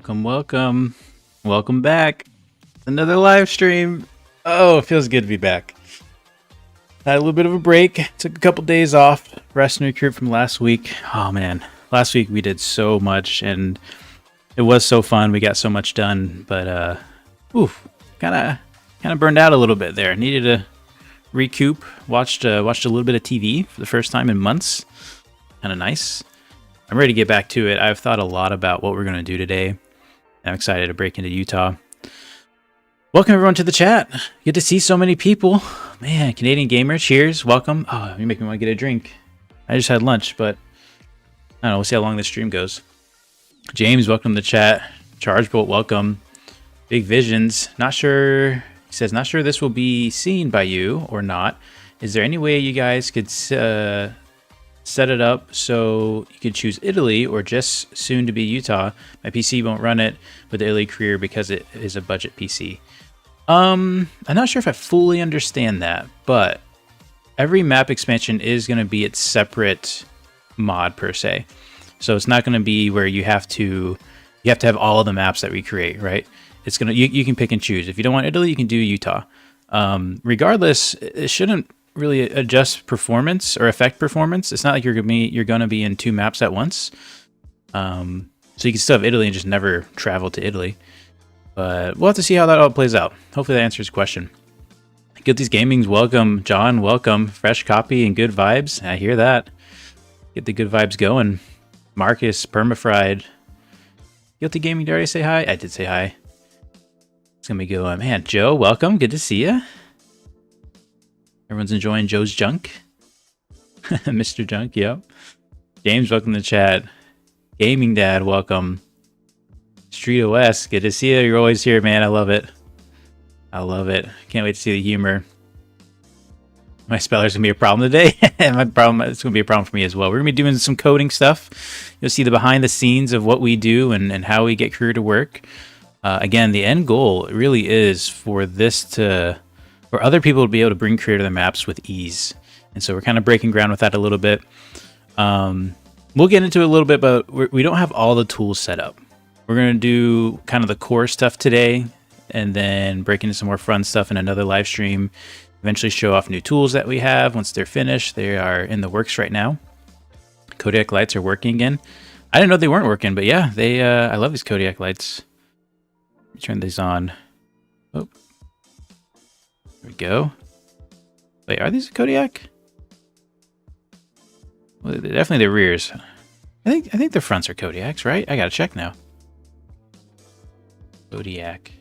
Welcome, welcome. Welcome back. It's another live stream. Oh, it feels good to be back. Had a little bit of a break. Took a couple days off. Rest and recruit from last week. Oh man, last week we did so much and it was so fun. We got so much done, but kind of burned out a little bit there. Needed to recoup. Watched a little bit of TV for the first time in months. Kind of nice. I'm ready to get back to it. I've thought a lot about what we're going to do today. I'm excited to break into Utah. Welcome everyone to the chat. Good to see so many people. Man, Canadian gamer, cheers. Welcome. Oh, you make me want to get a drink. I just had lunch, but I don't know. We'll see how long this stream goes. James, welcome to the chat. Chargebolt, welcome. Big Visions, not sure. He says, not sure this will be seen by you or not. Is there any way you guys could set it up so you could choose Italy or just soon to be Utah? My PC won't run it with the Italy career because it is a budget PC. I'm not sure if I fully understand that, but every map expansion is going to be its separate mod per se. So it's not going to be where you have to have all of the maps that we create, right? It's gonna you can pick and choose. If you don't want Italy, you can do Utah. Regardless, it shouldn't really adjust performance or affect performance. It's not like you're gonna be in two maps at once. So you can still have Italy and just never travel to Italy. But we'll have to see how that all plays out. Hopefully that answers your question. Guilty's Gaming's welcome. John, welcome. Fresh copy and good vibes. I hear that. Get the good vibes going. Marcus, Permafried. Guilty Gaming, did I already say hi? I did say hi. It's gonna be good. Man, Joe, welcome. Good to see you. Everyone's enjoying Joe's junk. Mr. Junk, yep. James, welcome to the chat. Gaming Dad, welcome. Street OS, good to see you. You're always here, man. I love it. I love it. Can't wait to see the humor. My speller's gonna be a problem today. It's gonna be a problem for me as well. We're gonna be doing some coding stuff. You'll see the behind the scenes of what we do and how we get career to work. Again, the end goal really is for other people to be able to bring career to their maps with ease. And so we're kind of breaking ground with that a little bit. We'll get into it a little bit, but we don't have all the tools set up. We're going to do kind of the core stuff today and then break into some more fun stuff in another live stream. Eventually show off new tools that we have. Once they're finished, they are in the works right now. Kodiak lights are working again. I didn't know they weren't working, but yeah, I love these Kodiak lights. Let me turn these on. Oh. There we go. Wait, are these a Kodiak? Well, they're definitely the rears. I think the fronts are Kodiaks, right? I gotta check now. Kodiak.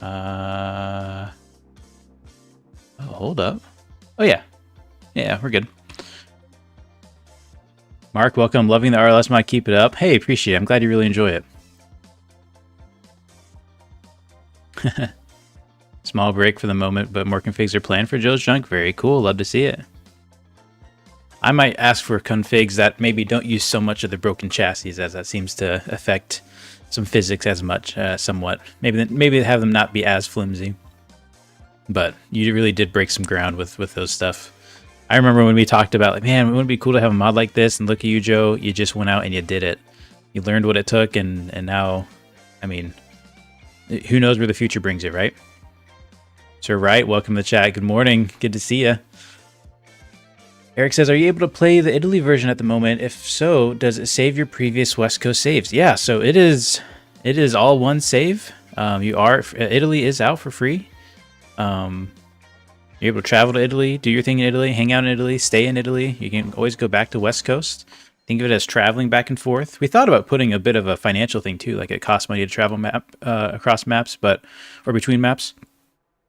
Oh, hold up. Oh yeah. Yeah, we're good. Mark, welcome. Loving the RLS mod. Keep it up. Hey, appreciate it. I'm glad you really enjoy it. Small break for the moment, but more configs are planned for Joe's Junk. Very cool. Love to see it. I might ask for configs that maybe don't use so much of the broken chassis, as that seems to affect some physics as much, somewhat. Maybe have them not be as flimsy. But you really did break some ground with those stuff. I remember when we talked about, like, man, wouldn't it be cool to have a mod like this? And look at you, Joe. You just went out and you did it. You learned what it took, and now, I mean, who knows where the future brings you, right? Sir Wright, welcome to the chat. Good morning. Good to see you. Eric says, are you able to play the Italy version at the moment? If so, does it save your previous West Coast saves? Yeah, so it is all one save. Italy is out for free. You're able to travel to Italy, do your thing in Italy, hang out in Italy, stay in Italy. You can always go back to West Coast. Think of it as traveling back and forth. We thought about putting a bit of a financial thing too, like it costs money to travel across maps, or between maps.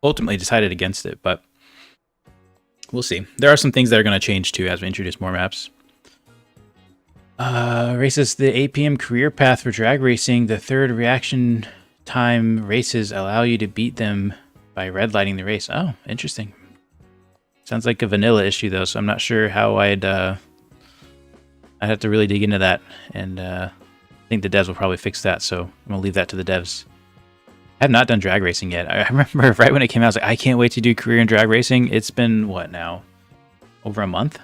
Ultimately decided against it, but we'll see. There are some things that are going to change too as we introduce more maps. Races, the 8 p.m. career path for drag racing. The third reaction time races allow you to beat them by red lighting the race. Oh, interesting. Sounds like a vanilla issue though, so I'm not sure how I'd have to really dig into that. And I think the devs will probably fix that, so I'm going to leave that to the devs. I have not done drag racing yet. I remember right when it came out, I was like, I can't wait to do career in drag racing. It's been, what now? Over a month?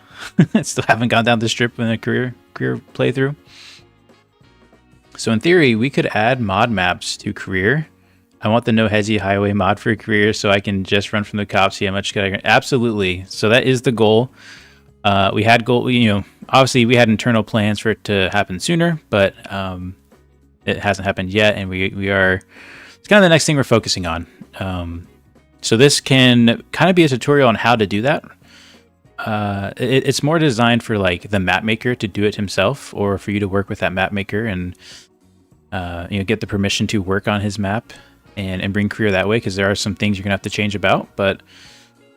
Still haven't gone down the strip in a career playthrough. So in theory, we could add mod maps to career. I want the no hesi highway mod for career so I can just run from the cops. See how much could I? Absolutely. So that is the goal. We had goal, obviously we had internal plans for it to happen sooner, but it hasn't happened yet, and we are. It's kind of the next thing we're focusing on. So this can kind of be a tutorial on how to do that. It's more designed for like the map maker to do it himself, or for you to work with that map maker and get the permission to work on his map and bring career that way, because there are some things you're gonna have to change about. But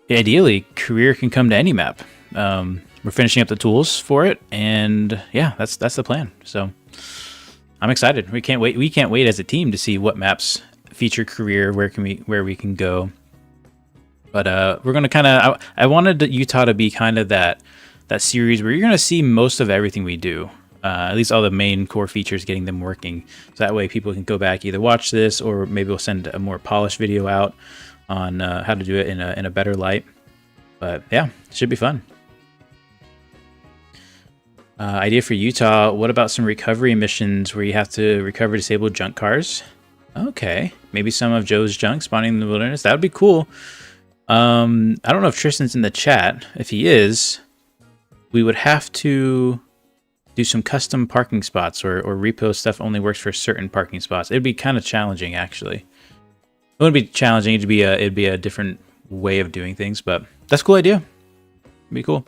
ideally, career can come to any map. We're finishing up the tools for it, and yeah, that's the plan. So I'm excited. We can't wait as a team to see what maps feature career, where we can go. But we're gonna kind of. I wanted Utah to be kind of that series where you're gonna see most of everything we do. At least all the main core features, getting them working. So that way people can go back, either watch this, or maybe we'll send a more polished video out on how to do it in a better light. But yeah, it should be fun. Idea for Utah: what about some recovery missions where you have to recover disabled junk cars? Okay, maybe some of Joe's junk spawning in the wilderness. That would be cool. I don't know if Tristan's in the chat. If he is, we would have to do some custom parking spots, or repo stuff only works for certain parking spots. It'd be kind of challenging, actually. It wouldn't be challenging. It'd be a different way of doing things, but that's a cool idea. It'd be cool.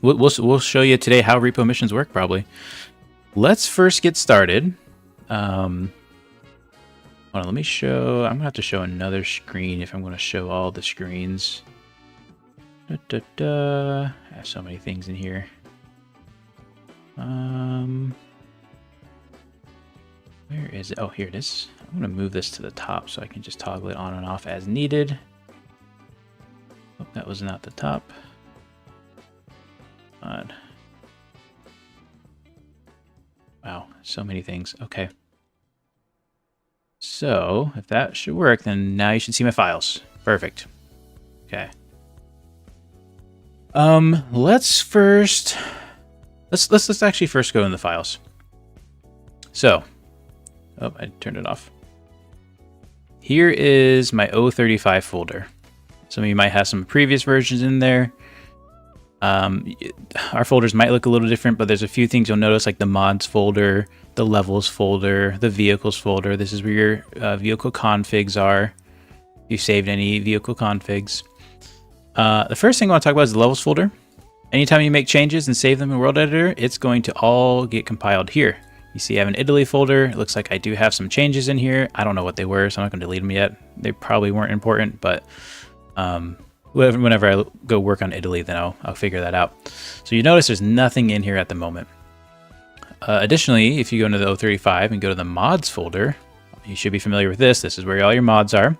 We'll show you today how repo missions work, probably. Let's first get started. Hold on, let me show. I'm gonna have to show another screen if I'm gonna show all the screens. I have so many things in here. Where is it? Oh, here it is. I'm gonna move this to the top so I can just toggle it on and off as needed. Oh, that was not the top. God. Wow, so many things. Okay. So if that should work, then now you should see my files. Perfect. Okay. Let's actually first go in the files. So, oh, I turned it off. Here is my 035 folder. Some of you might have some previous versions in there. Our folders might look a little different, but there's a few things you'll notice, like the mods folder, the levels folder, the vehicles folder. This is where your vehicle configs are. If you saved any vehicle configs. The first thing I want to talk about is the levels folder. Anytime you make changes and save them in World Editor, it's going to all get compiled here. You see I have an Italy folder. It looks like I do have some changes in here. I don't know what they were, so I'm not going to delete them yet. They probably weren't important, but whenever I go work on Italy, then I'll figure that out. So you notice there's nothing in here at the moment. Additionally, if you go into the 035 and go to the mods folder, you should be familiar with this. This is where all your mods are. If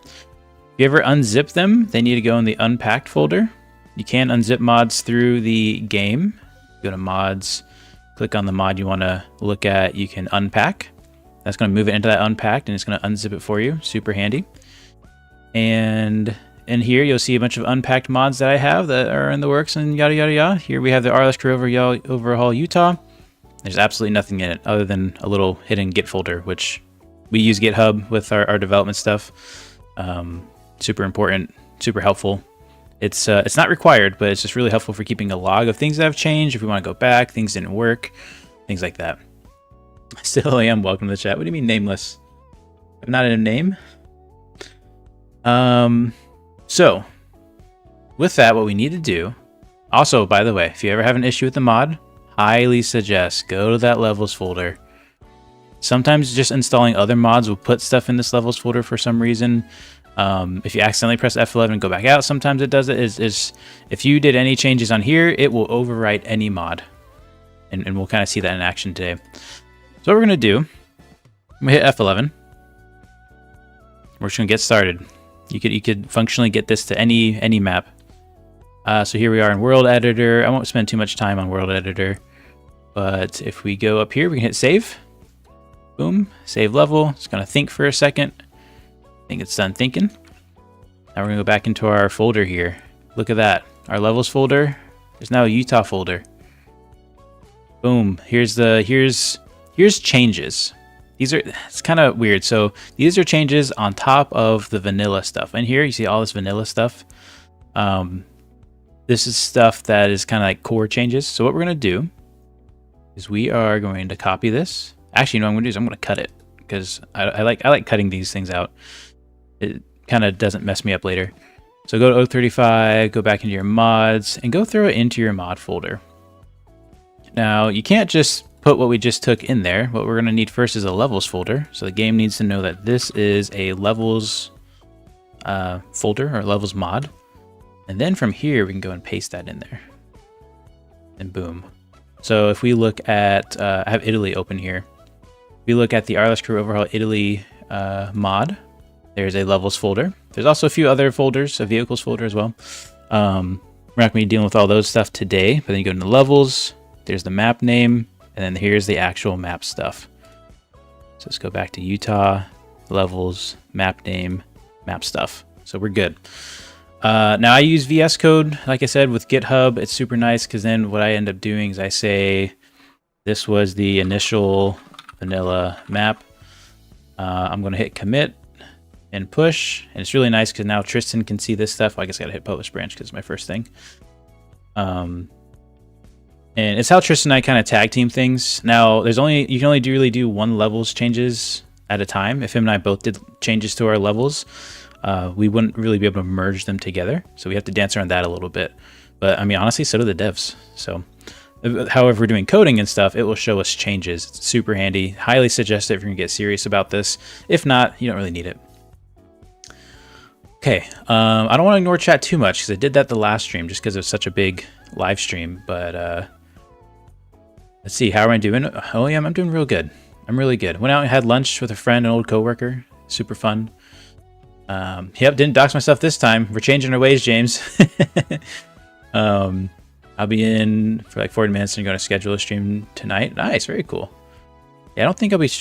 you ever unzip them, they need to go in the unpacked folder. You can unzip mods through the game. Go to mods, click on the mod you want to look at. You can unpack. That's going to move it into that unpacked, and it's going to unzip it for you. Super handy. And in here, you'll see a bunch of unpacked mods that I have that are in the works and yada, yada, yada. Here we have the RLS crew Overhaul Utah. There's absolutely nothing in it other than a little hidden Git folder, which we use GitHub with our development stuff. Super important, super helpful. It's not required, but it's just really helpful for keeping a log of things that have changed. If we want to go back, things didn't work, things like that. Still am. Welcome to the chat. What do you mean nameless? I'm not in a name. So with that, what we need to do, also, by the way, if you ever have an issue with the mod, highly suggest go to that levels folder. Sometimes just installing other mods will put stuff in this levels folder for some reason. If you accidentally press F11 and go back out, sometimes it does it. Is if you did any changes on here, it will overwrite any mod. And we'll kind of see that in action today. So what we're going to do, I'm going to hit F11. We're just going to get started. You could functionally get this to any map. So here we are in World Editor. I won't spend too much time on World Editor. But if we go up here, we can hit save. Boom, save level. It's going to think for a second. I think it's done thinking. Now we're going to go back into our folder here. Look at that. Our levels folder. There's now a Utah folder. Boom. Here's changes. these are, it's kind of weird. So these are changes on top of the vanilla stuff. And here you see all this vanilla stuff. This is stuff that is kind of like core changes. So what we're going to do is we are going to copy this. Actually, you know what I'm going to do is I'm going to cut it, because I like cutting these things out. It kind of doesn't mess me up later. So go to 035, go back into your mods, and go throw it into your mod folder. Now, you can't just put what we just took in there. What we're going to need first is a levels folder. So the game needs to know that this is a levels folder or levels mod. And then from here, we can go and paste that in there. And boom. So if we look at, I have Italy open here. If we look at the RLS Crew Overhaul Italy mod, there's a levels folder. There's also a few other folders, a vehicles folder as well. We're not going to be dealing with all those stuff today, but then you go into levels, there's the map name, and then here's the actual map stuff. So let's go back to Utah, levels, map name, map stuff. So we're good. Now I use VS Code, like I said, with GitHub. It's super nice, because then what I end up doing is I say, this was the initial vanilla map. I'm going to hit commit and push, and it's really nice because now Tristan can see this stuff. Well, I guess I gotta hit publish branch because it's my first thing. And it's how Tristan and I kind of tag team things. Now you can only really do one levels changes at a time. If him and I both did changes to our levels, we wouldn't really be able to merge them together. So we have to dance around that a little bit. But I mean, honestly, so do the devs. So however we're doing coding and stuff, it will show us changes. It's super handy. Highly suggest it if you're gonna get serious about this. If not, you don't really need it. Okay, I don't want to ignore chat too much because I did that the last stream just because it was such a big live stream. But let's see, how am I doing? Oh yeah, I'm doing real good. I'm really good. Went out and had lunch with a friend, an old coworker. Super fun. Yep, didn't dox myself this time. We're changing our ways, James. I'll be in for like 40 minutes and going to schedule a stream tonight. Nice, very cool. Yeah, I don't think I'll be.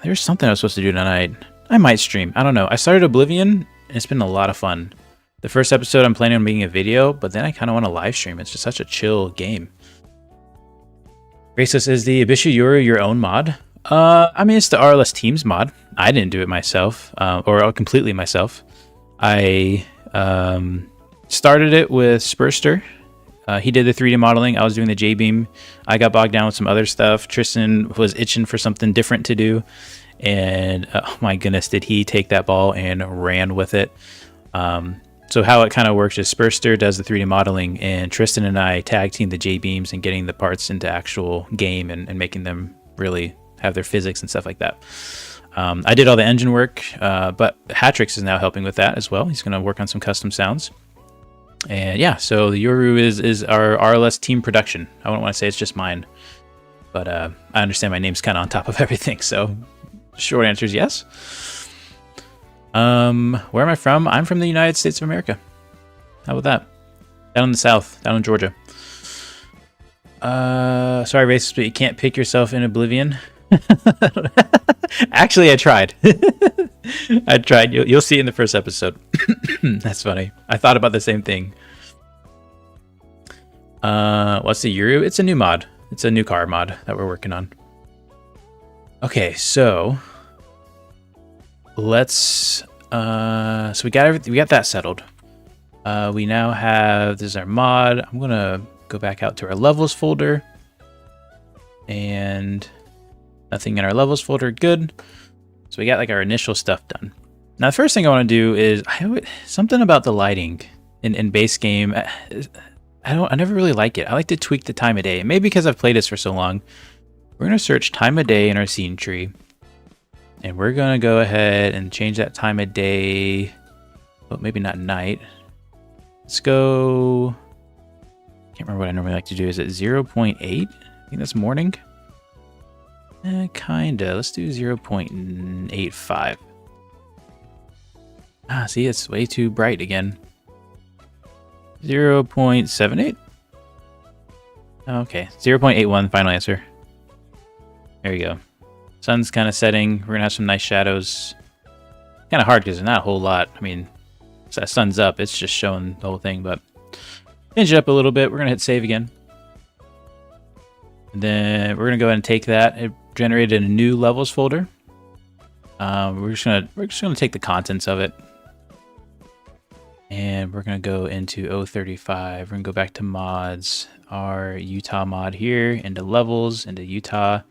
There's something I was supposed to do tonight. I might stream. I don't know. I started Oblivion. It's been a lot of fun. The first episode I'm planning on making a video, but then I kind of want to live stream. It's just such a chill game. Raceless, is the Ibishu Yoru your own mod? I mean, it's the RLS Teams mod. I didn't do it myself, or completely myself. I started it with Spurster. He did the 3D modeling. I was doing the J-beam. I got bogged down with some other stuff. Tristan was itching for something different to do. And oh my goodness, did he take that ball and ran with it. So how it kind of works is Spurster does the 3D modeling, and Tristan and I tag team the J-beams and getting the parts into actual game and making them really have their physics and stuff like that. I did all the engine work, but Hatrix is now helping with that as well. He's going to work on some custom sounds. And yeah, so the Yoru is our RLS team production. I wouldn't want to say it's just mine, but I understand my name's kind of on top of everything, so short answer is yes. Where am I from? I'm from the United States of America. How about that? Down in the South, down in Georgia. Sorry, racist, but you can't pick yourself in Oblivion. Actually, I tried. I tried. You'll see in the first episode. That's funny. I thought about the same thing. What's the Euro? It's a new mod. It's a new car mod that we're working on. Okay, so let's so we got everything, we got that settled. We now have, this is our mod. I'm gonna go back out to our levels folder, and nothing in our levels folder. Good. So we got like our initial stuff done. Now the first thing I want to do is something about the lighting in base game. I never really like it. I like to tweak the time of day. Maybe because I've played this for so long. We're going to search time of day in our scene tree. And we're going to go ahead and change that time of day. Well, maybe not night. Let's go. Can't remember what I normally like to do. Is it 0.8? I think that's morning. Kinda. Let's do 0.85. Ah, see, it's way too bright again. 0.78? Okay, 0.81, final answer. There you go. Sun's kind of setting. We're going to have some nice shadows. Kind of hard because there's not a whole lot. I mean, so that sun's up. It's just showing the whole thing, but change it up a little bit. We're going to hit save again. And then we're going to go ahead and take that. It generated a new levels folder. We're just gonna take the contents of it, and we're gonna go into 035. We're gonna go back to mods, our Utah mod here, into levels, into Utah.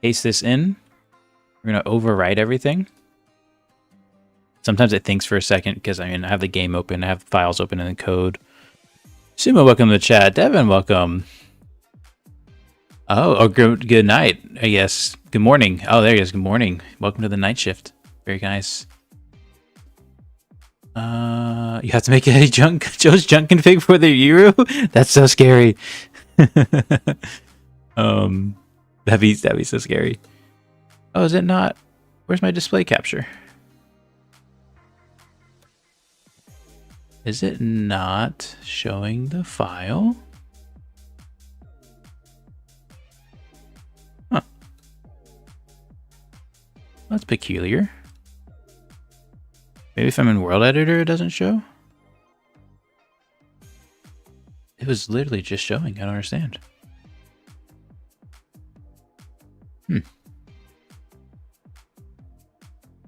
Paste this in. We're gonna overwrite everything. Sometimes it thinks for a second because I have the game open, I have files open in the code. Sumo, welcome to the chat. Devin, welcome. Oh, good night, I guess. Good morning. Oh, there he is. Good morning. Welcome to the night shift. Very nice. You have to make a Joe's junk config for the Euro? That's so scary. That'd be so scary. Oh, is it not? Where's my display capture? Is it not showing the file? Huh. That's peculiar. Maybe if I'm in World Editor, it doesn't show? It was literally just showing. I don't understand.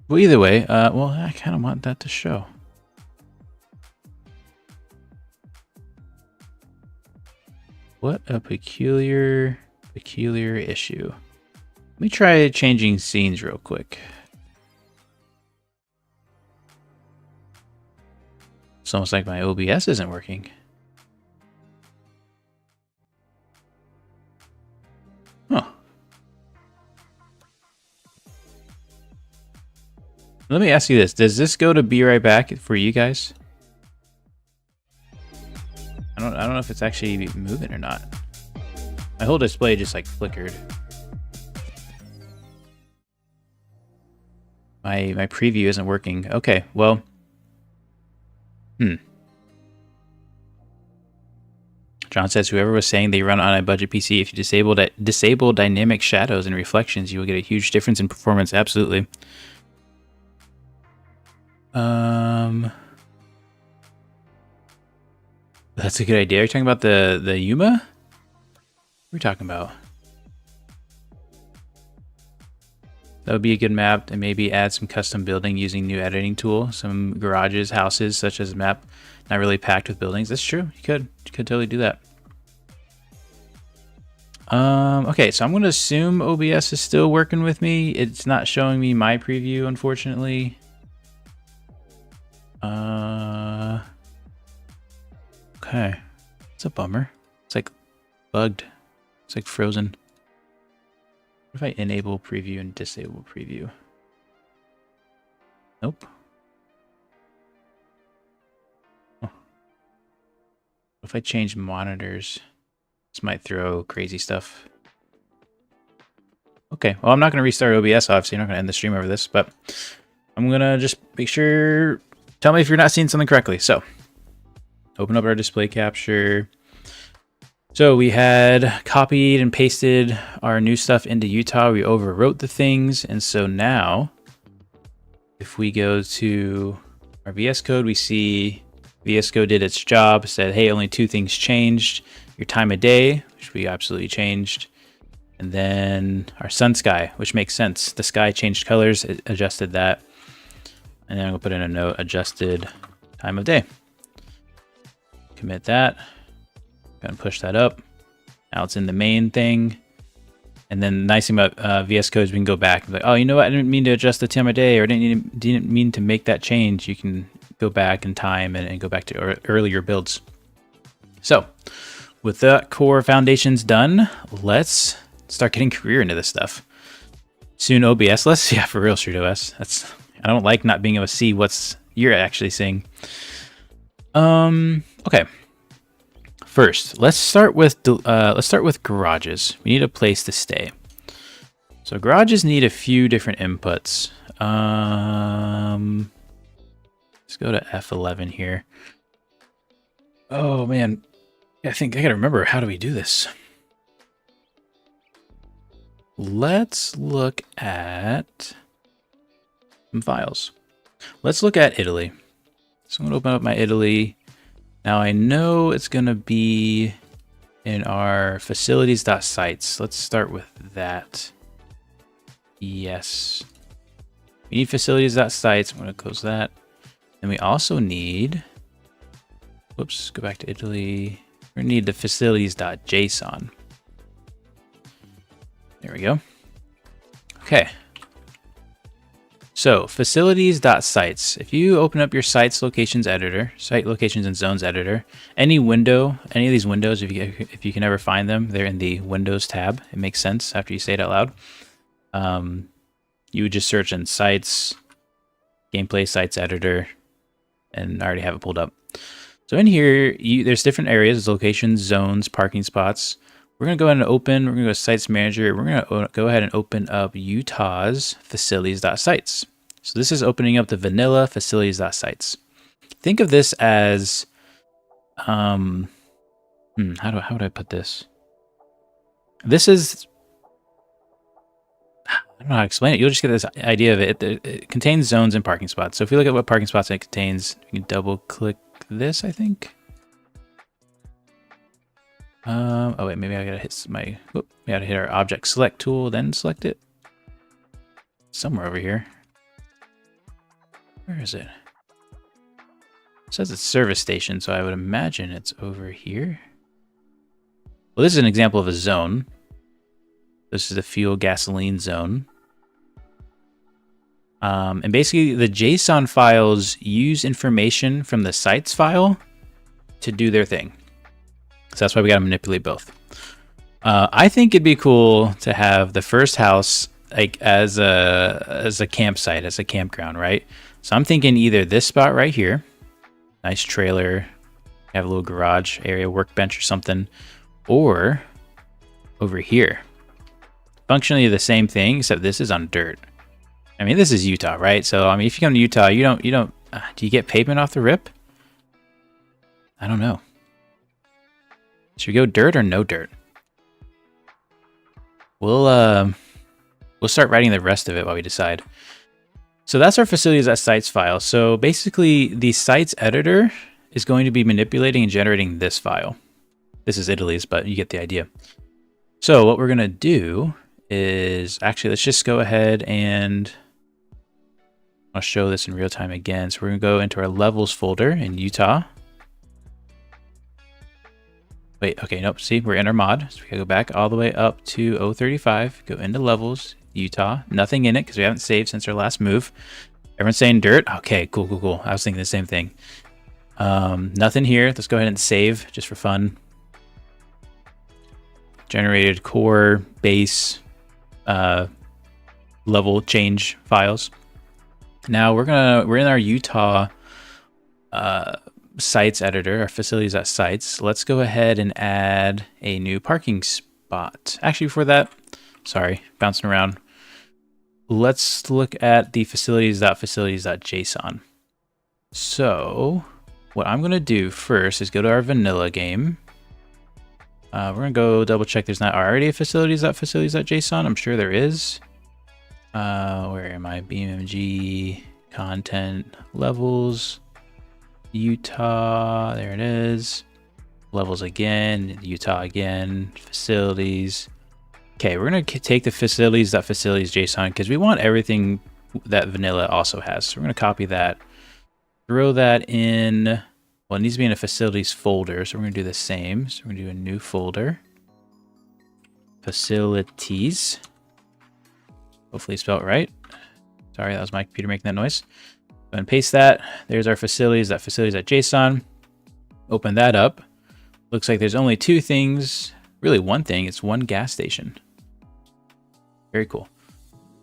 Well, either way, well, I kind of want that to show. What a peculiar issue. Let me try changing scenes real quick. It's almost like my OBS isn't working. Huh. Let me ask you this. Does this go to be right back for you guys? I don't know if it's actually moving or not. My whole display just like flickered. My preview isn't working. Okay, well. John says, whoever was saying they run on a budget PC, if you disable dynamic shadows and reflections, you will get a huge difference in performance. Absolutely. That's a good idea. Are you talking about the Yuma? What are we talking about? That would be a good map, and maybe add some custom building using new editing tool. Some garages, houses, such as a map not really packed with buildings. That's true. You could totally do that. Okay, so I'm going to assume OBS is still working with me. It's not showing me my preview, unfortunately. Okay. It's a bummer. It's like bugged. It's like frozen. What if I enable preview and disable preview? Nope. Oh. What if I change monitors? This might throw crazy stuff. Okay, well, I'm not going to restart OBS, obviously. I'm not going to end the stream over this, but I'm going to just make sure... Tell me if you're not seeing something correctly. So, open up our display capture. So we had copied and pasted our new stuff into Utah. We overwrote the things. And so now, if we go to our VS Code, we see VS Code did its job, said, hey, only 2 things changed. Your time of day, which we absolutely changed. And then our sun sky, which makes sense. The sky changed colors, it adjusted that. And then I'm gonna put in a note, adjusted time of day. Commit that. Gonna push that up. Now it's in the main thing. And then the nice thing about VS Code is we can go back and be like, oh, you know what? I didn't mean to adjust the time of day, or didn't mean to make that change. You can go back in time and go back to earlier builds. So with that core foundations done, let's start getting career into this stuff. Soon OBS-less? Yeah, for real, Street OS. I don't like not being able to see what's you're actually seeing. Okay. First, let's start with garages. We need a place to stay. So garages need a few different inputs. Let's go to F11 here. Oh man, I think I gotta remember, how do we do this? Let's look at some files. Let's look at Italy. So I'm gonna open up my Italy. Now I know it's gonna be in our facilities.sites. Let's start with that. Yes. We need facilities.sites. I'm going to close that. And we also need, whoops, go back to Italy. We're going to need the facilities.json. There we go. Okay. So facilities.sites. If you open up your sites locations editor, site locations and zones editor, any window, any of these windows, if you can ever find them, they're in the Windows tab. It makes sense after you say it out loud. You would just search in sites, gameplay sites editor, and I already have it pulled up. So in here, there's different areas, locations, zones, parking spots. We're going to go ahead and open, we're going to go to Sites Manager. We're going to go ahead and open up Utah's facilities.sites. So this is opening up the vanilla facilities.sites. Think of this as, how would I put this? This is, I don't know how to explain it. You'll just get this idea of it. It contains zones and parking spots. So if you look at what parking spots it contains, you can double click this, I think. Oh wait, maybe I gotta hit we gotta hit our object select tool, then select it. Somewhere over here. Where is it? It says it's service station, so I would imagine it's over here. Well, this is an example of a zone. This is the fuel gasoline zone. And basically the JSON files use information from the sites file to do their thing. So that's why we got to manipulate both. I think it'd be cool to have the first house like as a campsite, as a campground, right? So I'm thinking either this spot right here, nice trailer, have a little garage area, workbench or something, or over here. Functionally the same thing, except this is on dirt. I mean, this is Utah, right? So I mean, if you come to Utah, you don't. Do you get pavement off the rip? I don't know. Should we go dirt or no dirt? We'll start writing the rest of it while we decide. So that's our facilities.sites file. So basically the sites editor is going to be manipulating and generating this file. This is Italy's, but you get the idea. So what we're going to do is, actually, let's just go ahead and I'll show this in real time again. So we're going to go into our levels folder in Utah. Wait, okay, nope, see, we're in our mod. So we gotta go back all the way up to 035, go into levels, Utah, nothing in it because we haven't saved since our last move. Everyone's saying dirt. Okay, cool, cool, cool. I was thinking the same thing. Nothing here. Let's go ahead and save just for fun. Generated core, base, level change files. Now we're in our Utah sites editor, our facilities.sites. Let's go ahead and add a new parking spot. Actually, before that, sorry, bouncing around. Let's look at the facilities.facilities.json. So what I'm going to do first is go to our vanilla game. We're going to go double check there's not already a facilities.facilities.json. I'm sure there is. Where am I? BeamNG content levels. Utah, there it is. Levels again, Utah again, facilities. Okay, we're going to take the facilities.facilities.json because we want everything that vanilla also has. So we're going to copy that, throw that in. Well, it needs to be in a facilities folder, so we're going to do the same. So we're going to do a new folder, facilities. Hopefully spelled right. Sorry, that was my computer making that noise. Go ahead and paste that. There's our facilities.facilities.json. Open that up. Looks like there's only two things, really one thing. It's one gas station. Very cool.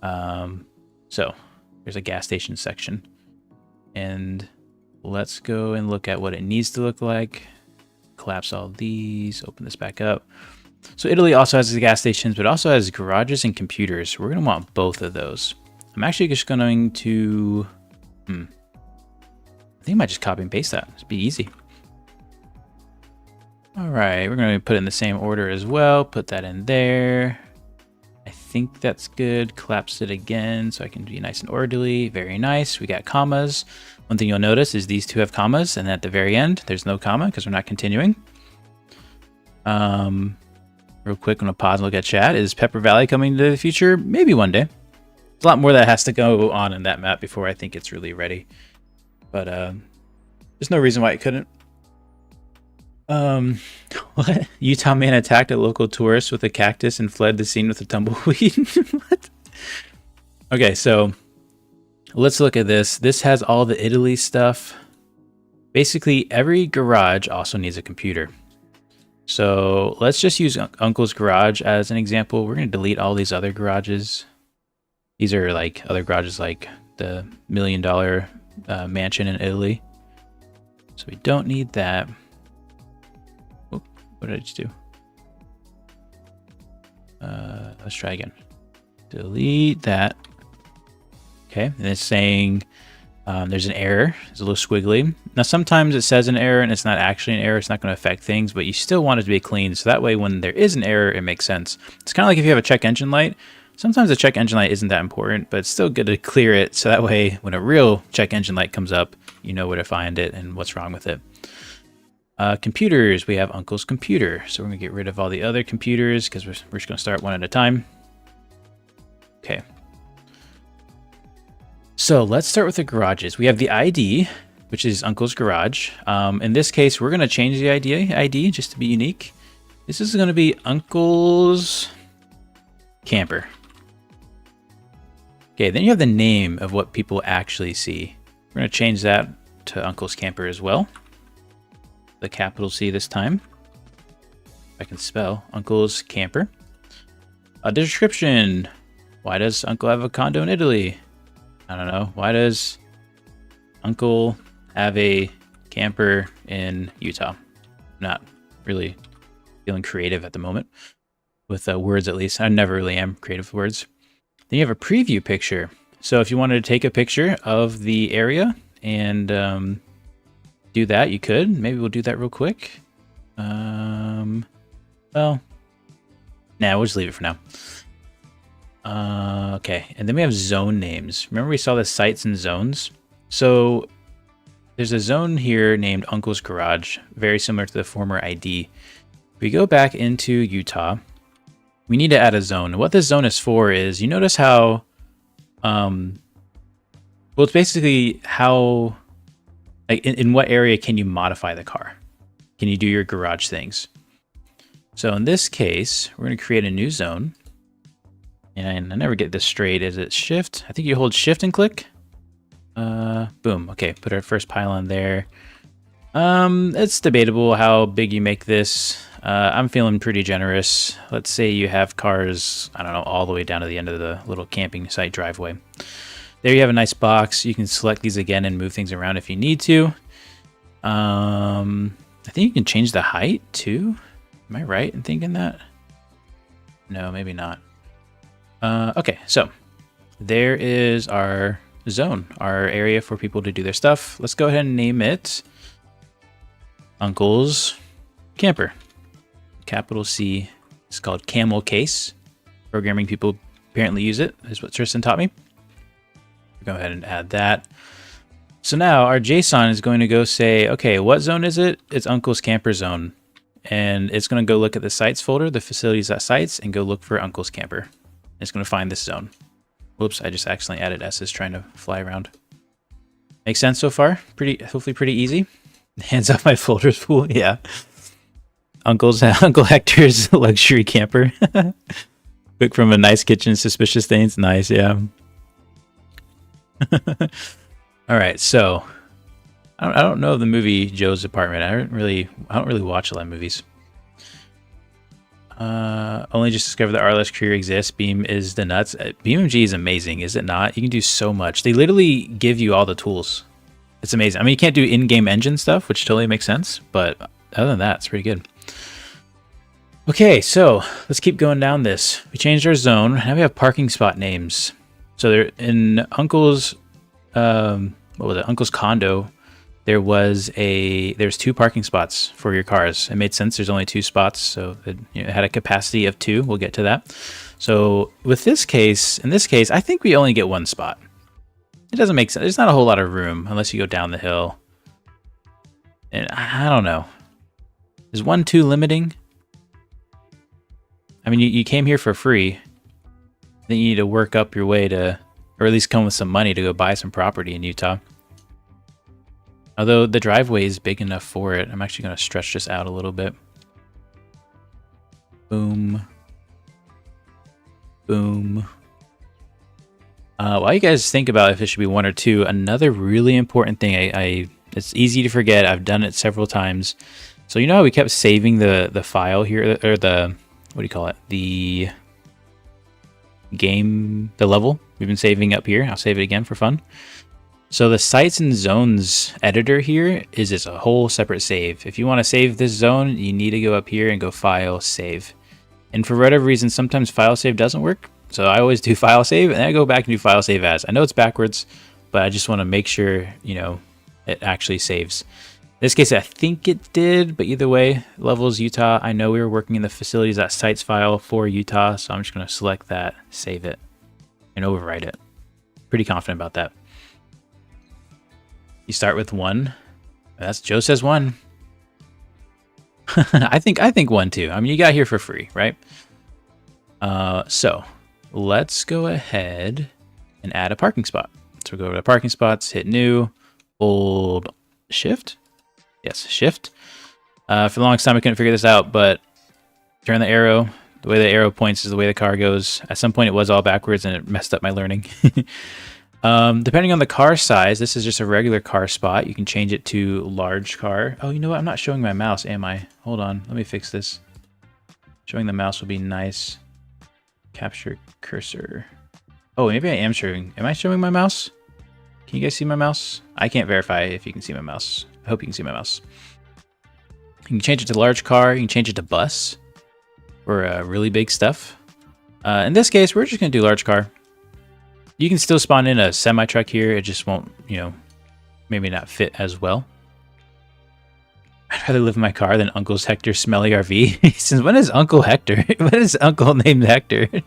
So there's a gas station section. And let's go and look at what it needs to look like. Collapse all these, open this back up. So Italy also has the gas stations, but also has garages and computers. We're going to want both of those. I'm actually just going to... I think I might just copy and paste that. It'd be easy. All right, we're going to put it in the same order as well. Put that in there. I think that's good. Collapse it again so I can be nice and orderly. Very nice. We got commas. One thing you'll notice is these two have commas, and at the very end, there's no comma because we're not continuing. Real quick, I'm going to pause and look at chat. Is Pepper Valley coming to the future? Maybe one day. There's a lot more that has to go on in that map before I think it's really ready. But there's no reason why it couldn't. What? Utah man attacked a local tourist with a cactus and fled the scene with a tumbleweed. What? Okay, so let's look at this. This has all the Italy stuff. Basically, every garage also needs a computer. So let's just use Uncle's garage as an example. We're going to delete all these other garages. These are like other garages like the $1 million mansion in Italy. So we don't need that. Oh, what did I just do? Let's try again. Delete that. Okay, and it's saying there's an error. It's a little squiggly. Now, sometimes it says an error and it's not actually an error. It's not going to affect things, but you still want it to be clean. So that way, when there is an error, it makes sense. It's kind of like if you have a check engine light. Sometimes the check engine light isn't that important, but it's still good to clear it. So that way, when a real check engine light comes up, you know where to find it and what's wrong with it. Computers, we have Uncle's computer. So we're going to get rid of all the other computers because we're just going to start one at a time. Okay. So let's start with the garages. We have the ID, which is Uncle's garage. In this case, we're going to change the ID just to be unique. This is going to be Uncle's camper. Okay, then you have the name of what people actually see. We're going to change that to Uncle's camper as well. The capital C this time. I can spell Uncle's camper. The description. Why does Uncle have a condo in Italy? I don't know. Why does Uncle have a camper in Utah? Not really feeling creative at the moment with words, at least. I never really am creative with words. Then you have a preview picture. So if you wanted to take a picture of the area and do that, you could. Maybe we'll do that real quick. Well, nah, we'll just leave it for now. Okay, and then we have zone names. Remember we saw the sites and zones? So there's a zone here named Uncle's Garage, very similar to the former ID. If we go back into Utah, we need to add a zone. What this zone is for is, you notice how, well, it's basically how, like, in what area can you modify the car? Can you do your garage things? So in this case, we're going to create a new zone. And I never get this straight. Is it shift? I think you hold shift and click. Boom. Okay, put our first pylon there. It's debatable how big you make this. I'm feeling pretty generous. Let's say you have cars, I don't know, all the way down to the end of the little camping site driveway. There you have a nice box. You can select these again and move things around if you need to. I think you can change the height too. Am I right in thinking that? No, maybe not. Okay, so there is our zone, our area for people to do their stuff. Let's go ahead and name it Uncle's Camper. Capital C. It's called Camel Case. Programming people apparently use it, is what Tristan taught me. Go ahead and add that. So now our JSON is going to go say, okay, what zone is it? It's Uncle's Camper Zone. And it's going to go look at the sites folder, the facilities.sites, and go look for Uncle's Camper. It's going to find this zone. Whoops, I just accidentally added S's trying to fly around. Makes sense so far? Hopefully pretty easy. Hands off my folders pool, yeah. Uncle Hector's luxury camper. Quick from a nice kitchen, suspicious things. Nice, yeah. All right, so I don't know the movie Joe's Apartment. I don't really watch a lot of movies. Only just discovered that RLS career exists. Beam is the nuts. BeamNG is amazing, is it not? You can do so much. They literally give you all the tools. It's amazing. I mean, you can't do in-game engine stuff, which totally makes sense, but other than that, it's pretty good. Okay, so let's keep going down this. We changed our zone. Now we have parking spot names. So they're in Uncle's, what was it? Uncle's condo. There's 2 parking spots for your cars. It made sense. There's only 2 spots, so it had a capacity of 2. We'll get to that. So with in this case, I think we only get 1 spot. It doesn't make sense. There's not a whole lot of room unless you go down the hill. And I don't know. Is 1 too limiting? I mean, you came here for free. Then you need to work up your way to or at least come with some money to go buy some property in Utah. Although the driveway is big enough for it. I'm actually going to stretch this out a little bit. Boom. Boom. While you guys think about if it should be 1 or 2, another really important thing, it's easy to forget. I've done it several times. So you know how we kept saving the file here, or the, what do you call it? The game, the level we've been saving up here. I'll save it again for fun. So the sites and zones editor here is a whole separate save. If you want to save this zone, you need to go up here and go file save. And for whatever reason, sometimes file save doesn't work. So I always do file save and then I go back and do file save as. I know it's backwards, but I just want to make sure, you know, it actually saves. In this case, I think it did, but either way, levels Utah. I know we were working in the facilities.sites file for Utah, so I'm just going to select that, save it, and overwrite it. Pretty confident about that. You start with 1. That's Joe says 1. I think 1 too. I mean, you got here for free, right? So let's go ahead and add a parking spot. So we'll go over to parking spots, hit new, hold shift. Yes, shift. For the longest time, I couldn't figure this out, but turn the arrow. The way the arrow points is the way the car goes. At some point, it was all backwards, and it messed up my learning. Depending on the car size, this is just a regular car spot. You can change it to large car. Oh, you know what? I'm not showing my mouse, am I? Hold on. Let me fix this. Showing the mouse will be nice. Capture cursor. Oh, maybe I am showing. Am I showing my mouse? Can you guys see my mouse? I can't verify if you can see my mouse. I hope you can see my mouse. You can change it to large car. You can change it to bus for really big stuff. In this case, we're just going to do large car. You can still spawn in a semi-truck here. It just won't, you know, maybe not fit as well. I'd rather live in my car than Uncle's Hector's smelly RV. Since when is Uncle Hector? What is Uncle named Hector? All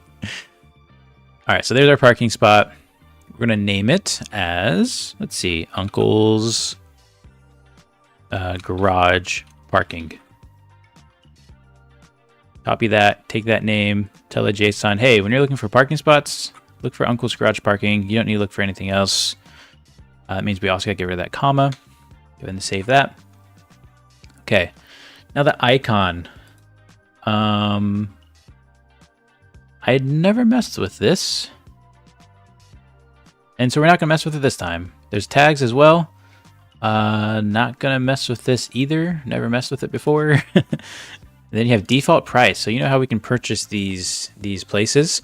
right, so there's our parking spot. We're going to name it as, let's see, Uncle's Garage Parking. Copy that, take that name, tell the JSON, hey, when you're looking for parking spots, look for Uncle's Garage Parking. You don't need to look for anything else. That means we also got to get rid of that comma. Go ahead and save that. Okay, now the icon. I had never messed with this. And so we're not going to mess with it this time. There's tags as well. Not going to mess with this either. Never messed with it before. Then you have default price. So you know how we can purchase these places.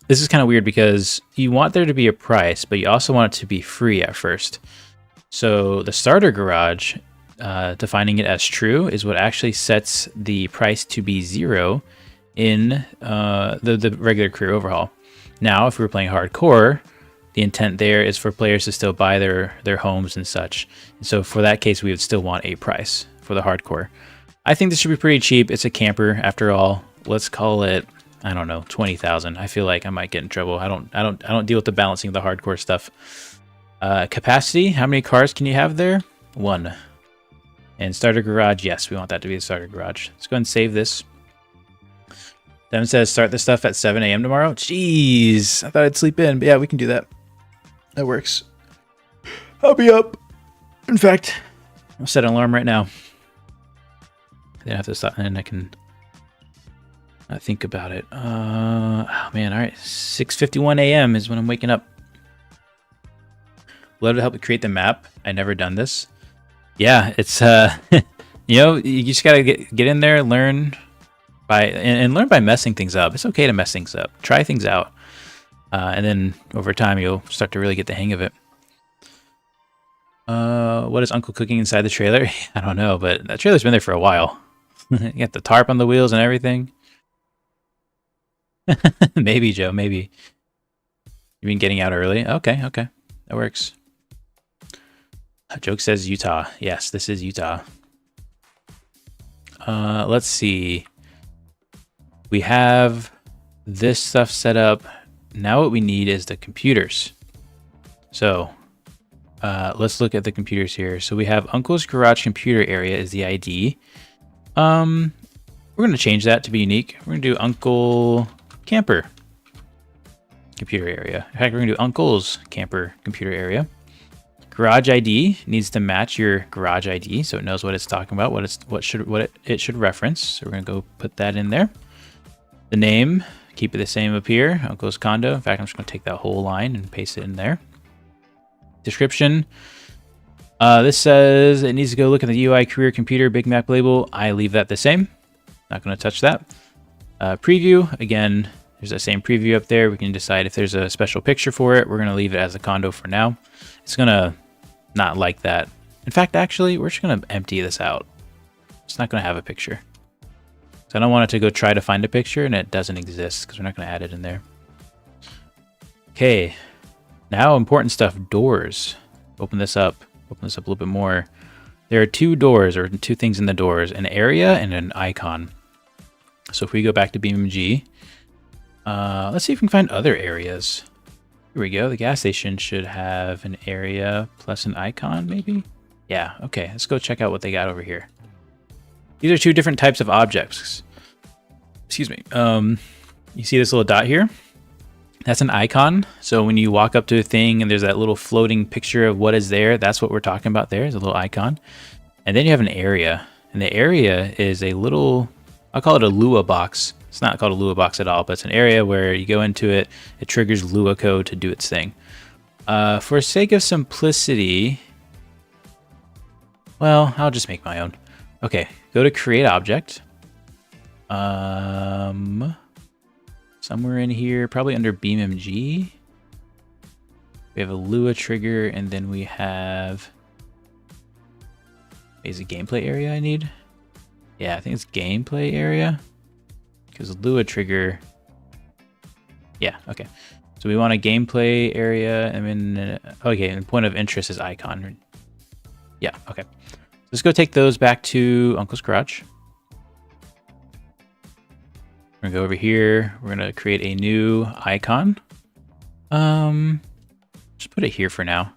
This is kind of weird because you want there to be a price, but you also want it to be free at first. So the starter garage, defining it as true, is what actually sets the price to be 0 in the regular career overhaul. Now, if we were playing hardcore, the intent there is for players to still buy their homes and such. And so for that case, we would still want a price for the hardcore. I think this should be pretty cheap. It's a camper after all. Let's call it, I don't know, 20,000. I feel like I might get in trouble. I don't deal with the balancing of the hardcore stuff. Capacity, how many cars can you have there? 1. And starter garage, yes, we want that to be the starter garage. Let's go ahead and save this. Devin says start this stuff at 7 a.m. tomorrow. Jeez, I thought I'd sleep in, but yeah, we can do that. That works. I'll be up. In fact, I'll set an alarm right now. Then I have to stop and I can think about it. Oh man, all right, 6:51 a.m. is when I'm waking up. Love to help you create the map. I never done this. Yeah, it's you know, you just gotta get in there, learn and learn by messing things up. It's okay to mess things up. Try things out, and then over time you'll start to really get the hang of it. What is Uncle cooking inside the trailer? I don't know, but that trailer's been there for a while. You got the tarp on the wheels and everything. Maybe, Joe, maybe. You mean getting out early? Okay, that works. Joke says Utah. Yes, this is Utah. Let's see. We have this stuff set up. Now what we need is the computers. So let's look at the computers here. So we have Uncle's Garage Computer Area is the ID. We're going to change that to be unique. We're going to do Uncle Camper. computer area. In fact, we're gonna do uncle's camper computer area. Garage ID needs to match your garage ID, so it knows what it's talking about, what it should reference. So we're gonna go put that in there. The name, keep it the same up here, uncle's condo. In fact, I'm just gonna take that whole line and paste it in there. Description. This says it needs to go look at the UI career computer big map label. I leave that the same. Not gonna touch that. Preview, again, there's that same preview up there. We can decide if there's a special picture for it. We're gonna leave it as a condo for now. It's gonna not like that. In fact, actually, we're just gonna empty this out. It's not gonna have a picture. So I don't want it to go try to find a picture and it doesn't exist because we're not gonna add it in there. Okay, now important stuff, doors. Open this up a little bit more. There are two doors, or two things in the doors, an area and an icon. So if we go back to BeamNG, let's see if we can find other areas. Here we go. The gas station should have an area plus an icon, maybe? Yeah, okay. Let's go check out what they got over here. These are two different types of objects. Excuse me. You see this little dot here? That's an icon. So when you walk up to a thing and there's that little floating picture of what is there, that's what we're talking about there, is a little icon. And then you have an area. And the area is a little, I'll call it a Lua box. It's not called a Lua box at all, but it's an area where you go into it, it triggers Lua code to do its thing. For sake of simplicity, well, I'll just make my own. Okay, go to create object. Somewhere in here, probably under BeamNG. We have a Lua trigger, and then we have, is it gameplay area I need? Yeah, I think it's gameplay area. Because Lua trigger, yeah, okay. So we want a gameplay area, and then, okay, and point of interest is icon. Yeah, okay. Let's go take those back to Uncle's Garage. We're gonna go over here. We're gonna create a new icon. Just put it here for now.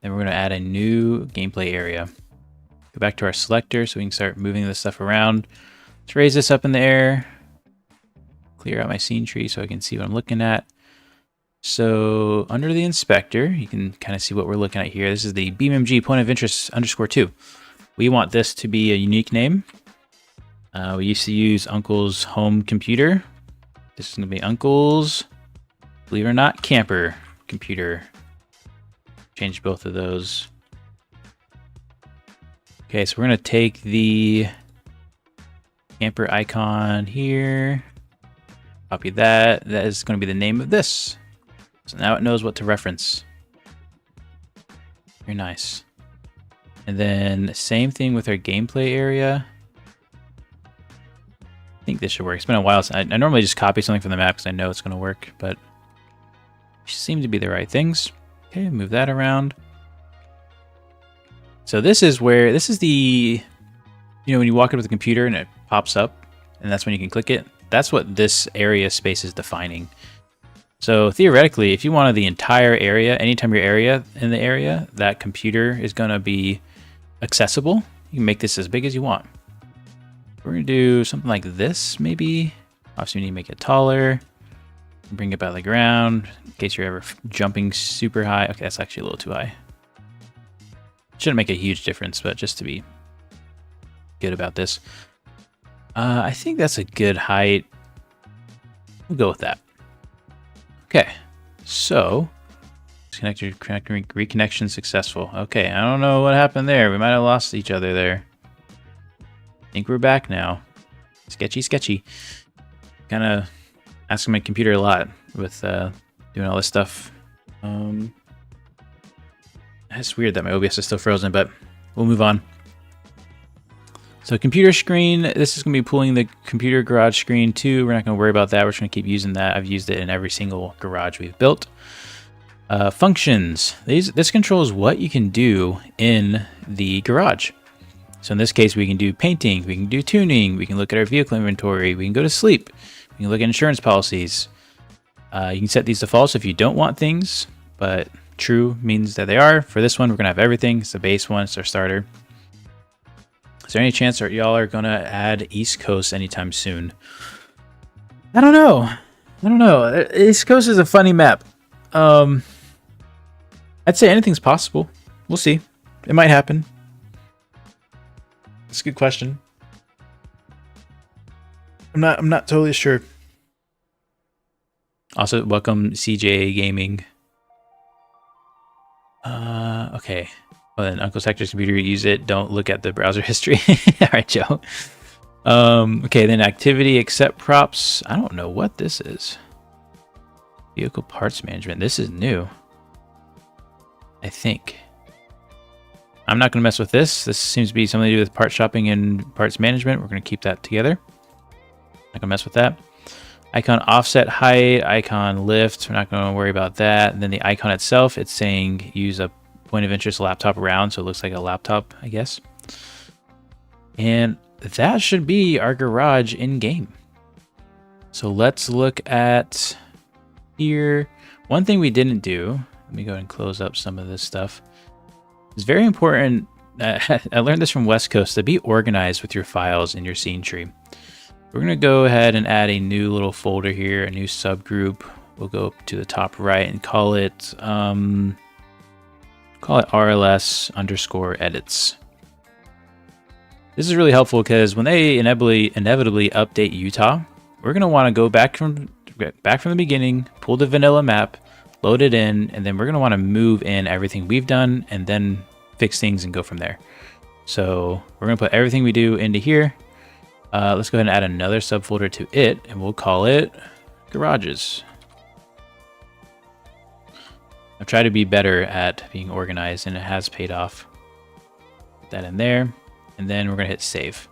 Then we're gonna add a new gameplay area. Go back to our selector so we can start moving this stuff around. Let's raise this up in the air. Clear out my scene tree so I can see what I'm looking at. So under the inspector, you can kind of see what we're looking at here. This is the BeamNG point of interest _2. We want this to be a unique name. We used to use Uncle's home computer. This is gonna be Uncle's, believe it or not, camper computer. Change both of those. Okay, so we're gonna take the camper icon here, copy that. That is going to be the name of this. So now it knows what to reference. Very nice. And then same thing with our gameplay area. I think this should work. It's been a while since I normally just copy something from the map because I know it's going to work, but seem to be the right things. Okay, move that around. So this is where, this is the, you know, when you walk into the computer and it pops up, and that's when you can click it. That's what this area space is defining. So theoretically, if you wanted the entire area, anytime your area in the area, that computer is going to be accessible. You can make this as big as you want. We're going to do something like this, maybe. Obviously, we need to make it taller. Bring it by the ground in case you're ever jumping super high. Okay, that's actually a little too high. Shouldn't make a huge difference, but just to be good about this. I think that's a good height. We'll go with that. Okay, so reconnection successful. Okay, I don't know what happened there. We might have lost each other there. I think we're back now. Sketchy, sketchy. Kind of asking my computer a lot with doing all this stuff. It's weird that my OBS is still frozen, but we'll move on. So computer screen, this is going to be pulling the computer garage screen too. We're not going to worry about that. We're just going to keep using that. I've used it in every single garage we've built. Functions. This controls what you can do in the garage. So in this case, we can do painting, we can do tuning, we can look at our vehicle inventory, we can go to sleep, we can look at insurance policies. You can set these to false if you don't want things, but true means that they are. For this one, we're going to have everything. It's the base one, it's our starter. Is there any chance that y'all are going to add East Coast anytime soon? I don't know. I don't know. East Coast is a funny map. I'd say anything's possible. We'll see. It might happen. It's a good question. I'm not totally sure. Also, welcome CJ Gaming. Okay. Well, then Uncle Sector's computer, use it. Don't look at the browser history. All right, Joe. Okay, then activity, accept props. I don't know what this is. Vehicle parts management. This is new, I think. I'm not going to mess with this. This seems to be something to do with part shopping and parts management. We're going to keep that together. Not going to mess with that. Icon offset height, icon lift. We're not going to worry about that. And then the icon itself, it's saying use a point of interest laptop around. So it looks like a laptop, I guess. And that should be our garage in game. So let's look at here. One thing we didn't do, let me go ahead and close up some of this stuff. It's very important. I learned this from West Coast, to be organized with your files in your scene tree. We're going to go ahead and add a new little folder here, a new subgroup. We'll go up to the top right and call it RLS _edits. This is really helpful because when they inevitably update Utah, we're going to want to go back from the beginning, pull the vanilla map, load it in, and then we're going to want to move in everything we've done and then fix things and go from there. So we're going to put everything we do into here. Let's go ahead and add another subfolder to it, and we'll call it garages. I've tried to be better at being organized, and it has paid off. Put that in there, and then we're going to hit save.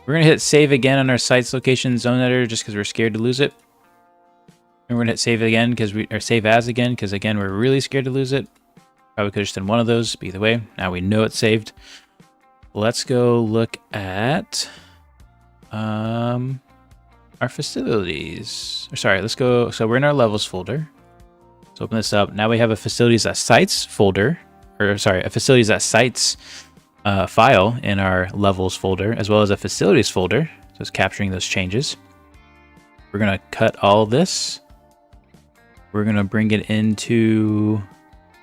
We're going to hit save again on our site's location zone editor just because we're scared to lose it. And we're going to hit save again or save as again because again we're really scared to lose it. Probably could have just done one of those, but either way, now we know it's saved. Let's go look at our facilities. Or sorry, let's go. So we're in our levels folder. Let's open this up. Now we have a facilities at sites folder, or sorry, a facilities at sites file in our levels folder, as well as a facilities folder. So it's capturing those changes. We're gonna cut all of this. We're gonna bring it into.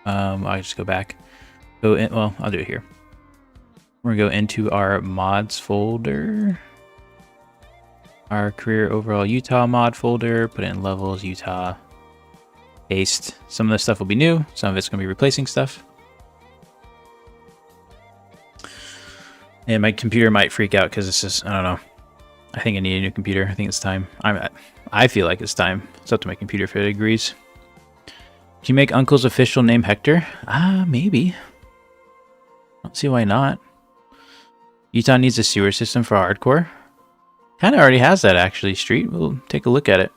I'll just go back. Go in. Well, I'll do it here. We're gonna go into our mods folder. Our career overall Utah mod folder, put it in levels, Utah, paste. Some of this stuff will be new, some of it's going to be replacing stuff. And my computer might freak out because it's just, I don't know. I think I need a new computer. I think it's time. I feel like it's time. It's up to my computer if it agrees. Can you make Uncle's official name Hector? Maybe. I don't see why not. Utah needs a sewer system for hardcore. Kind of already has that actually, Street. We'll take a look at it.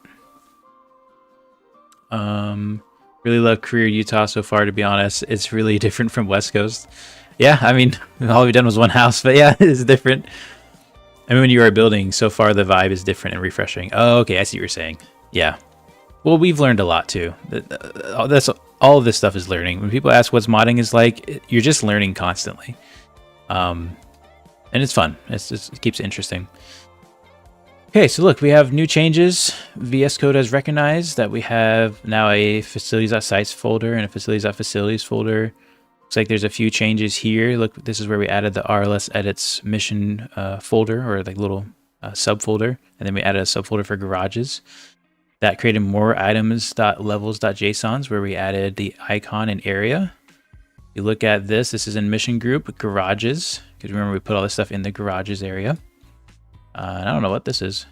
Really love career Utah so far, to be honest. It's really different from West Coast. Yeah, I mean, all we've done was one house, but yeah, it's different. I mean, when you are building, so far the vibe is different and refreshing. Oh, okay, I see what you're saying. Yeah. Well, we've learned a lot too. That's all of this stuff is learning. When people ask what's modding is like, you're just learning constantly. And it's fun. It keeps it interesting. Okay, so look, we have new changes. VS Code has recognized that we have now a facilities.sites folder and a facilities.facilities folder. Looks like there's a few changes here. Look, this is where we added the RLS edits mission folder, or like little subfolder, and then we added a subfolder for garages. That created more items.levels.jsons where we added the icon and area. You look at this is in mission group garages, because remember we put all this stuff in the garages area. I don't know what this is,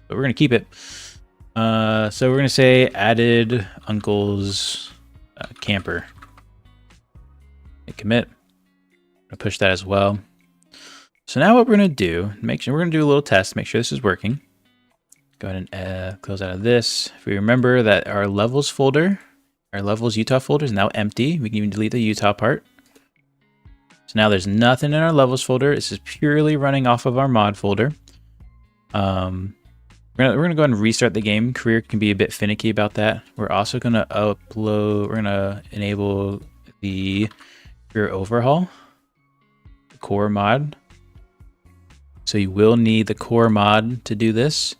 but we're going to keep it. So we're going to say added Uncle's camper. Hit commit. I'm going to push that as well. So now what we're going to do, we're going to do a little test, make sure this is working. Go ahead and close out of this. If we remember that our levels folder, our levels Utah folder is now empty. We can even delete the Utah part. So now there's nothing in our levels folder. This is purely running off of our mod folder. We're gonna go ahead and restart the game. Career can be a bit finicky about that. We're also gonna we're gonna enable the career overhaul, the core mod. So you will need the core mod to do this.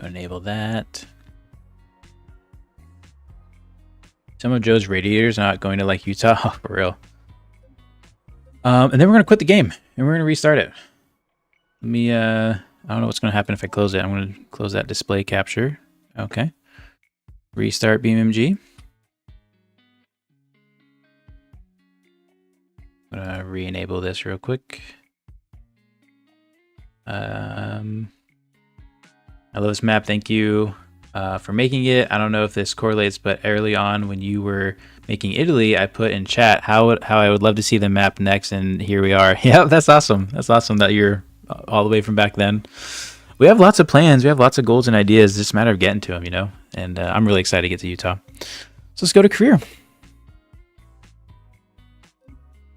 Go enable that. Some of Joe's radiators are not going to like Utah. Oh, for real. And then we're going to quit the game and we're going to restart it. Let me, I don't know what's going to happen if I close it. I'm going to close that display capture. Okay. Restart BeamNG. I'm going to re-enable this real quick. I love this map. Thank you for making it. I don't know if this correlates, but early on when you were making Italy, I put in chat how I would love to see the map next, and here we are. Yeah, that's awesome. That's awesome that you're all the way from back then. We have lots of plans. We have lots of goals and ideas. It's just a matter of getting to them, you know? And I'm really excited to get to Utah. So let's go to career. We're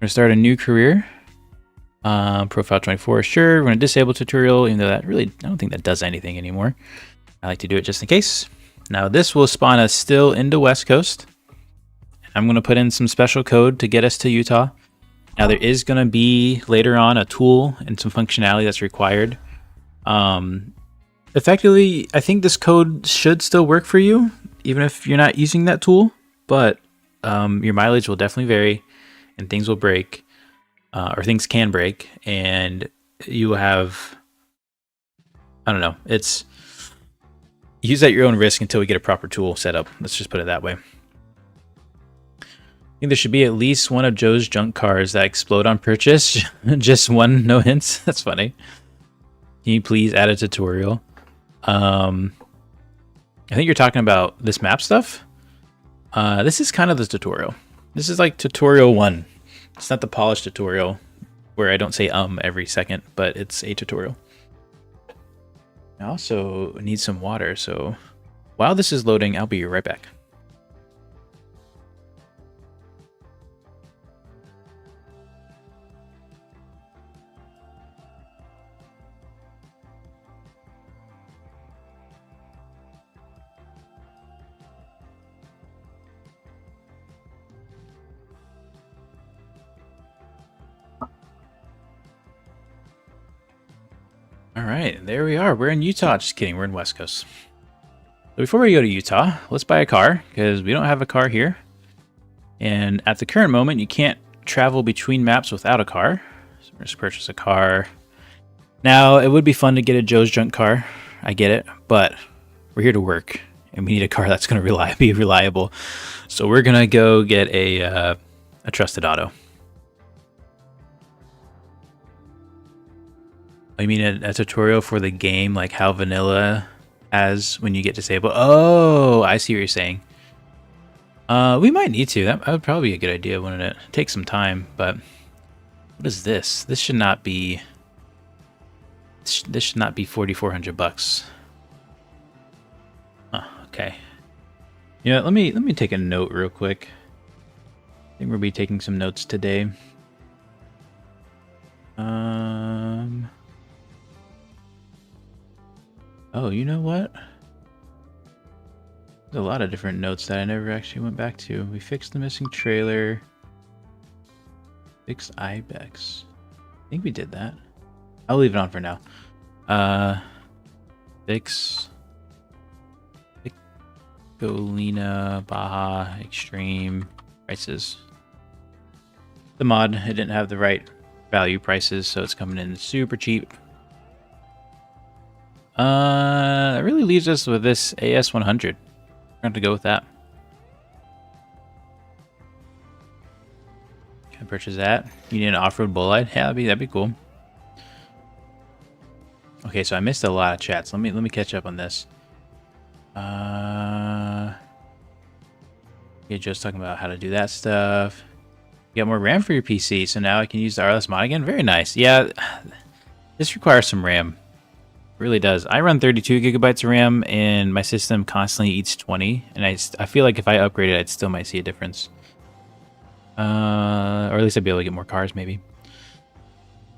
going to start a new career. Profile 24, sure. We're going to disable tutorial, even though that really, I don't think that does anything anymore. I like to do it just in case. Now this will spawn us still into West Coast. I'm going to put in some special code to get us to Utah. Now there is going to be later on a tool and some functionality that's required. Effectively, I think this code should still work for you, even if you're not using that tool, but your mileage will definitely vary and things will break, or things can break, and you will have, I don't know, it's use at your own risk until we get a proper tool set up. Let's just put it that way. I think there should be at least one of Joe's junk cars that explode on purchase. Just one, no hints. That's funny. Can you please add a tutorial? I think you're talking about this map stuff. This is kind of the tutorial. This is like tutorial 1. It's not the polished tutorial where I don't say every second, but it's a tutorial. I also need some water, so while this is loading, I'll be right back. All right, there we are. We're in Utah. Just kidding, we're in West Coast. So before we go to Utah, let's buy a car because we don't have a car here. And at the current moment, you can't travel between maps without a car. So we're just purchase a car. Now, it would be fun to get a Joe's junk car. I get it, but we're here to work and we need a car that's going to be reliable. So we're going to go get a trusted auto. I mean a tutorial for the game, like how vanilla has when you get disabled. Oh, I see what you're saying. We might need to. That would probably be a good idea, wouldn't it? Take some time, but what is this? This should not be. This should not be $4,400. Huh, okay. You know, let me take a note real quick. I think we'll be taking some notes today. Oh, you know what? There's a lot of different notes that I never actually went back to. We fixed the missing trailer. Fixed ibex. I think we did that. I'll leave it on for now. Fix Golina Baja Extreme prices. The mod, it didn't have the right value prices, so it's coming in super cheap. That really leaves us with this AS100. We're going to go with that. Can I purchase that? You need an off-road bullite? Yeah, that'd be cool. Okay, so I missed a lot of chats. Let me catch up on this. Yeah, Joe's talking about how to do that stuff. You got more RAM for your PC, so now I can use the RLS mod again. Very nice. Yeah, this requires some RAM. It really does. I run 32 gigabytes of RAM, and my system constantly eats 20. And I feel like if I upgrade it, I still might see a difference. Or at least I'd be able to get more cars, maybe.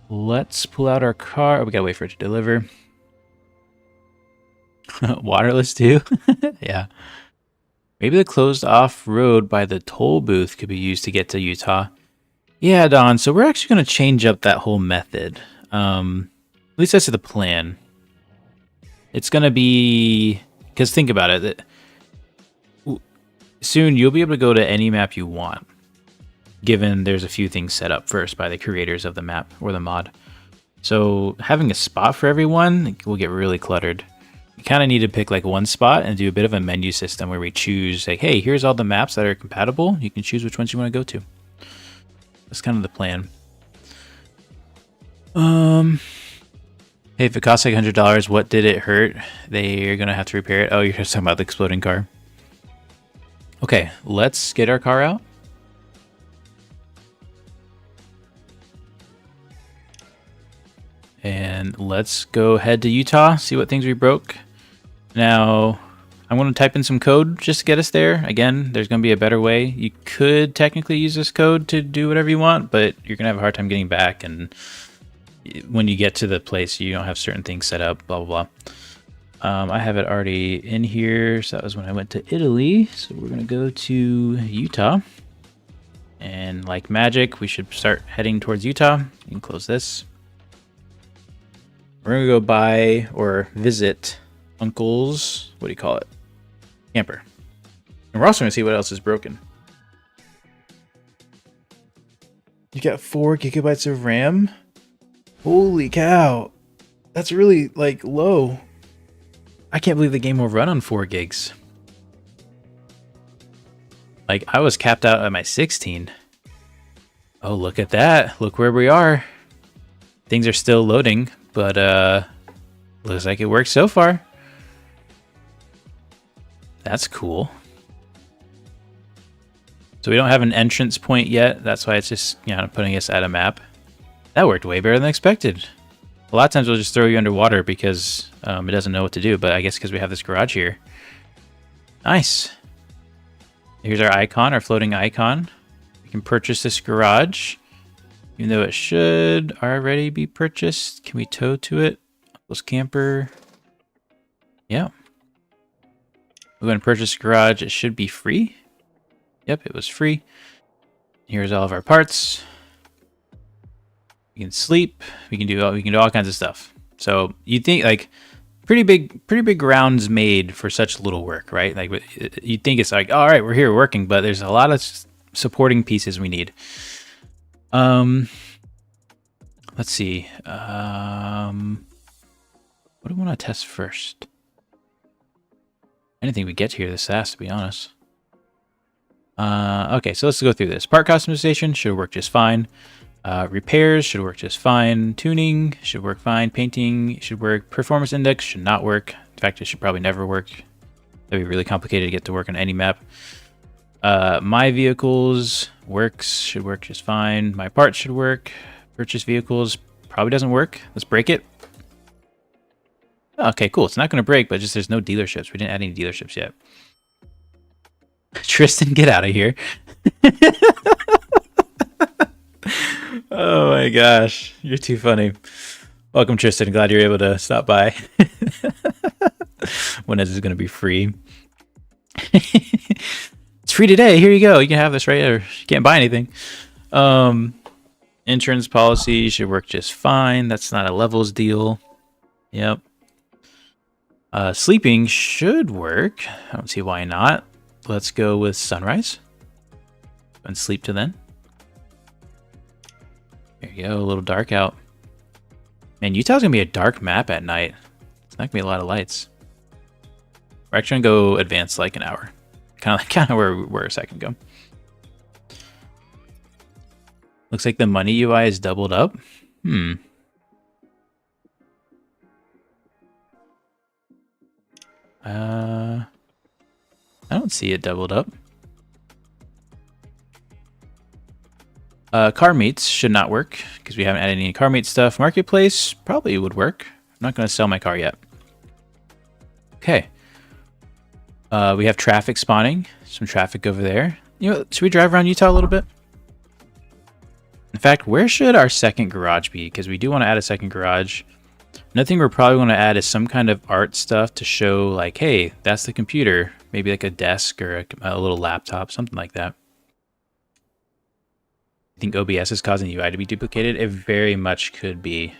Let's pull out our car. Oh, we gotta wait for it to deliver. Waterless too? Yeah. Maybe the closed off road by the toll booth could be used to get to Utah. Yeah, Don. So we're actually going to change up that whole method. At least that's the plan. It's going to be, because think about it, soon you'll be able to go to any map you want, given there's a few things set up first by the creators of the map or the mod. So having a spot for everyone will get really cluttered. You kind of need to pick like one spot and do a bit of a menu system where we choose like, hey, here's all the maps that are compatible. You can choose which ones you want to go to. That's kind of the plan. Hey, if it costs like $100, what did it hurt? They're gonna have to repair it. Oh, you're just talking about the exploding car. Okay, let's get our car out. And let's go head to Utah, see what things we broke. Now, I'm going to type in some code just to get us there. Again, there's going to be a better way. You could technically use this code to do whatever you want, but you're going to have a hard time getting back. And when you get to the place, you don't have certain things set up, blah, blah, blah. I have it already in here. So that was when I went to Italy. So we're going to go to Utah. And like magic, we should start heading towards Utah. You can close this. We're going to go buy or visit Uncle's, what do you call it? Camper. And we're also going to see what else is broken. You got 4 gigabytes of RAM? Holy cow. That's really, like, low. I can't believe the game will run on 4 gigs. Like, I was capped out at my 16. Oh, look at that. Look where we are. Things are still loading, but looks like it works so far. That's cool. So we don't have an entrance point yet. That's why it's just, you know, putting us at a map. That worked way better than expected. A lot of times we'll just throw you underwater because it doesn't know what to do, but I guess because we have this garage here. Nice. Here's our icon, our floating icon. We can purchase this garage, even though it should already be purchased. Can we tow to it? Uncle's camper. Yeah. We're going to purchase a garage. It should be free. Yep, it was free. Here's all of our parts. We can sleep. We can do all kinds of stuff. So you think like pretty big grounds made for such little work, right? Like you think it's like, all right, we're here working, but there's a lot of supporting pieces we need. Let's see. What do I want to test first? Anything we get here this fast, to be honest. Okay, so let's go through this. Part customization should work just fine. Repairs should work just fine. Tuning should work fine. Painting should work. Performance index should not work. In fact, it should probably never work. That'd be really complicated to get to work on any map. My vehicles should work just fine. My parts should work. Purchase vehicles probably doesn't work. Let's break it. Okay, cool. It's not going to break, but just there's no dealerships. We didn't add any dealerships yet. Tristan, get out of here. Oh my gosh, you're too funny. Welcome, Tristan. Glad you're able to stop by. When is this going to be free? It's free today. Here you go. You can have this, right? Or you can't buy anything. Insurance policy should work just fine. That's not a levels deal. Yep. Sleeping should work. I don't see why not. Let's go with sunrise and sleep to then. There you go, a little dark out. Man, Utah's gonna be a dark map at night. It's not gonna be a lot of lights. We're actually gonna go advanced like an hour. Kind of where we were a second ago. Looks like the money UI is doubled up. I don't see it doubled up. Car meets should not work because we haven't added any car meet stuff. Marketplace probably would work. I'm not going to sell my car yet. Okay. We have traffic spawning. Some traffic over there. You know, should we drive around Utah a little bit? In fact, where should our second garage be? Because we do want to add a second garage. Another thing we're probably going to add is some kind of art stuff to show like, hey, that's the computer. Maybe like a desk or a little laptop, something like that. I think OBS is causing UI to be duplicated. It very much could be.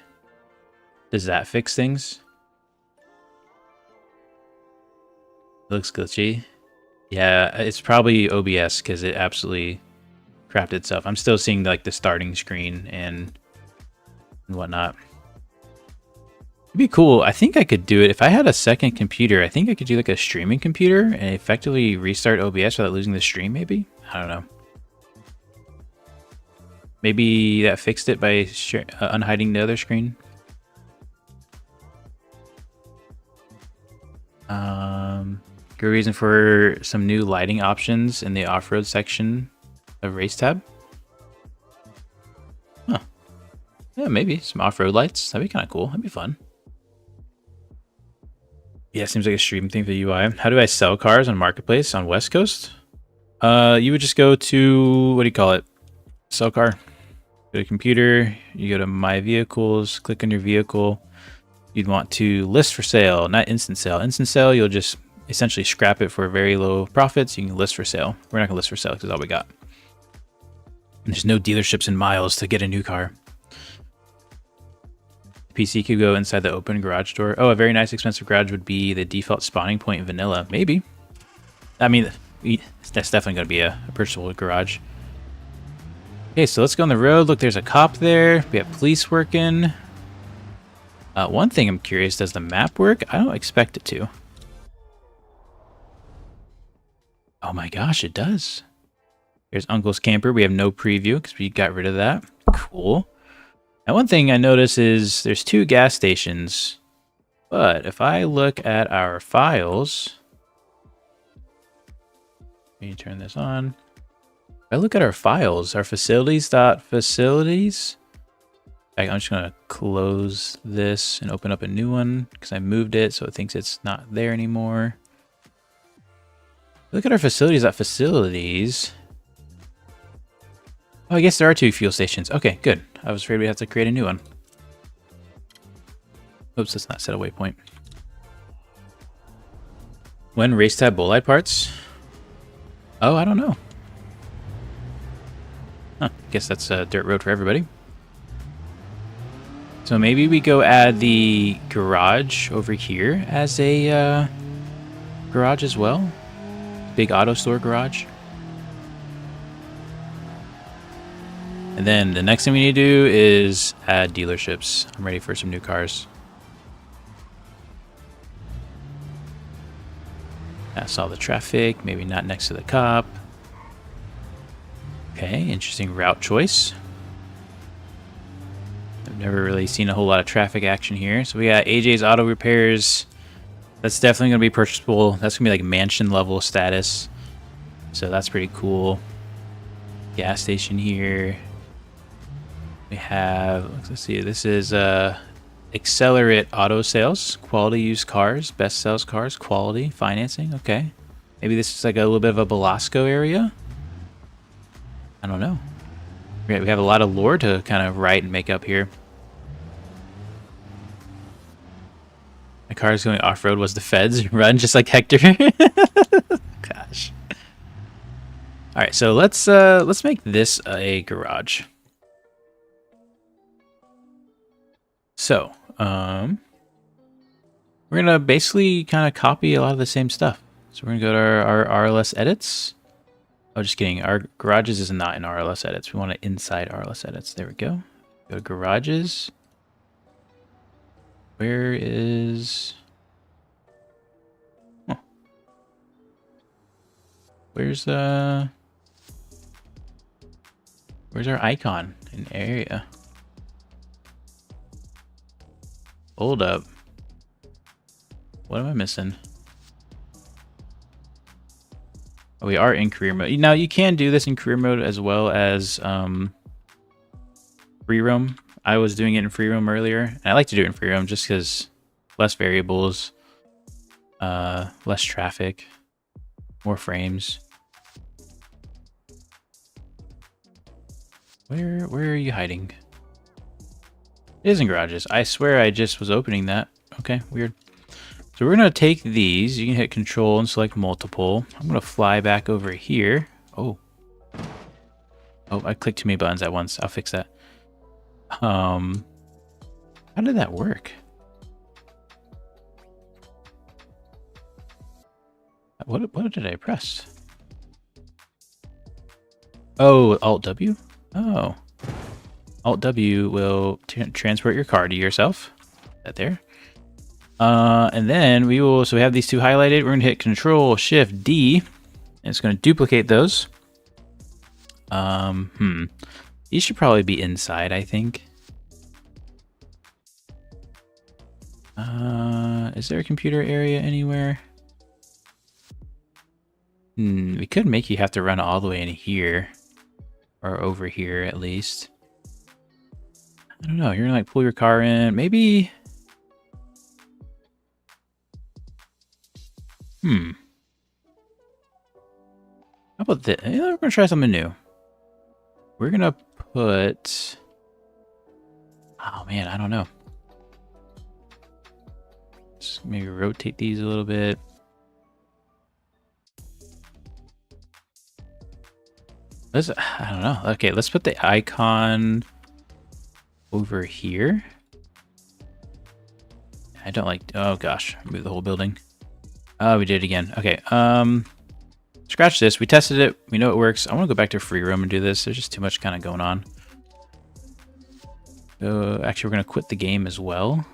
Does that fix things? It looks glitchy. Yeah, it's probably OBS because it absolutely crapped itself. I'm still seeing like the starting screen and whatnot. It'd be cool. I think I could do it if I had a second computer. I think I could do like a streaming computer and effectively restart OBS without losing the stream. Maybe, I don't know. Maybe that fixed it by unhiding the other screen. Good reason for some new lighting options in the off-road section of Race Tab. Huh. Yeah, maybe some off-road lights. That'd be kind of cool. That'd be fun. Yeah, seems like a stream thing for the UI. How do I sell cars on Marketplace on West Coast? You would just go to, what do you call it? Sell car. Go to computer, you go to My Vehicles, click on your vehicle. You'd want to list for sale, not instant sale. Instant sale, you'll just essentially scrap it for very low profits. You can list for sale. We're not gonna list for sale because that's all we got. And there's no dealerships and miles to get a new car. The PC could go inside the open garage door. Oh, a very nice expensive garage would be the default spawning point in vanilla. Maybe. I mean, that's definitely gonna be a purchasable garage. Okay, so let's go on the road. Look, there's a cop there. We have police working. One thing I'm curious, does the map work? I don't expect it to. Oh my gosh, it does. There's Uncle's Camper. We have no preview because we got rid of that. Cool. Now, one thing I notice is there's 2 gas stations. But if I look at our files... Let me turn this on. If I look at our files, our facilities.facilities... I'm just going to close this and open up a new one because I moved it so it thinks it's not there anymore. Look at our facilities. Oh, I guess there are 2 fuel stations. Okay, good. I was afraid we'd have to create a new one. Oops, let's not set a waypoint. When race tab bolide parts? Oh, I don't know. Huh, guess that's a dirt road for everybody. So maybe we go add the garage over here as a garage as well. Big auto store garage. And then the next thing we need to do is add dealerships. I'm ready for some new cars. I saw the traffic, maybe not next to the cop. Okay, interesting route choice. I've never really seen a whole lot of traffic action here. So we got AJ's Auto Repairs. That's definitely going to be purchasable. That's going to be like mansion level status. So that's pretty cool. Gas station here. We have, let's see, this is Accelerate Auto Sales. Quality used cars, best sales cars, quality, financing. Okay. Maybe this is like a little bit of a Belasco area. I don't know. We have a lot of lore to kind of write and make up here. My car is going off-road. Was the feds run just like Hector? Gosh. All right, so let's make this a garage. So, we're gonna basically kind of copy a lot of the same stuff. So we're gonna go to our RLS edits. Oh, just kidding. Our garages is not in RLS edits. We want it inside RLS edits. There we go. Go to garages. Where is... Oh. Where's our icon in area? Hold up. What am I missing? Oh, we are in career mode. Now, you can do this in career mode as well as free roam. I was doing it in free roam earlier. And I like to do it in free roam just because less variables, less traffic, more frames. Where are you hiding? It is in garages. I swear I just was opening that. Okay, weird. So we're going to take these. You can hit control and select multiple. I'm going to fly back over here. Oh. Oh, I clicked too many buttons at once. I'll fix that. How did that work? What did I press? Oh, Alt W? Oh. Alt W will transport your car to yourself. That there. And then we will, so we have these two highlighted. We're going to hit Control Shift D. And it's going to duplicate those. These should probably be inside, I think. Is there a computer area anywhere? We could make you have to run all the way in here. Or over here, at least. I don't know. You're gonna like pull your car in. Maybe. How about this? We're gonna try something new. We're gonna put. Oh man, I don't know. Just maybe rotate these a little bit. I don't know. Okay, let's put the icon over here. I don't like. Oh gosh, move the whole building. Oh, we did it again. Okay. Scratch this. We tested it. We know it works. I want to go back to free roam and do this. There's just too much kind of going on. Actually, we're gonna quit the game as well.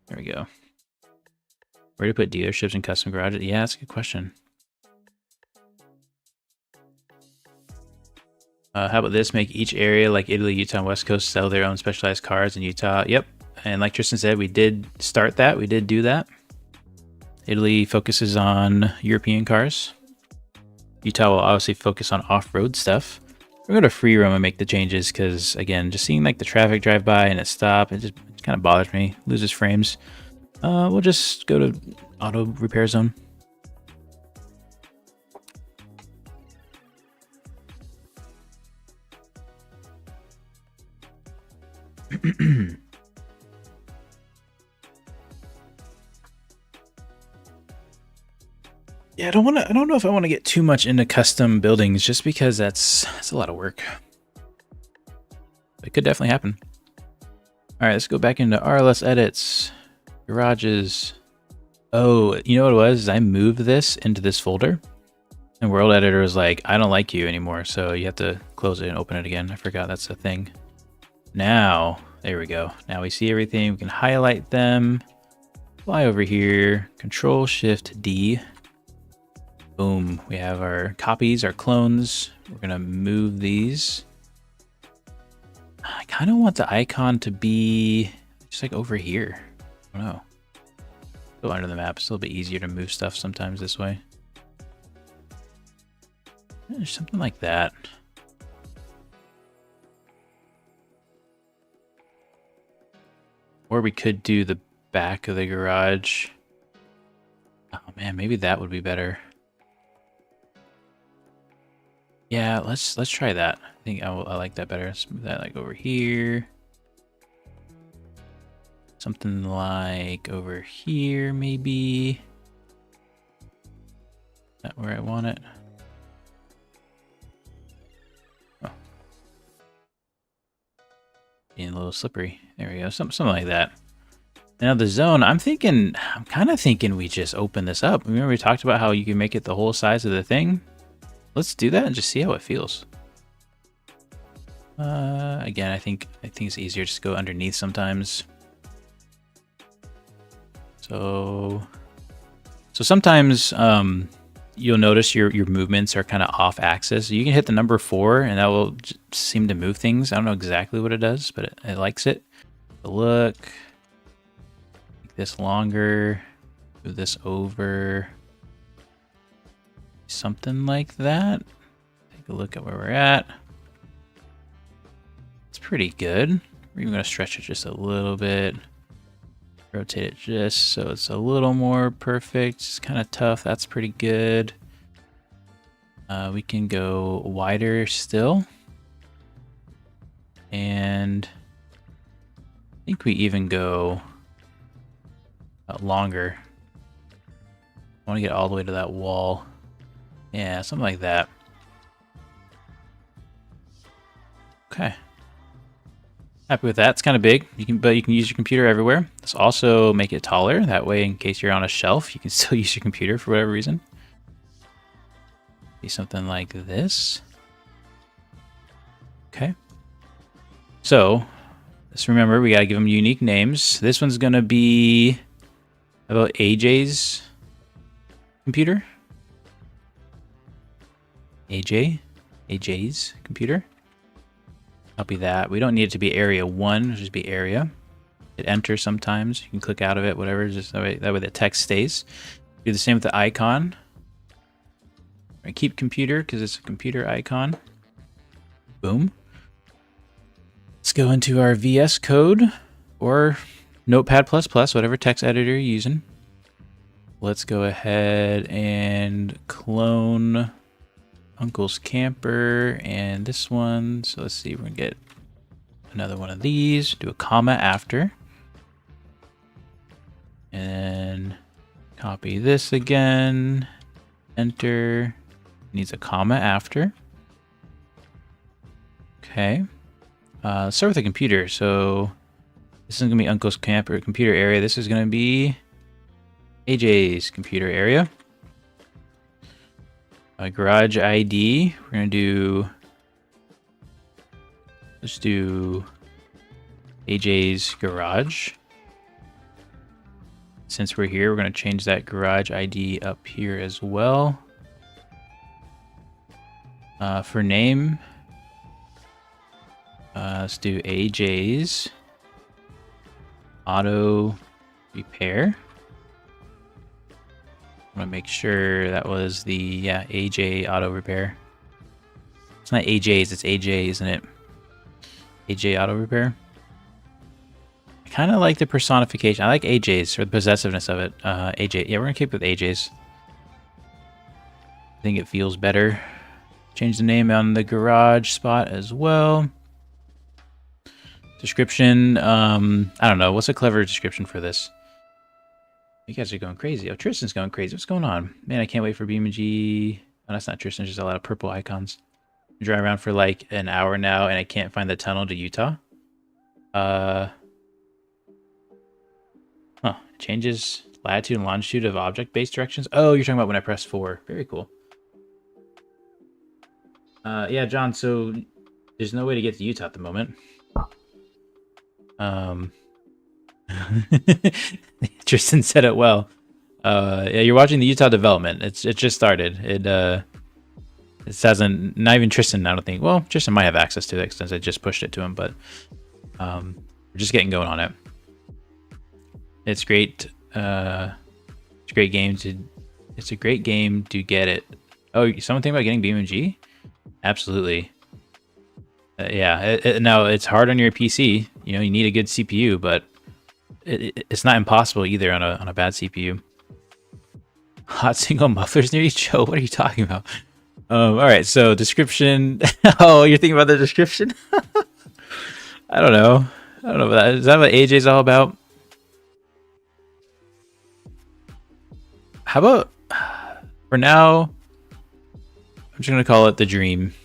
There we go. Where to put dealerships and custom garages? Yeah, that's a good question. How about this? Make each area like Italy, Utah, and West Coast sell their own specialized cars in Utah. Yep. And like Tristan said, we did start that. We did do that. Italy focuses on European cars. Utah will obviously focus on off-road stuff. We're going to free roam and make the changes because, again, just seeing like the traffic drive by and it stop, it just kind of bothers me. Loses frames. We'll just go to auto repair zone. Yeah, I don't know if I want to get too much into custom buildings just because that's a lot of work. It could definitely happen. All right, let's go back into RLS edits, garages. Oh, you know what it was? I moved this into this folder and World Editor was like, I don't like you anymore. So you have to close it and open it again. I forgot that's a thing. Now, there we go. Now we see everything. We can highlight them, fly over here, Control Shift D. Boom, we have our copies, our clones. We're gonna move these. I kind of want the icon to be just like over here. I don't know. Go under the map. It's a little bit easier to move stuff sometimes this way. Something like that. Or we could do the back of the garage. Oh man, maybe that would be better. Yeah, let's try that. I think I like that better. Let's move that like over here. Something like over here, maybe. Is that where I want it? Oh. Being a little slippery. There we go. Something like that. Now the zone, I'm kind of thinking we just open this up. Remember we talked about how you can make it the whole size of the thing? Let's do that and just see how it feels. Again, I think it's easier just to go underneath sometimes. So sometimes you'll notice your movements are kind of off axis. You can hit the number 4 and that will seem to move things. I don't know exactly what it does, but it likes it. Look, make this longer, move this over. Something like that. Take a look at where we're at. It's pretty good. We're even going to stretch it just a little bit. Rotate it just so it's a little more perfect. It's kind of tough. That's pretty good. We can go wider still. And I think we even go longer. I want to get all the way to that wall. Yeah, something like that. Okay. Happy with that. It's kind of big. But you can use your computer everywhere. Let's also make it taller. That way, in case you're on a shelf, you can still use your computer for whatever reason. Be something like this. Okay. So let's remember we gotta give them unique names. This one's gonna be about AJ's computer. AJ's computer. Copy that. We don't need it to be area 1, it'll just be area. Hit enter sometimes. You can click out of it, whatever, just that way the text stays. Do the same with the icon. I keep computer because it's a computer icon. Boom. Let's go into our VS Code or Notepad++, whatever text editor you're using. Let's go ahead and clone Uncle's Camper and this one. So let's see, we're gonna get another one of these, do a comma after. And copy this again, enter, needs a comma after. Okay, let's start with the computer. So this is gonna be Uncle's Camper computer area. This is gonna be AJ's computer area. Garage ID, we're gonna do, let's do AJ's garage. Since we're here, we're gonna change that garage ID up here as well. For name, let's do AJ's auto repair. I want to make sure that was the, AJ Auto Repair. It's not AJ's, it's AJ, isn't it? AJ Auto Repair. I kind of like the personification. I like AJ's, or the possessiveness of it. AJ. Yeah, we're going to keep with AJ's. I think it feels better. Change the name on the garage spot as well. Description. I don't know. What's a clever description for this? You guys are going crazy. Oh, Tristan's going crazy. What's going on? Man, I can't wait for BeamNG. Oh, that's not Tristan. Just a lot of purple icons. I drive around for like an hour now, and I can't find the tunnel to Utah. Huh. It changes latitude and longitude of object-based directions. Oh, you're talking about when I press 4. Very cool. Yeah, John, so there's no way to get to Utah at the moment. Tristan said it well. Yeah, you're watching the Utah development. It just started. It hasn't, not even Tristan, I don't think. Well, Tristan might have access to it since I just pushed it to him, but we're just getting going on it. It's great. It's a great game to get it. Oh, someone think about getting BeamNG? Absolutely. Yeah. Now it's hard on your PC. You know, you need a good CPU, but it's not impossible either on a bad CPU. Hot single mufflers near each? Joe, what are you talking about? All right, so description. Oh, you're thinking about the description? I don't know. I don't know about that. Is that what AJ's all about? How about, for now, I'm just going to call it the Dream.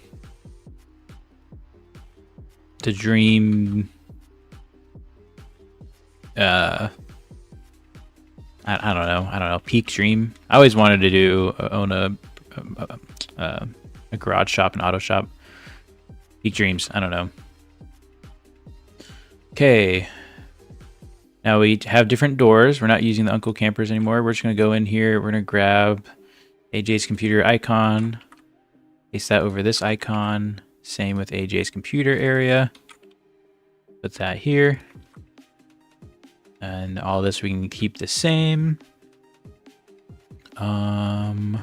The Dream. I don't know. Peak Dream. I always wanted to own a garage shop, an auto shop. Peak Dreams. I don't know. Okay. Now we have different doors. We're not using the Uncle Campers anymore. We're just going to go in here. We're going to grab AJ's computer icon. Paste that over this icon. Same with AJ's computer area. Put that here. And all this we can keep the same. Go ahead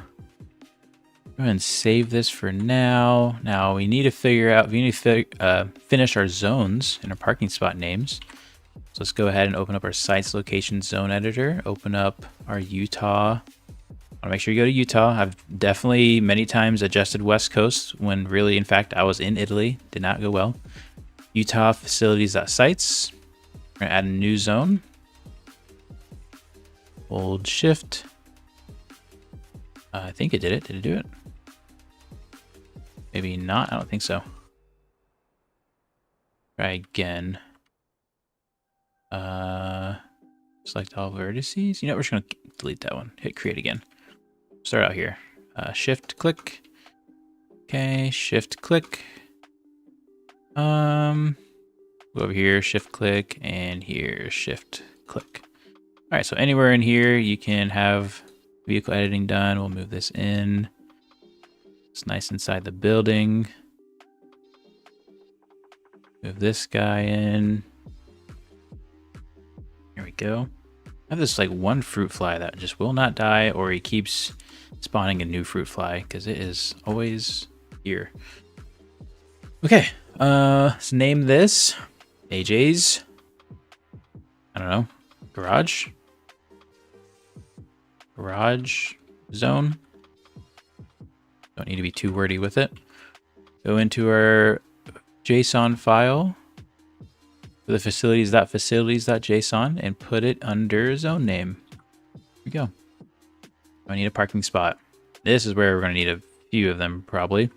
and save this for now. Now we need to figure out, finish our zones and our parking spot names. So let's go ahead and open up our sites location zone editor. Open up our Utah. I want to make sure you go to Utah. I've definitely many times adjusted West Coast when really, in fact, I was in Italy. Did not go well. Utah facilities.sites. We're going to add a new zone. Hold shift. I think it did it. Did it do it? Maybe not. I don't think so. Try again. Select all vertices. You know, we're just gonna delete that one. Hit create again. Start out here. Shift click. Okay, shift click. Go over here, shift click, and here, shift click. All right, so anywhere in here you can have vehicle editing done. We'll move this in. It's nice inside the building. Move this guy in. There we go. I have this like one fruit fly that just will not die, or he keeps spawning a new fruit fly because it is always here. Okay, let's name this AJ's, I don't know, garage zone. Don't need to be too wordy with it. Go into our JSON file for the facilities.json and put it under zone name. Here we go. I need a parking spot. This is where we're going to need a few of them, probably.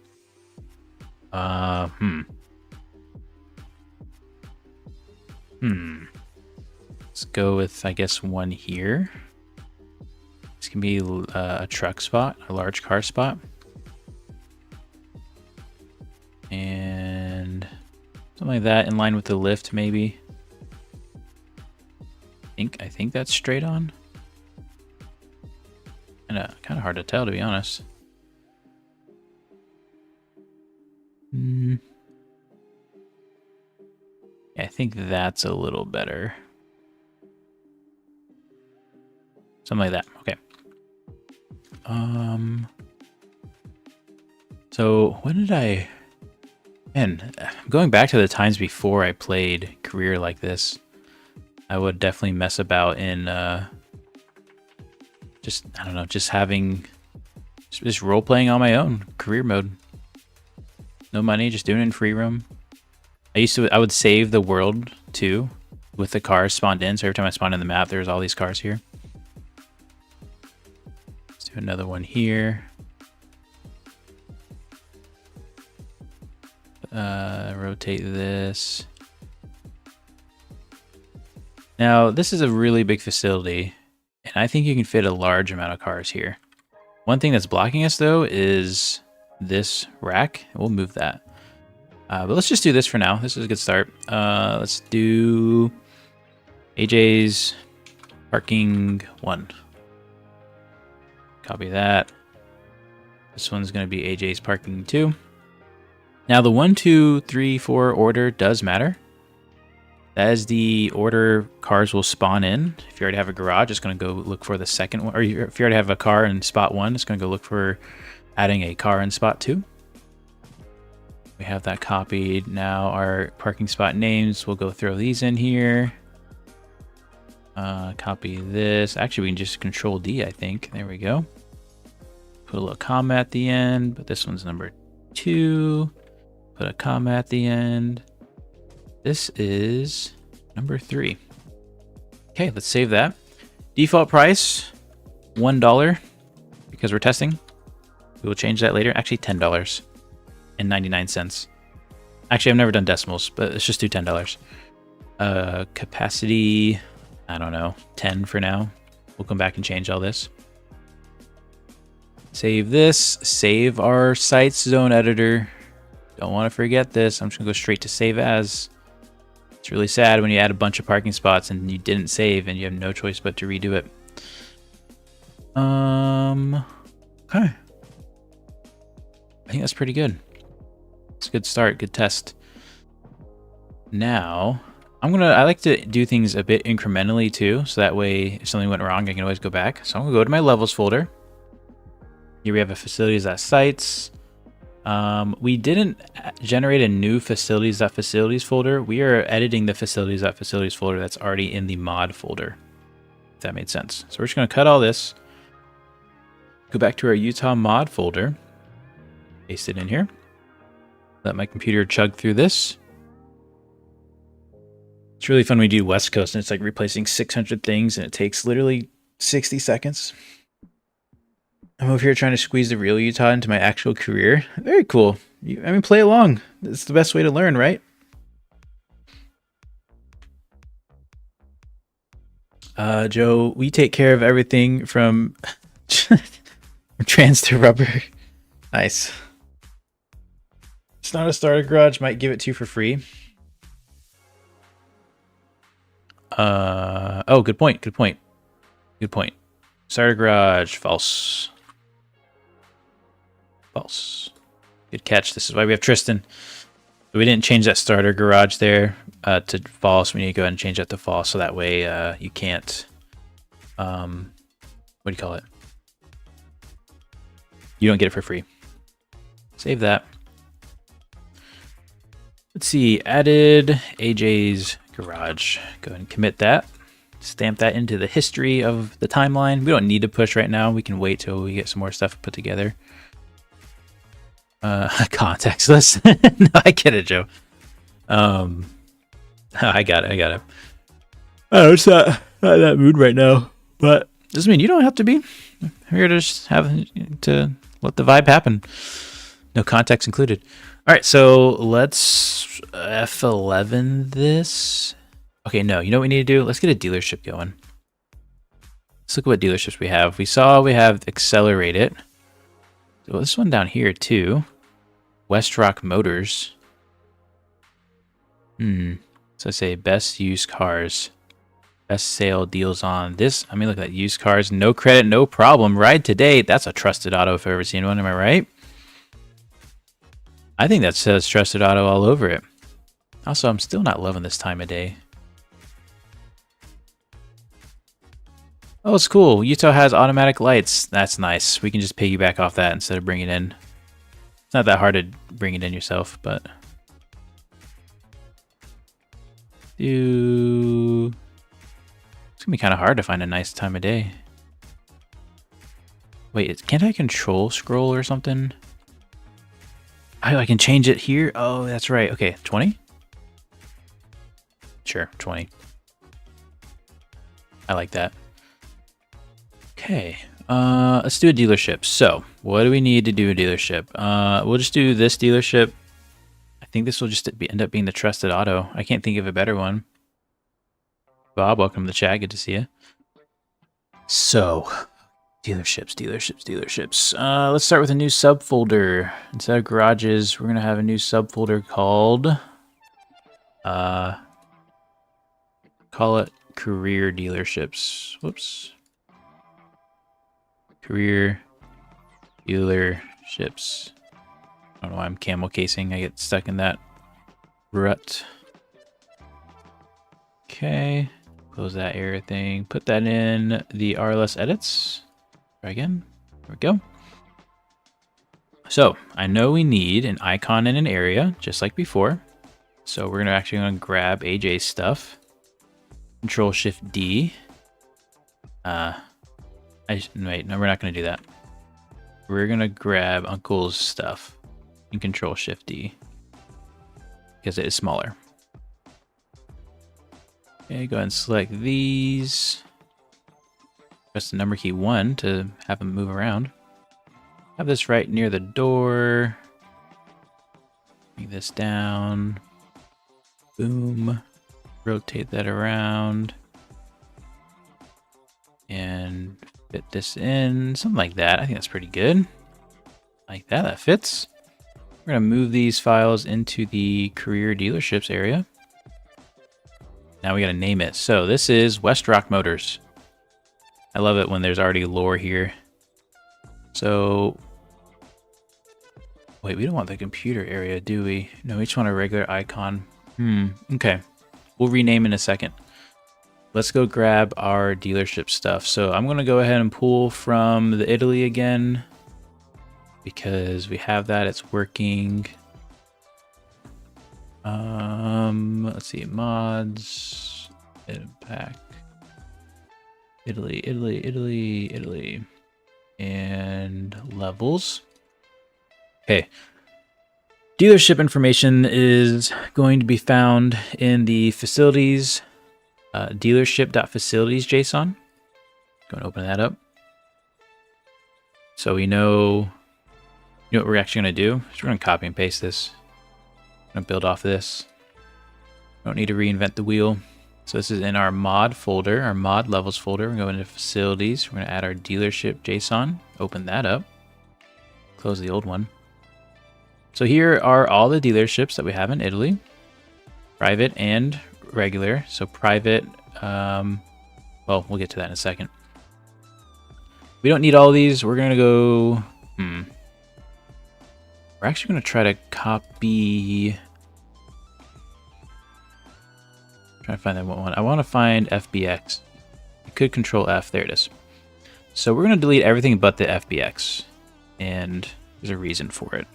Let's go with, I guess, one here. This can be a truck spot, a large car spot. And something like that in line with the lift, maybe. I think that's straight on. Kind of hard to tell, to be honest. Yeah, I think that's a little better. Something like that. Okay. So when did I... Man, going back to the times before I played career like this, I would definitely mess about in I don't know, just having just role playing on my own, career mode. No money, just doing it in free roam. I would save the world too with the cars spawned in. So every time I spawned in the map, there's all these cars here. Let's do another one here. Rotate this. Now, this is a really big facility, and I think you can fit a large amount of cars here. One thing that's blocking us, though, is this rack. We'll move that. But let's just do this for now. This is a good start. Let's do AJ's parking 1. Copy that. This one's going to be AJ's parking 2. Now, the 1, 2, 3, 4 order does matter. That is the order cars will spawn in. If you already have a garage, it's going to go look for the second one. Or if you already have a car in spot 1, it's going to go look for adding a car in spot 2. We have that copied. Now our parking spot names, we'll go throw these in here. Copy this. Actually, we can just Control D, I think. There we go. Put a little comma at the end, but this one's number 2. Put a comma at the end. This is number 3. Okay, let's save that. Default price, $1, because we're testing. We will change that later. Actually, $10.99. Actually, I've never done decimals, but let's just do $10. Capacity, I don't know, 10 for now. We'll come back and change all this. Save this. Save our sites zone editor. Don't want to forget this. I'm just gonna go straight to save as. It's really sad when you add a bunch of parking spots and you didn't save and you have no choice but to redo it. Okay. I think that's pretty good. It's a good start, good test. Now, I like to do things a bit incrementally too, so that way if something went wrong, I can always go back. So I'm gonna go to my levels folder. Here we have a facilities.sites. We didn't generate a new facilities.facilities folder. We are editing the facilities.facilities folder that's already in the mod folder, if that made sense. So we're just going to cut all this, go back to our Utah mod folder, paste it in here, let my computer chug through this. It's really fun when we do West Coast and it's like replacing 600 things and it takes literally 60 seconds. I'm over here trying to squeeze the real Utah into my actual career. Very cool. I mean, play along. It's the best way to learn, right? Joe, we take care of everything from trans to rubber. Nice. It's not a starter garage. Might give it to you for free. Oh, good point. Good point. Good point. Starter garage. False. False. Good catch. This is why we have Tristan. We didn't change that starter garage there to false. We need to go ahead and change that to false, so that way you can't. What do you call it? You don't get it for free. Save that. Let's see. Added AJ's garage. Go ahead and commit that. Stamp that into the history of the timeline. We don't need to push right now. We can wait till we get some more stuff put together. Contacts list. No, I get it, Joe. I got it. Oh, it's not that mood right now, but doesn't mean you don't have to be. I'm here to just have to let the vibe happen. No context included. All right, so let's F11 this. Okay, no, you know what we need to do? Let's get a dealership going. Let's look at what dealerships we have. We have Accelerate It. So this one down here too. West Rock Motors. So I say best used cars. Best sale deals on this. I mean, look at that. Used cars, no credit, no problem. Ride today. That's a trusted auto if I've ever seen one. Am I right? I think that says trusted auto all over it. Also, I'm still not loving this time of day. Oh, it's cool. Utah has automatic lights. That's nice. We can just piggyback off that instead of bringing it in. It's not that hard to bring it in yourself, but... It's gonna be kind of hard to find a nice time of day. Wait, can't I control scroll or something? I can change it here? Oh, that's right. Okay, 20? Sure, 20. I like that. Okay, let's do a dealership. So, what do we need to do a dealership? We'll just do this dealership. I think this will just end up being the trusted auto. I can't think of a better one. Bob, welcome to the chat. Good to see you. So, dealerships. Let's start with a new subfolder. Instead of garages, we're gonna have a new subfolder called call it career dealerships. Whoops. Career dealerships. I don't know why I'm camel casing. I get stuck in that rut. Okay. Close that error thing. Put that in the RLS edits. Try again. There we go. So I know we need an icon in an area, just like before. So we're gonna grab AJ's stuff. Control Shift D. Wait, no, we're not gonna do that. We're gonna grab Uncle's stuff and Control Shift D because it is smaller. Okay, go ahead and select these. Press the number key 1 to have them move around. Have this right near the door. Bring this down. Boom. Rotate that around. And fit this in. Something like that. I think that's pretty good. Like that. That fits. We're going to move these files into the career dealerships area. Now we got to name it. So this is West Rock Motors. I love it when there's already lore here. So, wait, we don't want the computer area, do we? No, we just want a regular icon. Okay. We'll rename in a second. Let's go grab our dealership stuff. So I'm going to go ahead and pull from the Italy again because we have that. It's working. Let's see, mods, pack, Italy, and levels. Okay. Dealership information is going to be found in the facilities, dealership.facilities JSON. Go and open that up. So we know, what we're actually going to do? So we're going to copy and paste this. I'm going to build off this. Don't need to reinvent the wheel. So this is in our mod folder, our mod levels folder. We're going into facilities. We're going to add our dealership JSON. Open that up. Close the old one. So here are all the dealerships that we have in Italy. Private and regular. So private, well, we'll get to that in a second. We don't need all these. We're going to go, we're actually going to try to copy, trying to find that one. I want to find FBX. I could control F, there it is. So we're going to delete everything but the FBX, and there's a reason for it.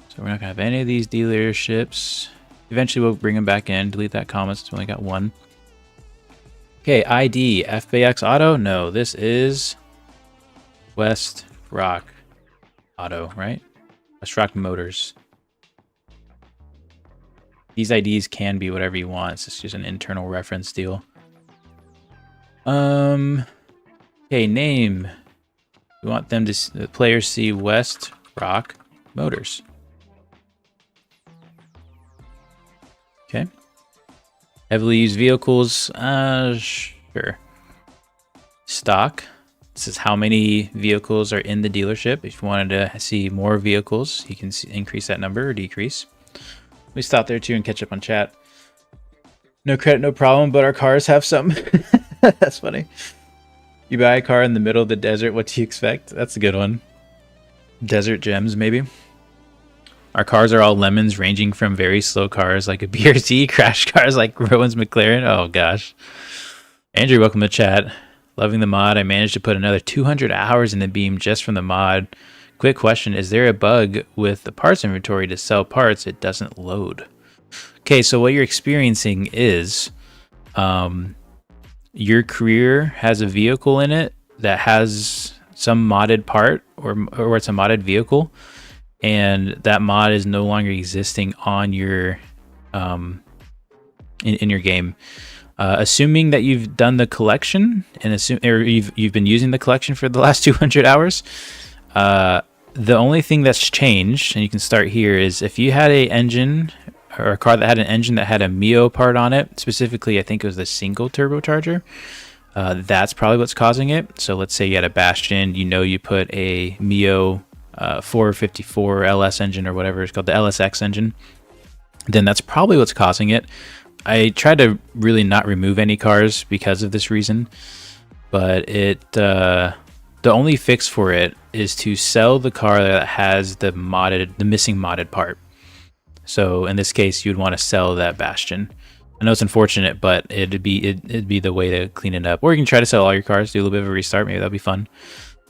So we're not going to have any of these dealerships. Eventually we'll bring them back in, delete that comment since we only got one. Okay, ID, FBX Auto? No, this is West Rock Auto, right? West Rock Motors. These IDs can be whatever you want. It's just an internal reference deal. Okay, name. We want them to, the players see West Rock Motors. Okay. Heavily used vehicles. Sure. Stock. This is how many vehicles are in the dealership. If you wanted to see more vehicles, you can increase that number or decrease. Let me stop there too and catch up on chat. No credit, no problem, but our cars have some. That's funny. You buy a car in the middle of the desert, what do you expect? That's a good one. Desert gems, maybe. Our cars are all lemons, ranging from very slow cars like a BRZ, crash cars like Rowan's McLaren. Oh gosh. Andrew, welcome to chat. Loving the mod. I managed to put another 200 hours in the Beam just from the mod. Quick question, is there a bug with the parts inventory to sell parts? It doesn't load. Okay, so what you're experiencing is your career has a vehicle in it that has some modded part or it's a modded vehicle, and that mod is no longer existing on your in your game. Assuming that you've done the collection and you've been using the collection for the last 200 hours, the only thing that's changed, and you can start here, is if you had a engine or a car that had an engine that had a Mio part on it, specifically I think it was the single turbocharger, that's probably what's causing it. So let's say you had a Bastion, you put a Mio 454 LS engine or whatever it's called, the LSX engine, then that's probably what's causing it. I tried to really not remove any cars because of this reason, but the only fix for it is to sell the car that has the missing modded part. So in this case, you'd want to sell that Bastion. I know it's unfortunate, but it'd be the way to clean it up. Or you can try to sell all your cars, do a little bit of a restart. Maybe that'd be fun.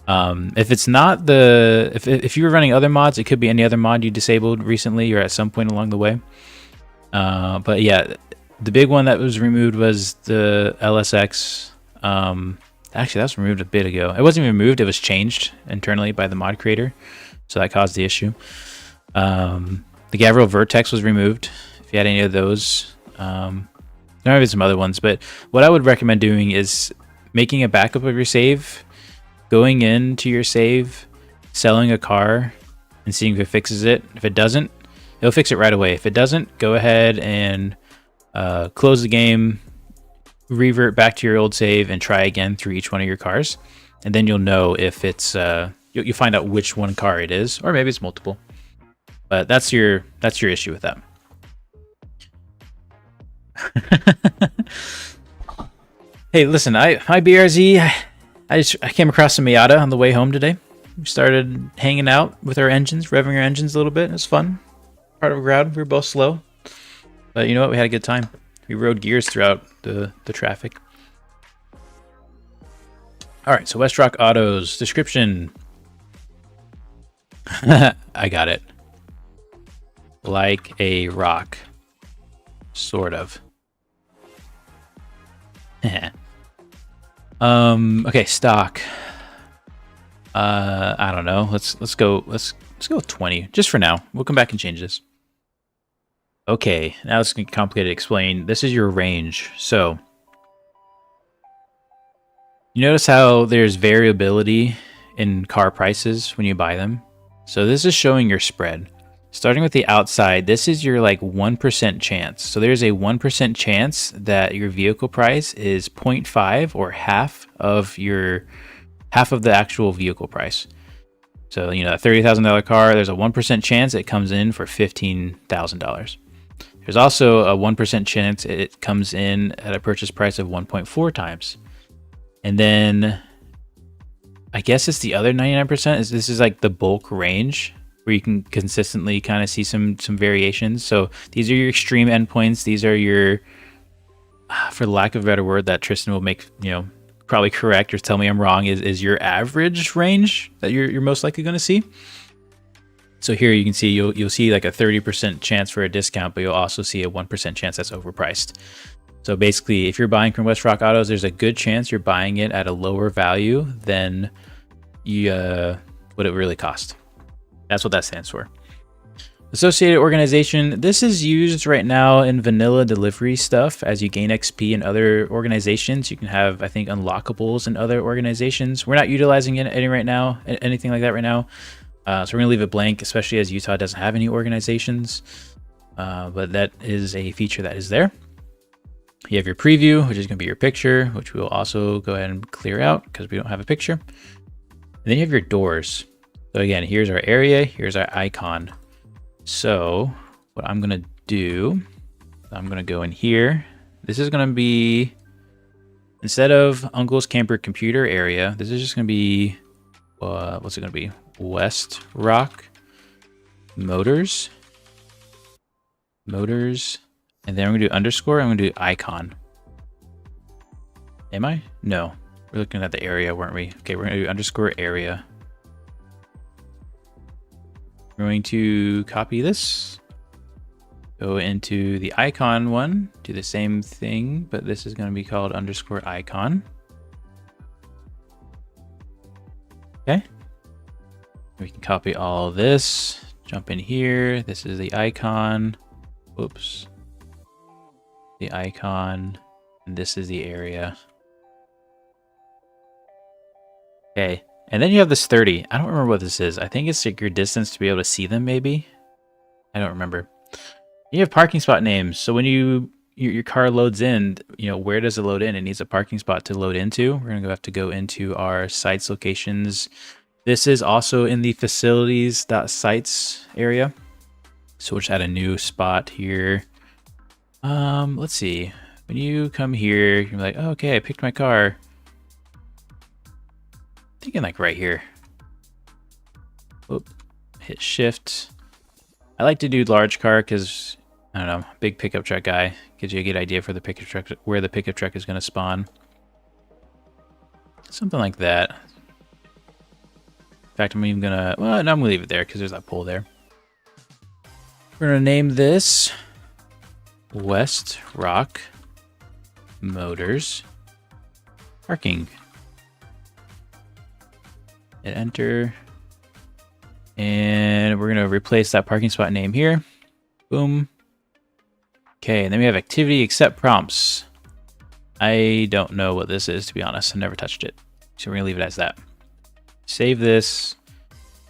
If it's not if you were running other mods, it could be any other mod you disabled recently or at some point along the way. But yeah, the big one that was removed was the LSX. Actually, that was removed a bit ago. It wasn't even removed; it was changed internally by the mod creator, so that caused the issue. The Gavril Vertex was removed. If you had any of those, there might be some other ones. But what I would recommend doing is making a backup of your save, going into your save, selling a car, and seeing if it fixes it. If it doesn't, it'll fix it right away. If it doesn't, go ahead and close the game, revert back to your old save, and try again through each one of your cars. And then you'll know if it's you'll find out which one car it is, or maybe it's multiple. But that's your issue with that. Hey, listen, hi BRZ. I came across some Miata on the way home today. We started hanging out with our engines, revving our engines a little bit. It was fun. Part of a crowd. We were both slow, but you know what? We had a good time. We rode gears throughout the traffic. All right, so West Rock Autos description. I got it. Like a rock, sort of. Okay, stock. I don't know. Let's go with 20 just for now. We'll come back and change this. Okay, now it's gonna be complicated to explain. This is your range. So you notice how there's variability in car prices when you buy them. So this is showing your spread. Starting with the outside, this is your like 1% chance. So there's a 1% chance that your vehicle price is 0.5 or half of the actual vehicle price. So, you know, a $30,000 car, there's a 1% chance it comes in for $15,000. There's also a 1% chance it comes in at a purchase price of 1.4 times. And then I guess it's the other 99%. This is like the bulk range where you can consistently kind of see some variations. So these are your extreme endpoints. These are your, for lack of a better word, that Tristan will make, you know, probably correct or tell me I'm wrong, is your average range that you're most likely going to see. So here you can see you'll see like a 30% chance for a discount, but you'll also see a 1% chance that's overpriced. So basically, if you're buying from West Rock Autos, there's a good chance you're buying it at a lower value than what it really cost. That's what that stands for. Associated organization. This is used right now in vanilla delivery stuff. As you gain XP in other organizations, you can have, I think, unlockables in other organizations. We're not utilizing anything like that right now. So we're gonna leave it blank, especially as Utah doesn't have any organizations. But that is a feature that is there. You have your preview, which is gonna be your picture, which we will also go ahead and clear out because we don't have a picture. And then you have your doors. So again, here's our area, here's our icon. So what I'm gonna do, I'm gonna go in here. This is gonna be, instead of Uncle's Camper Computer Area, this is just gonna be, what's it gonna be? West Rock Motors, and then I'm gonna do underscore, I'm gonna do icon. Am I? No, we're looking at the area, weren't we? Okay, we're gonna do underscore area. We're going to copy this, go into the icon one, do the same thing, but this is going to be called underscore icon. Okay. We can copy all of this, jump in here. This is the icon. Whoops. The icon, and this is the area. Okay. And then you have this 30. I don't remember what this is. I think it's like your distance to be able to see them, maybe. I don't remember. You have parking spot names. So when your car loads in, you know, where does it load in? It needs a parking spot to load into. We're going to have to go into our sites locations. This is also in the facilities.sites area. So we'll just add a new spot here. Let's see. When you come here, you're like, oh, okay, I picked my car. Thinking like right here. Oop, hit shift. I like to do large car because, I don't know, big pickup truck guy. Gives you a good idea for the pickup truck, where the pickup truck is going to spawn. Something like that. In fact, I'm even gonna, well, no, I'm gonna leave it there because there's that pole there. We're gonna name this West Rock Motors Parking. Hit enter. And we're gonna replace that parking spot name here. Boom. Okay, and then we have activity accept prompts. I don't know what this is, to be honest. I never touched it. So we're gonna leave it as that. Save this.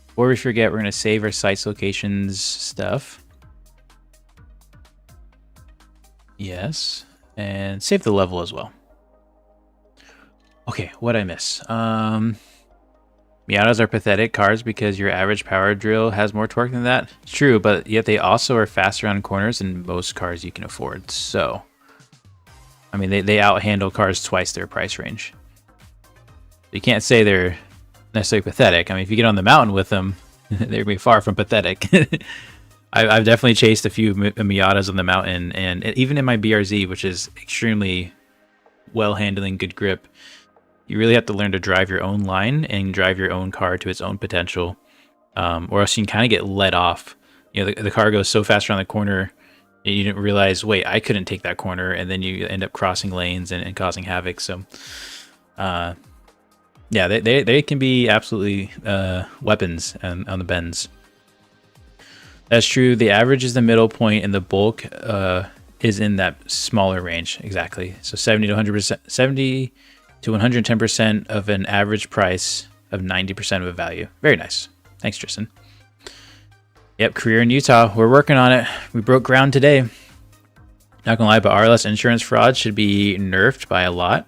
Before we forget, we're gonna save our sites locations stuff. Yes. And save the level as well. Okay, what'd I miss? Miatas are pathetic cars because your average power drill has more torque than that. It's true, but yet they also are faster on corners than most cars you can afford. So, I mean, they outhandle cars twice their price range. You can't say they're necessarily pathetic. I mean, if you get on the mountain with them, they're gonna be far from pathetic. I've definitely chased a few Miatas on the mountain, and even in my BRZ, which is extremely well handling, good grip, you really have to learn to drive your own line and drive your own car to its own potential, or else you can kind of get let off. You know, the car goes so fast around the corner, and you didn't realize, wait, I couldn't take that corner, and then you end up crossing lanes and causing havoc. So, yeah, they can be absolutely weapons on the bends. That's true. The average is the middle point, and the bulk is in that smaller range. Exactly. So 70 to 100%, 70 to 110% of an average price of 90% of a value. Very nice. Thanks, Tristan. Yep, career in Utah. We're working on it. We broke ground today. Not gonna lie, but RLS insurance fraud should be nerfed by a lot.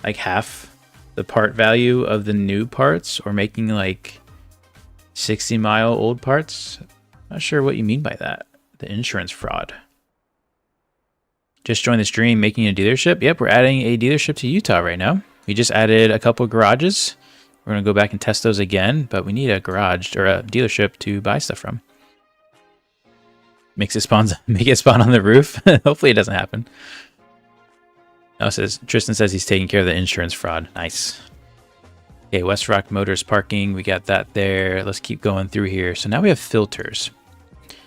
Like half the part value of the new parts, or making like 60-mile old parts. Not sure what you mean by that. The insurance fraud. Just joined the stream, making a dealership. Yep, we're adding a dealership to Utah right now. We just added a couple garages. We're gonna go back and test those again, but we need a garage or a dealership to buy stuff from. Make it spawn on the roof. Hopefully it doesn't happen. Oh, Tristan says he's taking care of the insurance fraud. Nice. Okay, West Rock Motors parking. We got that there. Let's keep going through here. So now we have filters.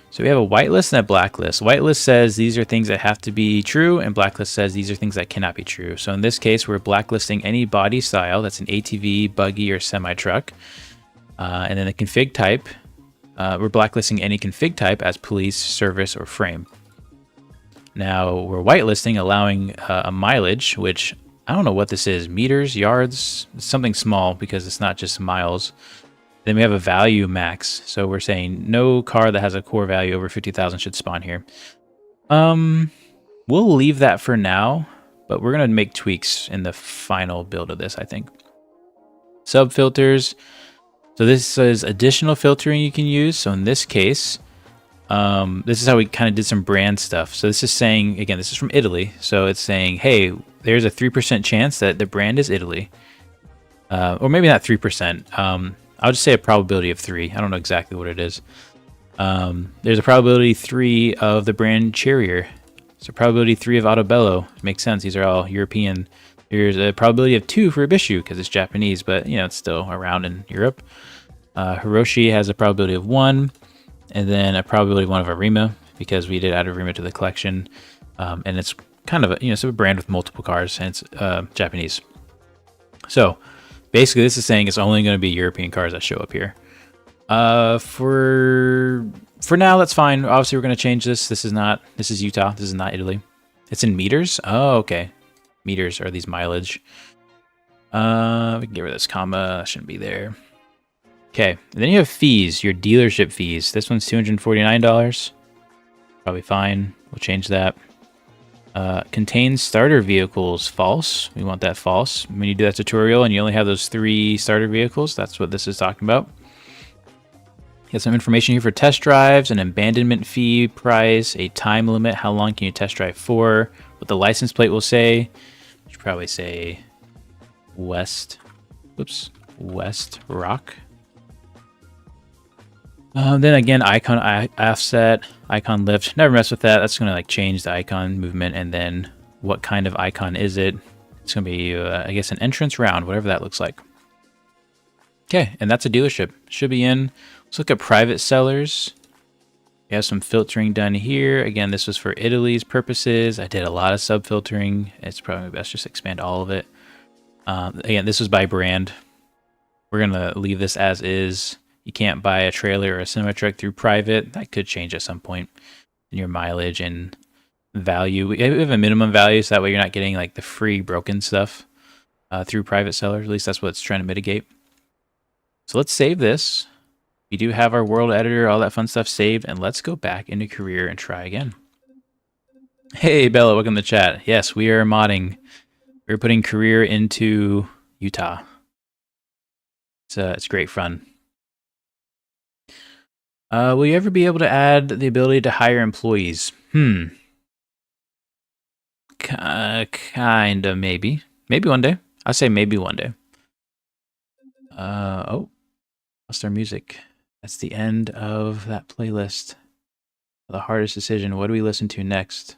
So we have a whitelist and a blacklist. Whitelist says these are things that have to be true, and blacklist says these are things that cannot be true. So in this case, we're blacklisting any body style that's an ATV, buggy, or semi-truck. And then the config type. We're blacklisting any config type as police, service, or frame. Now we're whitelisting, allowing a mileage, which I don't know what this is. Meters, yards, something small because it's not just miles. Then we have a value max. So we're saying no car that has a core value over 50,000 should spawn here. We'll leave that for now, but we're going to make tweaks in the final build of this, I think. Sub filters. So this is additional filtering you can use. So in this case, this is how we kind of did some brand stuff. So this is saying, again, this is from Italy. So it's saying, hey, there's a 3% chance that the brand is Italy. Or maybe not 3%. I'll just say a probability of 3. I don't know exactly what it is. There's a probability 3 of the brand Charrier. So probability 3 of Autobello. Makes sense. These are all European. There's a probability of 2 for Ibishu because it's Japanese, but you know it's still around in Europe. Hiroshi has a probability of 1, and then a probability of 1 of Arima because we did add Arima to the collection, and it's kind of a, it's a brand with multiple cars, and it's Japanese. So basically, this is saying it's only going to be European cars that show up here. For now, that's fine. Obviously, we're going to change this. This is Utah. This is not Italy. It's in meters. Oh, okay. Meters are these mileage. We can get rid of this comma. That shouldn't be there. Okay. And then you have fees, your dealership fees. This one's $249. Probably fine. We'll change that. Contains starter vehicles. False. We want that false. When you do that tutorial and you only have those 3 starter vehicles, that's what this is talking about. Get some information here for test drives, an abandonment fee price, a time limit. How long can you test drive for? What the license plate will say. Should probably say West Rock. Then again, icon offset, icon lift. Never mess with that. That's going to like change the icon movement. And then what kind of icon is it? It's going to be, I guess, an entrance round, whatever that looks like. Okay, and that's a dealership. Should be in. Let's look at private sellers. We have some filtering done here. Again, this was for Italy's purposes. I did a lot of sub filtering. It's probably best just expand all of it. Again, this was by brand. We're going to leave this as is. You can't buy a trailer or a semi-truck through private. That could change at some point in your mileage and value. We have a minimum value, so that way you're not getting like the free broken stuff through private sellers. At least that's what it's trying to mitigate. So let's save this. We do have our world editor, all that fun stuff saved, and let's go back into career and try again. Hey, Bella, welcome to the chat. Yes, we are modding. We're putting career into Utah. It's great fun. Will you ever be able to add the ability to hire employees? Kinda, maybe. Maybe one day. I'll say maybe one day. Oh, lost our music. That's the end of that playlist. The hardest decision. What do we listen to next?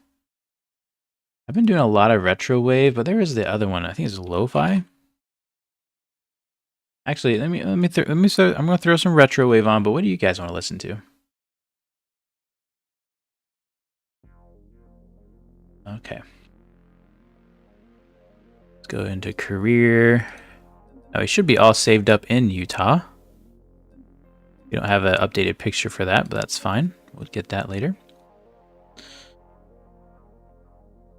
I've been doing a lot of retro wave, but there is the other one. I think it's lo-fi. Actually, let me I'm gonna throw some retro wave on. But what do you guys want to listen to? Okay. Let's go into career. Now it should be all saved up in Utah. We don't have an updated picture for that, but that's fine. We'll get that later.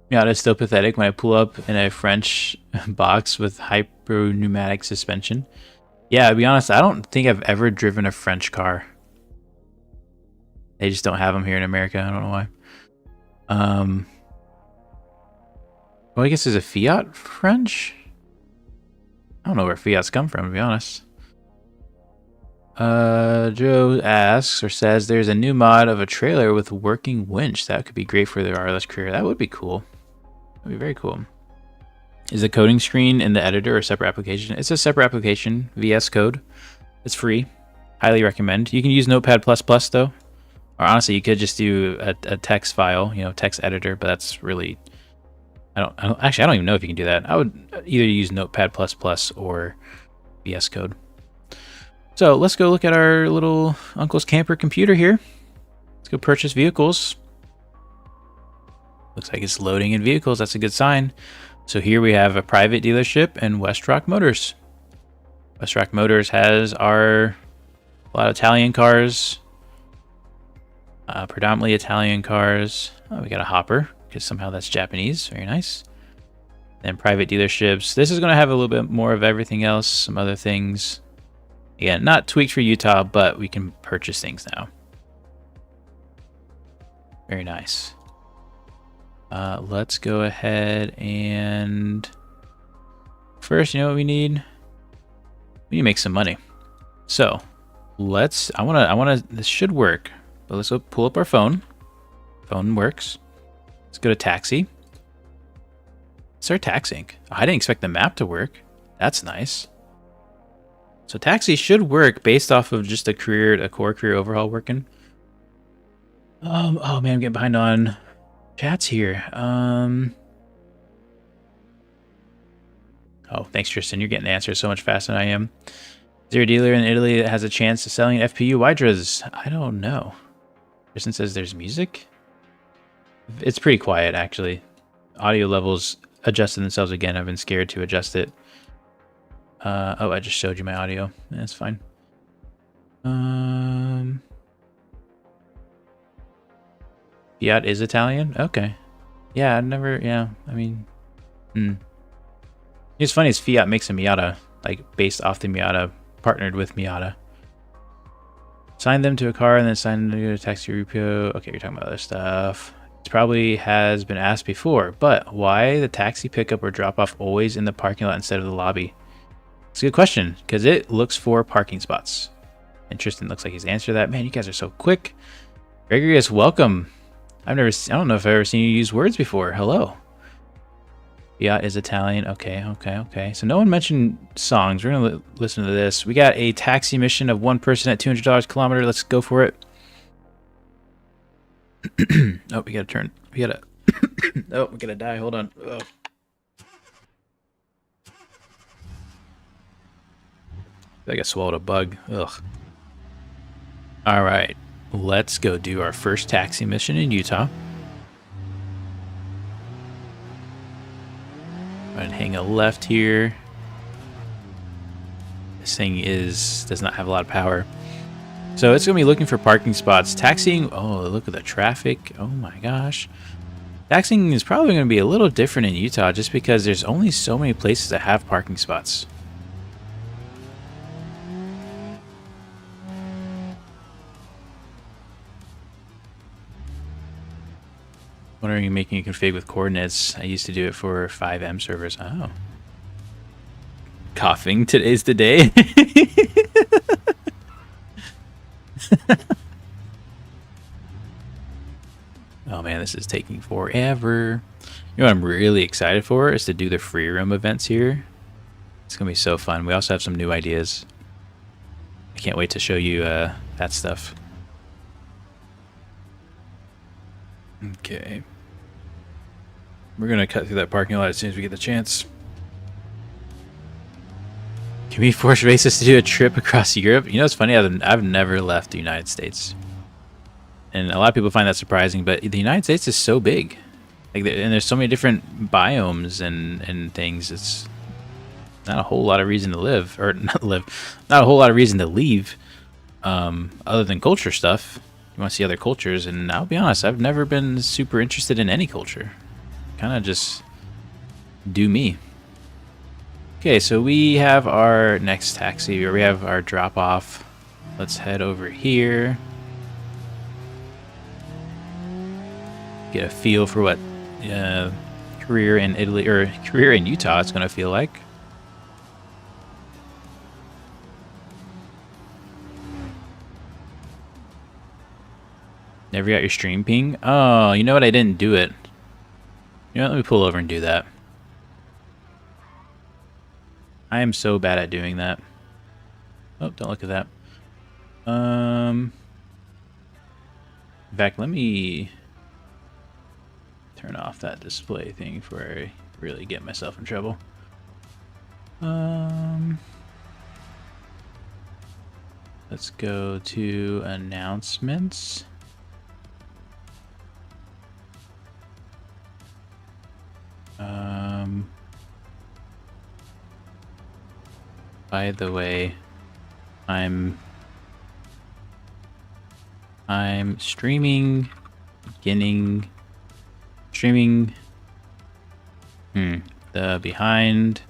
Yeah, it's still pathetic when I pull up in a French box with hyper pneumatic suspension. Yeah, to be honest, I don't think I've ever driven a French car. They just don't have them here in America. I don't know why. Well, I guess there's a Fiat French. I don't know where Fiats come from, to be honest. Joe asks or says there's a new mod of a trailer with working winch. That could be great for the RLS career. That would be cool. That'd be very cool. Is the coding screen in the editor a separate application? It's a separate application, VS Code. It's free. Highly recommend. You can use Notepad++ though. Or honestly, you could just do a text file, you know, text editor, but that's really... I don't even know if you can do that. I would either use Notepad++ or VS Code. So let's go look at our little Uncle's Camper computer here. Let's go purchase vehicles. Looks like it's loading in vehicles. That's a good sign. So here we have a private dealership and West Rock Motors. West Rock Motors has a lot of Italian cars. Predominantly Italian cars. Oh, we got a Hopper, because somehow that's Japanese. Very nice. Then private dealerships. This is going to have a little bit more of everything else. Some other things. Again, not tweaked for Utah, but we can purchase things now. Very nice. Let's go ahead and... First, you know what we need? We need to make some money. So, this should work. But let's go pull up our phone. Phone works. Let's go to taxi. Start taxiing. Oh, I didn't expect the map to work. That's nice. So taxi should work based off of just a core career overhaul working. Oh man, I'm getting behind on chats here. Oh, thanks Tristan. You're getting answers so much faster than I am. Is there a dealer in Italy that has a chance of selling FPU Wydras? I don't know. Tristan says there's music. It's pretty quiet actually. Audio levels adjusted themselves again. I've been scared to adjust it. Oh, I just showed you my audio. That's fine. Fiat is Italian? Okay. Yeah, I mean... It's funny is Fiat makes a Miata, like, based off the Miata, partnered with Miata. Sign them to a car and then sign them to a taxi repo. Okay, you're talking about other stuff. It probably has been asked before, but why the taxi pickup or drop-off always in the parking lot instead of the lobby? It's a good question, because it looks for parking spots. And Tristan looks like he's answered that. Man, you guys are so quick. Gregorius, welcome. I don't know if I've ever seen you use words before. Hello. Fiat is Italian. Okay. So no one mentioned songs. We're going to listen to this. We got a taxi mission of one person at $200 a kilometer. Let's go for it. Oh, we got to turn. We got to... Oh, we're going to die. Hold on. Oh. I think I swallowed a bug. Ugh. All right, let's go do our first taxi mission in Utah. And hang a left here. This thing does not have a lot of power. So it's gonna be looking for parking spots. Taxiing, oh, look at the traffic. Oh my gosh. Taxiing is probably gonna be a little different in Utah just because there's only so many places that have parking spots. Wondering making a config with coordinates. I used to do it for 5M servers. Oh. Coughing. Today's the day. Oh man, this is taking forever. You know what I'm really excited for is to do the free roam events here. It's gonna be so fun. We also have some new ideas. I can't wait to show you that stuff. Okay. We're going to cut through that parking lot as soon as we get the chance. Can we force races to do a trip across Europe? You know, it's funny. I've never left the United States. And a lot of people find that surprising, but the United States is so big. Like, and there's so many different biomes and things. It's not a whole lot of reason to live. Or not live. Not a whole lot of reason to leave. Other than culture stuff. You want to see other cultures, and I'll be honest, I've never been super interested in any culture. Kind of just do me. Okay, so we have our next taxi, or we have our drop off. Let's head over here. get a feel for what career in Italy or career in Utah is going to feel like. Never got your stream ping? Oh, you know what? I didn't do it. You know what? Let me pull over and do that. I am so bad at doing that. Oh, don't look at that. In fact, let me turn off that display thing before I really get myself in trouble. Let's go to announcements. By the way, I'm streaming, streaming the behind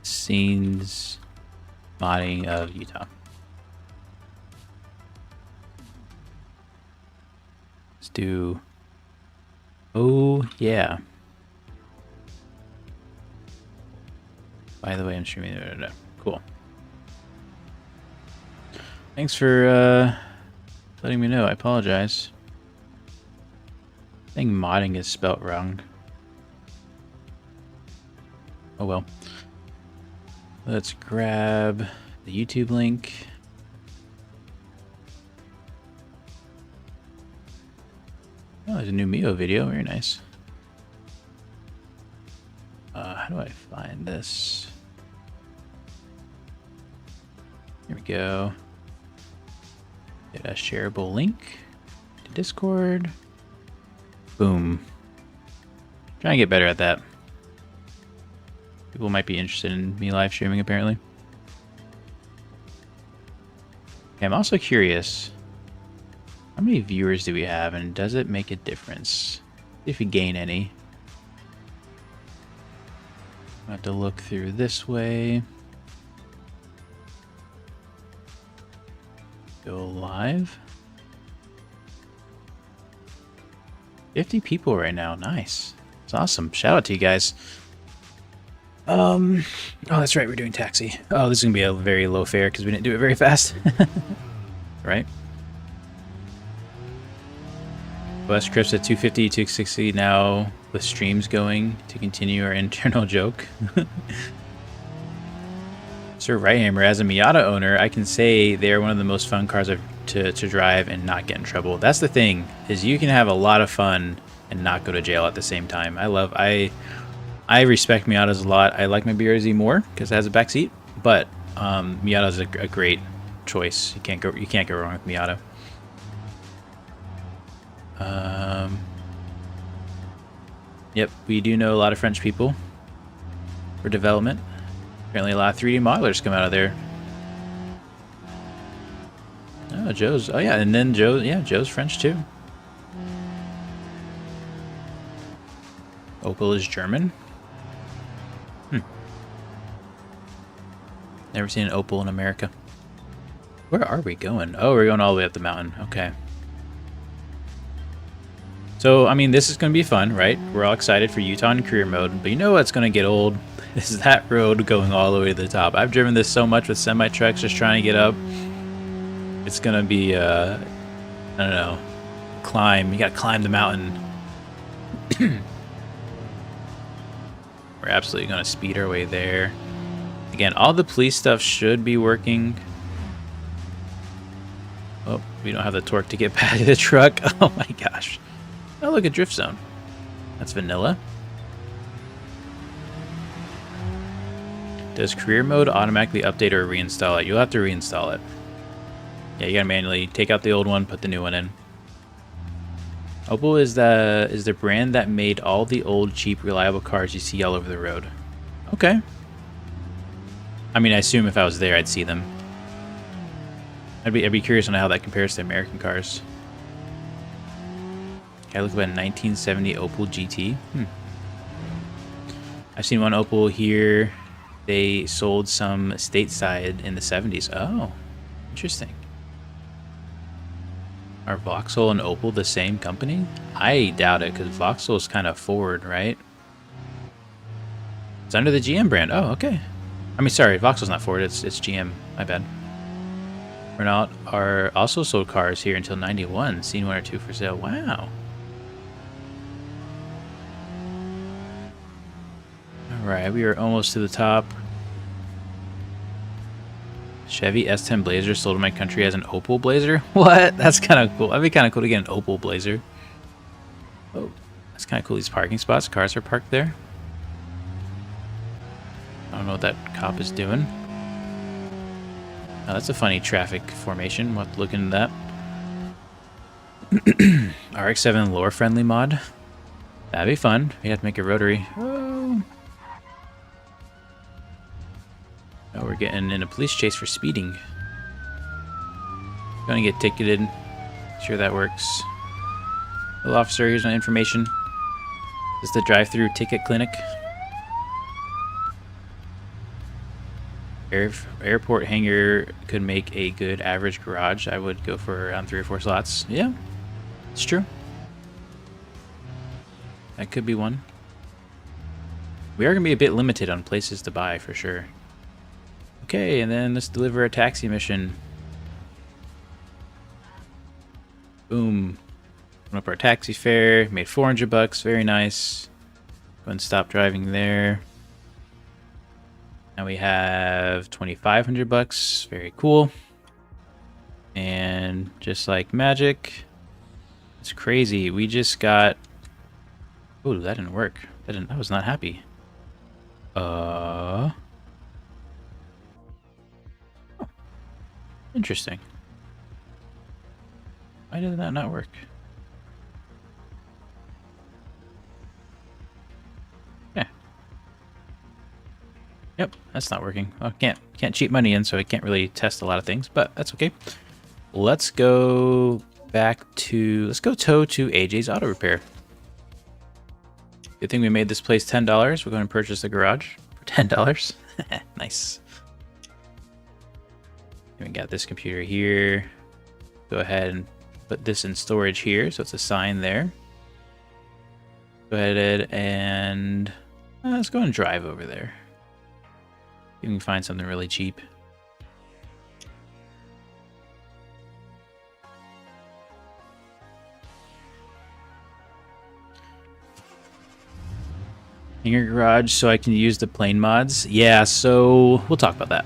scenes modding of Utah. Let's do, oh yeah. By the way, I'm streaming. Cool. Thanks for letting me know. I apologize. I think modding is spelt wrong. Oh well. Let's grab the YouTube link. Oh, there's a new Mio video. Very nice. How do I find this? Here we go. Get a shareable link to Discord. Boom. Trying to get better at that. People might be interested in me live streaming, apparently. Okay, I'm also curious. How many viewers do we have, and does it make a difference? If we gain any. I have to look through this way. Go live. 50 people right now. Nice. It's awesome. Shout out to you guys. Oh, that's right. We're doing taxi. Oh, this is gonna be a very low fare because we didn't do it very fast. Right? West Crips at 250, 260 now with streams going to continue our internal joke. Sir Righthammer, as a Miata owner, I can say they are one of the most fun cars to drive and not get in trouble. That's the thing, is you can have a lot of fun and not go to jail at the same time. I respect Miatas a lot. I like my BRZ more because it has a back seat, but Miata is a great choice. You can't go wrong with Miata. Yep, we do know a lot of French people for development. Apparently a lot of 3D modelers come out of there. Oh, Joe's, oh yeah, and then Joe's French too. Opel is German. Never seen an Opel in America. Where are we going? Oh, we're going all the way up the mountain. Okay. So, I mean, this is going to be fun, right? We're all excited for Utah in career mode, but you know what's going to get old? Is that road going all the way to the top. I've driven this so much with semi-trucks just trying to get up. It's going to be, I don't know, climb. You got to climb the mountain. We're absolutely going to speed our way there. Again, all the police stuff should be working. Oh, we don't have the torque to get back to the truck. Oh my gosh. Oh, look at Drift Zone. That's vanilla. Does career mode automatically update or reinstall it? You'll have to reinstall it. Yeah, you gotta manually take out the old one, put the new one in. Opel is the brand that made all the old, cheap, reliable cars you see all over the road. Okay. I mean, I assume if I was there, I'd see them. I'd be curious on how that compares to American cars. Okay, look at a 1970 Opel GT. I've seen one Opel here. They sold some stateside in the 70s. Oh, interesting. Are Vauxhall and Opel the same company? I doubt it, because Vauxhall is kind of Ford, right? It's under the GM brand. Oh, okay. I mean, sorry, Vauxhall's not Ford. It's GM. My bad. Renault are also sold cars here until 91. Seen one or two for sale. Wow. All right, we are almost to the top. Chevy S10 Blazer sold in my country as an Opel Blazer. What? That's kind of cool. That'd be kind of cool to get an Opel Blazer. Oh, that's kind of cool. These parking spots. Cars are parked there. I don't know what that cop is doing. Oh, that's a funny traffic formation. We'll have to look into that. RX-7 lore friendly mod. That'd be fun. We have to make a rotary. Oh. Oh, we're getting in a police chase for speeding. Gonna get ticketed. Sure that works. Hello, officer. Here's my information. This is the drive-through ticket clinic. Airport hangar could make a good average garage. I would go for around 3 or 4 slots. Yeah, it's true. That could be one. We are going to be a bit limited on places to buy for sure. Okay, and then let's deliver a taxi mission. Boom. Went up our taxi fare. Made $400. Very nice. Go and stop driving there. Now we have $2,500. Very cool. And just like magic, it's crazy. We just got. Oh, that didn't work. I was not happy. Oh, interesting. Why did that not work? Yep, that's not working. Well, can't cheat money in, so I can't really test a lot of things, but that's okay. Let's go tow to AJ's Auto Repair. Good thing we made this place $10. We're going to purchase the garage for $10. Nice. And we got this computer here. Go ahead and put this in storage here, so it's a sign there. Go ahead and let's go and drive over there. You can find something really cheap. Hangar garage so I can use the plane mods. Yeah, so we'll talk about that.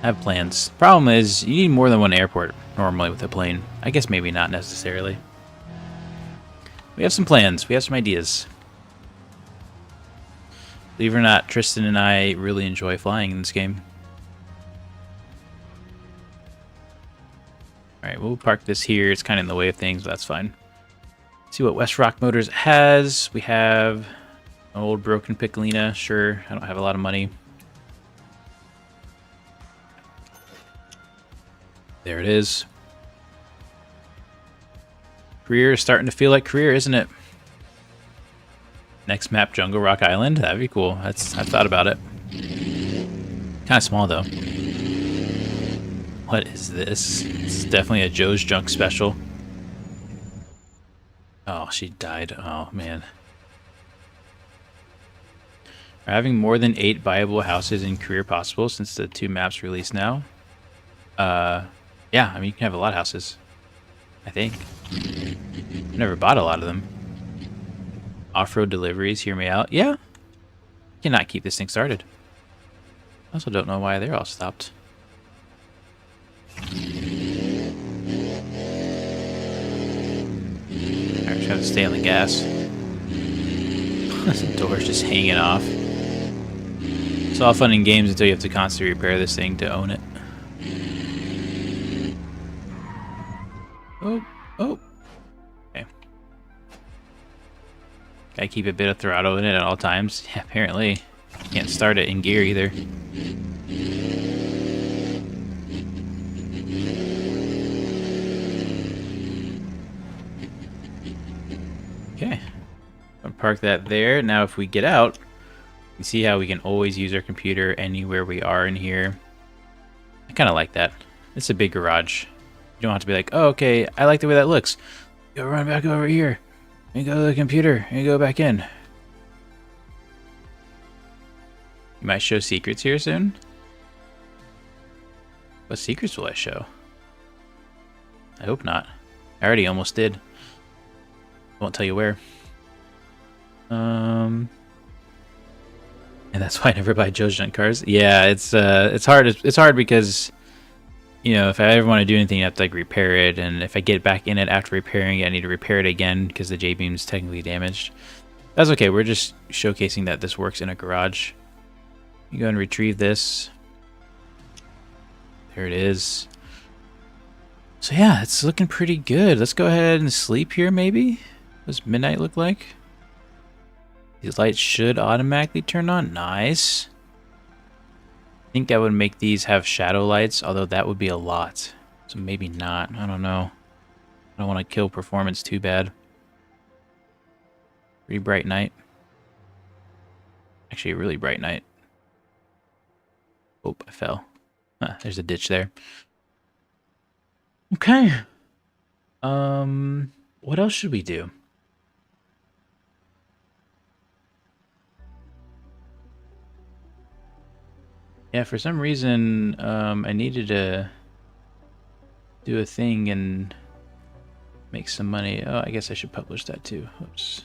I have plans. Problem is, you need more than one airport normally with a plane. I guess maybe not necessarily. We have some plans. We have some ideas. Believe it or not, Tristan and I really enjoy flying in this game. Alright, we'll park this here. It's kind of in the way of things, but that's fine. Let's see what West Rock Motors has. We have an old broken Piccolina. Sure, I don't have a lot of money. There it is. Career is starting to feel like career, isn't it? Next map, Jungle Rock Island. That'd be cool. I've thought about it. Kind of small though. What is this? It's definitely a Joe's Junk special. Oh, she died. Oh man. Are having more than 8 viable houses in career possible since the 2 maps released now? Yeah, I mean you can have a lot of houses. I think. I've never bought a lot of them. Off-road deliveries, hear me out. Yeah. Cannot keep this thing started. I also don't know why they're all stopped. Alright, just gotta stay on the gas. The door's just hanging off. It's all fun in games until you have to constantly repair this thing to own it. Oh. Okay. Gotta keep a bit of throttle in it at all times. Yeah, apparently. Can't start it in gear either. Okay. I'll park that there. Now if we get out, you see how we can always use our computer anywhere we are in here. I kind of like that. It's a big garage. You don't have to be like, oh, okay, I like the way that looks. Go run back over here and go to the computer and go back in. You might show secrets here soon. What secrets will I show? I hope not. I already almost did. I won't tell you where. And that's why I never buy Joe's junk cars. Yeah, it's hard. It's hard because, you know, if I ever want to do anything, I have to like repair it, and if I get back in it after repairing it, I need to repair it again because the J-beam is technically damaged. That's okay. We're just showcasing that this works in a garage. You go and retrieve this. There it is. So yeah, it's looking pretty good. Let's go ahead and sleep here maybe. What does midnight look like? These lights should automatically turn on. Nice. I think I would make these have shadow lights, although that would be a lot. So maybe not. I don't know. I don't want to kill performance too bad. Pretty bright night. Actually, a really bright night. Oh, I fell. Huh, there's a ditch there. Okay. What else should we do? Yeah, for some reason, I needed to do a thing and make some money. Oh, I guess I should publish that too. Oops.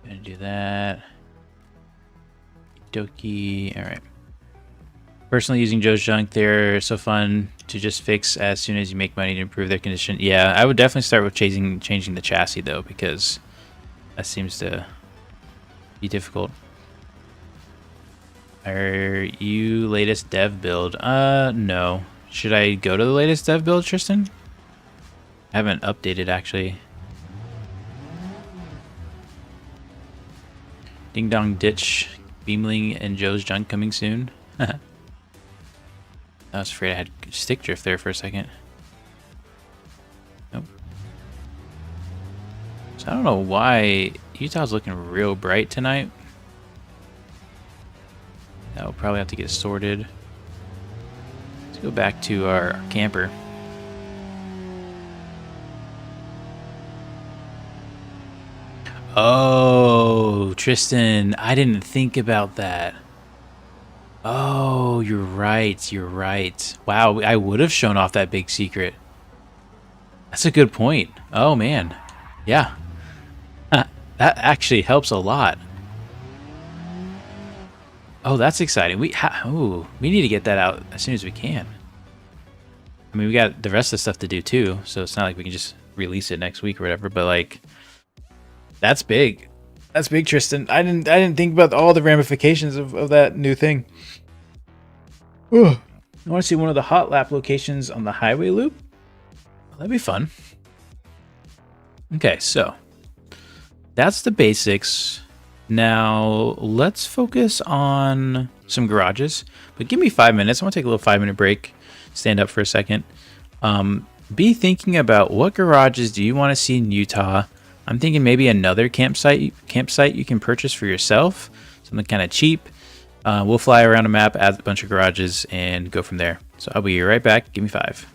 Gonna do that. Dokie. All right. Personally using Joe's junk, they're so fun to just fix as soon as you make money to improve their condition. Yeah, I would definitely start with changing the chassis though, because that seems to be difficult. Are you latest dev build? No. Should I go to the latest dev build, Tristan? I haven't updated actually. Ding dong ditch, BeamNG and Joe's junk coming soon. I was afraid I had stick drift there for a second. Nope. So I don't know why Utah's looking real bright tonight. That'll probably have to get sorted. Let's go back to our camper. Oh, Tristan, I didn't think about that. Oh, you're right. You're right. Wow, I would have shown off that big secret. That's a good point. Oh, man. Yeah. That actually helps a lot. Oh, that's exciting. We need to get that out as soon as we can. I mean, we got the rest of the stuff to do too, so it's not like we can just release it next week or whatever, but like that's big. That's big, Tristan. I didn't think about all the ramifications of that new thing. Ugh. I want to see one of the hot lap locations on the highway loop. Well, that'd be fun. Okay, so that's the basics. Now let's focus on some garages, but give me 5 minutes. I want to take a little 5-minute break, stand up for a second. Be thinking about what garages do you want to see in Utah. I'm thinking maybe another campsite you can purchase for yourself, something kind of cheap. We'll fly around a map, add a bunch of garages, and go from there. So I'll be right back. Give me 5.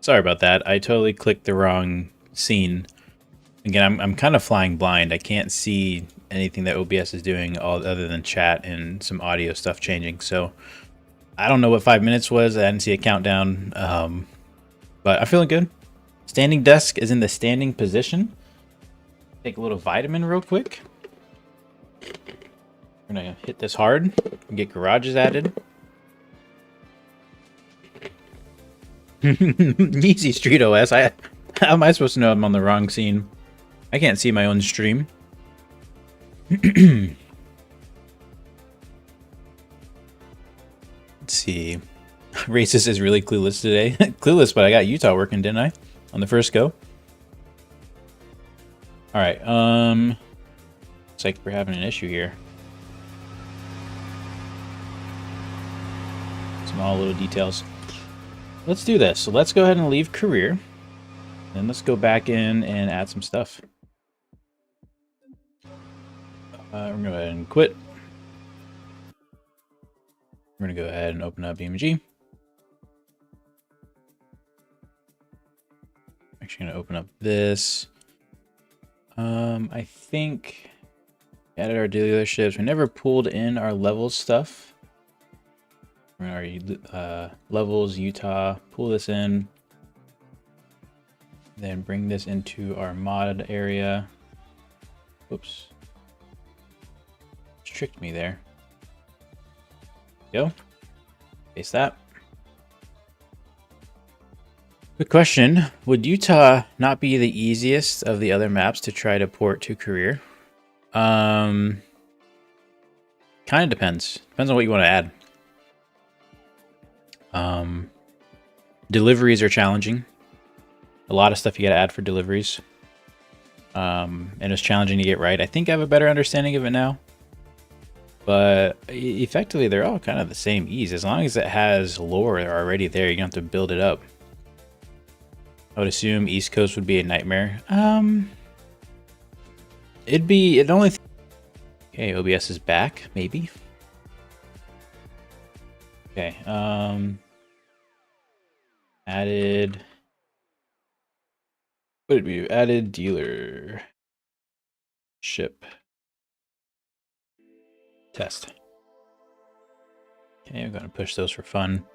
Sorry about that. I totally clicked the wrong scene. Again, I'm kind of flying blind. I can't see anything that OBS is doing all other than chat and some audio stuff changing. So I don't know what 5 minutes was. I didn't see a countdown, but I'm feeling good. Standing desk is in the standing position. Take a little vitamin real quick. We're gonna hit this hard and get garages added. Easy Street OS. How am I supposed to know I'm on the wrong scene? I can't see my own stream. Let's see. Racist is really clueless today. Clueless, but I got Utah working, didn't I? On the first go. Alright, looks like we're having an issue here. Small little details. Let's do this. So let's go ahead and leave career. Then let's go back in and add some stuff. We're going to go ahead and quit. We're going to go ahead and open up BeamNG. Actually going to open up this. I think we added our dealerships. We never pulled in our levels stuff. Our levels, Utah, pull this in. Then bring this into our mod area. Whoops. Tricked me there. Go. Paste that. Good question. Would Utah not be the easiest of the other maps to try to port to career? Kind of depends. Depends on what you want to add. Deliveries are challenging. A lot of stuff you got to add for deliveries. And it's challenging to get right. I think I have a better understanding of it now. But effectively, they're all kind of the same ease. As long as it has lore already there, you don't have to build it up. I would assume East Coast would be a nightmare. It'd only... Okay, OBS is back, maybe. Okay, added... What did we do? Added dealer... Ship. Test. Okay, I'm going to push those for fun.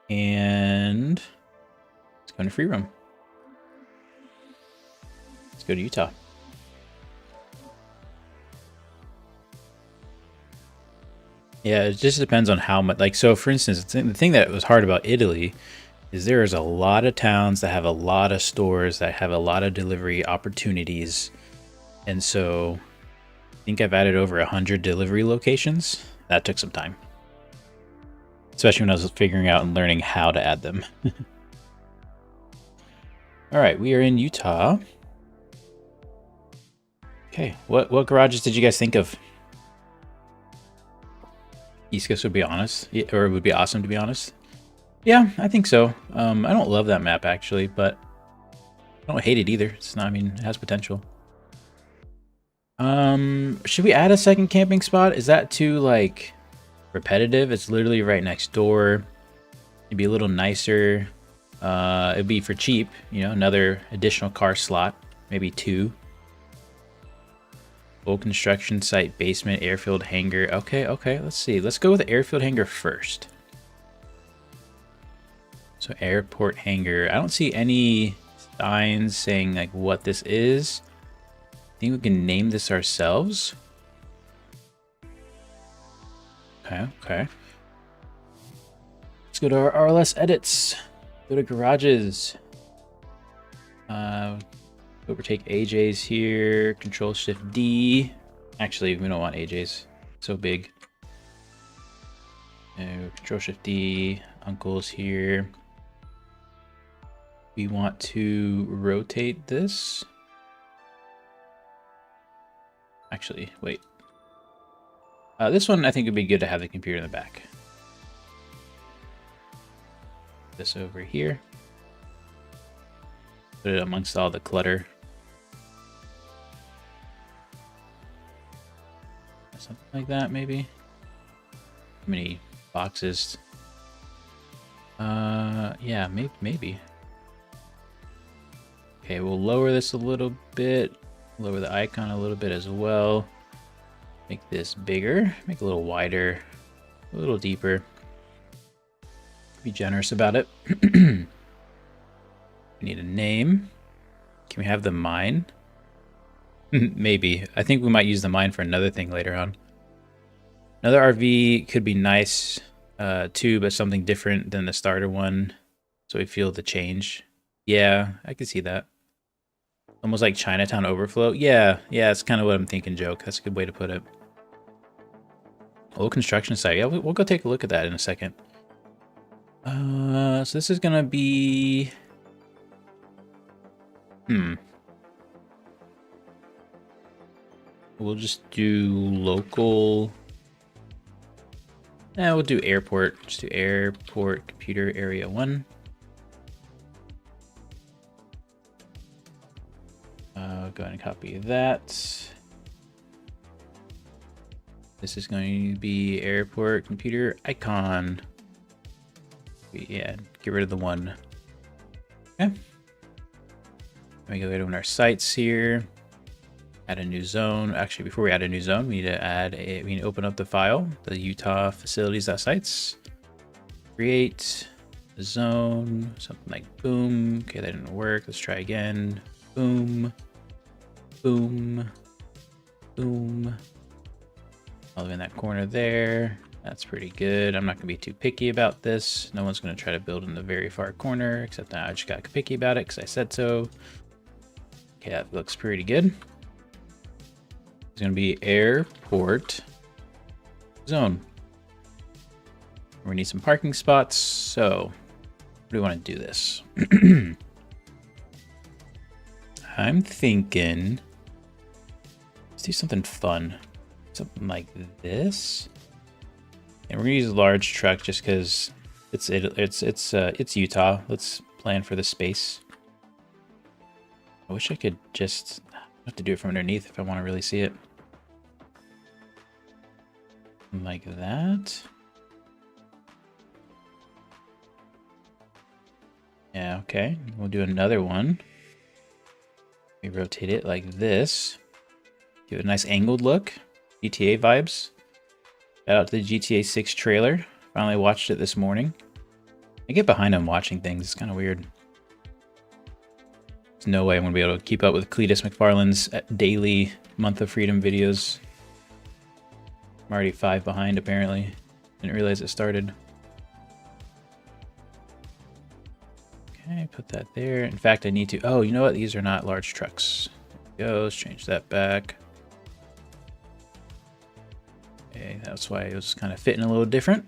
And let's go into free roam. Let's go to Utah. Yeah, it just depends on how much. Like, so for instance, the thing that was hard about Italy is there's a lot of towns that have a lot of stores that have a lot of delivery opportunities. And so I think I've added over 100 delivery locations. That took some time. Especially when I was figuring out and learning how to add them. All right, we are in Utah. Okay, what garages did you guys think of? East Coast would be honest, or it would be awesome to be honest. Yeah, I think so. I don't love that map actually, but I don't hate it either. It's not. I mean, it has potential. Should we add a second camping spot? Is that too like repetitive? It's literally right next door. It'd be a little nicer. It'd be for cheap, you know, another additional car slot, maybe 2. Full construction site, basement, airfield hangar. Okay, let's see. Let's go with the airfield hangar first. So airport hangar. I don't see any signs saying like what this is. I think we can name this ourselves. Okay. Let's go to our RLS edits. Go to garages. Overtake AJ's here. Control Shift D. Actually, we don't want AJ's. So big. Control Shift D. Uncle's here. We want to rotate this. Actually, wait. This one I think would be good to have the computer in the back. This over here. Put it amongst all the clutter. Something like that, maybe. How many boxes? Yeah, maybe. Okay, we'll lower this a little bit. Lower the icon a little bit as well. Make this bigger. Make it a little wider. A little deeper. Be generous about it. We need a name. Can we have the mine? Maybe. I think we might use the mine for another thing later on. Another RV could be nice too, but something different than the starter one. So we feel the change. Yeah, I can see that. Almost like Chinatown Overflow. Yeah, that's kind of what I'm thinking, Joke. That's a good way to put it. Old construction site. Yeah, we'll go take a look at that in a second. So this is gonna be... We'll just do local... we'll do airport. Just do airport computer area 1. Go ahead and copy that. This is going to be airport computer icon. Yeah, get rid of the 1. Okay. We go to our sites here. Add a new zone. Actually, before we add a new zone, we need to open up the file, the Utah facilities.sites. Create a zone, something like boom. Okay, that didn't work. Let's try again. Boom. Boom. Boom. All in that corner there. That's pretty good. I'm not gonna be too picky about this. No one's gonna try to build in the very far corner, except that I just got picky about it because I said so. Okay, that looks pretty good. It's gonna be airport zone. We need some parking spots. So, how do we want to do this? I'm thinking, let's do something fun. Something like this. And we're gonna use a large truck just because it's Utah. Let's plan for the space. I wish I could just have to do it from underneath if I want to really see it. Like that. Yeah, okay. We'll do another one. We rotate it like this. Give it a nice angled look. GTA vibes. Shout out to the GTA 6 trailer. Finally watched it this morning. I get behind on watching things. It's kind of weird. There's no way I'm going to be able to keep up with Cletus McFarlane's daily Month of Freedom videos. I'm already 5 behind, apparently. Didn't realize it started. Okay, put that there. In fact, I need to... Oh, you know what? These are not large trucks. There we go. Let's change that back. Okay, that's why it was kind of fitting a little different.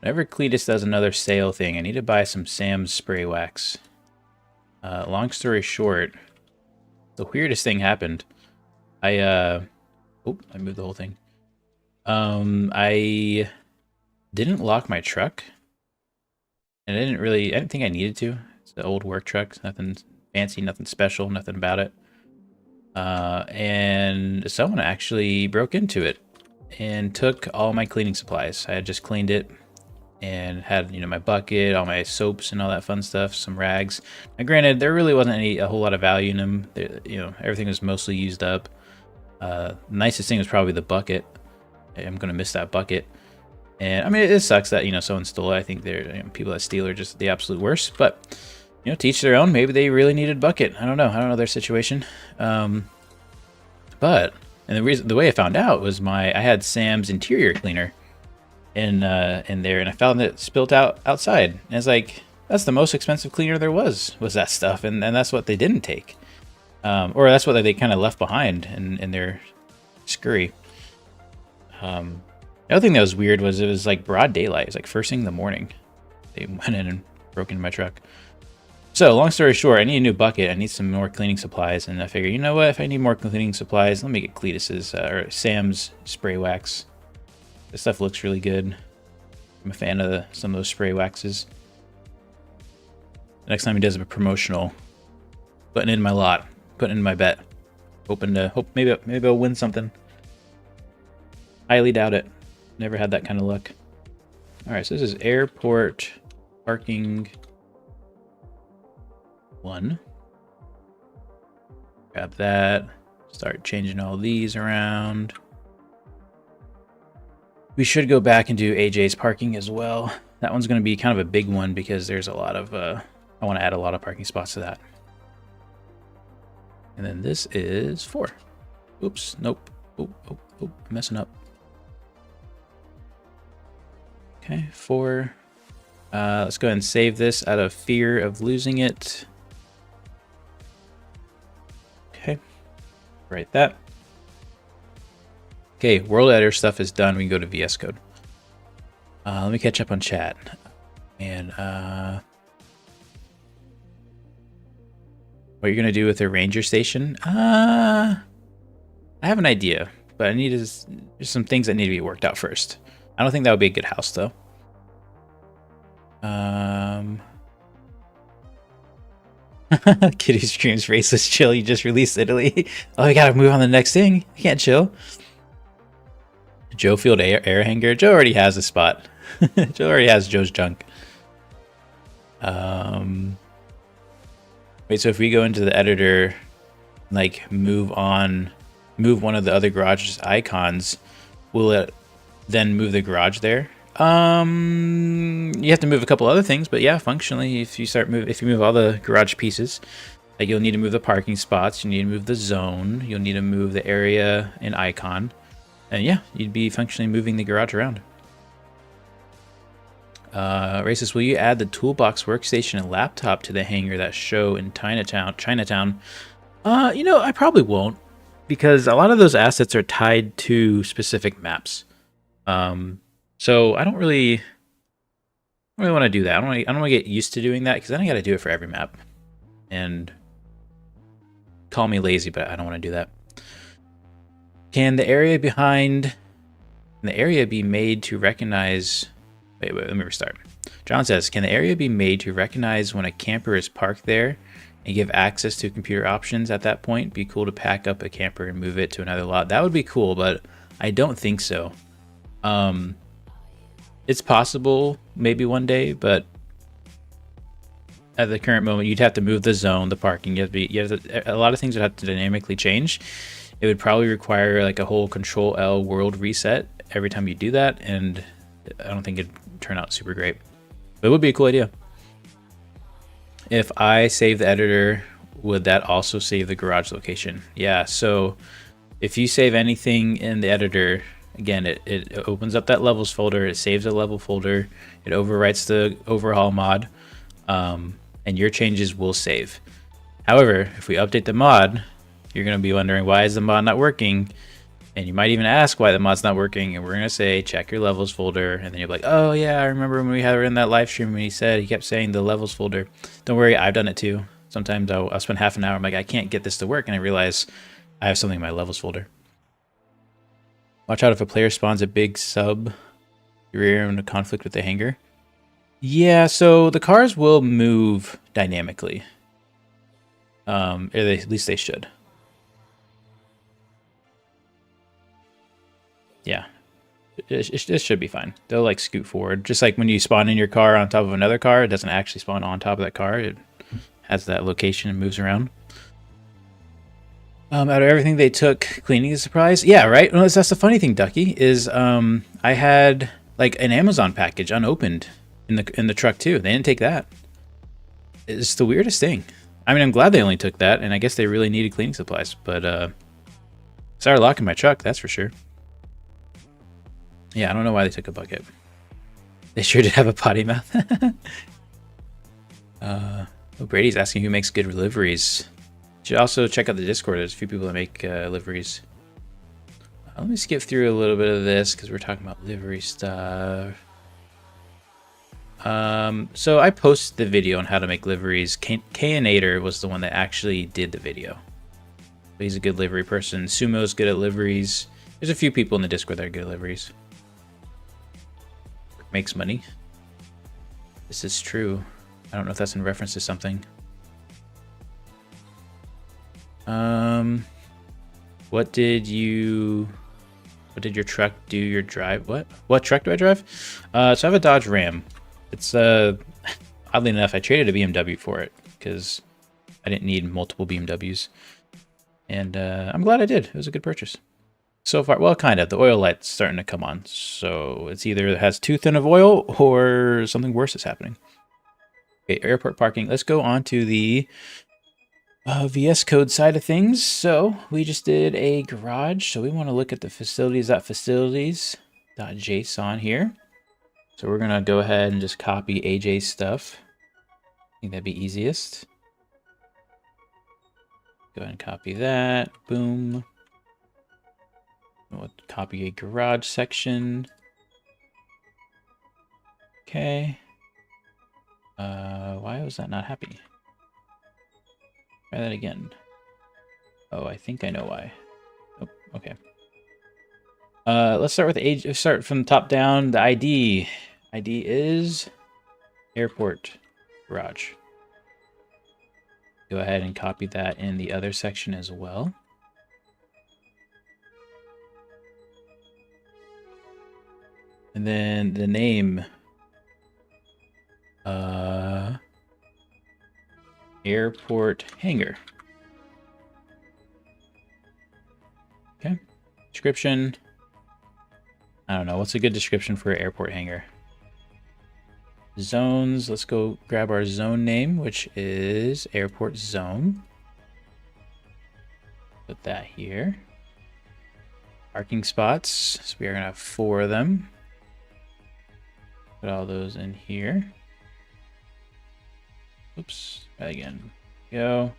Whenever Cletus does another sale thing, I need to buy some Sam's spray wax. Long story short, the weirdest thing happened. I moved the whole thing. I didn't lock my truck. And I didn't think I needed to. It's an old work truck. Nothing fancy, nothing special, nothing about it. And someone actually broke into it and took all my cleaning supplies. I had just cleaned it and had, my bucket, all my soaps and all that fun stuff, some rags. Now, granted, there really wasn't a whole lot of value in them. Everything was mostly used up. Nicest thing was probably the bucket. I'm gonna miss that bucket. And I mean, it sucks that someone stole it. I think people that steal are just the absolute worst. But to each their own. Maybe they really needed a bucket. I don't know their situation. And the way I found out was I had Sam's interior cleaner in there, and I found it spilt outside. And it's like, that's the most expensive cleaner there was that stuff, and that's what they didn't take, or that's what they kind of left behind in their scurry. The other thing that was weird was it was like broad daylight. It was like first thing in the morning. They went in and broke into my truck. So long story short, I need a new bucket. I need some more cleaning supplies, and I figured, you know what? If I need more cleaning supplies, let me get Cletus's or Sam's spray wax. This stuff looks really good. I'm a fan of some of those spray waxes. Next time he does a promotional, putting in my lot, putting in my bet, hoping to maybe I'll win something. Highly doubt it. Never had that kind of luck. All right, so this is airport parking 1. Grab that. Start changing all these around. We should go back and do AJ's parking as well. That one's going to be kind of a big one because there's a lot of, I want to add a lot of parking spots to that. And then this is 4. Oops, nope. Oh, I'm messing up. Okay, 4. Let's go ahead and save this out of fear of losing it. Okay, write that. Okay, world editor stuff is done. We can go to VS Code. Let me catch up on chat. And what you're gonna do with the ranger station? I have an idea, but I need there's some things that need to be worked out first. I don't think that would be a good house though. Kitty streams Raceless chill. You just released Italy. Oh, I gotta move on to the next thing. I can't chill. Joe Field air hanger. Joe already has a spot. Joe already has Joe's junk. Wait, so if we go into the editor, like move one of the other garage's icons, will it then move the garage there? You have to move a couple other things, but yeah, functionally, if you move all the garage pieces, like you'll need to move the parking spots, you need to move the zone, you'll need to move the area and icon, and yeah, you'd be functionally moving the garage around. Racist, will you add the toolbox workstation and laptop to the hangar that show in Chinatown? You know, I probably won't, because a lot of those assets are tied to specific maps. So I don't really want to do that. I don't want to get used to doing that, because then I got to do it for every map. And call me lazy, but I don't want to do that. Can the area be made to recognize? Wait, let me restart. John says, can the area be made to recognize when a camper is parked there and give access to computer options at that point? Be cool to pack up a camper and move it to another lot. That would be cool, but I don't think so. It's possible maybe one day, but at the current moment, you'd have to move the zone, the parking. A lot of things would have to dynamically change. It would probably require like a whole Control-L world reset every time you do that, and I don't think it'd turn out super great. But it would be a cool idea. If I save the editor, would that also save the garage location? Yeah, so if you save anything in the editor, again, it opens up that levels folder, it saves a level folder, it overwrites the overhaul mod, and your changes will save. However, if we update the mod, you're going to be wondering, why is the mod not working? And you might even ask why the mod's not working, and we're going to say, check your levels folder, and then you're like, oh yeah, I remember when we had her in that live stream when he kept saying the levels folder. Don't worry, I've done it too. Sometimes I'll spend half an hour, I'm like, I can't get this to work, and I realize I have something in my levels folder. Watch out if a player spawns a big sub, you're in a conflict with the hangar. Yeah, so the cars will move dynamically. At least they should. Yeah, it should be fine. They'll like scoot forward. Just like when you spawn in your car on top of another car, it doesn't actually spawn on top of that car. It has that location and moves around. Out of everything they took, cleaning is a surprise. Yeah, right? Well, that's the funny thing, Ducky, is I had like an Amazon package unopened in the truck too. They didn't take that. It's the weirdest thing. I mean, I'm glad they only took that, and I guess they really needed cleaning supplies, but sorry locking my truck, that's for sure. Yeah, I don't know why they took a bucket. They sure did have a potty mouth. Oh, Brady's asking who makes good liveries. You should also check out the Discord. There's a few people that make liveries. Let me skip through a little bit of this because we're talking about livery stuff. So I posted the video on how to make liveries. Kanator was the one that actually did the video. But he's a good livery person. Sumo's good at liveries. There's a few people in the Discord that are good at liveries. Makes money. This is true. I don't know if that's in reference to something. What did you What did your truck do? Your drive? What truck do I drive? So I have a Dodge Ram. It's oddly enough, I traded a BMW for it because I didn't need multiple BMWs, and I'm glad I did. It was a good purchase so far. Well, kind of. The oil light's starting to come on, so it's either it has too thin of oil or something worse is happening. Okay, airport parking. Let's go on to the VS Code side of things. So we just did a garage, so we want to look at the facilities.facilities.json here. So we're gonna go ahead and just copy AJ's stuff. I think that'd be easiest. Go ahead and copy that. Boom. We'll copy a garage section. Okay. Why was that not happy? Try that again. Oh, I think I know why. Oh, okay. Let's start with age. Start from the top down. The ID. ID is airport garage. Go ahead and copy that in the other section as well. And then the name. Airport hangar. Okay. Description. I don't know. What's a good description for airport hangar? Zones. Let's go grab our zone name, which is airport zone. Put that here. Parking spots. So we are going to have 4 of them. Put all those in here. Oops. Again. Go.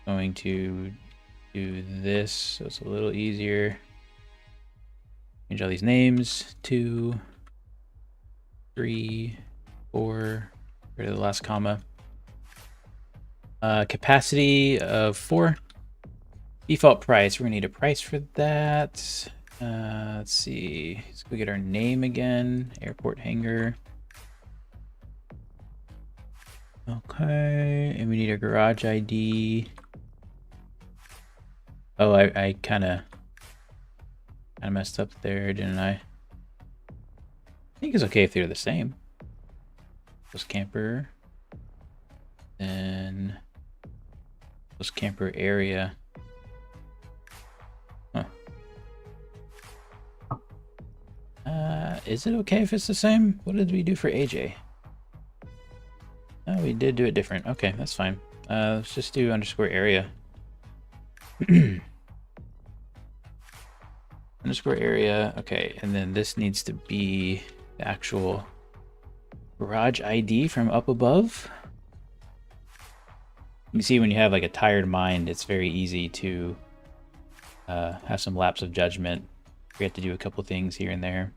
Going to do this so it's a little easier. Change all these names. 2, 3, 4. Get rid of the last comma. Capacity of 4. Default price. We're gonna need a price for that. Let's see. Let's go get our name again. Airport hangar. Okay, and we need a garage ID. Oh, I kind of messed up there, didn't I? I think it's okay if they're the same. Post camper. Then post camper area. Huh. Is it okay if it's the same? What did we do for AJ? Oh, we did do it different. Okay, that's fine. Let's just do underscore area. Underscore area. Okay, and then this needs to be the actual garage ID from up above. You see, when you have like a tired mind, it's very easy to have some lapse of judgment. We have to do a couple things here and there.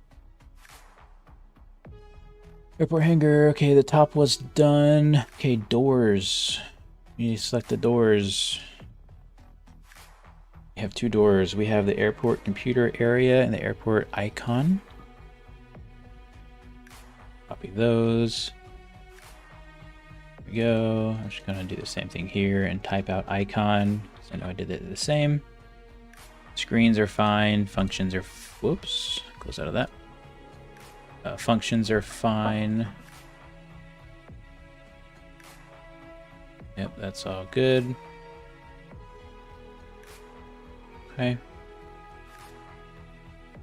Airport hangar. Okay, the top was done. Okay, doors. You need to select the doors. We have 2 doors. We have the airport computer area and the airport icon. Copy those. There we go. I'm just gonna do the same thing here and type out icon. So I know I did it the same. Screens are fine. Functions are, whoops, close out of that. Functions are fine. Yep, that's all good. Okay.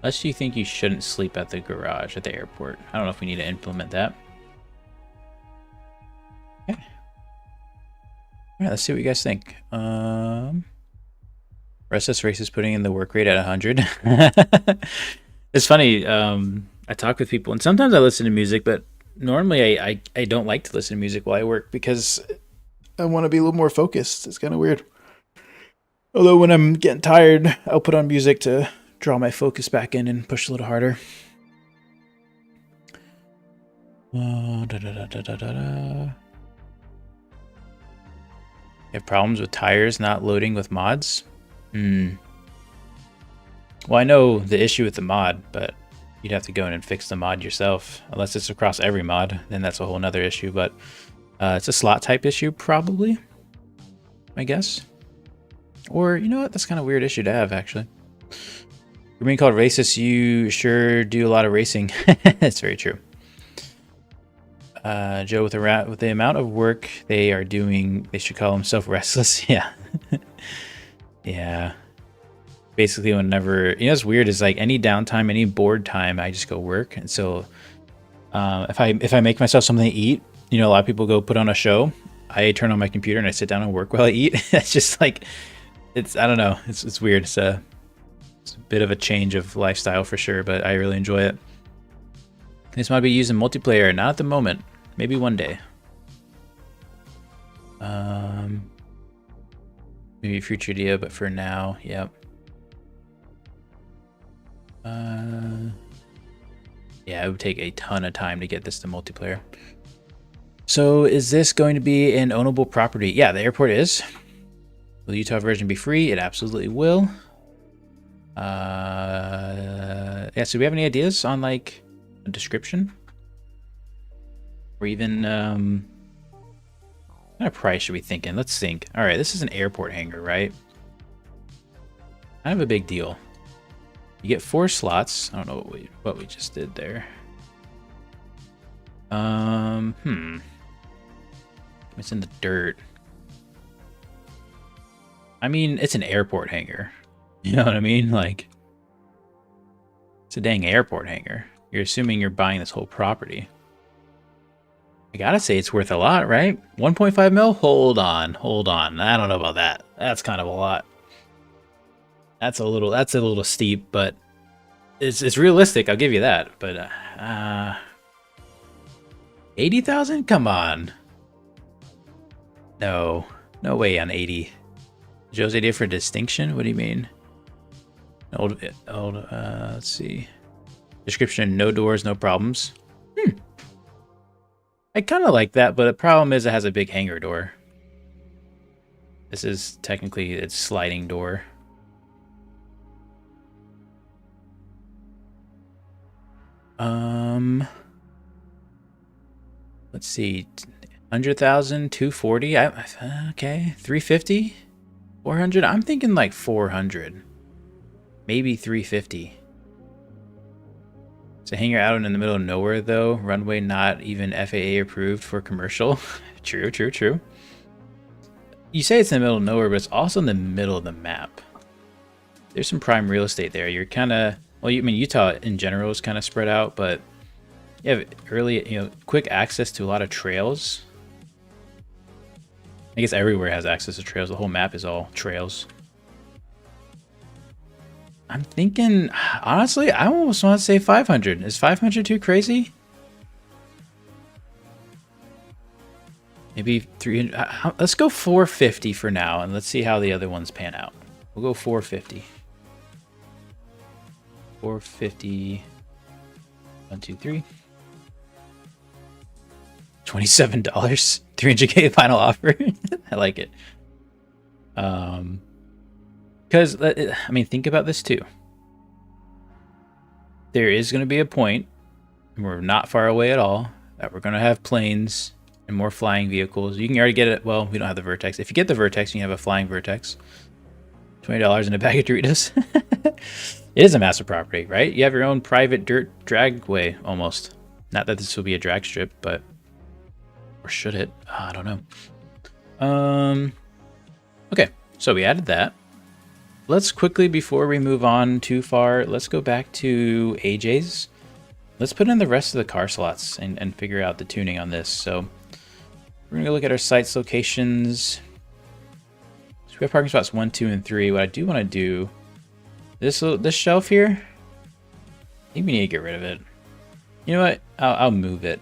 Unless you think you shouldn't sleep at the garage at the airport. I don't know if we need to implement that. Okay. Alright, let's see what you guys think. Raceless Race is putting in the work rate at 100. It's funny, I talk with people, and sometimes I listen to music, but normally I don't like to listen to music while I work because I want to be a little more focused. It's kind of weird. Although when I'm getting tired, I'll put on music to draw my focus back in and push a little harder. You have problems with tires not loading with mods? Well, I know the issue with the mod, but you'd have to go in and fix the mod yourself. Unless it's across every mod, then that's a whole nother issue. But it's a slot type issue, probably, I guess. Or, you know what? That's kind of a weird issue to have, actually. For being called racist, you sure do a lot of racing. That's very true. Joe, with the amount of work they are doing, they should call themselves restless. Yeah. Yeah. Basically, whenever, you know, what's weird is like any downtime, any bored time, I just go work. And so if I make myself something to eat, you know, a lot of people go put on a show. I turn on my computer and I sit down and work while I eat. It's just like, I don't know. It's weird. It's a bit of a change of lifestyle for sure, but I really enjoy it. This might be used in multiplayer, not at the moment. Maybe one day. Maybe a future idea, but for now, yep. Yeah, it would take a ton of time to get this to multiplayer. So is this going to be an ownable property? Yeah, the airport is. Will the Utah version be free? It absolutely will. Yeah, so do we have any ideas on like a description? Or even what kind of price should we thinking? Let's think. All right, this is an airport hangar, right? Kind of a big deal. You get 4 slots. I don't know what we just did there. It's in the dirt. I mean, it's an airport hangar. You know what I mean? Like, it's a dang airport hangar. You're assuming you're buying this whole property. I gotta say it's worth a lot, right? 1.5 mil? Hold on. I don't know about that. That's kind of a lot. That's a little steep, but it's realistic. I'll give you that. But 80,000? Come on. No way on 80. Joe's idea for distinction? What do you mean? Let's see. Description: no doors, no problems. I kind of like that, but the problem is it has a big hangar door. This is technically its sliding door. Let's see. 100,000, 240. Okay, 350, 400. I'm thinking like 400, maybe 350. It's a hangar out in the middle of nowhere, though. Runway not even FAA approved for commercial. True. You say it's in the middle of nowhere, but it's also in the middle of the map. There's some prime real estate there. You're kind of, well, I mean, Utah in general is kind of spread out, but you have quick access to a lot of trails. I guess everywhere has access to trails. The whole map is all trails. I'm thinking, honestly, I almost want to say 500. Is 500 too crazy? Maybe 300. Let's go 450 for now, and let's see how the other ones pan out. We'll go 450. 450. 1, 2, 3. $27. 300K final offer. I like it. Because, I mean, think about this too. There is going to be a point, and we're not far away at all, that we're going to have planes and more flying vehicles. You can already get it. Well, we don't have the Vertex. If you get the Vertex, you have a flying Vertex. $20 in a bag of Doritos. It is a massive property, right? You have your own private dirt dragway, almost. Not that this will be a drag strip, but... Or should it? I don't know. Okay, so we added that. Let's quickly, before we move on too far, let's go back to AJ's. Let's put in the rest of the car slots and figure out the tuning on this. So we're going to look at our sites locations. So we have parking spots 1, 2, and 3. What I do want to do, this shelf here, I think we need to get rid of it. You know what? I'll move it.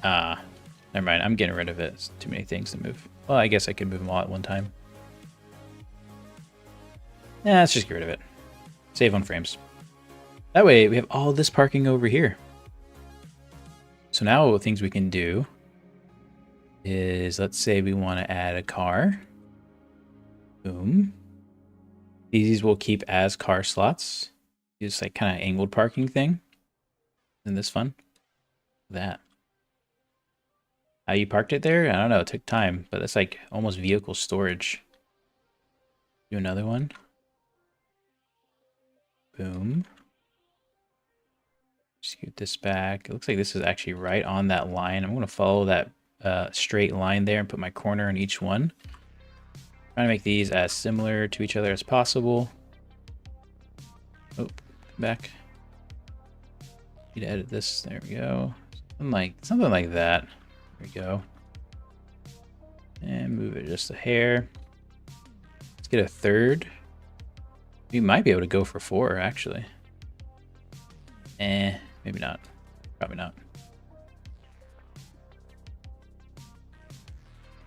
Never mind. I'm getting rid of it. It's too many things to move. Well, I guess I could move them all at one time. Yeah, let's just get rid of it. Save on frames. That way, we have all this parking over here. So now things we can do is, let's say we want to add a car. Boom. These will keep as car slots. Just like kind of angled parking thing. Isn't this fun? That. How you parked it there? I don't know. It took time, but that's like almost vehicle storage. Do another one. Boom. Scoot this back. It looks like this is actually right on that line. I'm going to follow that straight line there and put my corner on each one. Trying to make these as similar to each other as possible. Oh, back. Need to edit this. There we go. Something like that. There we go. And move it just a hair. Let's get a third. We might be able to go for 4, actually. Maybe not. Probably not.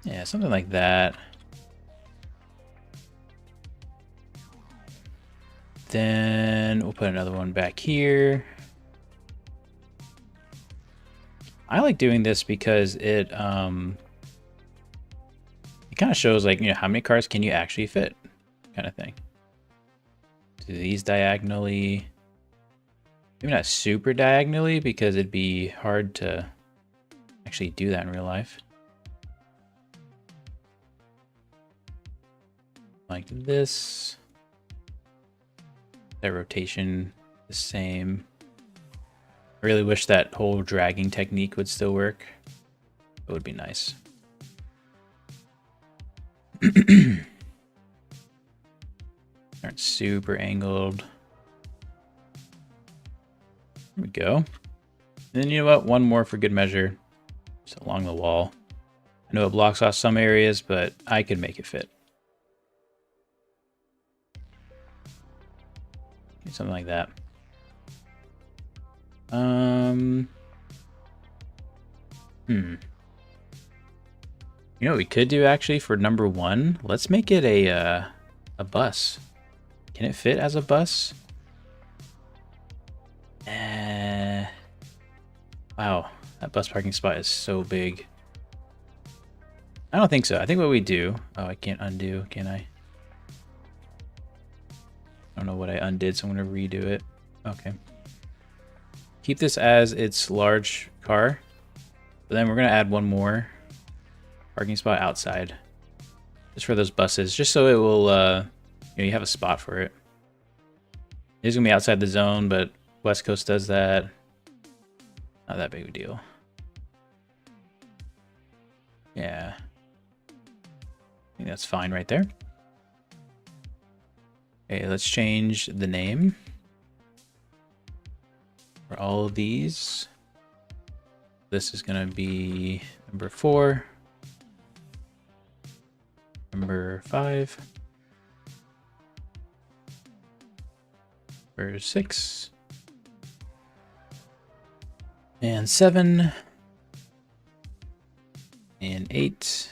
Yeah, something like that. Then we'll put another one back here. I like doing this because it kind of shows, like, you know, how many cars can you actually fit, kind of thing. Do these diagonally. Maybe not super diagonally because it'd be hard to actually do that in real life. Like this. That rotation the same. I really wish that whole dragging technique would still work. It would be nice. Aren't super angled. There we go. And then, you know what? One more for good measure. Just along the wall. I know it blocks off some areas, but I could make it fit. Something like that. You know what we could do actually for number 1? Let's make it a bus. Can it fit as a bus? Wow, that bus parking spot is so big. I don't think so. I think what we do... Oh, I can't undo, can I? I don't know what I undid, so I'm going to redo it. Okay. Keep this as its large car. But then we're going to add one more parking spot outside. Just for those buses. Just so it will, you know, you have a spot for it. It's going to be outside the zone, but West Coast does that. Not that big of a deal. Yeah. I think that's fine right there. Okay, let's change the name for all of these. This is going to be number 4, number 5, number 6, and 7, and 8,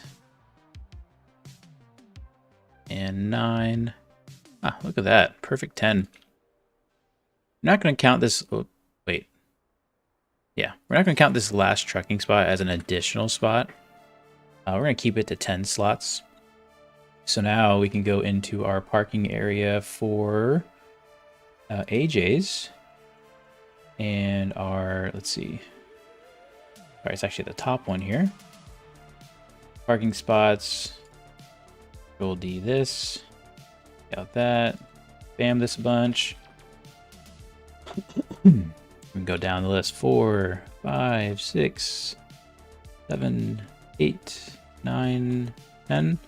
and 9. Ah, look at that. Perfect 10. We're not going to count this... Oh, wait. Yeah, we're not going to count this last trucking spot as an additional spot. We're going to keep it to 10 slots. So now we can go into our parking area for AJ's. And our... Let's see. Sorry, it's actually the top one here. Parking spots. Control D this. Got that. Bam this a bunch. We can go down the list. 4, 5, 6, 7, 8, 9, 10. And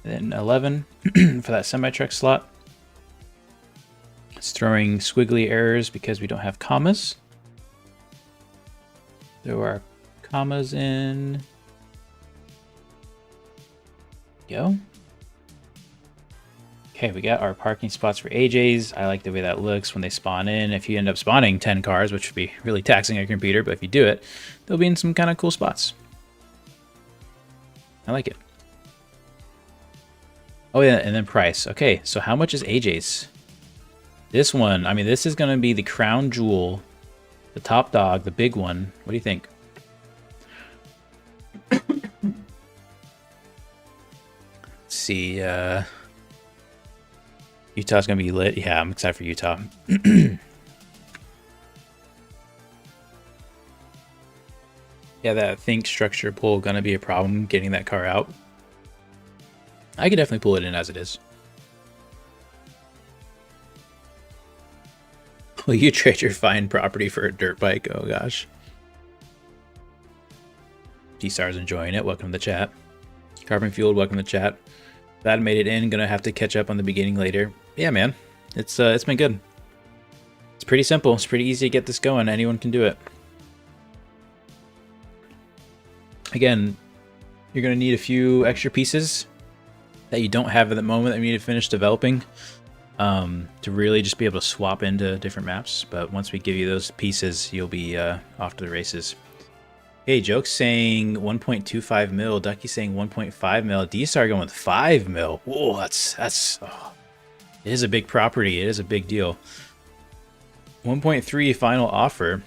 then 11 for that semi-truck slot. It's throwing squiggly errors because we don't have commas. Throw our commas in. Go. Okay, we got our parking spots for AJ's. I like the way that looks when they spawn in. If you end up spawning 10 cars, which would be really taxing your computer, but if you do it, they'll be in some kind of cool spots. I like it. Oh yeah, and then price. Okay, so how much is AJ's? This one, I mean, this is going to be the crown jewel, the top dog, the big one. What do you think? Let's see, Utah's gonna be lit. Yeah, I'm excited for Utah. Yeah, that think structure pull gonna be a problem getting that car out. I could definitely pull it in as it is. Will you trade your fine property for a dirt bike? Oh gosh. D-Star's enjoying it. Welcome to the chat. Carbon Fueled, welcome to the chat. Glad I made it in. Gonna have to catch up on the beginning later. Yeah, man. It's been good. It's pretty simple. It's pretty easy to get this going. Anyone can do it. Again, you're gonna need a few extra pieces that you don't have at the moment that you need to finish developing to really just be able to swap into different maps. But once we give you those pieces, you'll be off to the races. Hey, Joke's saying 1.25 mil. Ducky saying 1.5 mil. D-Star going with 5 mil. Whoa, that's oh, it is a big property. It is a big deal. 1.3 final offer.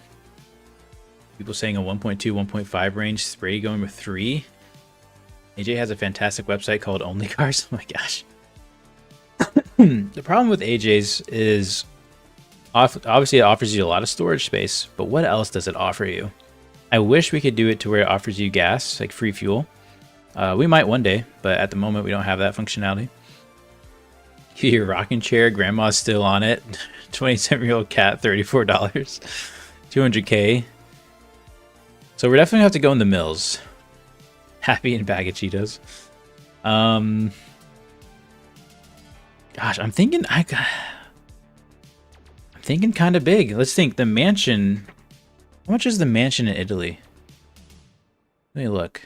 People saying a 1.2, 1.5 range. Spray going with 3. AJ has a fantastic website called Only Cars. Oh my gosh. The problem with AJ's is obviously it offers you a lot of storage space, but what else does it offer you? I wish we could do it to where it offers you gas, like free fuel. We might one day, but at the moment we don't have that functionality. Your rocking chair, grandma's still on it. 27-year-old cat, $34. 200K. So we're definitely gonna have to go in the mills. Happy and bag of Cheetos. Gosh, I'm thinking kind of big. Let's think. The mansion. How much is the mansion in Italy? Let me look.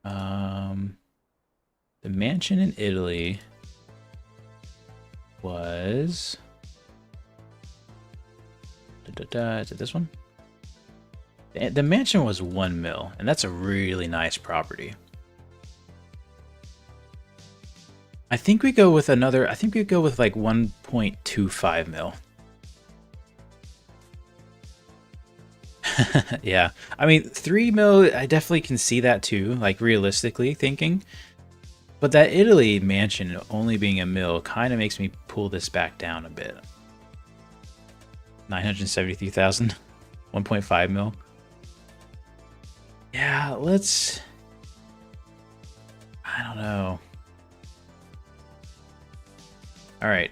The mansion in Italy was. Is it this one? The mansion was 1 mil, and that's a really nice property. I think we go with another. I think we go with like 1.25 mil. Yeah, I mean 3 mil. I definitely can see that too. Like realistically thinking, but that Italy mansion only being a mil kind of makes me pull this back down a bit. 973,000. 1.5 mil. Yeah, let's. I don't know. All right.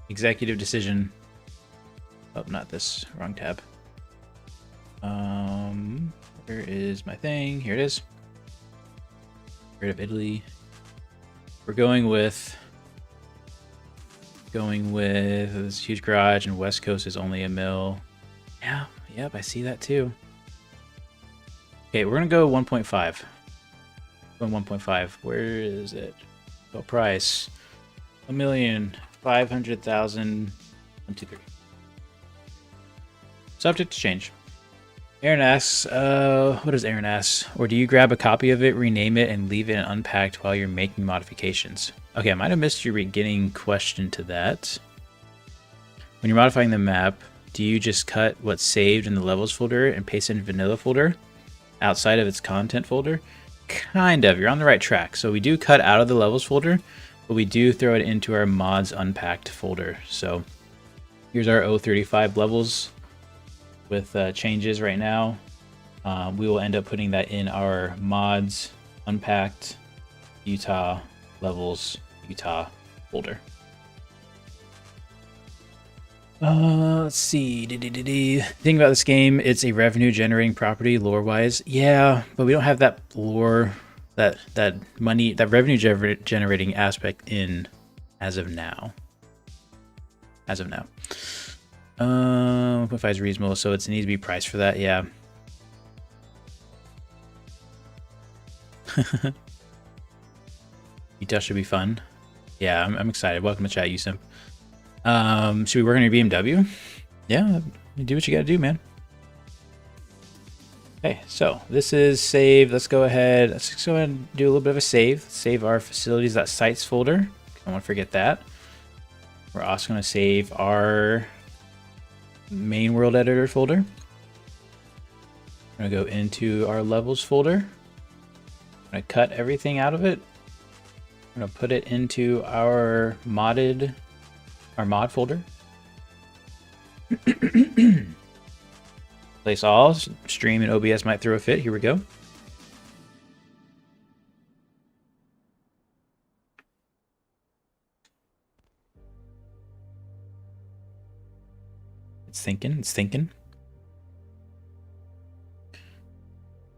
Executive decision. Oh, not this. Wrong tab. Where is my thing? Here it is. Get rid of Italy. We're going with this huge garage, and West Coast is only a mil. Yeah, yep, I see that too. Okay, we're gonna go 1.5. Going 1.5. Where is it? Oh, price. 1,500,000. 1, 2, 3. Subject to change. Aaron asks, what does Aaron ask? Or do you grab a copy of it, rename it, and leave it unpacked while you're making modifications? Okay, I might have missed your beginning question to that. When you're modifying the map, do you just cut what's saved in the levels folder and paste it in vanilla folder outside of its content folder? Kind of. You're on the right track. So we do cut out of the levels folder, but we do throw it into our mods unpacked folder. So here's our 035 levels with changes right now. We will end up putting that in our mods unpacked Utah levels Utah folder. Let's see. The thing about this game, it's a revenue generating property lore wise. Yeah, but we don't have that lore, that money, that revenue generating aspect in as of now. 1.5 is reasonable, so it needs to be priced for that. Yeah. Utah should be fun. Yeah, I'm excited. Welcome to chat, Yusuf. Should we work on your BMW? Yeah, you do what you gotta do, man. Okay, so this is save. Let's go ahead and do a little bit of a save. Save our facilities.sites folder. I don't want to forget that. We're also going to save our main world editor folder. We're going to go into our levels folder. I'm going to cut everything out of it. I'm going to put it into our mod folder. Place all. Stream and OBS might throw a fit. Here we go. It's thinking. It's thinking.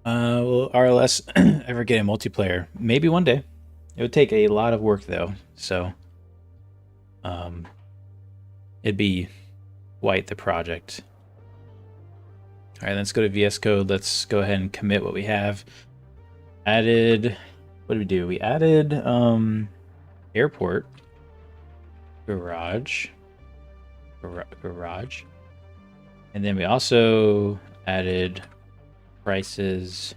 Will RLS ever get a multiplayer? Maybe one day. It would take a lot of work though, so it'd be quite the project. All right, let's go to VS Code. Let's go ahead and commit what we have. Added, what did we do? We added airport, garage, and then we also added prices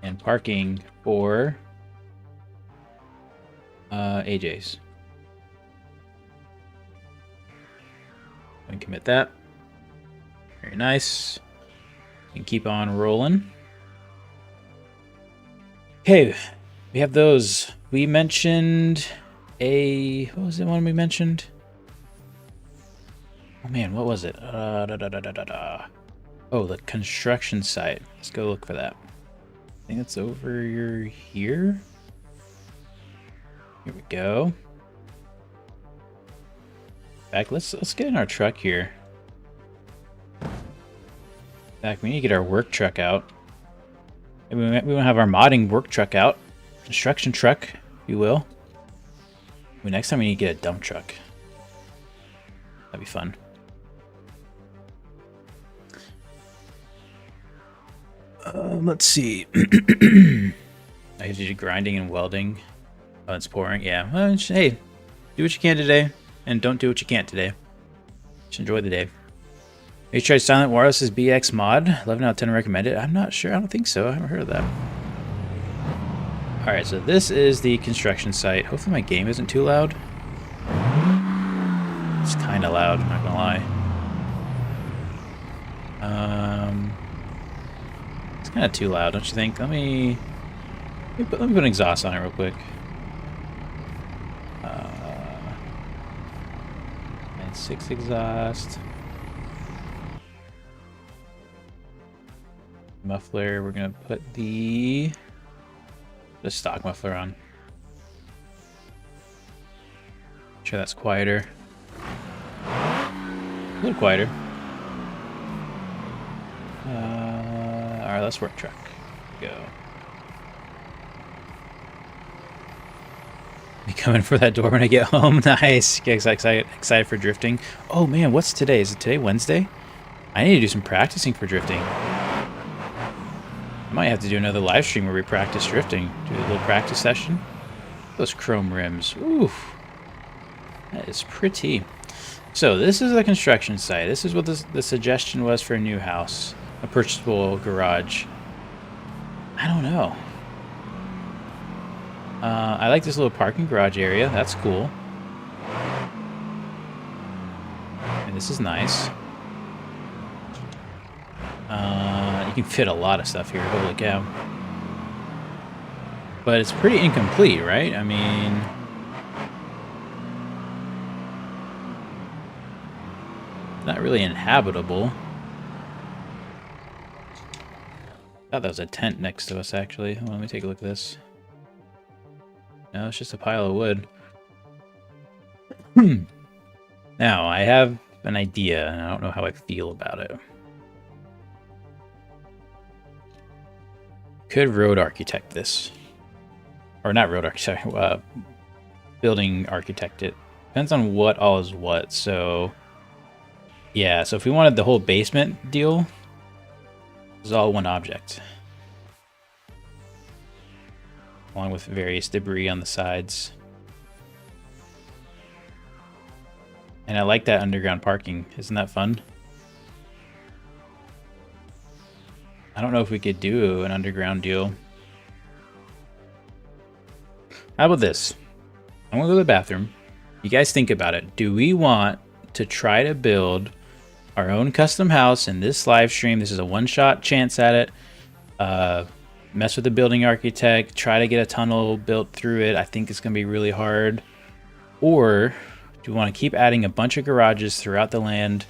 and parking for AJ's. And commit that. Very nice. And keep on rolling. Okay, we have those. We mentioned what was the one we mentioned? Oh man, what was it? Oh, the construction site. Let's go look for that. I think it's over here. Here we go. Back. Let's get in our truck here. Back. We need to get our work truck out. We want to have our modding work truck out. Construction truck, if you will. Next time we need to get a dump truck. That'd be fun. Let's see. I have to do grinding and welding. Oh, it's pouring. Yeah. Well, hey, do what you can today, and don't do what you can't today. Just enjoy the day. Have you tried Silent Wireless's BX mod? 11 out of 10 recommended. I'm not sure. I don't think so. I haven't heard of that. All right, so this is the construction site. Hopefully my game isn't too loud. It's kind of loud. I'm not gonna lie. It's kind of too loud, don't you think? Let me put an exhaust on it real quick. And 6 exhaust. Muffler. We're gonna put the stock muffler on. Sure, that's quieter. A little quieter. Alright, let's work truck. Go. Be coming for that door when I get home. Nice. Get excited for drifting. Oh man, what's today? Is it today Wednesday? I need to do some practicing for drifting. I might have to do another live stream where we practice drifting. Do a little practice session. Those chrome rims. Oof. That is pretty. So this is the construction site. This is what the suggestion was for a new house. A purchasable garage. I don't know. I like this little parking garage area. That's cool. And this is nice. You can fit a lot of stuff here. Holy cow. But it's pretty incomplete, right? I mean... not really inhabitable. I thought that was a tent next to us, actually. Well, let me take a look at this. No, it's just a pile of wood. Now, I have an idea, and I don't know how I feel about it. Could road architect this. Or not road architect, building architect it. Depends on what all is what, so... yeah, so if we wanted the whole basement deal, this is all one object. Along with various debris on the sides. And I like that underground parking. Isn't that fun? I don't know if we could do an underground deal. How about this? I'm gonna go to the bathroom. You guys think about it. Do we want to try to build our own custom house in this live stream? This is a one-shot chance at it. Mess with the building architect, try to get a tunnel built through it. I think it's gonna be really hard. Or do we want to keep adding a bunch of garages throughout the land?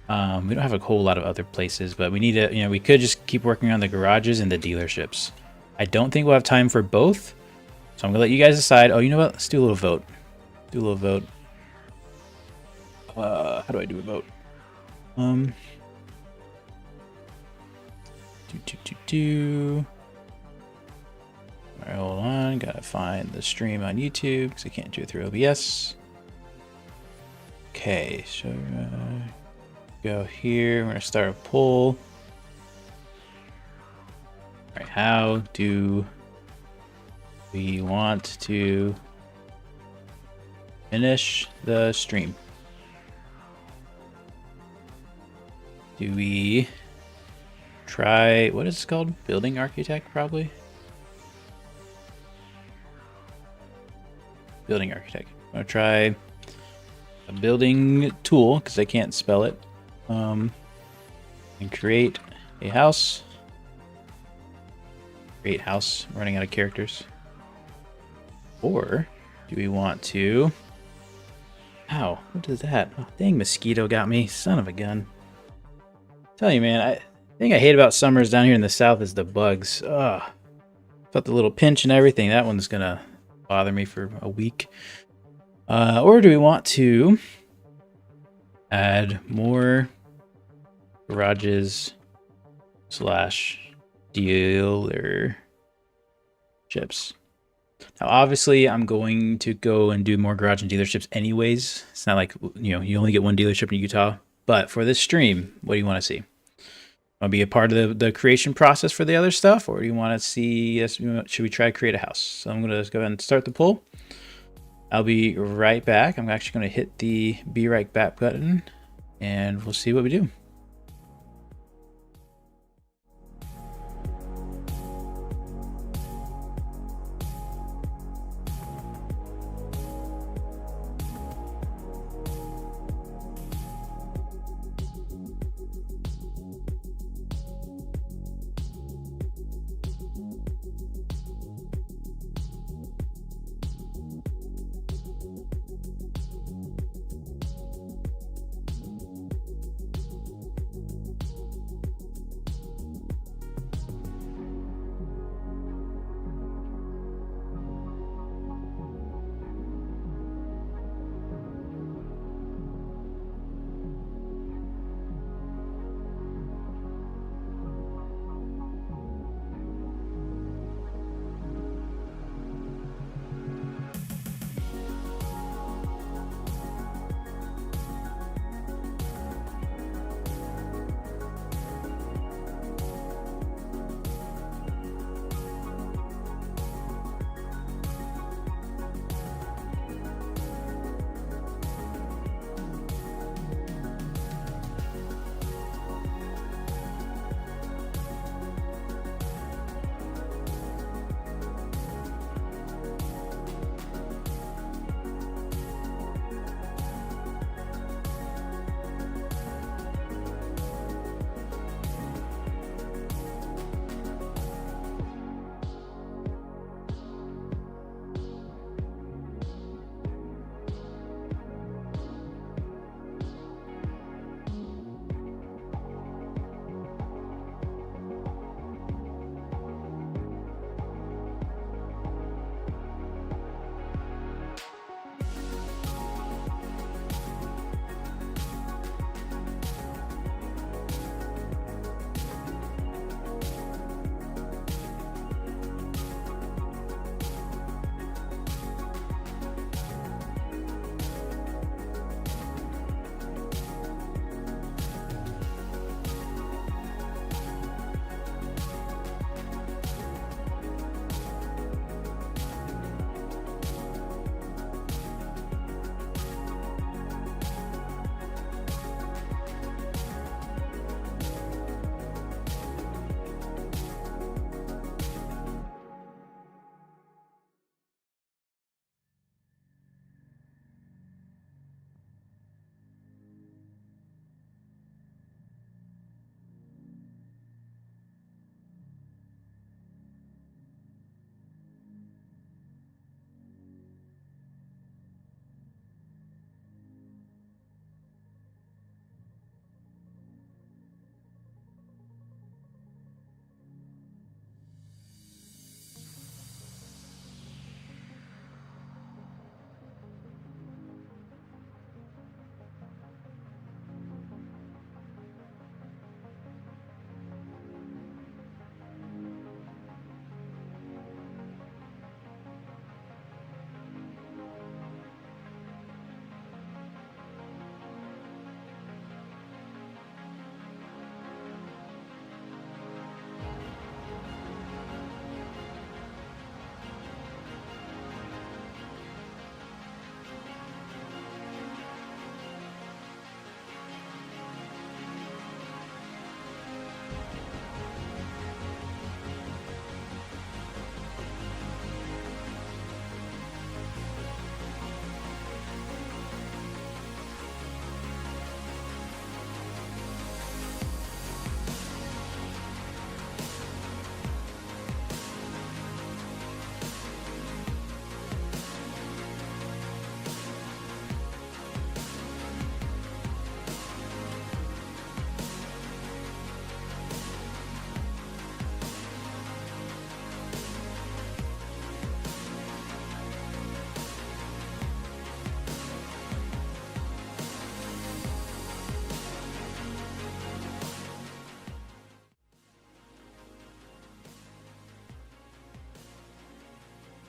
We don't have a whole lot of other places, but we need to, we could just keep working on the garages and the dealerships. I don't think we'll have time for both, so I'm gonna let you guys decide. Oh, you know what? Let's do a little vote. Do a little vote. How do I do a vote? All right, hold on. Gotta find the stream on YouTube because I can't do it through OBS. Okay, so go here. We're gonna start a poll. All right, how do we want to finish the stream? Do we try, what is it called? Building architect, probably? Building architect. I'm gonna try a building tool because I can't spell it. And create a house. Create house. I'm running out of characters. Or do we want to? Ow! What is that? Oh, dang, mosquito got me. Son of a gun. Tell you, man, I thing I hate about summers down here in the south is the bugs. Ugh. Felt the little pinch and everything. That one's gonna bother me for a week. Or do we want to add more garages / dealerships? Now, obviously, I'm going to go and do more garage and dealerships anyways. It's not like, you know, you only get one dealership in Utah. But for this stream, what do you want to see? Want to be a part of the creation process for the other stuff? Or do you want to see, should we try to create a house? So I'm going to go ahead and start the poll. I'll be right back. I'm actually going to hit the be right back button and we'll see what we do.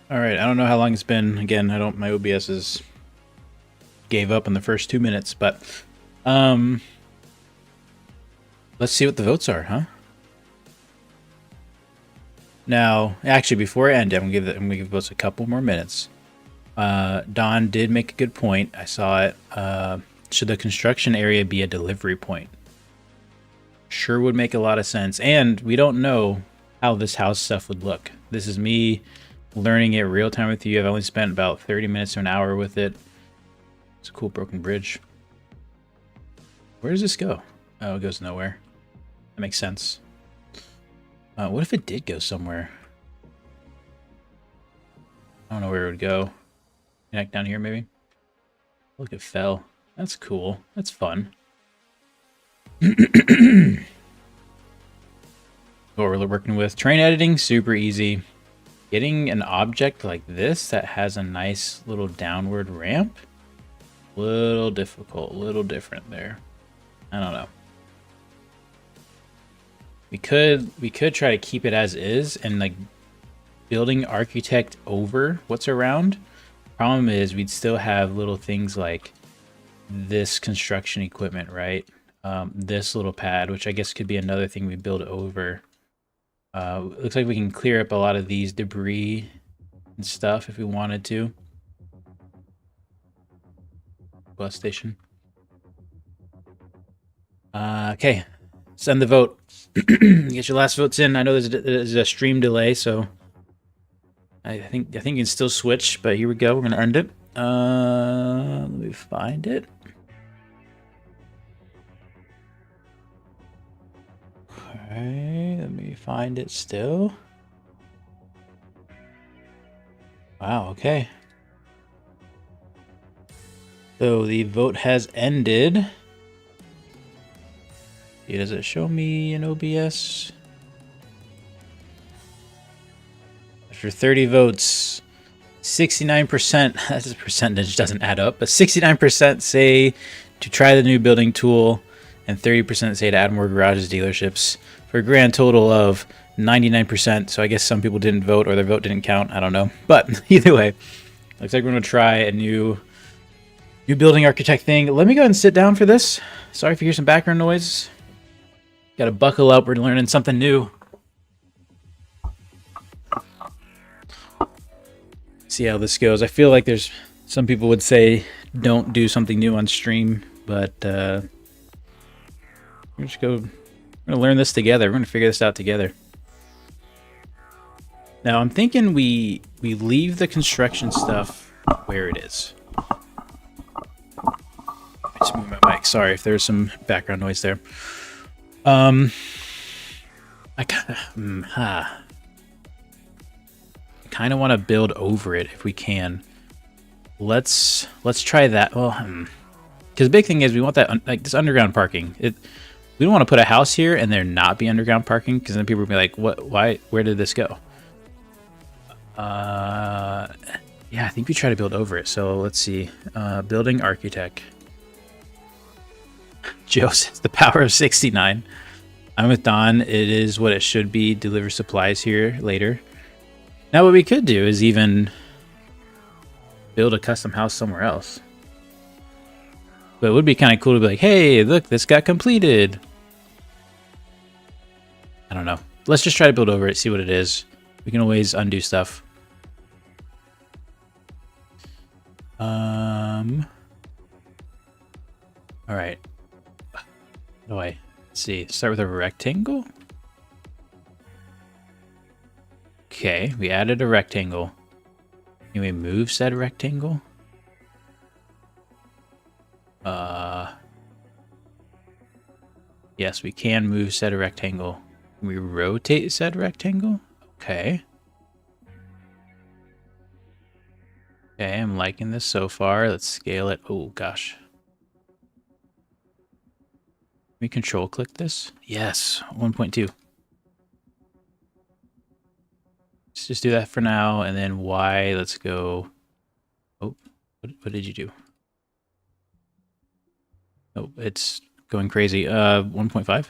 All right, I don't know how long it's been. Again, my OBS is gave up in the first 2 minutes, but let's see what the votes are, huh? Now, actually, before I end, I'm gonna give votes a couple more minutes. Don did make a good point. I saw it. Should the construction area be a delivery point? Sure would make a lot of sense. And we don't know how this house stuff would look. This is me learning it real time with you. I've only spent about 30 minutes to an hour with it. It's a cool broken bridge. Where does this go? Oh, it goes nowhere. That makes sense. What if it did go somewhere? I don't know where it would go. Connect down here, maybe? Look, it fell. That's cool. That's fun. What we're working with. Terrain editing, super easy. Getting an object like this that has a nice little downward ramp, little difficult, little different there. I don't know. We could try to keep it as is and like building architect over what's around. Problem is we'd still have little things like this construction equipment, right? This little pad, which I guess could be another thing we build over. Looks like we can clear up a lot of these debris and stuff if we wanted to. Bus station. Okay, send the vote. Get your last votes in. I know there's a stream delay, so I think you can still switch. But here we go. We're gonna end it. Let me find it. Okay, let me find it still. Wow, okay. So the vote has ended. Does it show me an OBS? After 30 votes, 69%, that's a percentage, doesn't add up, but 69% say to try the new building tool, and 30% say to add more garages, dealerships, for a grand total of 99%. So I guess some people didn't vote or their vote didn't count. I don't know. But either way, looks like we're going to try a new building architect thing. Let me go ahead and sit down for this. Sorry if you hear some background noise. Got to buckle up. We're learning something new. See how this goes. I feel like there's some people would say don't do something new on stream, but we're gonna learn this together. We're gonna figure this out together. Now I'm thinking we leave the construction stuff where it is. Just move my mic. Sorry if there's some background noise there. I kind of want to build over it if we can. Let's try that. Well, because the big thing is we want that like this underground parking. We don't want to put a house here and there not be underground parking, because then people will be like, "What? Why? Where did this go?" Yeah, I think we try to build over it. So let's see. Building architect. Joe says the power of 69. I'm with Don. It is what it should be. Deliver supplies here later. Now what we could do is even build a custom house somewhere else. But it would be kind of cool to be like, hey, look, this got completed. I don't know. Let's just try to build over it, see what it is. We can always undo stuff. All right. How do I see? Start with a rectangle. Okay, we added a rectangle. Can we move said rectangle? Yes, we can move said rectangle. Can we rotate said rectangle? Okay. Okay, I'm liking this so far. Let's scale it. Oh, gosh. Can we control click this? Yes, 1.2. Let's just do that for now, and then Y, let's go. Oh, what did you do? Oh, it's going crazy. 1.5?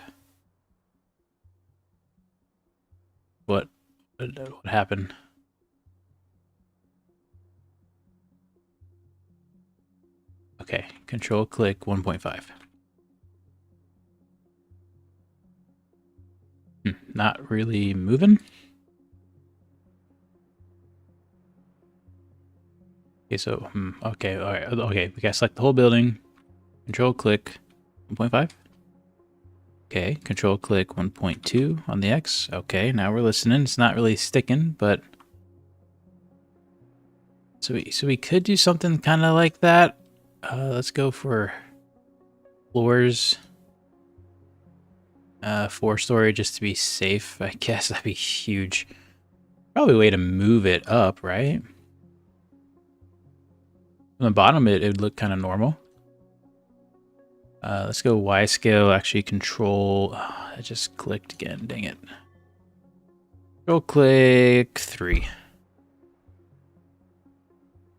What happened? Okay, control click 1.5. Not really moving. Okay, so, okay, all right, okay, we gotta select the whole building. Control click 1.5. Okay, control click 1.2 on the X. Okay, now we're listening. It's not really sticking, but so we could do something kind of like that. Let's go for floors. 4-story just to be safe. I guess that'd be huge. Probably a way to move it up, right? On the bottom, it would look kind of normal. Let's go Y scale. Actually, control. Oh, I just clicked again. Dang it. Control click 3.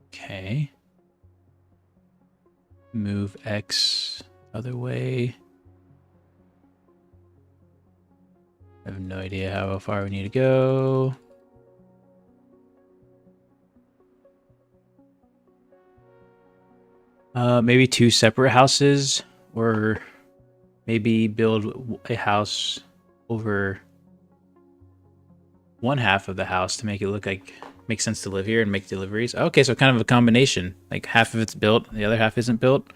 Okay. Move X other way. I have no idea how far we need to go. Maybe 2 separate houses, or maybe build a house over one half of the house to make it look like makes sense to live here and make deliveries. Okay, so kind of a combination. Like half of it's built, the other half isn't built.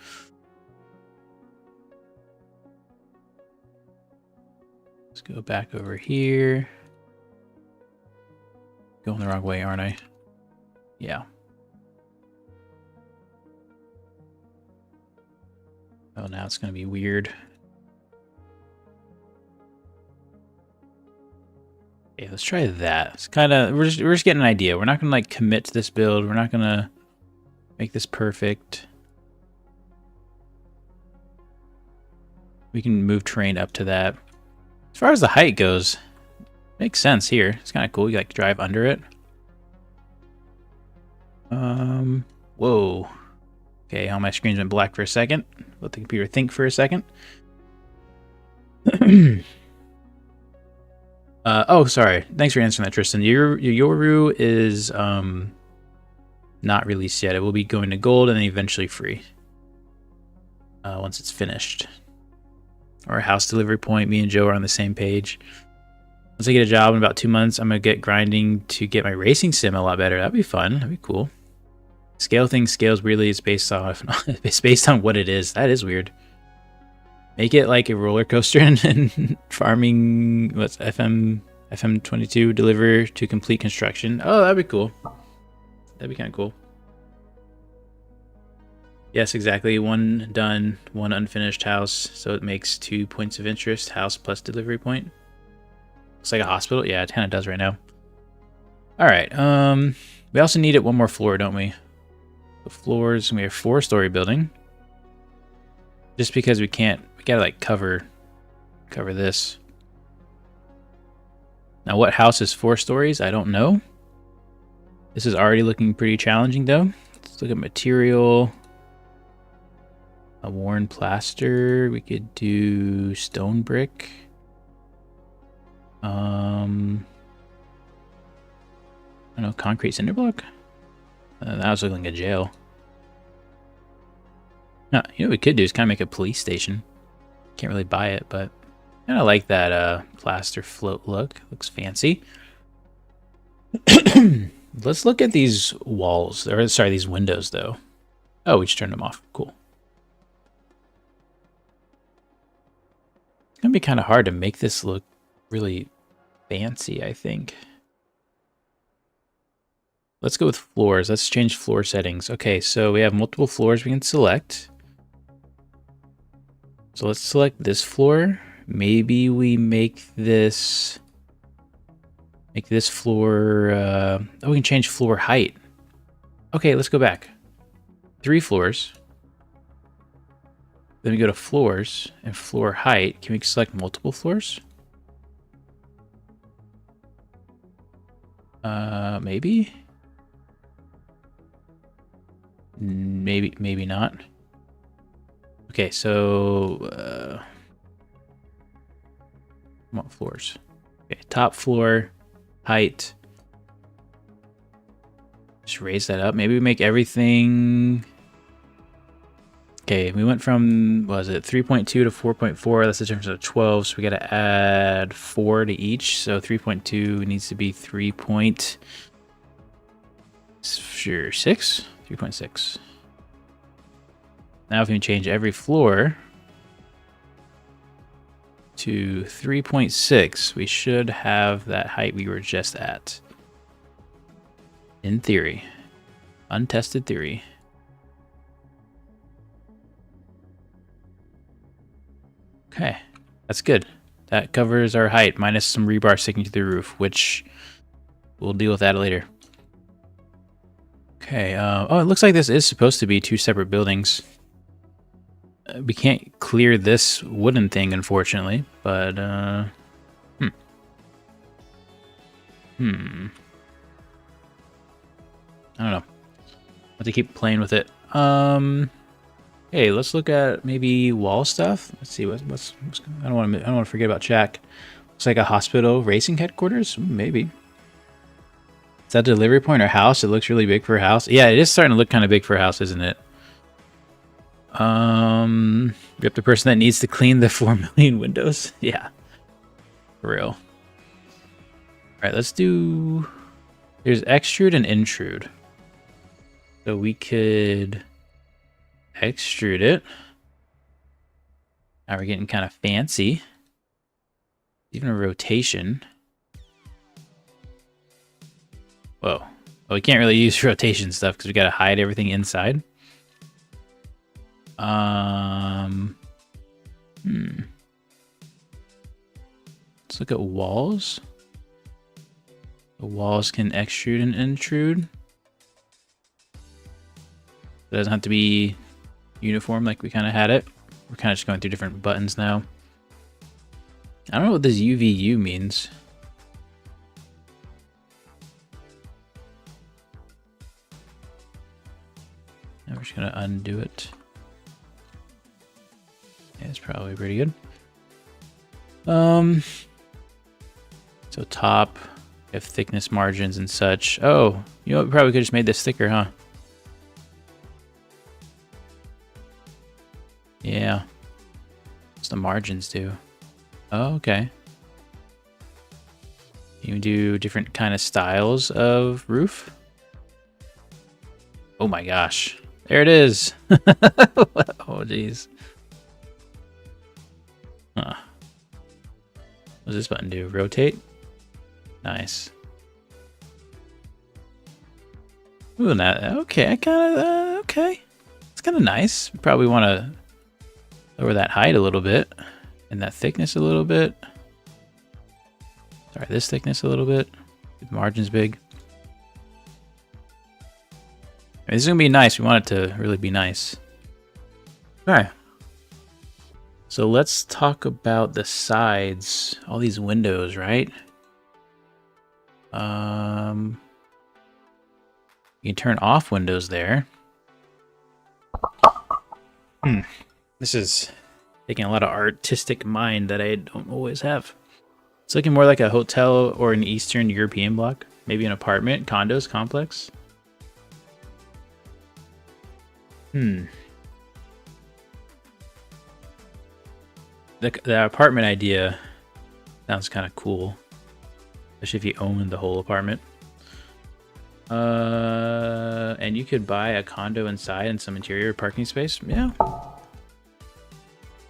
Let's go back over here. Going the wrong way, aren't I? Yeah. Oh, now it's gonna be weird. Okay, let's try that. It's kind of we're just getting an idea. We're not gonna like commit to this build. We're not gonna make this perfect. We can move terrain up to that. As far as the height goes, makes sense here. It's kind of cool. You like drive under it. Whoa. Okay, all my screens went black for a second. Let the computer think for a second. Oh, sorry. Thanks for answering that, Tristan. Your Yoru is not released yet. It will be going to gold and then eventually free once it's finished. Our house delivery point. Me and Joe are on the same page. Once I get a job in about 2 months, I'm gonna get grinding to get my racing sim a lot better. That'd be fun. That'd be cool. Scale things scales weirdly. It's based off. It's based on what it is. That is weird. Make it like a roller coaster and farming. What's FM22 deliver to complete construction? Oh, that'd be cool. That'd be kind of cool. Yes, exactly. 1 done, 1 unfinished house. So it makes 2 points of interest. House plus delivery point. Looks like a hospital. Yeah, it kind of does right now. All right. We also needed 1 more floor, don't we? The floors. We have 4-story building. Just because we can't, we gotta like cover this. Now, what house is 4 stories? I don't know. This is already looking pretty challenging, though. Let's look at material. A worn plaster. We could do stone brick. I don't know, concrete cinder block. That was looking like a jail. No, you know what we could do is kind of make a police station. Can't really buy it, but kind of like that plaster float look. Looks fancy. Let's look at these walls, or sorry, these windows though. Oh, we just turned them off. Cool. It's gonna be kind of hard to make this look really fancy, I think. Let's go with floors. Let's change floor settings. Okay, so we have multiple floors we can select. So let's select this floor. Maybe we make this floor, oh, we can change floor height. Okay, let's go back. 3 floors. Then we go to floors and floor height. Can we select multiple floors? Maybe? Maybe not. Okay, so what floors? Okay, top floor, height. Just raise that up. Maybe we make everything Okay, we went from, what was it, 3.2 to 4.4. That's the difference of 12, so we got to add 4 to each. So 3.2 needs to be 3.6? 3.6. Now if we change every floor to 3.6, we should have that height we were just at. In theory. Untested theory. Okay, that's good. That covers our height, minus some rebar sticking to the roof, which we'll deal with that later. Okay, oh, it looks like this is supposed to be 2 separate buildings. We can't clear this wooden thing, unfortunately, but, I don't know. I'll have to keep playing with it. Hey, let's look at maybe wall stuff. Let's see what's I don't want to forget about Jack. Looks like a hospital racing headquarters, maybe. Is that a delivery point or house? It looks really big for a house. Yeah, it is starting to look kind of big for a house, isn't it? Yep, the person that needs to clean the 4 million windows. Yeah, for real. All right, let's do. There's extrude and intrude. So we could extrude it. Now we're getting kind of fancy. Even a rotation. Whoa. Well, we can't really use rotation stuff because we got to hide everything inside. Let's look at walls. The walls can extrude and intrude. It doesn't have to be uniform like we kind of had it. We're kind of just going through different buttons now. I don't know what this UVU means. Now we're just gonna undo it. Yeah, it's probably pretty good. So top, we have thickness margins and such. Oh, you know what? We probably could have just made this thicker, huh? Yeah. What's the margins do? Oh, okay. You can do different kind of styles of roof. Oh my gosh. There it is. Oh, geez. Huh. What does this button do? Rotate? Nice. Ooh, that, okay, okay. It's kind of nice. Probably want to lower that height a little bit. And that thickness a little bit. Sorry, this thickness a little bit. The margin's big. This is going to be nice. We want it to really be nice. Alright. So let's talk about the sides. All these windows, right? You can turn off windows there. This is taking a lot of artistic mind that I don't always have. It's looking more like a hotel or an Eastern European block. Maybe an apartment, condos, complex. The apartment idea sounds kind of cool. Especially if you own the whole apartment. And you could buy a condo inside and some interior parking space. Yeah.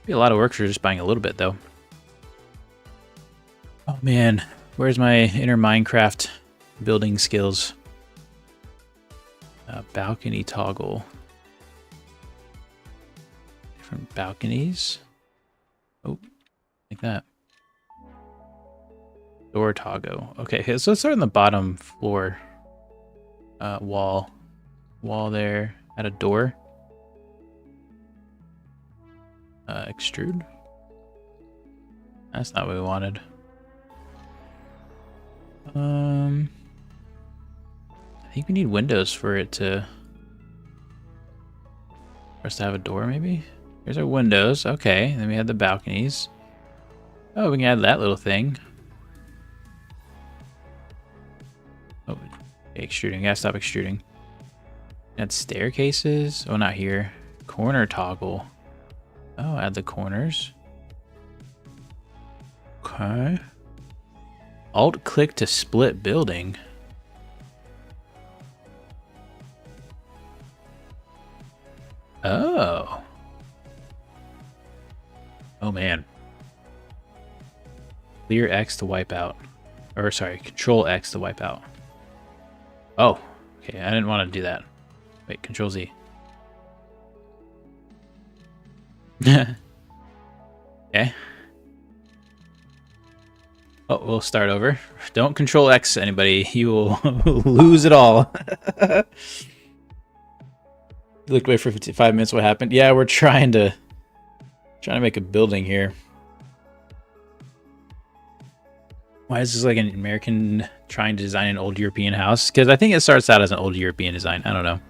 Be a lot of work for just buying a little bit, though. Oh, man. Where's my inner Minecraft building skills? Balcony toggle. Different balconies. Oh, like that. Door toggle. Okay, so let's start on the bottom floor. Wall there. At a door. Extrude. That's not what we wanted. I think we need windows for it to... For us to have a door, maybe? Here's our windows. Okay, then we have the balconies. Oh, we can add that little thing. Oh, extruding. Gotta stop extruding. Add staircases. Oh, not here. Corner toggle. Oh, add the corners. Okay. Alt click to split building. Oh. Oh man. Clear X to wipe out. Or sorry, Control X to wipe out. Oh, okay, I didn't want to do that. Wait, Control Z. Okay. Oh, we'll start over. Don't Control X anybody. You will lose it all. You looked away for 55 minutes. What happened? Yeah, we're trying to make a building here. Why is this like an American trying to design an old European house? Because I think it starts out as an old European design. I don't know.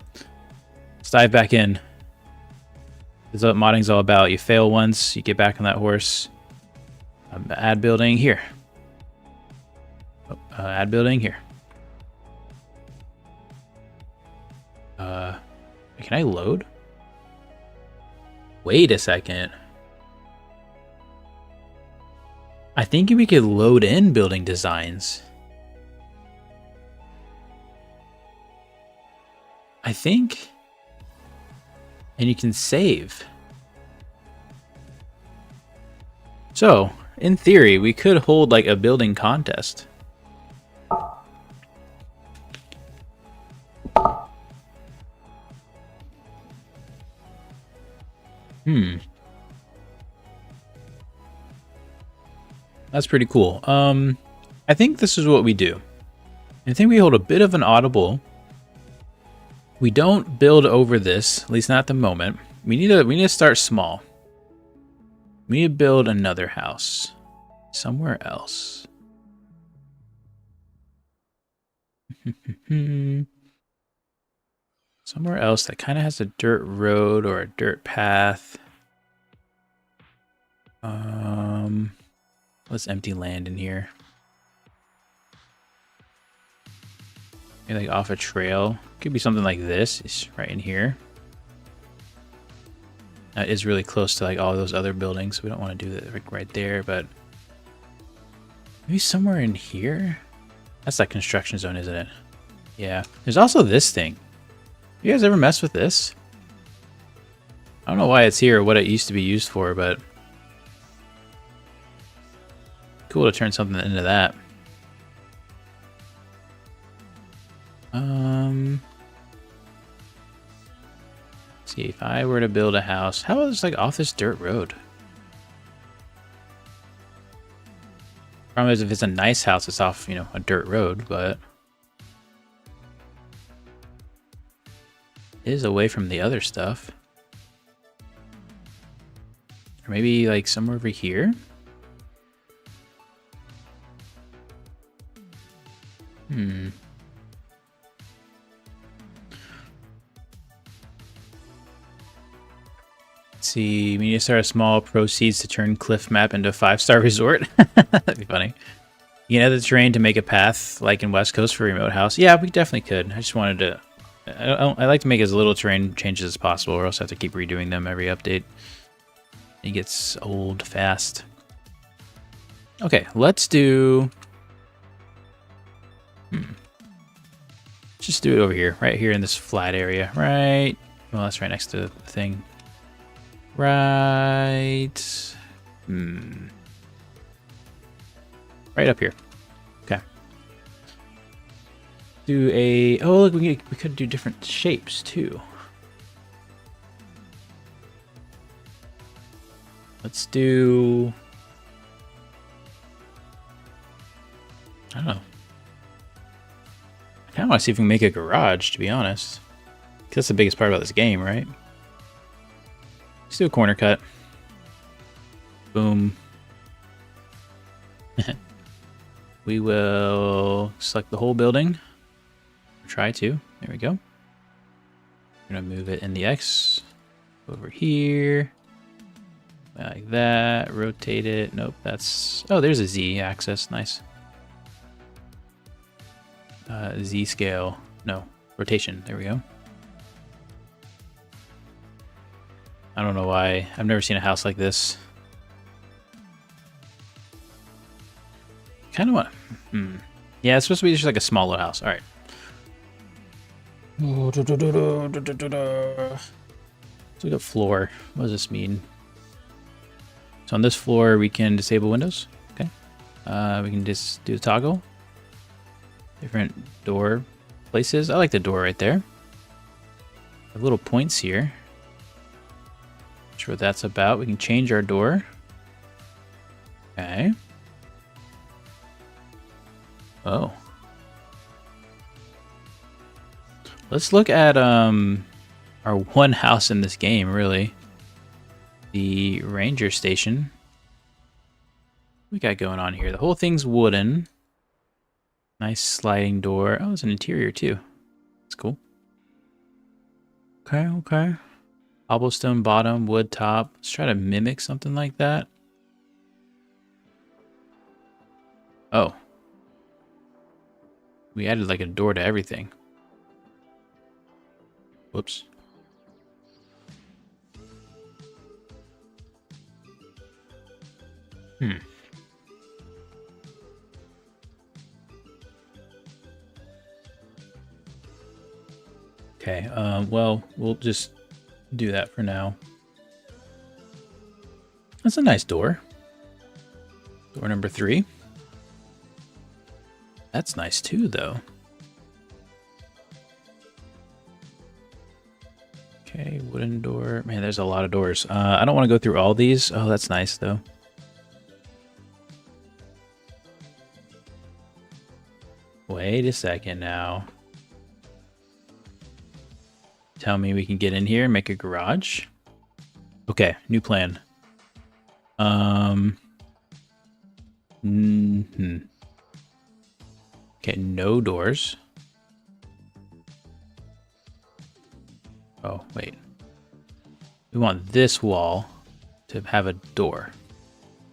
Let's dive back in. This is what modding's all about. You fail once, you get back on that horse. Add building here. Add building here. Can I load? Wait a second. I think we could load in building designs. I think. And you can save. So, in theory, we could hold like a building contest. That's pretty cool. I think this is what we do. I think we hold a bit of an audible. We don't build over this, at least not at the moment. We need to start small. We need to build another house somewhere else. Somewhere else that kind of has a dirt road or a dirt path. Let's empty land in here. Maybe like off a trail. Could be something like this. It's right in here. That is really close to like all those other buildings. So we don't want to do that like right there, but maybe somewhere in here. That's that construction zone, isn't it? Yeah. There's also this thing. You guys ever mess with this? I don't know why it's here or what it used to be used for, but cool to turn something into that. See, if I were to build a house, how is like off this dirt road? Problem is, if it's a nice house, it's off, you know, a dirt road, but it is away from the other stuff. Or maybe like somewhere over here. Let's see, we need to start a small proceeds to turn cliff map into a 5-star resort. That'd be funny. You can add the terrain to make a path like in West Coast for a remote house. Yeah, we definitely could. I just wanted to... I like to make as little terrain changes as possible, or else I have to keep redoing them every update. It gets old fast. Okay, let's do... Just do it over here, right here in this flat area, right? Well, that's right next to the thing. Right. Right up here. Okay. Do a... Oh, look, we could do different shapes, too. Let's do... I don't know. I kind of want to see if we can make a garage, to be honest. Because that's the biggest part about this game, right? Let's do a corner cut. Boom. We will select the whole building. Try to. There we go. We're going to move it in the X. Over here. Like that. Rotate it. Nope, that's... Oh, there's a Z axis. Nice. Z scale. No, rotation. There we go. I don't know why. I've never seen a house like this. Kind of want... Yeah, it's supposed to be just like a small little house. All right. Let's look at floor. What does this mean? So on this floor, we can disable windows. Okay. We can just do the toggle. Different door places. I like the door right there. Little points here. Not sure what that's about. We can change our door. Okay. Oh. Let's look at our one house in this game, really. The ranger station. What we got going on here? The whole thing's wooden. Nice sliding door. Oh, it's an interior too. That's cool. Okay, okay. Cobblestone bottom, wood top. Let's try to mimic something like that. Oh. We added like a door to everything. Whoops. Okay, well, we'll just do that for now. That's a nice door. Door number 3. That's nice too, though. Okay, wooden door. Man, there's a lot of doors. I don't want to go through all these. Oh, that's nice, though. Wait a second now. Tell me we can get in here and make a garage. Okay, new plan. Okay, no doors. Oh, wait. We want this wall to have a door.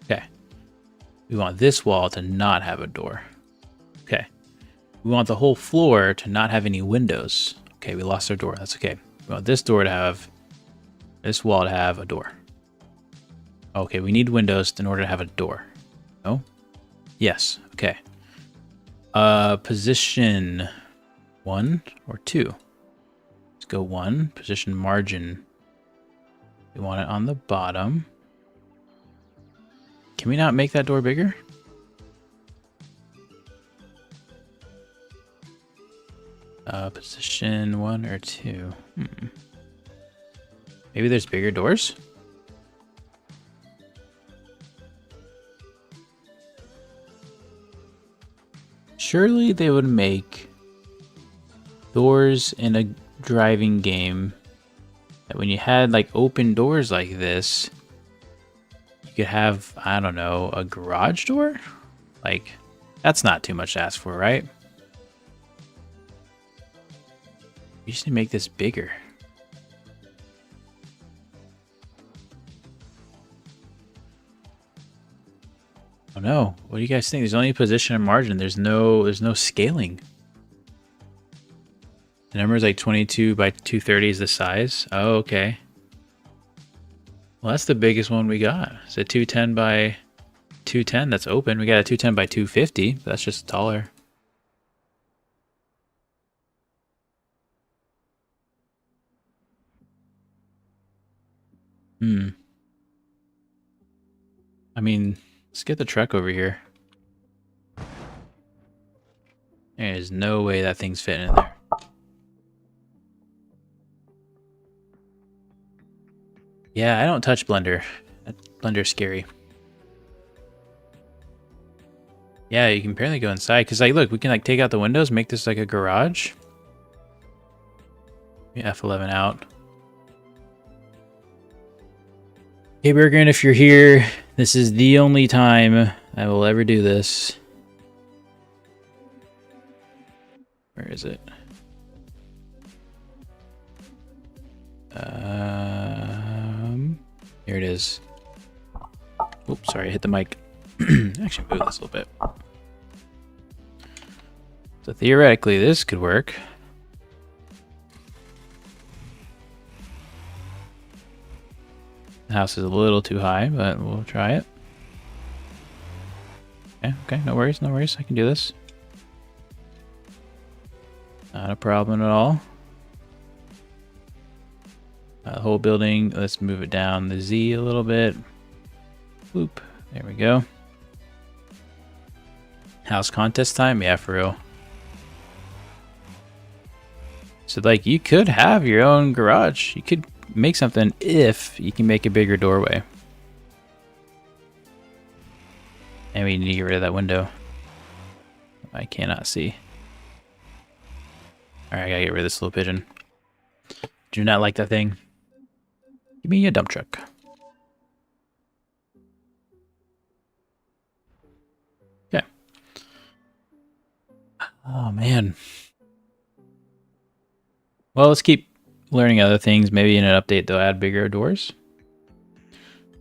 Okay. We want this wall to not have a door. Okay. We want the whole floor to not have any windows. Okay, we lost our door. That's okay. We want this door to have... this wall to have a door. Okay, we need windows in order to have a door. No? Yes. Okay. Position 1 or 2? Let's go 1. Position margin. We want it on the bottom. Can we not make that door bigger? Position 1 or 2. Maybe there's bigger doors? Surely they would make doors in a driving game that when you had like open doors like this, you could have, I don't know, a garage door? Like, that's not too much to ask for, right? You just need to make this bigger. Oh no, what do you guys think? There's only position and margin. There's no scaling. The number is like 22 by 230 is the size. Oh, okay. Well, that's the biggest one we got. It's a 210 by 210 that's open. We got a 210 by 250, but that's just taller. I mean, let's get the truck over here. There's no way that thing's fitting in there. Yeah, I don't touch Blender. Blender's scary. Yeah, you can apparently go inside. Because, like, look, we can, like, take out the windows, make this, like, a garage. F11 out. Hey, Bergen, if you're here, this is the only time I will ever do this. Where is it? Here it is. Oops, sorry, I hit the mic. Actually, move this a little bit. So theoretically, this could work. The house is a little too high, but we'll try it. Okay, no worries, no worries. I can do this. Not a problem at all. The whole building, let's move it down the Z a little bit. Boop, there we go. House contest time? Yeah, for real. So, like, you could have your own garage. You could make something if you can make a bigger doorway. And we need to get rid of that window. I cannot see. Alright, I gotta get rid of this little pigeon. Do not like that thing. Give me a dump truck. Okay. Oh, man. Well, let's keep learning other things. Maybe in an update they'll add bigger doors.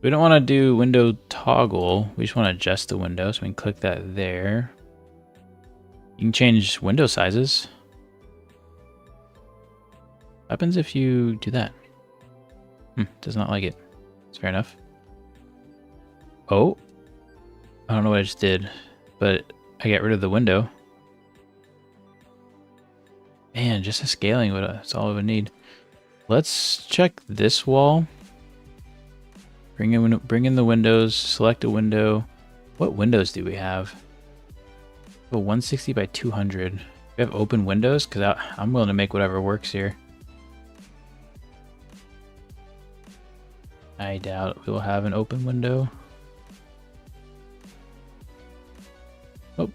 We don't want to do window toggle. We just want to adjust the window. So we can click that there. You can change window sizes. What happens if you do that? Does not like it. It's fair enough. Oh. I don't know what I just did, but I got rid of the window. Man, just a scaling, that's all we would need. Let's check this wall. Bring in the windows, select a window. What windows do we have? Oh, 160 by 200. We have open windows? Because I'm willing to make whatever works here. I doubt we will have an open window. Oh.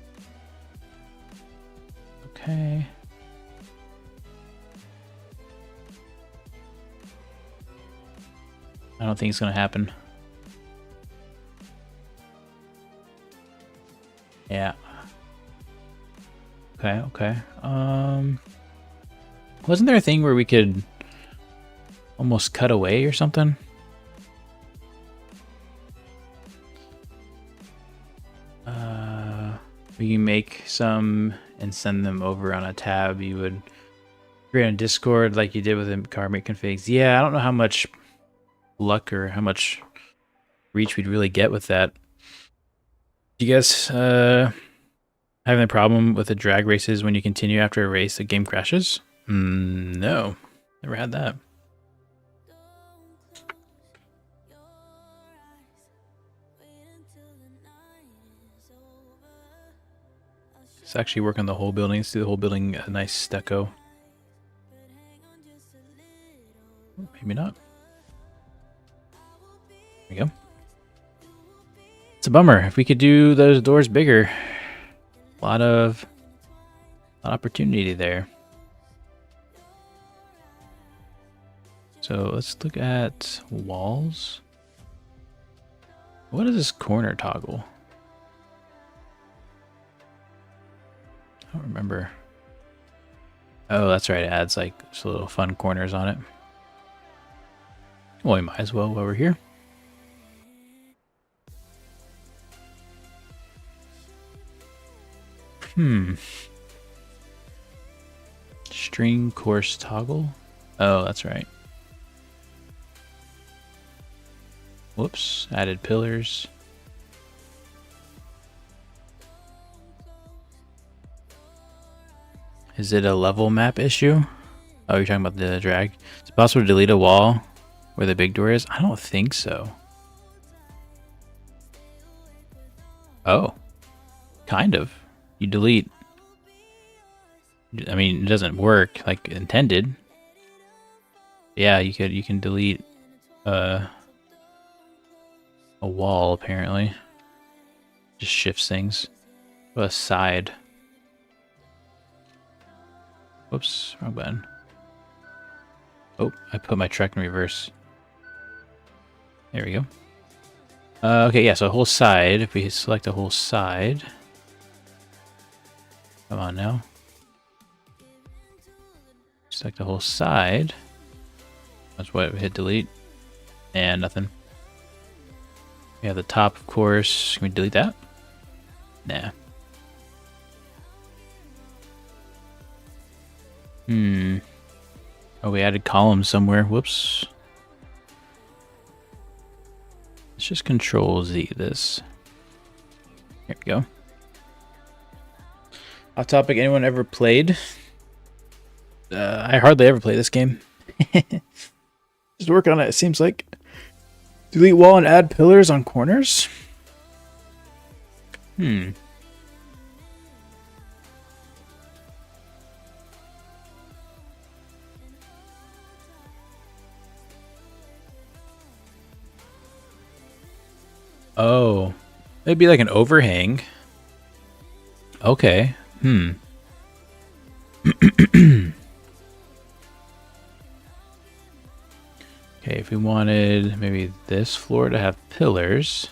Okay. I don't think it's going to happen. Yeah. Okay. Wasn't there a thing where we could almost cut away or something? We can make some and send them over on a tab. You would create a Discord like you did with the CarMate configs. Yeah, I don't know how much luck or how much reach we'd really get with that. Do you guys have any problem with the drag races when you continue after a race the game crashes? No, never had that. Let's actually work on the whole building. Let's do the whole building a nice stucco. Maybe not. There we go. It's a bummer. If we could do those doors bigger, a lot of opportunity there. So let's look at walls. What is this corner toggle? I don't remember. Oh, that's right. It adds like some little fun corners on it. Well, we might as well while we're here. String course toggle. Oh, that's right. Whoops. Added pillars. Is it a level map issue? Oh, you're talking about the drag. Is it possible to delete a wall where the big door is? I don't think so. Oh, kind of. You delete. I mean, it doesn't work like intended. Yeah, you can delete a wall apparently. Just shifts things. A side. Whoops, wrong button. Oh, I put my truck in reverse. There we go. Okay, yeah, so a whole side. If we select a whole side. Come on now. Select the whole side. That's what we hit delete. And nothing. We have the top, of course. Can we delete that? Nah. Oh, we added columns somewhere. Whoops. Let's just Control Z this. Here we go. Off topic, anyone ever played? I hardly ever play this game. Just work on it, it seems like. Delete wall and add pillars on corners? Oh. It'd be like an overhang. Okay. Okay, if we wanted maybe this floor to have pillars.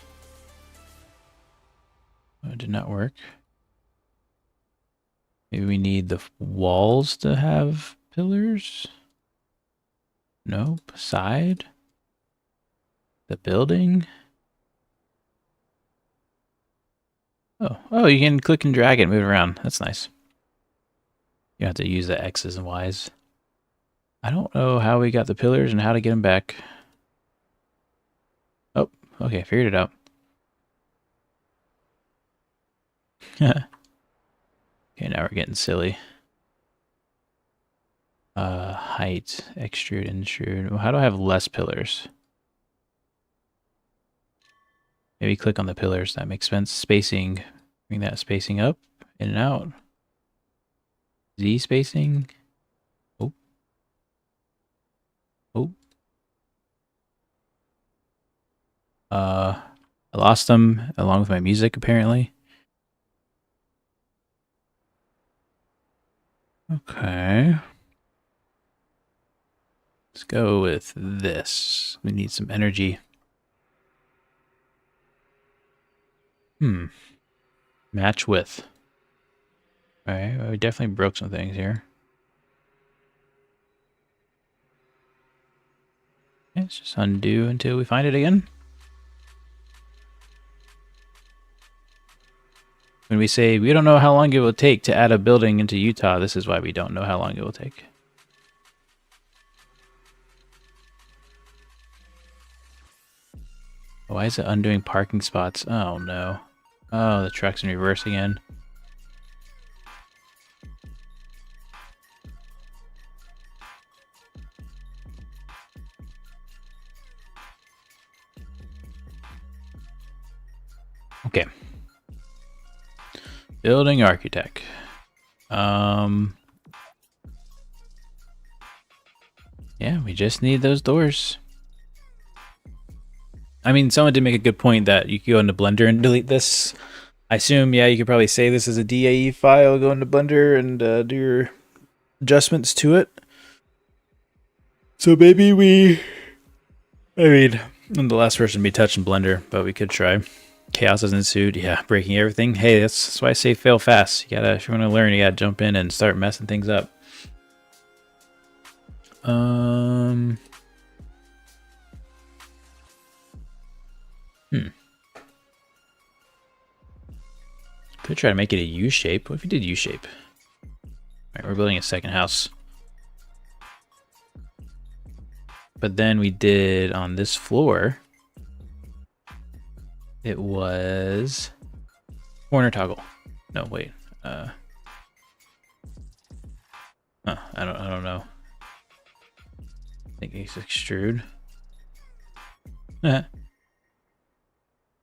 Oh, it did not work. Maybe we need the walls to have pillars. Nope. Side. The building. Oh, you can click and drag it and move it around. That's nice. You have to use the X's and Y's. I don't know how we got the pillars and how to get them back. Oh, okay, figured it out. Okay, now we're getting silly. Height, extrude, intrude. Well, how do I have less pillars? Maybe click on the pillars. That makes sense. Spacing. Bring that spacing up, in and out. Z spacing. Oh. Oh. I lost them along with my music, apparently. Okay. Let's go with this. We need some energy. Match width. Alright, well, we definitely broke some things here. Okay, let's just undo until we find it again. When we say we don't know how long it will take to add a building into Utah, this is why we don't know how long it will take. Why is it undoing parking spots? Oh no. Oh, the truck's in reverse again. Okay. Building architect. Yeah, we just need those doors. I mean, someone did make a good point that you could go into Blender and delete this. I assume, yeah, you could probably save this as a DAE file, go into Blender and do your adjustments to it. So maybe I'm the last person to be touching Blender, but we could try. Chaos has ensued. Yeah, breaking everything. Hey, that's why I say fail fast. You gotta, if you want to learn, you gotta jump in and start messing things up. Could try to make it a U shape. What if we did U shape? Alright, we're building a second house. But then we did on this floor, it was corner toggle. No, wait. I don't know. I think it's extrude.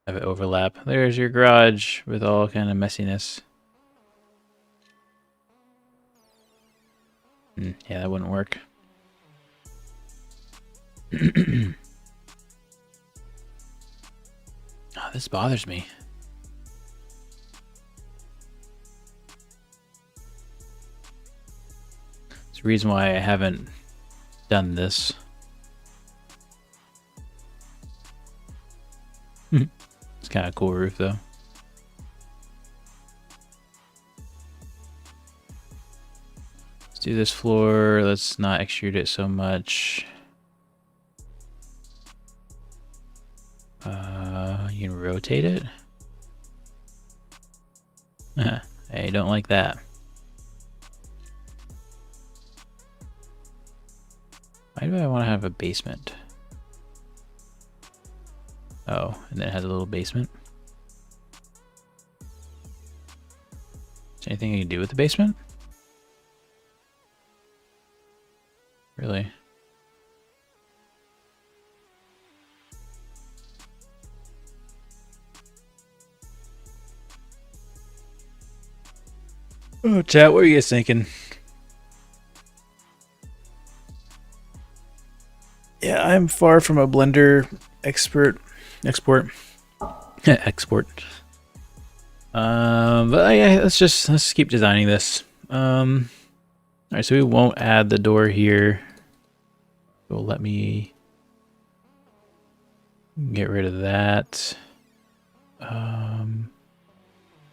Have it overlap. There's your garage with all kind of messiness. Yeah, that wouldn't work. Oh, this bothers me. It's the reason why I haven't done this. It's kind of a cool roof, though. Let's do this floor. Let's not extrude it so much. You can rotate it. Hey, don't like that. Why do I want to have a basement? Oh, and then it has a little basement. Is there anything you can do with the basement? Really? Oh, chat, what are you guys thinking? Yeah, I'm far from a Blender export. Export. But yeah, let's keep designing this. All right, so we won't add the door here. Will let me get rid of that.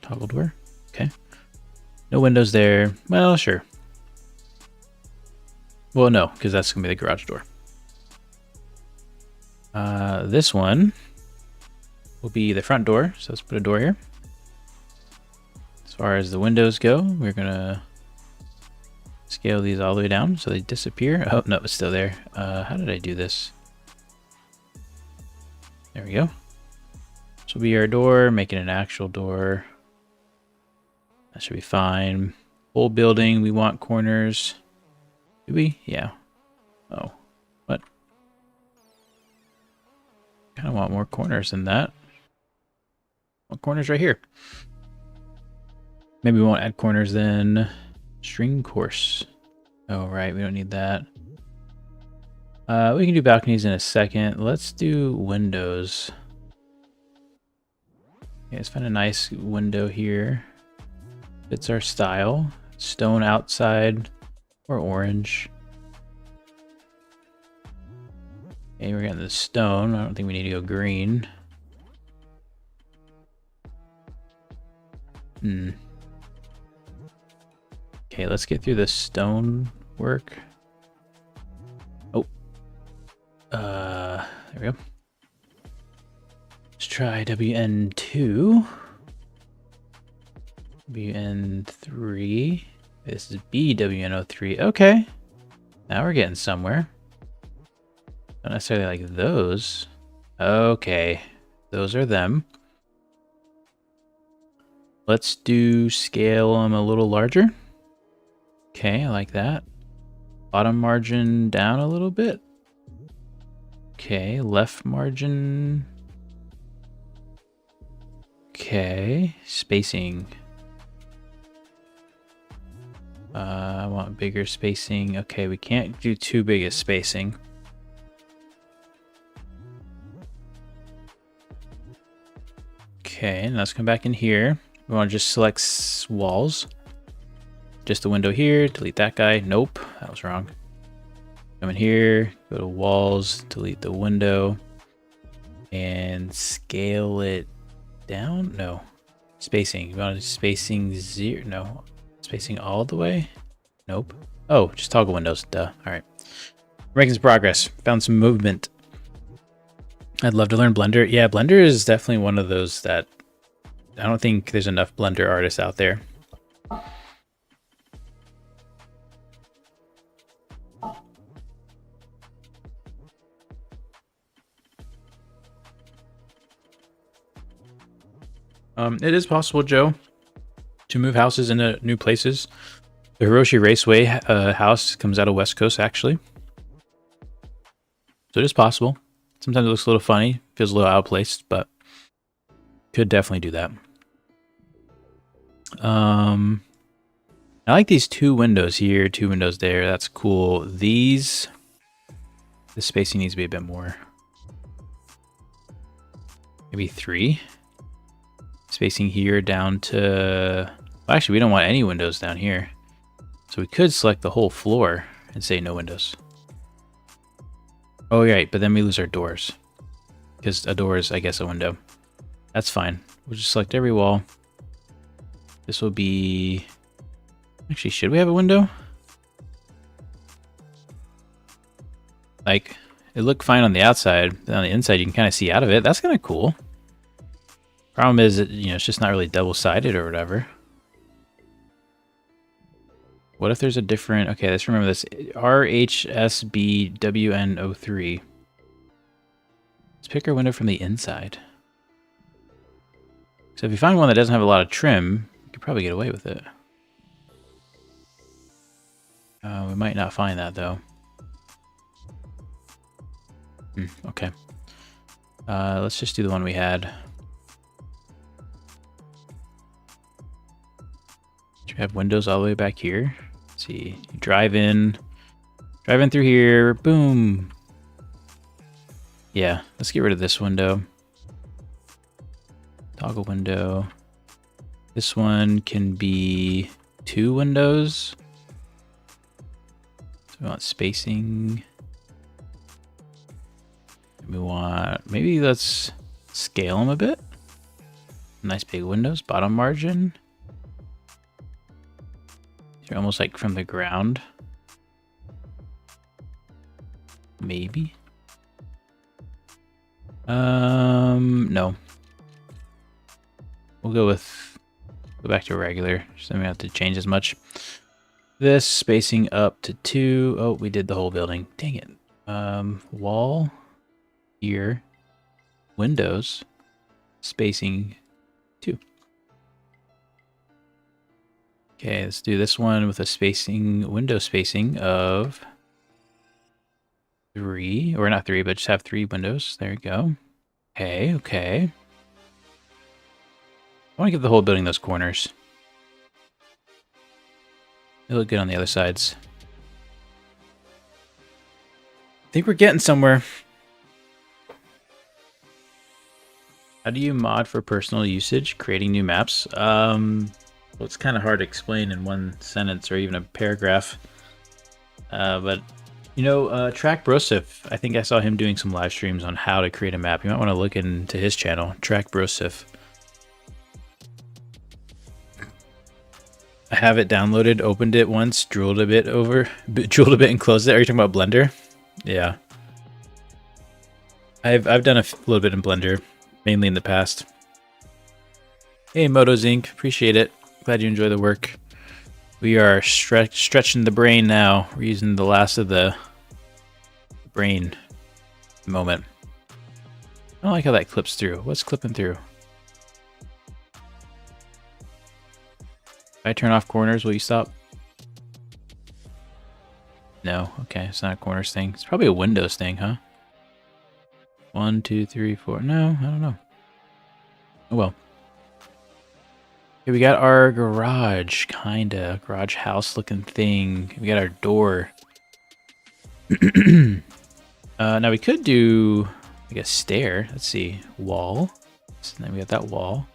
Toggle door. Okay. No windows there. Well, sure. Well, no, because that's gonna be the garage door. This one will be the front door. So let's put a door here. As far as the windows go, we're gonna scale these all the way down so they disappear. Oh, no, it's still there. How did I do this? There we go. This will be our door, make it an actual door. That should be fine. Whole building, we want corners. Do we? Yeah. Oh, what? Kind of want more corners than that. Well, corners right here. Maybe we won't add corners then. String course. Oh, right, we don't need that. We can do balconies in a second. Let's do windows. Yeah, let's find a nice window here. Fits our style. Stone outside or orange. Okay, we're getting the stone. I don't think we need to go green. Okay, let's get through the stone work. Oh. There we go. Let's try WN2. WN3. This is BWN03. Okay. Now we're getting somewhere. Not necessarily like those. Okay. Those are them. Let's do scale them a little larger. Okay, I like that. Bottom margin down a little bit. Okay, left margin. Okay, spacing. I want bigger spacing. Okay, we can't do too big a spacing. Okay, and let's come back in here. We want to just select walls. Just the window here, delete that guy. Nope, that was wrong. Come in here, go to walls, delete the window, and scale it down. No, spacing. You want spacing 0? No, spacing all the way. Nope. Oh, just toggle windows. Duh. All right. We're making some progress. Found some movement. I'd love to learn Blender. Yeah, Blender is definitely one of those that I don't think there's enough Blender artists out there. It is possible, Joe, to move houses into new places. The Hiroshi Raceway house comes out of West Coast, actually. So it is possible. Sometimes it looks a little funny, feels a little out of place, but could definitely do that. I like these 2 windows here, 2 windows there. That's cool. These, the spacing needs to be a bit more. Maybe 3. Spacing here down to... Well, actually, we don't want any windows down here. So we could select the whole floor and say no windows. Oh, right, but then we lose our doors. Because a door is, I guess, a window. That's fine. We'll just select every wall. This will be... Actually, should we have a window? Like, it looked fine on the outside. But on the inside, you can kind of see out of it. That's kind of cool. Problem is, you know, it's just not really double-sided or whatever. What if there's a different... Okay, let's remember this. RHSBWN03. Let's pick our window from the inside. So if you find one that doesn't have a lot of trim, you could probably get away with it. We might not find that though. Okay. Let's just do the one we had. Do we have windows all the way back here? Let's see. You drive in through here. Boom. Yeah, let's get rid of this window. Toggle window. This one can be 2 windows. So we want spacing. We want, maybe let's scale them a bit. Nice big windows, bottom margin. They're almost like from the ground. Maybe. No. We'll go back to regular, so we don't have to change as much. This spacing up to 2. Oh, we did the whole building. Dang it. Wall here. Windows. Spacing 2. Okay, let's do this one with a window spacing of 3, or not 3, but just have 3 windows. There you go. Okay, okay. I want to give the whole building those corners. They look good on the other sides. I think we're getting somewhere. How do you mod for personal usage, creating new maps? Well, it's kind of hard to explain in one sentence or even a paragraph. But, you know, TrackIR, I think I saw him doing some live streams on how to create a map. You might want to look into his channel, TrackIR. I have it downloaded, opened it once, drooled a bit and closed it. Are you talking about Blender? Yeah. I've done a little bit in Blender, mainly in the past. Hey, Motos Inc. Appreciate it. Glad you enjoy the work. We are stretching the brain now. We're using the last of the brain moment. I don't like how that clips through. What's clipping through? If I turn off corners, will you stop? No. Okay, it's not a corners thing. It's probably a Windows thing, huh? 1, 2, 3, 4. No, I don't know. Oh well. Okay, we got our garage, kinda. Garage house looking thing. We got our door. Now we could do like a stair. Let's see. Wall. So then we got that wall.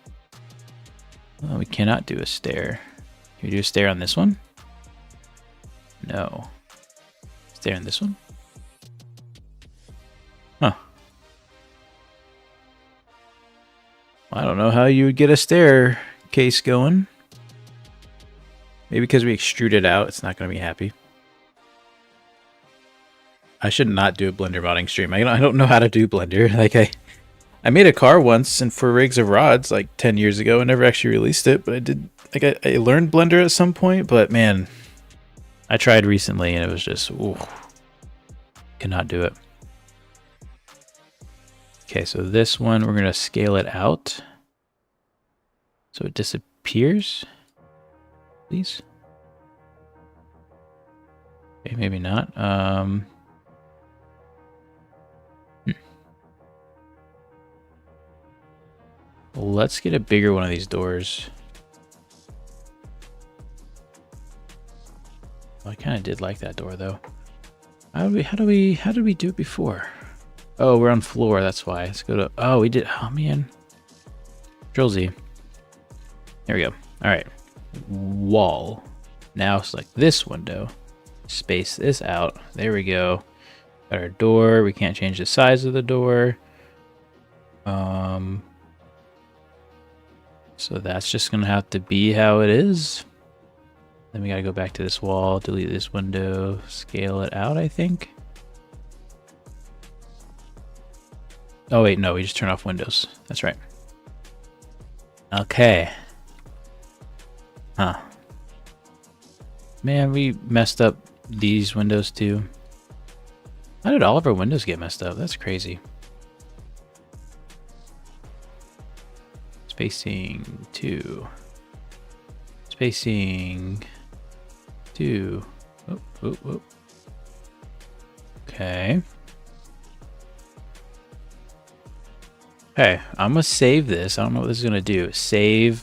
Oh, we cannot do a stair. Can we do a stair on this one? No. Stair on this one? Huh. I don't know how you would get a staircase going. Maybe because we extrude it out, it's not going to be happy. I should not do a Blender modding stream. I don't know how to do Blender. Like I made a car once and for rigs of rods like 10 years ago. I never actually released it, but I did. Like I learned Blender at some point, but man, I tried recently and it was just, ooh, cannot do it. Okay, so this one, we're going to scale it out. So it disappears, please. Okay, maybe not. Let's get a bigger one of these doors. Well, I kind of did like that door though. How did we do it before? Oh, we're on floor, that's why. Let's go to, oh, we did, oh man. Control Z. There we go. All right, wall. Now select this window, space this out. There we go. Got our door. We can't change the size of the door. So that's just gonna have to be how it is. Then we gotta go back to this wall, delete this window, scale it out, I think. Oh wait, no, we just turn off windows. That's right. Okay. Huh. Man, we messed up these windows too. How did all of our windows get messed up? That's crazy. spacing 2, spacing 2. Oh, oh, oh. Okay. Okay, I'm gonna save this. I don't know what this is gonna do. Save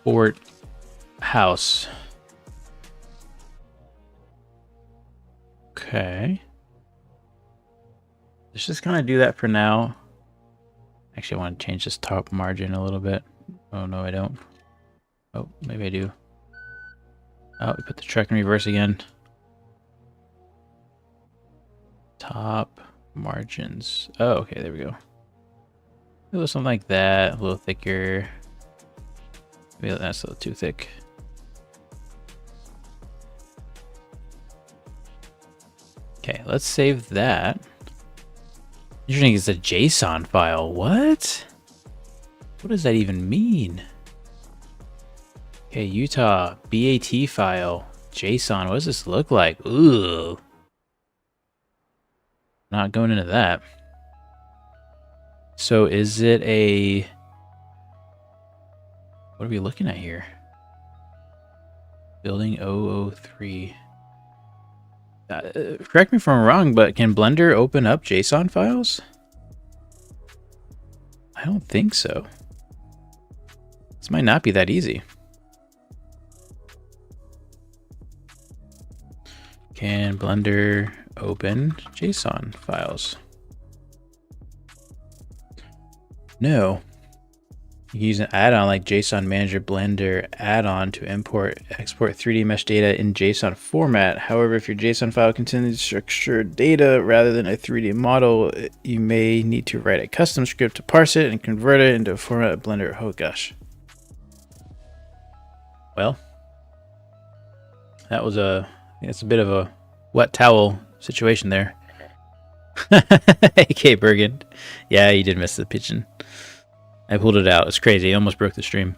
Fort House. Okay. Let's just kind of do that for now. Actually, I want to change this top margin a little bit. Oh, no, I don't. Oh, maybe I do. Oh, we put the truck in reverse again. Top margins. Oh, okay, there we go. A little something like that. A little thicker. Maybe that's a little too thick. Okay, let's save that. Interesting, it's a JSON file. What? What does that even mean? Okay, Utah BAT file. JSON. What does this look like? Ooh. Not going into that. So is it a... What are we looking at here? Building 003. Correct me if I'm wrong, but can Blender open up JSON files? I don't think so. This might not be that easy. Can Blender open JSON files? No. You can use an add-on like JSON Manager Blender add-on to export 3D mesh data in JSON format. However, if your JSON file contains structured data rather than a 3D model, you may need to write a custom script to parse it and convert it into a format of Blender. Oh gosh. Well, that was it's a bit of a wet towel situation there. AK Bergen. Yeah, you did miss the pigeon. I pulled it out. It's crazy. I almost broke the stream.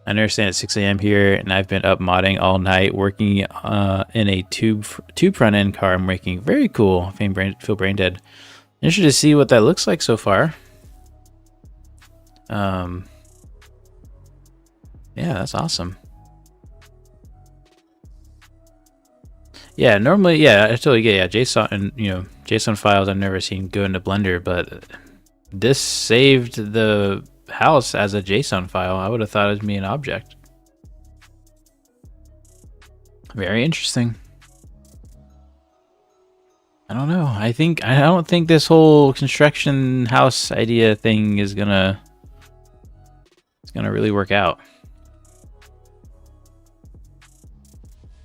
I understand it's 6 a.m. here, and I've been up modding all night, working in a tube front end car I'm making. Very cool. Feel brain dead. Interested to see what that looks like so far. Yeah, that's awesome. Yeah, normally, yeah, I totally get, yeah, JSON and JSON files I've never seen go into Blender, but this saved the house as a JSON file. I would have thought it'd be an object. Very interesting. I don't know. I don't think this whole construction house idea thing is gonna really work out.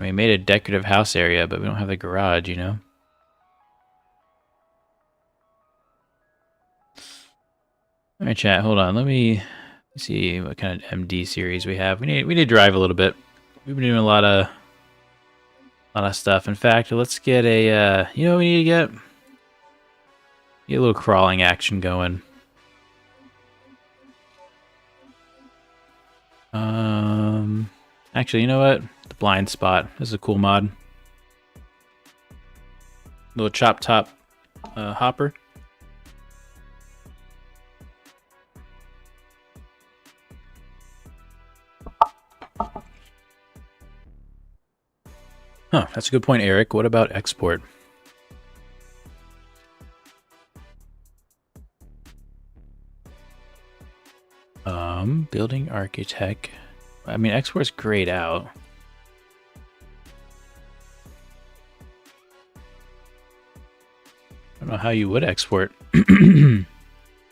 We made a decorative house area, but we don't have the garage, you know? All right, chat, hold on. Let me see what kind of MD series we have. We need to drive a little bit. We've been doing a lot of stuff. In fact, let's get a you know what we need to get? Get a little crawling action going. Actually, you know what? The blind spot. This is a cool mod. Little chop top hopper. Huh, that's a good point, Eric. What about export? Building architect. I mean, export's grayed out. I don't know how you would export. I don't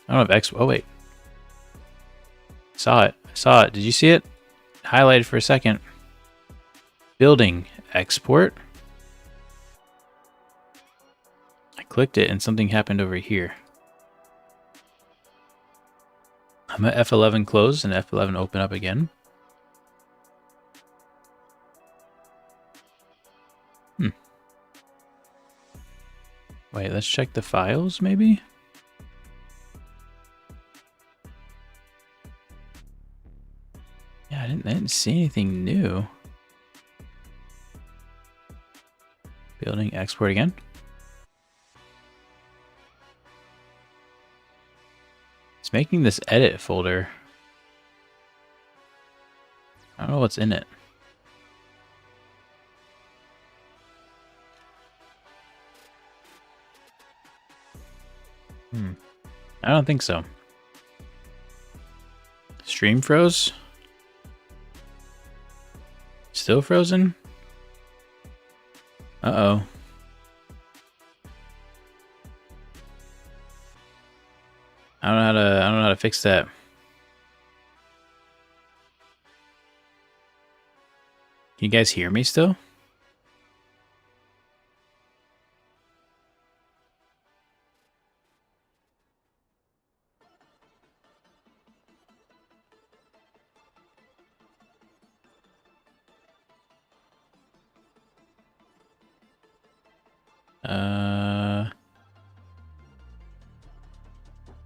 know if export. Oh wait, saw it. I saw it. Did you see it? Highlighted for a second. Building export. I clicked it and something happened over here. I'm gonna F11 close and F11 open up again. Wait, let's check the files maybe? Yeah, I didn't see anything new. Building export again. It's making this edit folder. I don't know what's in it. I don't think so. Stream froze? Still frozen? Uh-oh. I don't know how to fix that. Can you guys hear me still?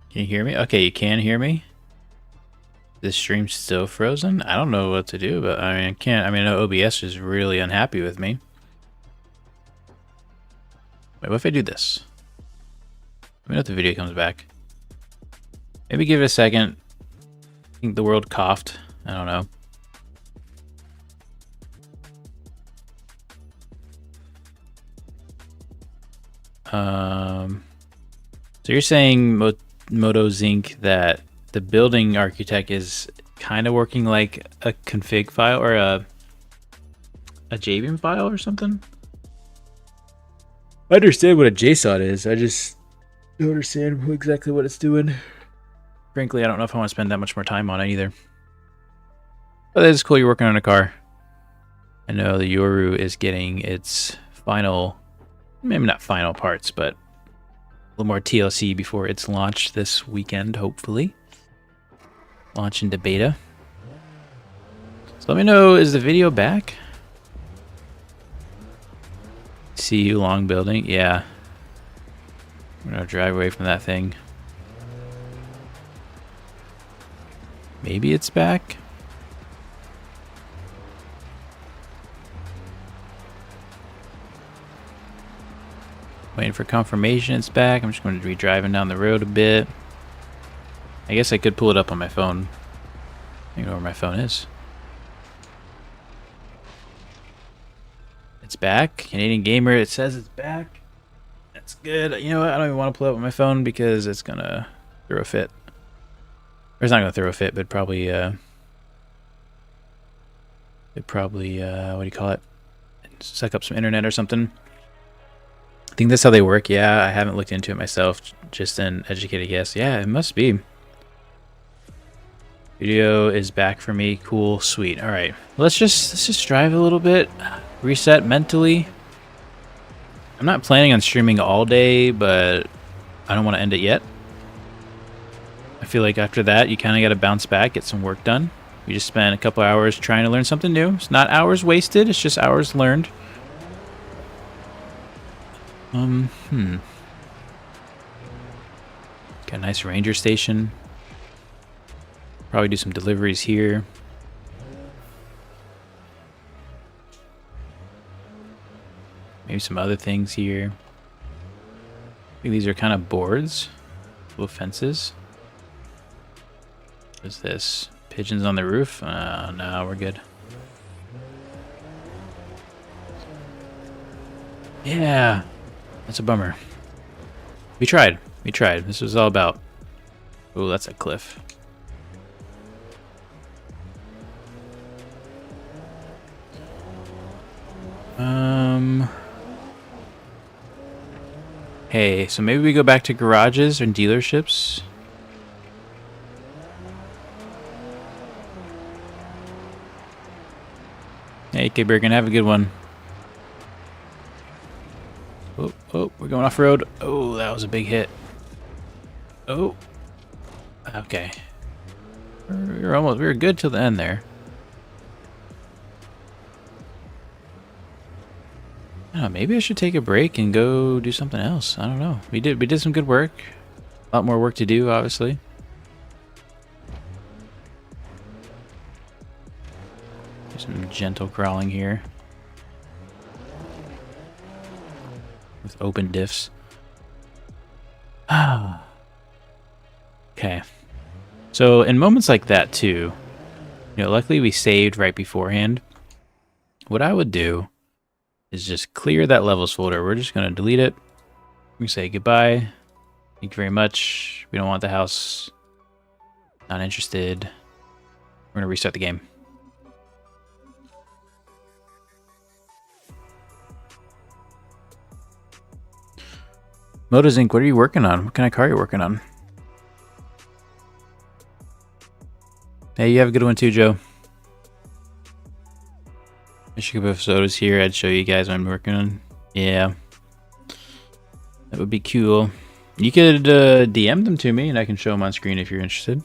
Can you hear me? Okay, you can hear me. This stream's still frozen? I don't know what to do, but I mean, I can't. I mean, OBS is really unhappy with me. Wait, what if I do this? Let me know if the video comes back. Maybe give it a second. I think the world coughed. I don't know. So you're saying, Moto Zinc, that the building architect is kind of working like a config file or a JVM file or something? I understand what a JSON is. I just don't understand exactly what it's doing. Frankly, I don't know if I want to spend that much more time on it either. But it's cool you're working on a car. I know the Yoru is getting its final, maybe not final parts, but a little more TLC before its launch this weekend, hopefully. Launch into beta. So let me know, is the video back? See you, long building. Yeah. I'm gonna drive away from that thing. Maybe it's back. Waiting for confirmation it's back. I'm just going to be driving down the road a bit. I guess I could pull it up on my phone. I know where my phone is. It's back. Canadian Gamer, it says it's back. That's good. You know what? I don't even want to pull it up on my phone because it's going to throw a fit. Or it's not going to throw a fit, but probably, what do you call it? Suck up some internet or something. I think that's how they work. Yeah, I haven't looked into it myself. Just an educated guess. Yeah, it must be. Video is back for me. Cool, sweet. All right, let's just drive a little bit. Reset mentally. I'm not planning on streaming all day, but I don't want to end it yet. I feel like after that, you kind of got to bounce back, get some work done. We just spent a couple hours trying to learn something new. It's not hours wasted. It's just hours learned. Got a nice ranger station. Probably do some deliveries here. Maybe some other things here. I think these are kind of boards. Little fences. What's this? Pigeons on the roof? No, we're good. Yeah. That's a bummer. We tried. We tried. This was all about... Oh, that's a cliff. Hey, so maybe we go back to garages and dealerships. Hey, K-Bergen, have a good one. Oh, we're going off-road. Oh, that was a big hit. Oh. Okay. We were good till the end there. Oh, maybe I should take a break and go do something else. I don't know. We did some good work. A lot more work to do, obviously. Do some gentle crawling here. With open diffs. Ah. Okay. So in moments like that too, luckily we saved right beforehand. What I would do is just clear that levels folder. We're just going to delete it. We say goodbye. Thank you very much. We don't want the house. Not interested. We're going to restart the game. Motos Inc., what are you working on? What kind of car are you working on? Hey, you have a good one too, Joe. I should have photos here. I'd show you guys what I'm working on. Yeah. That would be cool. You could DM them to me and I can show them on screen if you're interested.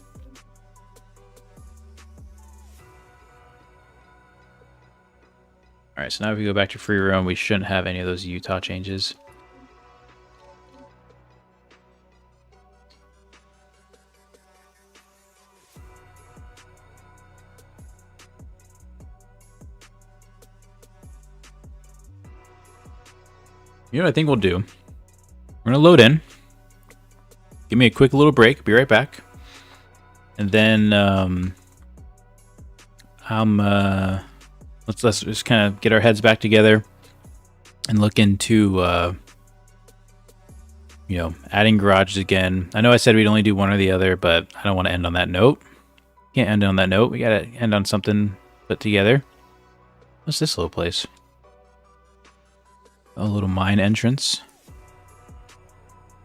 Alright, so now if we go back to free roam, we shouldn't have any of those Utah changes. You know what I think we'll do? We're going to load in. Give me a quick little break. Be right back. And then let's just kind of get our heads back together and look into adding garages again. I know I said we'd only do one or the other, but I don't want to end on that note. Can't end on that note. We got to end on something put together. What's this little place? A little mine entrance.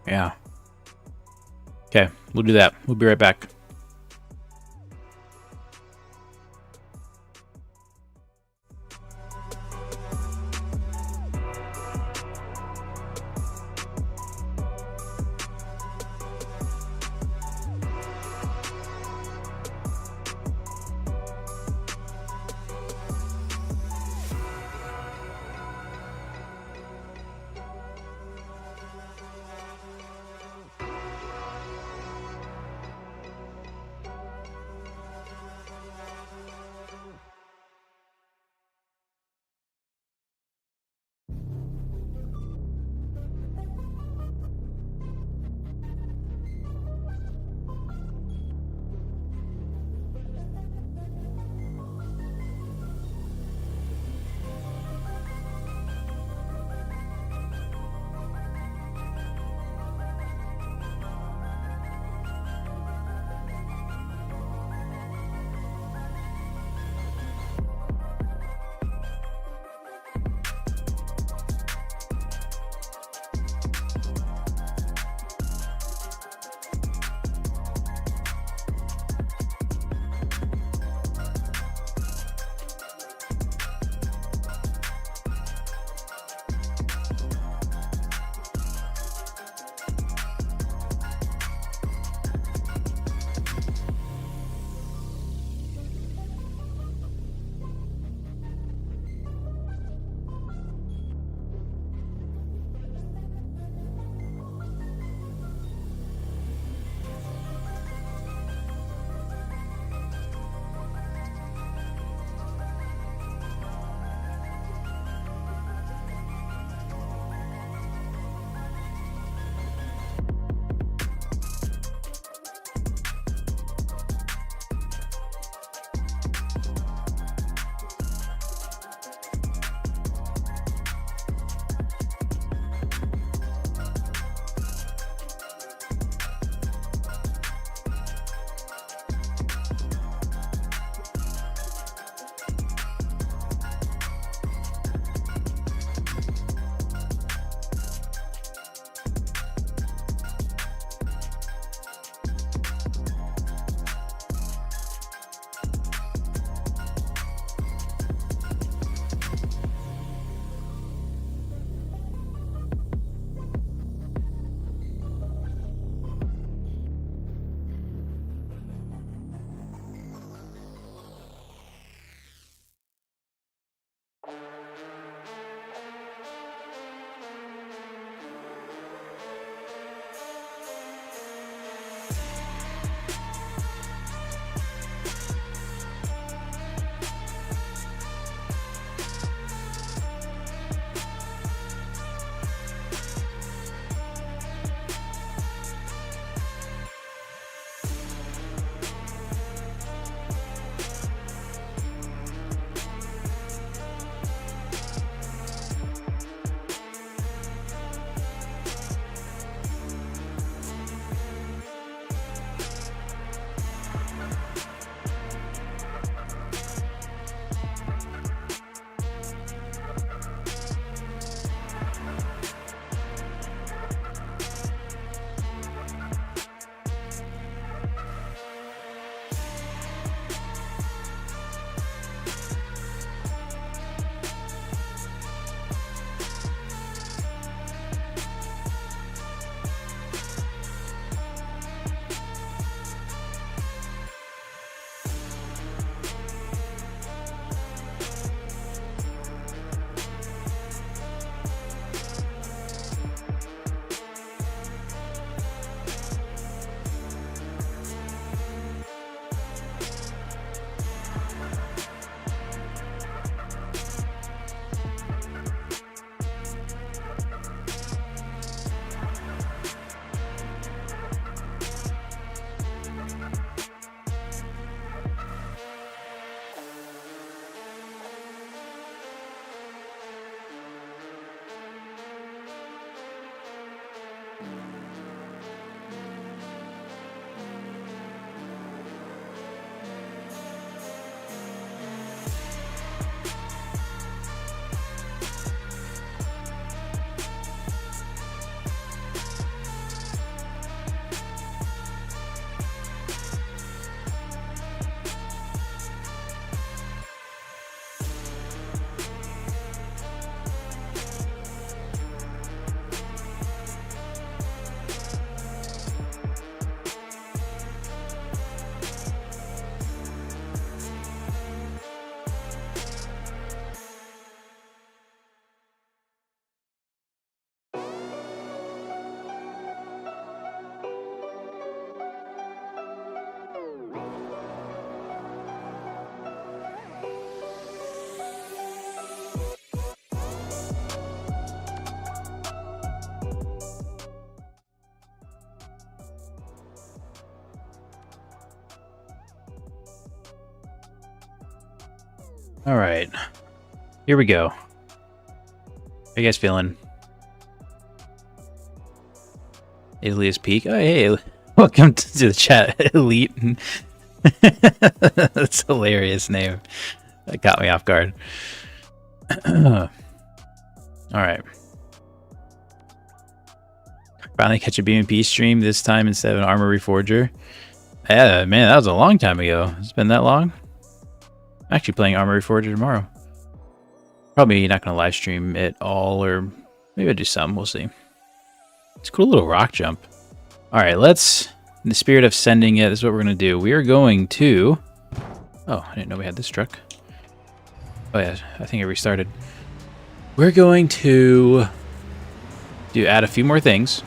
Yeah. Okay, we'll do that. We'll be right back. All right, here we go. How you guys feeling? Alias Peak. Oh, hey, welcome to the chat, Elite. That's a hilarious name. That got me off guard. All right. Finally catch a BMP stream, this time instead of an Armor Reforger. Yeah, man, that was a long time ago. It's been that long? I'm actually playing Armor Reforger tomorrow. Probably not going to live stream it all, or maybe I'll do some. We'll see. It's a cool little rock jump. All right, let's, in the spirit of sending it, this is what we're going to do. We are going to... Oh, I didn't know we had this truck. Oh, yeah, I think it restarted. We're going to add a few more things.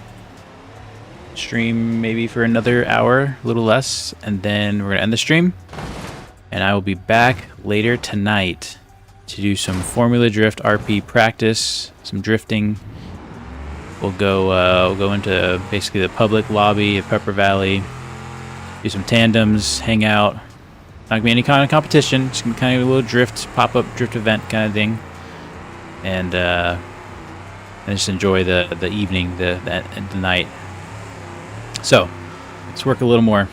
Stream maybe for another hour, a little less, and then we're going to end the stream. And I will be back later tonight to do some Formula Drift RP practice, some drifting. We'll go into basically the public lobby of Pepper Valley, do some tandems, hang out. Not gonna be any kind of competition, just gonna be kind of a little drift, pop-up drift event kind of thing. And just enjoy the evening, the night. So, let's work a little more.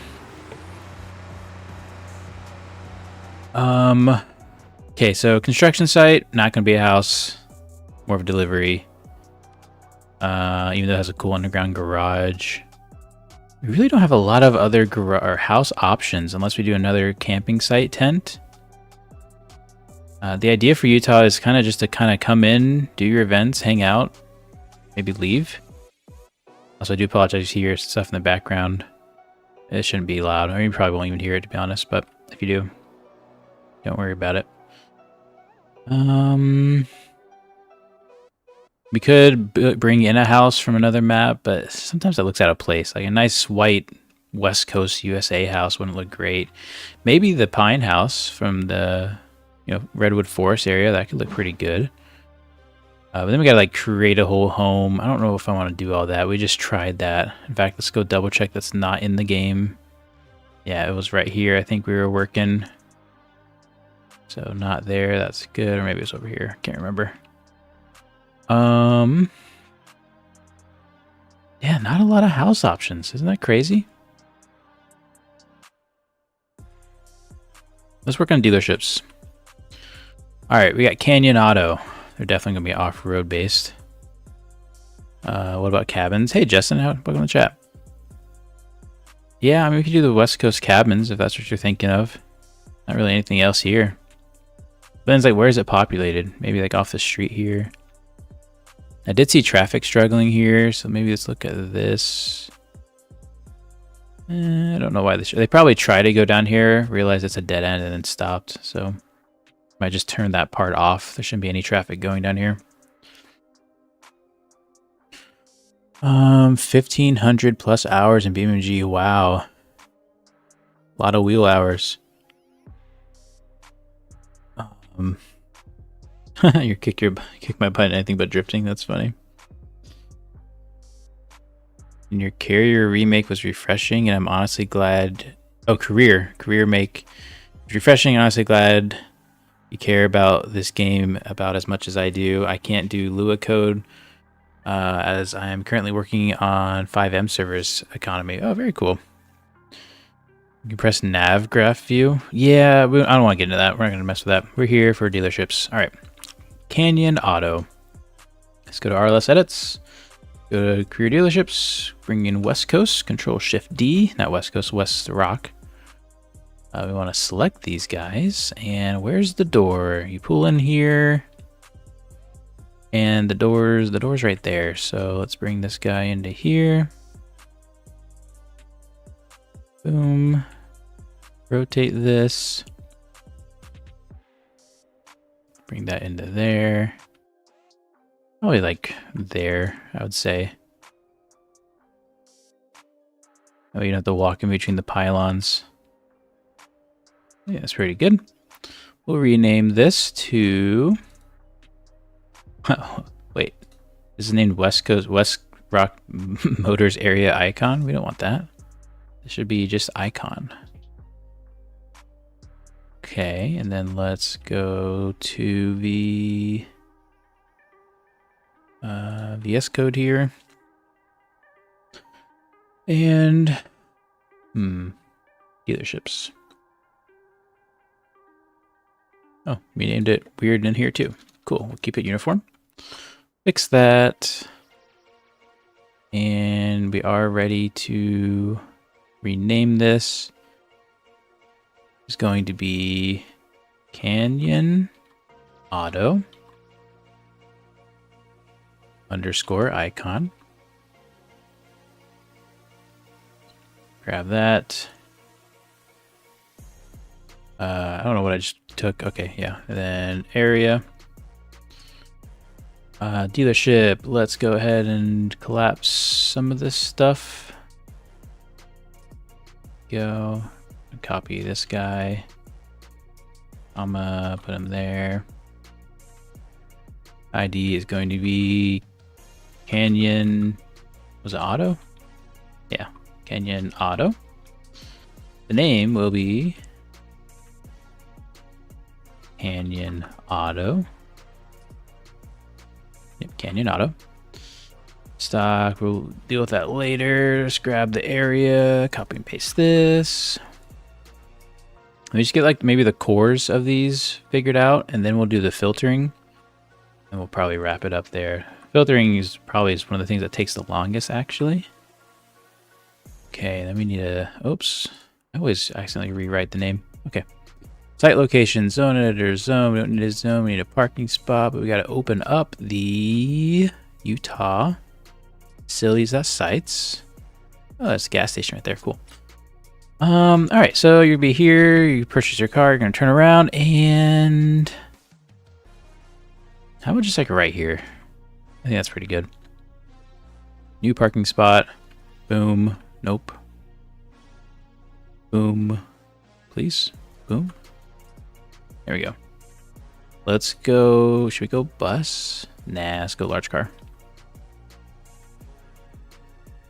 Okay, so construction site, not going to be a house, more of a delivery. Even though it has a cool underground garage. We really don't have a lot of other house options unless we do another camping site tent. The idea for Utah is kind of just to come in, do your events, hang out, maybe leave. Also, I do apologize if you hear stuff in the background. It shouldn't be loud. I mean, you probably won't even hear it, to be honest, but if you do, don't worry about it. We could bring in a house from another map, but sometimes that looks out of place. Like a nice white West Coast USA house wouldn't look great. Maybe the pine house from the Redwood Forest area, that could look pretty good. But then we gotta like create a whole home. I don't know if I want to do all that. We just tried that. In fact, let's go double check that's not in the game. Yeah, it was right here. I think we were working. So not there. That's good. Or maybe it's over here. Can't remember. Yeah, not a lot of house options. Isn't that crazy? Let's work on dealerships. All right, we got Canyon Auto. They're definitely going to be off-road based. What about cabins? Hey, Justin, welcome to the chat. Yeah, I mean, we could do the West Coast cabins if that's what you're thinking of. Not really anything else here. But then it's like, where is it populated? Maybe like off the street here. I did see traffic struggling here, so maybe let's look at this. I don't know why they probably tried to go down here, realized it's a dead end, and then stopped. So might just turn that part off. There shouldn't be any traffic going down here. 1,500 plus hours in BeamNG. Wow, a lot of wheel hours. You kick my butt in anything but drifting. That's funny. And your carrier remake was refreshing, and I'm honestly glad. Oh, career make was refreshing. And honestly glad you care about this game about as much as I do. I can't do Lua code as I am currently working on 5M servers economy. Oh, very cool. You can press nav graph view. Yeah, I don't want to get into that. We're not going to mess with that. We're here for dealerships. All right. Canyon Auto. Let's go to RLS edits. Go to career dealerships. Bring in West Coast. Control Shift D. Not West Coast, West Rock. We want to select these guys. And where's the door? You pull in here. And the door's right there. So let's bring this guy into here. Boom. Rotate this. Bring that into there. Probably like there, I would say. Oh, you don't have to walk in between the pylons. Yeah, that's pretty good. We'll rename this to... Oh, wait. This is named West Coast West Rock Motors Area Icon. We don't want that. It should be just Icon. Okay, and then let's go to the VS Code here. And dealerships. Oh, we named it weird in here too. Cool, we'll keep it uniform. Fix that. And we are ready to rename this. It's going to be Canyon Auto _ icon. Grab that. I don't know what I just took. Okay, yeah. And then area. Dealership. Let's go ahead and collapse some of this stuff. Go. Copy this guy. I'm gonna put him there. ID is going to be Canyon. Was it Auto? Yeah, Canyon Auto. The name will be Canyon Auto. Yep, Canyon Auto. Stock, we'll deal with that later. Just grab the area, copy and paste this. Let me just get like maybe the cores of these figured out, and then we'll do the filtering. And we'll probably wrap it up there. Filtering is probably one of the things that takes the longest, actually. Okay, then we need a... Oops. I always accidentally rewrite the name. Okay. Site location, zone editor, zone. We don't need a zone. We need a parking spot, but we got to open up the Utah facilities.sites. Oh, that's a gas station right there. Cool. All right, so you'll be here. You purchase your car. You're going to turn around and... How about just like right here? I think that's pretty good. New parking spot. Boom. Nope. Boom. Please. Boom. There we go. Let's go. Should we go bus? Nah, let's go large car.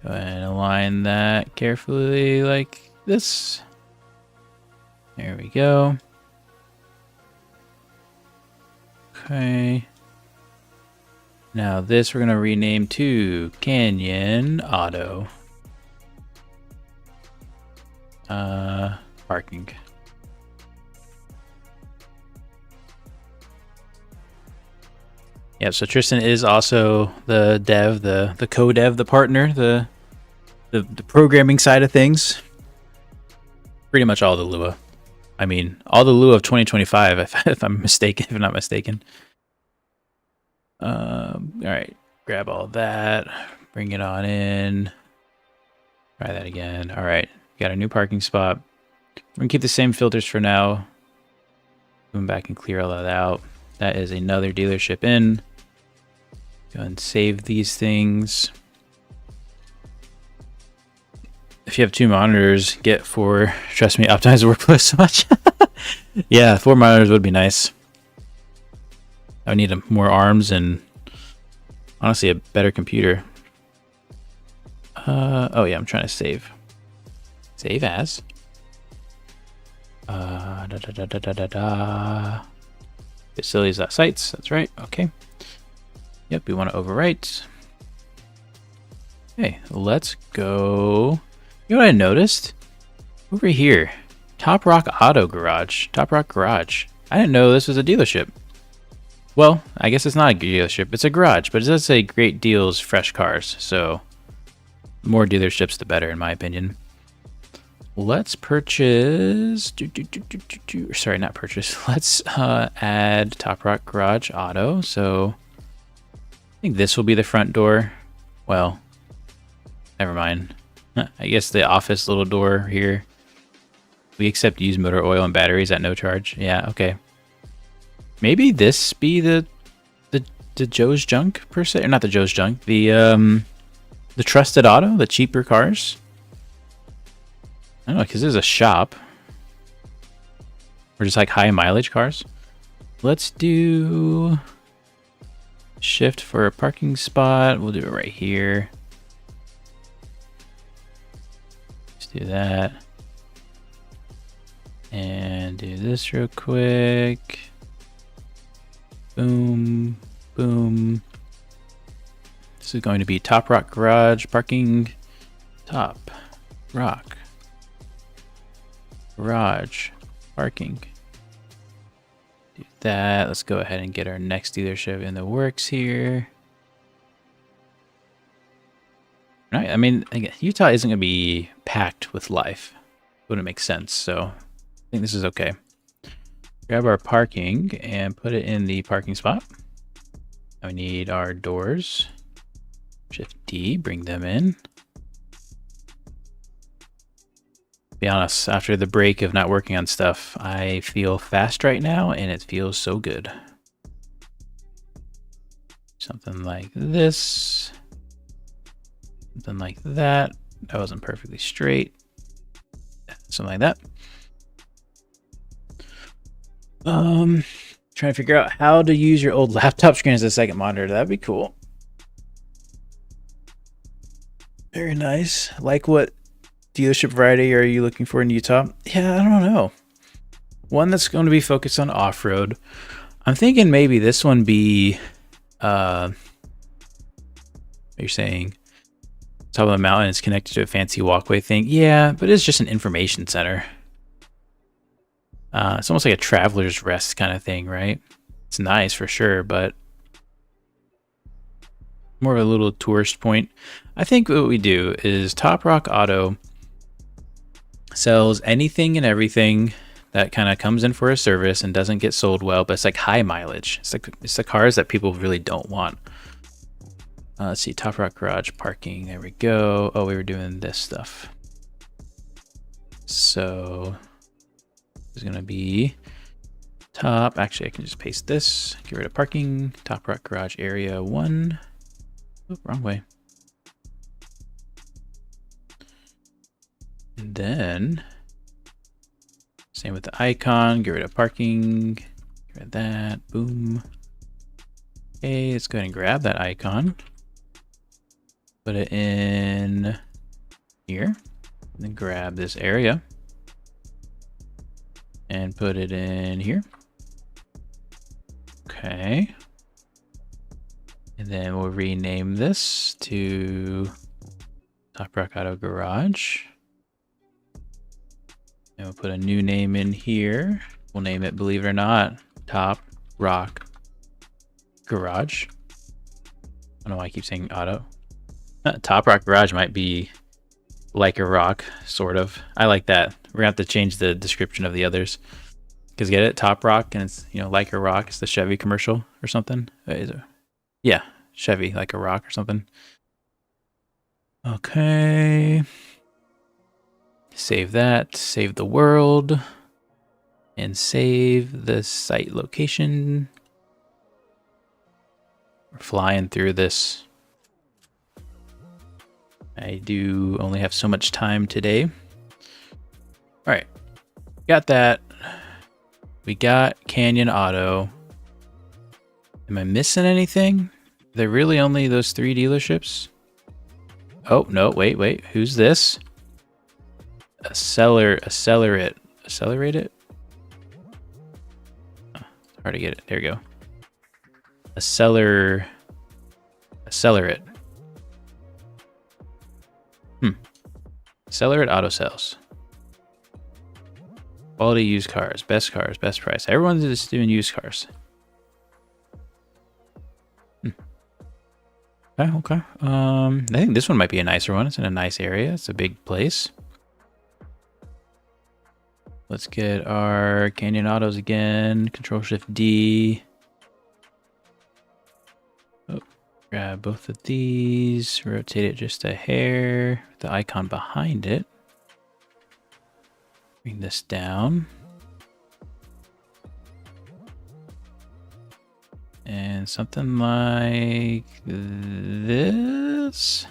Go ahead and align that carefully like this. There we go. Okay. Now this we're going to rename to Canyon Auto. Parking. Yep, so Tristan is also the dev, the co-dev, the partner, the programming side of things. Pretty much all the Lua. I mean, all the Lua of 2025, if I'm mistaken, if I'm not mistaken. All right, grab all that, bring it on in. Try that again. All right, got a new parking spot. We're gonna keep the same filters for now. Going back and clear all that out. That is another dealership in. Go and save these things. If you have 2 monitors, get 4. Trust me, optimize the workflow so much. Yeah, 4 monitors would be nice. I would need more arms and honestly a better computer. Oh yeah, I'm trying to save. Save as. Facilities.sites, that's right, okay. Yep, we want to overwrite. Okay, let's go. You know what I noticed? Over here, Top Rock Auto Garage, Top Rock Garage. I didn't know this was a dealership. Well, I guess it's not a dealership, it's a garage, but it does say great deals, fresh cars. So, the more dealerships, the better, in my opinion. Let's purchase, sorry, not purchase. Let's add Top Rock Garage Auto. So I think this will be the front door. Well, never mind. I guess the office little door here. We accept used motor oil and batteries at no charge. Yeah, okay. Maybe this be the Joe's Junk per se, or not the Joe's Junk. The Trusted Auto, the cheaper cars. I don't know, because this is a shop. Or just like high mileage cars. Let's do shift for a parking spot. We'll do it right here. Let's do that. And do this real quick. Boom, boom. This is going to be Top Rock Garage Parking. Top Rock Garage Parking. Do that. Let's go ahead and get our next dealership in the works here. Right. I mean, again, Utah isn't going to be packed with life. Wouldn't make sense. So I think this is okay. Grab our parking and put it in the parking spot. Now we need our doors. Shift D, bring them in. Be honest, after the break of not working on stuff, I feel fast right now and it feels so good. Something like this. Something like that. That wasn't perfectly straight. Something like that. Trying to figure out how to use your old laptop screen as a second monitor. That'd be cool. Very nice. Like what dealership variety are you looking for in Utah? Yeah, I don't know. One that's going to be focused on off-road. I'm thinking maybe this one be you're saying top of the mountain is connected to a fancy walkway thing. Yeah, but it's just an information center. It's almost like a traveler's rest kind of thing, right? It's nice for sure, but more of a little tourist point. I think what we do is Top Rock Auto sells anything and everything that kind of comes in for a service and doesn't get sold well, but it's like high mileage. It's the cars that people really don't want. Let's see, Top Rock Garage Parking. There we go. Oh, we were doing this stuff. So it's gonna be top. Actually, I can just paste this. Get rid of parking. Top Rock Garage Area 1. Oh, wrong way. And then same with the icon. Get rid of parking. Get rid of that. Boom. Okay, let's go ahead and grab that icon. Put it in here. And then grab this area. And put it in here. Okay. And then we'll rename this to Top Rock Auto Garage. And we'll put a new name in here. We'll name it, believe it or not, Top Rock Garage. I don't know why I keep saying auto. Top Rock Garage might be like a rock, sort of. I like that. We're gonna have to change the description of the others. Because get it? Top Rock, and it's, you know, like a rock. It's the Chevy commercial or something. Yeah, Chevy, like a rock or something. Okay. Save that. Save the world. And save the site location. We're flying through this. I do only have so much time today. All right. Got that. We got Canyon Auto. Am I missing anything? Are there really only those 3 dealerships? Oh, no, wait. Who's this? Accelerate it. Oh, hard to get it. There we go. Accelerate. Accelerate Auto Sales. Quality used cars, best price. Everyone's just doing used cars. Okay. I think this one might be a nicer one. It's in a nice area. It's a big place. Let's get our Canyon Autos again. Control Shift D. Oh, grab both of these. Rotate it just a hair. The icon behind it. Bring this down. And something like this.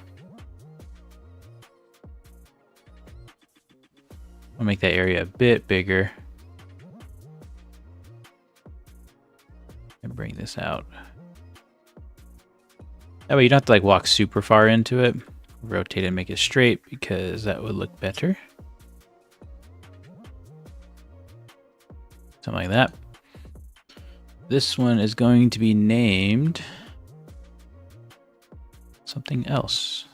I'll make that area a bit bigger. And bring this out. That way you don't have to like walk super far into it. Rotate it and make it straight because that would look better. something like that. This one is going to be named something else.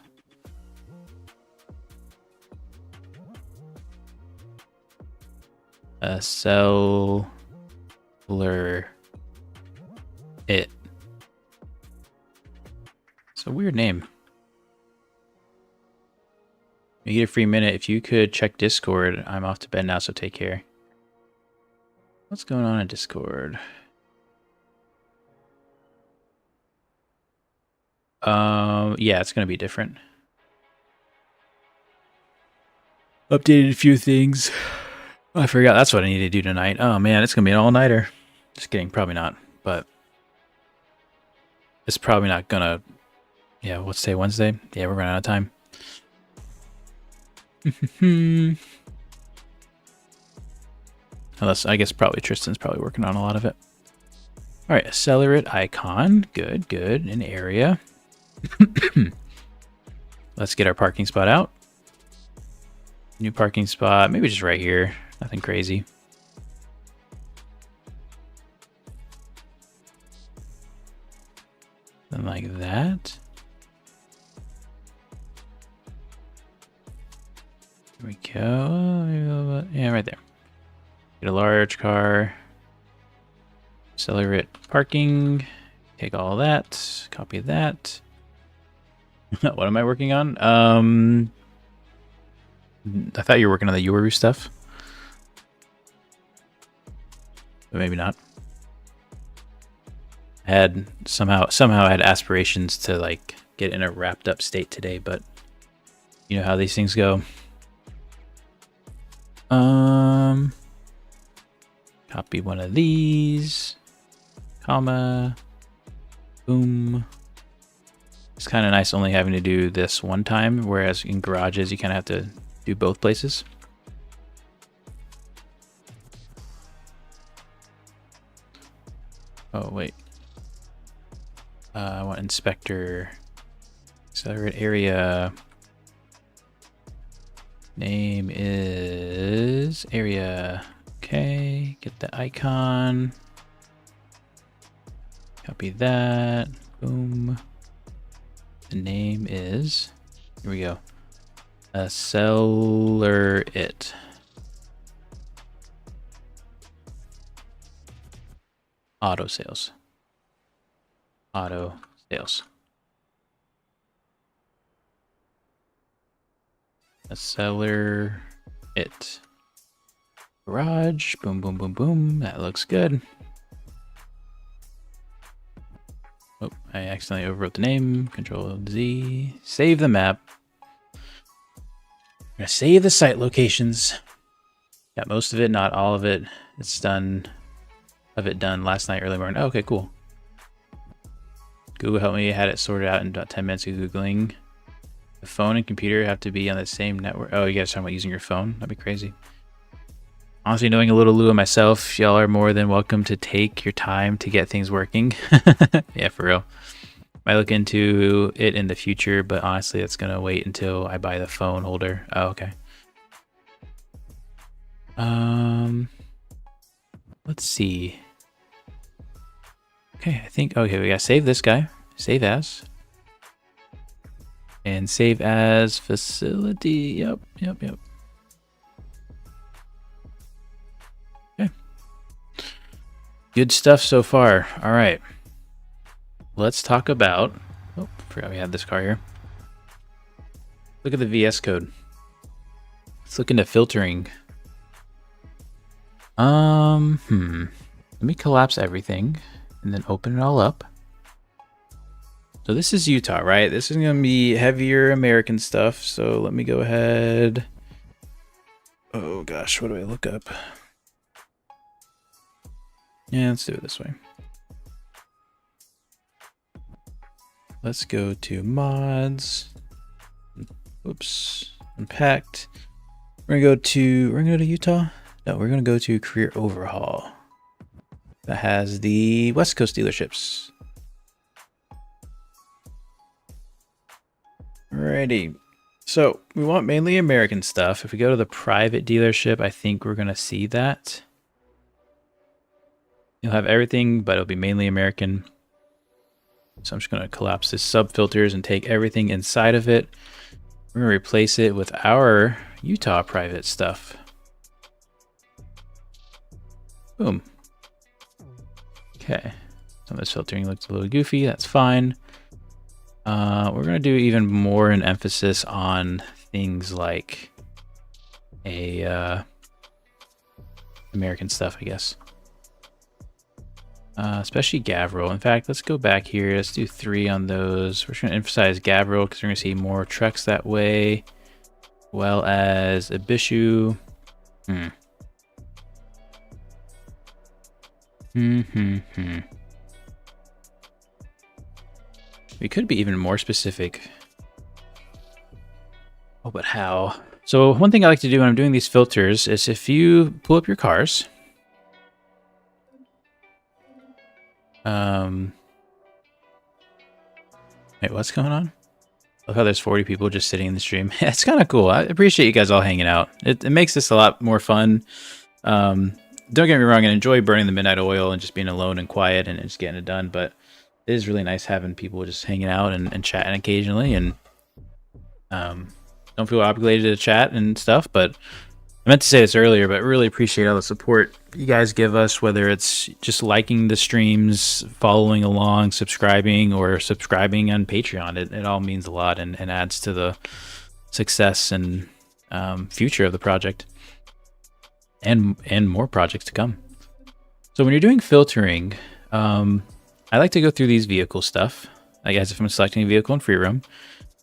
A cellular it. It's a weird name. You get a free minute. If you could check Discord, I'm off to bed now, so take care. What's going on in Discord? Yeah, it's gonna be different. Updated a few things. Oh, I forgot that's what I need to do tonight. Oh man, it's gonna be an all-nighter. Just kidding, probably not, but it's probably not gonna. Yeah, what's today? Wednesday? Yeah, we're running out of time. Unless, I guess probably Tristan's probably working on a lot of it. All right, accelerate icon. Good, good. An area. Let's get our parking spot out. New parking spot, maybe just right here. Nothing crazy. Something like that. There we go. Yeah, right there. Get a large car. Accelerate parking. Take all that. Copy that. What am I working on? I thought you were working on the Yoru stuff. But maybe not. I had somehow I had aspirations to like get in a wrapped up state today, but you know how these things go. Copy one of these, comma, boom. It's kind of nice only having to do this one time, whereas in garages you kind of have to do both places. Oh wait, I want inspector, accelerate area. Name is area. Okay, get the icon. Copy that. Boom. The name is, here we go. Seller it. Auto sales. Auto sales. Seller it. Garage. Boom, boom, boom, boom. That looks good. Oh, I accidentally overwrote the name. Control Z. Save the map. I'm gonna save the site locations. Got most of it, not all of it. It's done. Of it done last night, early morning. Oh, okay, cool. Google helped me. Had it sorted out in about 10 minutes of Googling. The phone and computer have to be on the same network. Oh, you guys talking about using your phone? That'd be crazy. Honestly, knowing a little Lua myself, y'all are more than welcome to take your time to get things working. Yeah, for real. Might look into it in the future, but honestly, it's gonna wait until I buy the phone holder. Oh, okay. Let's see. Okay, I think, okay, we gotta save this guy. Save as. And save as facility. Yep. Okay. Good stuff so far. All right. Let's talk about, oh, forgot we had this car here. Look at the VS code. Let's look into filtering. Let me collapse everything and then open it all up. So this is Utah, right? This is going to be heavier American stuff. So let me go ahead. Oh gosh, what do I look up? Yeah, let's do it this way. Let's go to mods. Oops, unpacked. We're gonna go to Utah. No, we're gonna go to Career Overhaul. That has the West Coast dealerships. Alrighty. So we want mainly American stuff. If we go to the private dealership, I think we're gonna see that. You'll have everything, but it'll be mainly American. So I'm just going to collapse this sub filters and take everything inside of it. We're going to replace it with our Utah private stuff. Boom. Okay. Some of this filtering looks a little goofy. That's fine. We're going to do even more an emphasis on things like American stuff, I guess. Especially gav roll. In fact, let's go back here. Let's do 3 on those. We're just going to emphasize gav roll because we're going to see more trucks that way, well as Ibishu. We could be even more specific. Oh, but how? So one thing I like to do when I'm doing these filters is if you pull up your cars, wait, what's going on? Look how there's 40 people just sitting in the stream. It's kind of cool. I appreciate you guys all hanging out. It makes this a lot more fun. Don't get me wrong, I enjoy burning the midnight oil and just being alone and quiet and just getting it done, but it is really nice having people just hanging out and chatting occasionally, and don't feel obligated to chat and stuff. But I meant to say this earlier, but really appreciate all the support you guys give us, whether it's just liking the streams, following along, subscribing, or subscribing on Patreon. It all means a lot and adds to the success and future of the project, and more projects to come. So when you're doing filtering, I like to go through these vehicle stuff. Like as if I'm selecting a vehicle in free roam,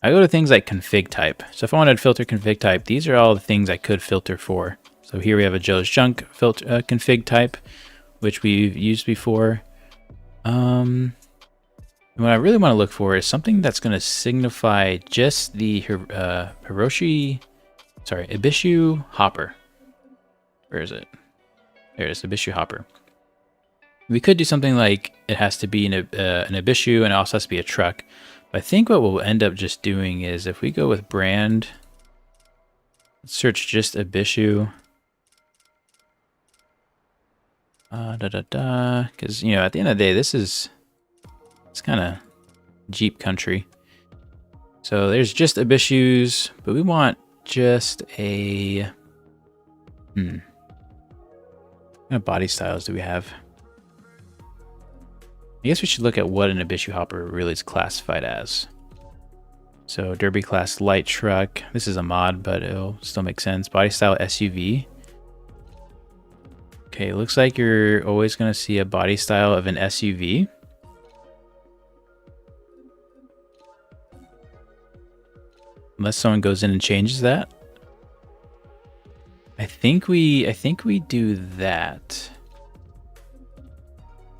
I go to things like config type. So if I wanted to filter config type, these are all the things I could filter for. So here we have a Joe's Junk filter config type, which we've used before. And what I really want to look for is something that's going to signify just the Ibishu hopper. Where is it? There it is, Ibishu hopper. We could do something like it has to be an Ibishu and it also has to be a truck. But I think what we'll end up just doing is if we go with brand, search just Ibishu. Because, you know, at the end of the day, it's kind of Jeep country. So there's just Ibishus, but we want just a, what kind of body styles do we have? I guess we should look at what an Ibishu hopper really is classified as. So Derby class light truck. This is a mod, but it'll still make sense. Body style SUV. Okay, looks like you're always going to see a body style of an SUV. Unless someone goes in and changes that. I think we do that.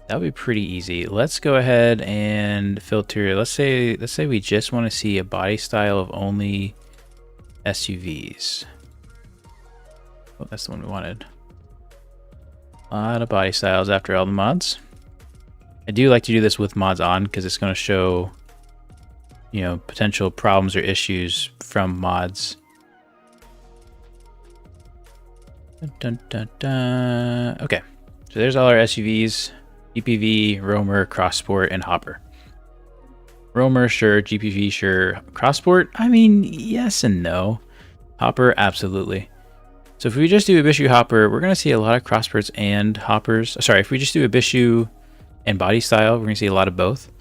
That would be pretty easy. Let's go ahead and filter. Let's say we just want to see a body style of only SUVs. Oh, that's the one we wanted. A lot of body styles after all the mods. I do like to do this with mods on because it's going to show, you know, potential problems or issues from mods. Dun, dun, dun. Okay, so there's all our SUVs. GPV, Roamer, Cross Sport, and Hopper. Roamer, sure. GPV, sure. Cross Sport, I mean, yes and no. Hopper, absolutely. So if we just do Ibishu Hopper, we're going to see a lot of Cross Sports and Hoppers. Sorry, if we just do Ibishu and body style, we're going to see a lot of both.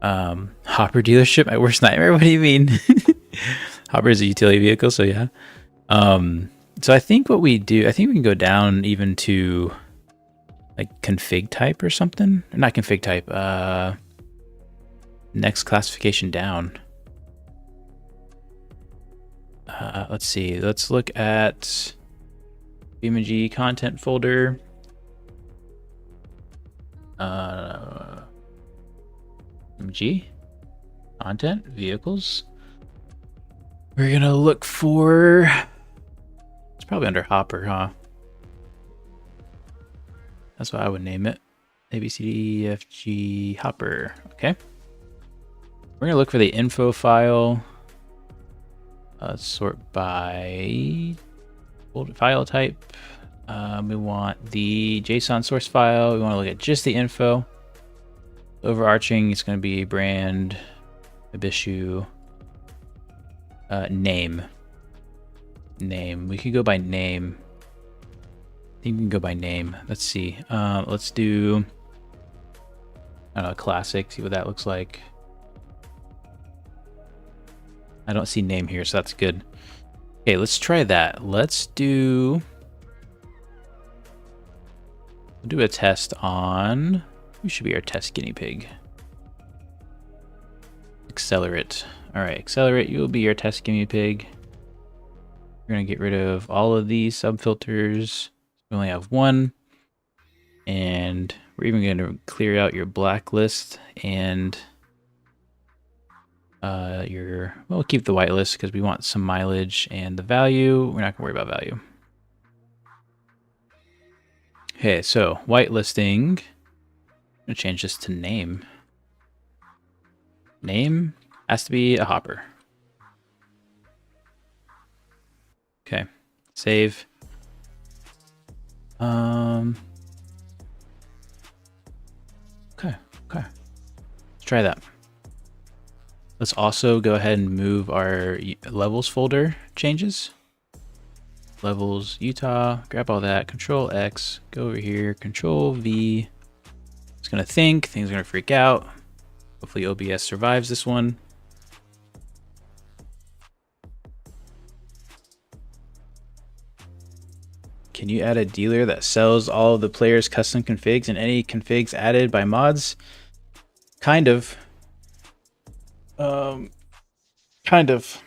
Hopper dealership, my worst nightmare. What do you mean? Hopper is a utility vehicle, so yeah. So I think what we do, I think we can go down even to like config type or something. Not config type, next classification down. Let's see, let's look at BeamNG content folder. BeamNG content vehicles. We're gonna look for, it's probably under Hopper, huh? That's what I would name it. A, B, C, D, E, F, G, Hopper. Okay. We're gonna look for the info file. Sort by file type. We want the JSON source file. We want to look at just the info. Overarching, it's going to be brand, issue, name. Name. We could go by name. I think we can go by name. Let's see. Let's do, I don't know, classic. See what that looks like. I don't see name here, so that's good. Okay, let's try that. Let's do a test on, who should be our test guinea pig? Accelerate. All right, Accelerate, you'll be your test guinea pig. We're gonna get rid of all of these subfilters. We only have one. And we're even gonna clear out your blacklist and we'll keep the whitelist because we want some mileage, and the value, we're not gonna worry about value. Okay, so whitelisting. I'm gonna change this to name. Name has to be a hopper. Okay, save. Okay, let's try that. Let's also go ahead and move our levels folder changes. Levels, Utah, grab all that, Control X, go over here, Control V. It's gonna think, things are gonna freak out. Hopefully OBS survives this one. Can you add a dealer that sells all of the players' custom configs and any configs added by mods? Kind of. Kind of.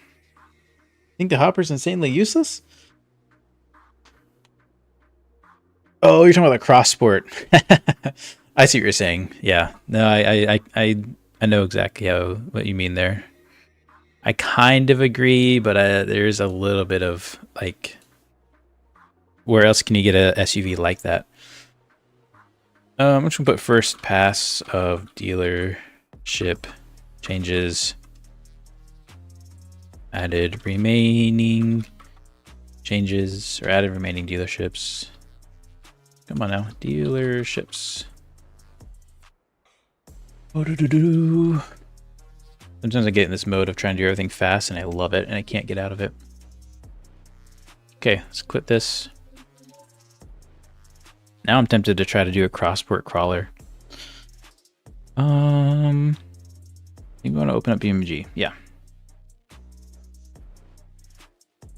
Think the hopper's insanely useless? Oh, you're talking about the cross sport. I see what you're saying. Yeah. No, I know exactly what you mean there. I kind of agree, but there's a little bit of like, where else can you get a SUV like that? I'm just gonna put first pass of dealership changes. Added remaining changes, or added remaining dealerships. Come on now, dealerships. Sometimes I get in this mode of trying to do everything fast and I love it and I can't get out of it. Okay, let's quit this. Now I'm tempted to try to do a crossport crawler. I think we want to open up BeamNG. Yeah.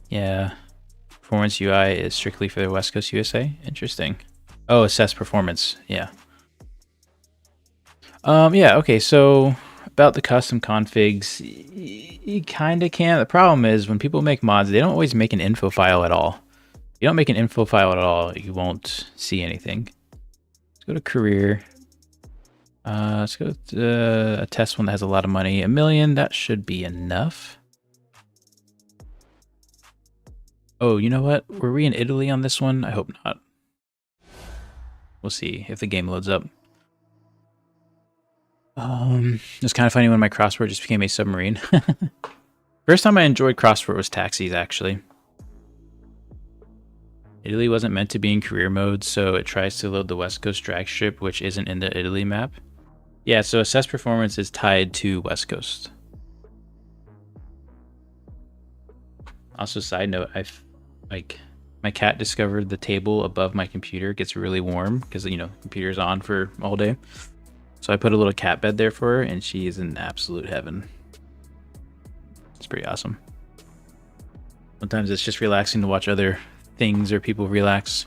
Yeah. Performance UI is strictly for the West Coast USA. Interesting. Oh, assess performance. Yeah. Yeah, okay, so about the custom configs, you kind of can. The problem is when people make mods, they don't always make an info file at all. If you don't make an info file at all, you won't see anything. Let's go to career. Let's go to a test one that has a lot of money. 1 million, that should be enough. Oh, you know what? Were we in Italy on this one? I hope not. We'll see if the game loads up. It's kind of funny when my crossword just became a submarine. First time I enjoyed crossword was taxis, actually. Italy wasn't meant to be in career mode, so it tries to load the West Coast drag strip, which isn't in the Italy map. Yeah, so assess performance is tied to West Coast. Also, side note, my cat discovered the table above my computer gets really warm because, you know, computer's on for all day. So I put a little cat bed there for her, and she is in absolute heaven. It's pretty awesome. Sometimes it's just relaxing to watch other things or people relax.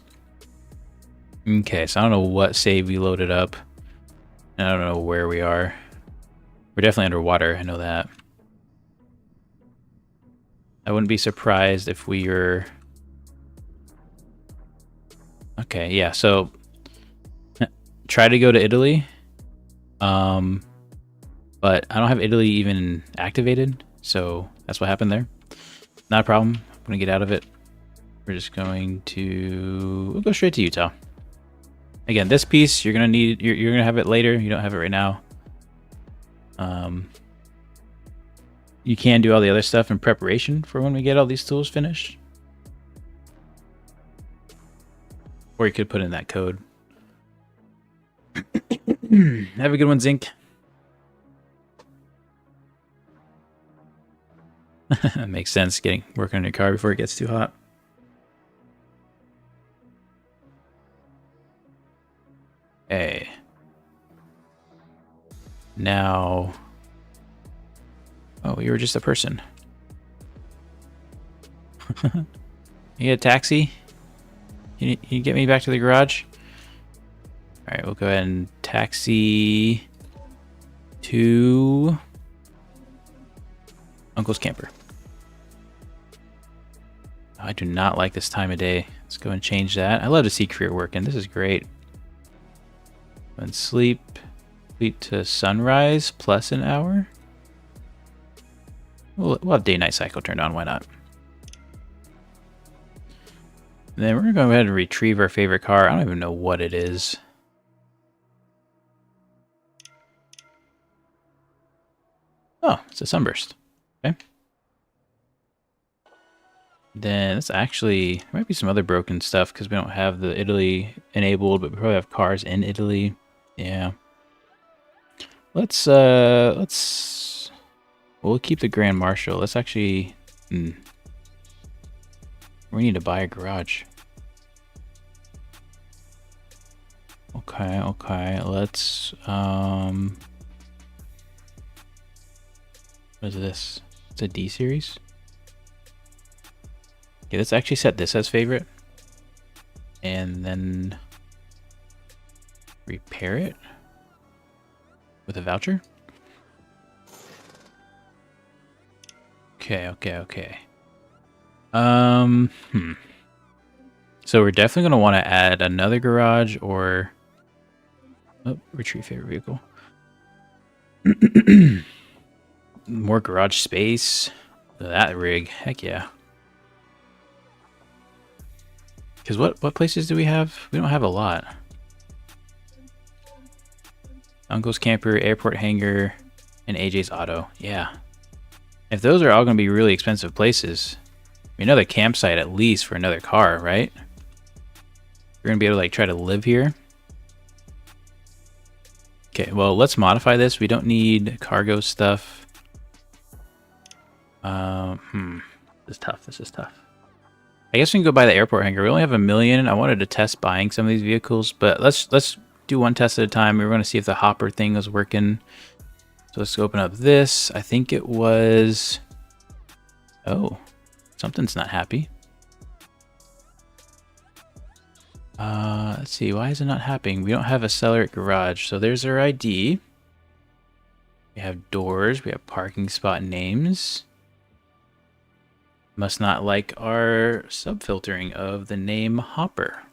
Okay, so I don't know what save we loaded up. And I don't know where we are. We're definitely underwater, I know that. I wouldn't be surprised if we were... Okay, yeah, so try to go to Italy. But I don't have Italy even activated, so that's what happened there. Not a problem. I'm gonna get out of it. We're just going to... We'll go straight to Utah. Again, this piece you're gonna need. You're gonna have it later. You don't have it right now. You can do all the other stuff in preparation for when we get all these tools finished. Or you could put in that code. Have a good one, Zinc. Makes sense, working on your car before it gets too hot. Okay. Now... Oh, you were just a person. You get a taxi? Can you get me back to the garage? Alright, we'll go ahead and taxi to Uncle's camper. Oh, I do not like this time of day. Let's go and change that. I love to see career working. This is great. And sleep to sunrise plus an hour. We'll have day-night cycle turned on. Why not? And then we're going to go ahead and retrieve our favorite car. I don't even know what it is. Oh, it's a Sunburst. Okay. Then it's actually, there might be some other broken stuff because we don't have the Italy enabled, but we probably have cars in Italy. Yeah. We'll keep the Grand Marshal. Let's actually, we need to buy a garage. Okay, let's, what is this? It's a D series? Okay, let's actually set this as favorite. And then repair it with a voucher. Okay. So we're definitely gonna want to add another garage or retrieve favorite vehicle. More garage space. Look at that rig. Heck yeah. Because what places do we have? We don't have a lot. Uncle's camper, airport hangar, and AJ's auto. Yeah. If those are all going to be really expensive places, another campsite at least for another car, right? We're going to be able to try to live here. Okay, well, let's modify this. We don't need cargo stuff. This is tough. I guess we can go buy the airport hangar. We only have 1 million. I wanted to test buying some of these vehicles, but let's do one test at a time. We were going to see if the hopper thing was working. So let's open up this. I think it was... Oh, something's not happy. Let's see. Why is it not happening? We don't have a seller at garage. So there's our ID. We have doors. We have parking spot names. Must not like our sub-filtering of the name Hopper.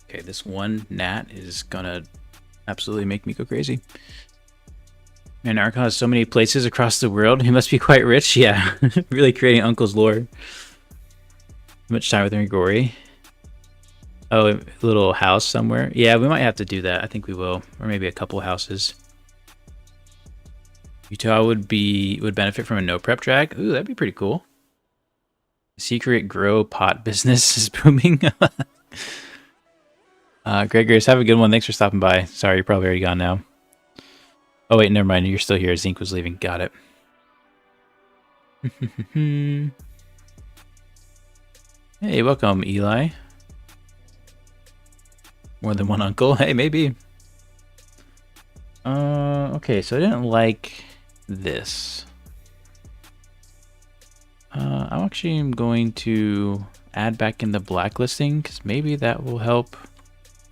Okay, this one gnat is gonna absolutely make me go crazy. Man, Arco has so many places across the world. He must be quite rich. Yeah, really creating Uncle's lore. Much time with Rigori. Oh, a little house somewhere. Yeah, we might have to do that. I think we will, or maybe a couple houses. Utah would benefit from a no prep drag. Ooh, that'd be pretty cool. Secret grow pot business is booming. Gregors, have a good one. Thanks for stopping by. Sorry, you're probably already gone now. Oh wait, never mind. You're still here. Zink was leaving. Got it. Hey, welcome, Eli. More than one uncle. Hey, maybe. Okay, so I didn't like this. I actually am going to add back in the blacklisting because maybe that will help.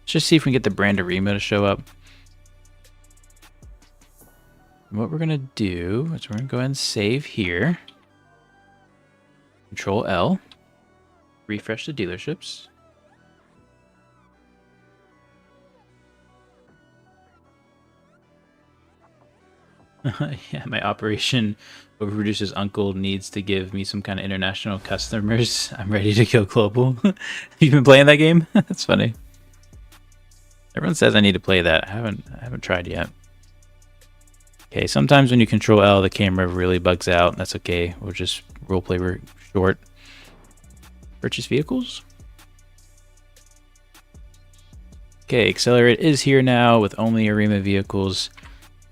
Let's just see if we can get the brand Arima to show up. And what we're gonna do is we're gonna go ahead and save here. Control L. Refresh the dealerships. Yeah, my operation overproduces uncle needs to give me some kind of international customers. I'm ready to go global. Have you been playing that game? That's funny. Everyone says I need to play that. I haven't tried yet. Okay, sometimes when you control L, the camera really bugs out. That's okay. We'll just roleplay short. Purchase vehicles. Okay, Accelerate is here now with only ARIMA vehicles.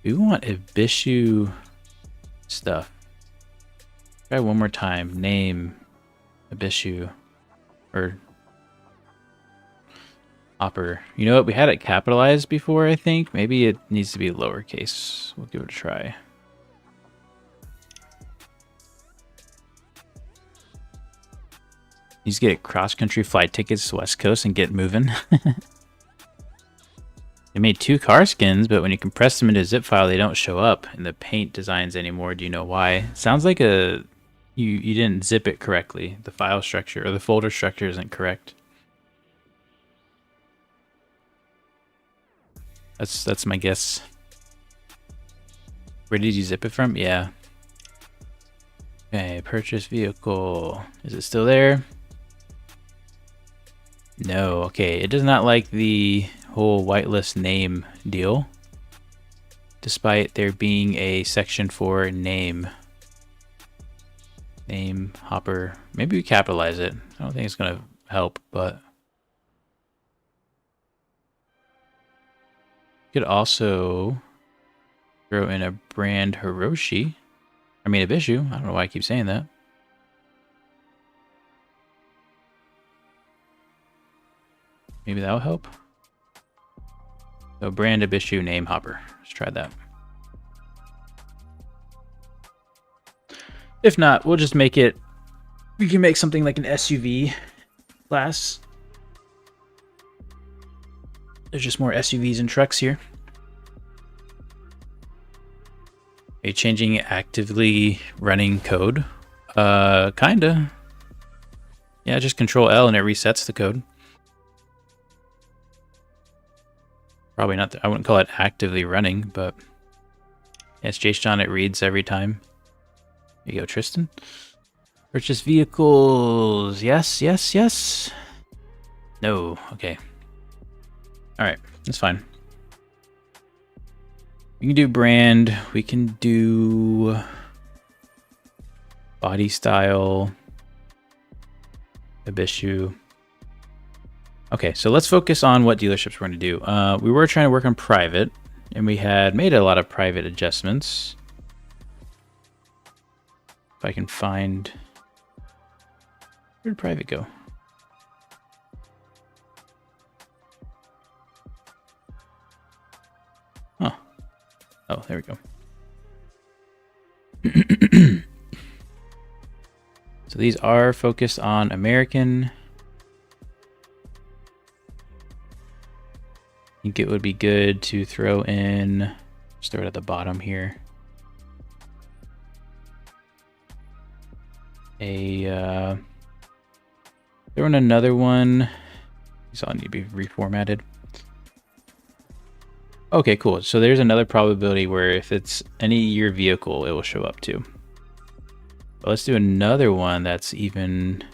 We want Ibishu stuff. Try one more time. Name Ibishu or Hopper. You know what? We had it capitalized before, I think. Maybe it needs to be lowercase. We'll give it a try. You just get cross-country flight tickets to West Coast and get moving. They made 2 car skins, but when you compress them into a zip file, they don't show up in the paint designs anymore. Do you know why? Sounds like you didn't zip it correctly. The file structure or the folder structure isn't correct. That's my guess. Where did you zip it from? Yeah. Okay, purchase vehicle. Is it still there? No. Okay, it does not like the whole whitelist name deal, despite there being a section for name. Name Hopper. Maybe we capitalize it. I don't think it's gonna help, but you could also throw in a brand Hiroshi. I mean Ibishu. I don't know why I keep saying that. Maybe that'll help. So brand Ibishu, name Hopper. Let's try that. If not, we'll just make it. We can make something like an SUV class. There's just more SUVs and trucks here. Are you changing actively running code? Kinda. Yeah, just Control L and it resets the code. Probably not. I wouldn't call it actively running, but yeah, it's JSON. It reads every time. There you go, Tristan. Purchase vehicles. Yes, yes, yes. No. Okay. All right. That's fine. We can do brand. We can do body style. Ibishu. Okay, so let's focus on what dealerships we're going to do. We were trying to work on private, and we had made a lot of private adjustments. If I can find... Where did private go? Oh. Oh, there we go. So these are focused on American. I think it would be good to throw in, just throw it at the bottom here, throw in another one. These all need to be reformatted. Okay, cool. So there's another probability where if it's any year vehicle, it will show up too. But let's do another one that's even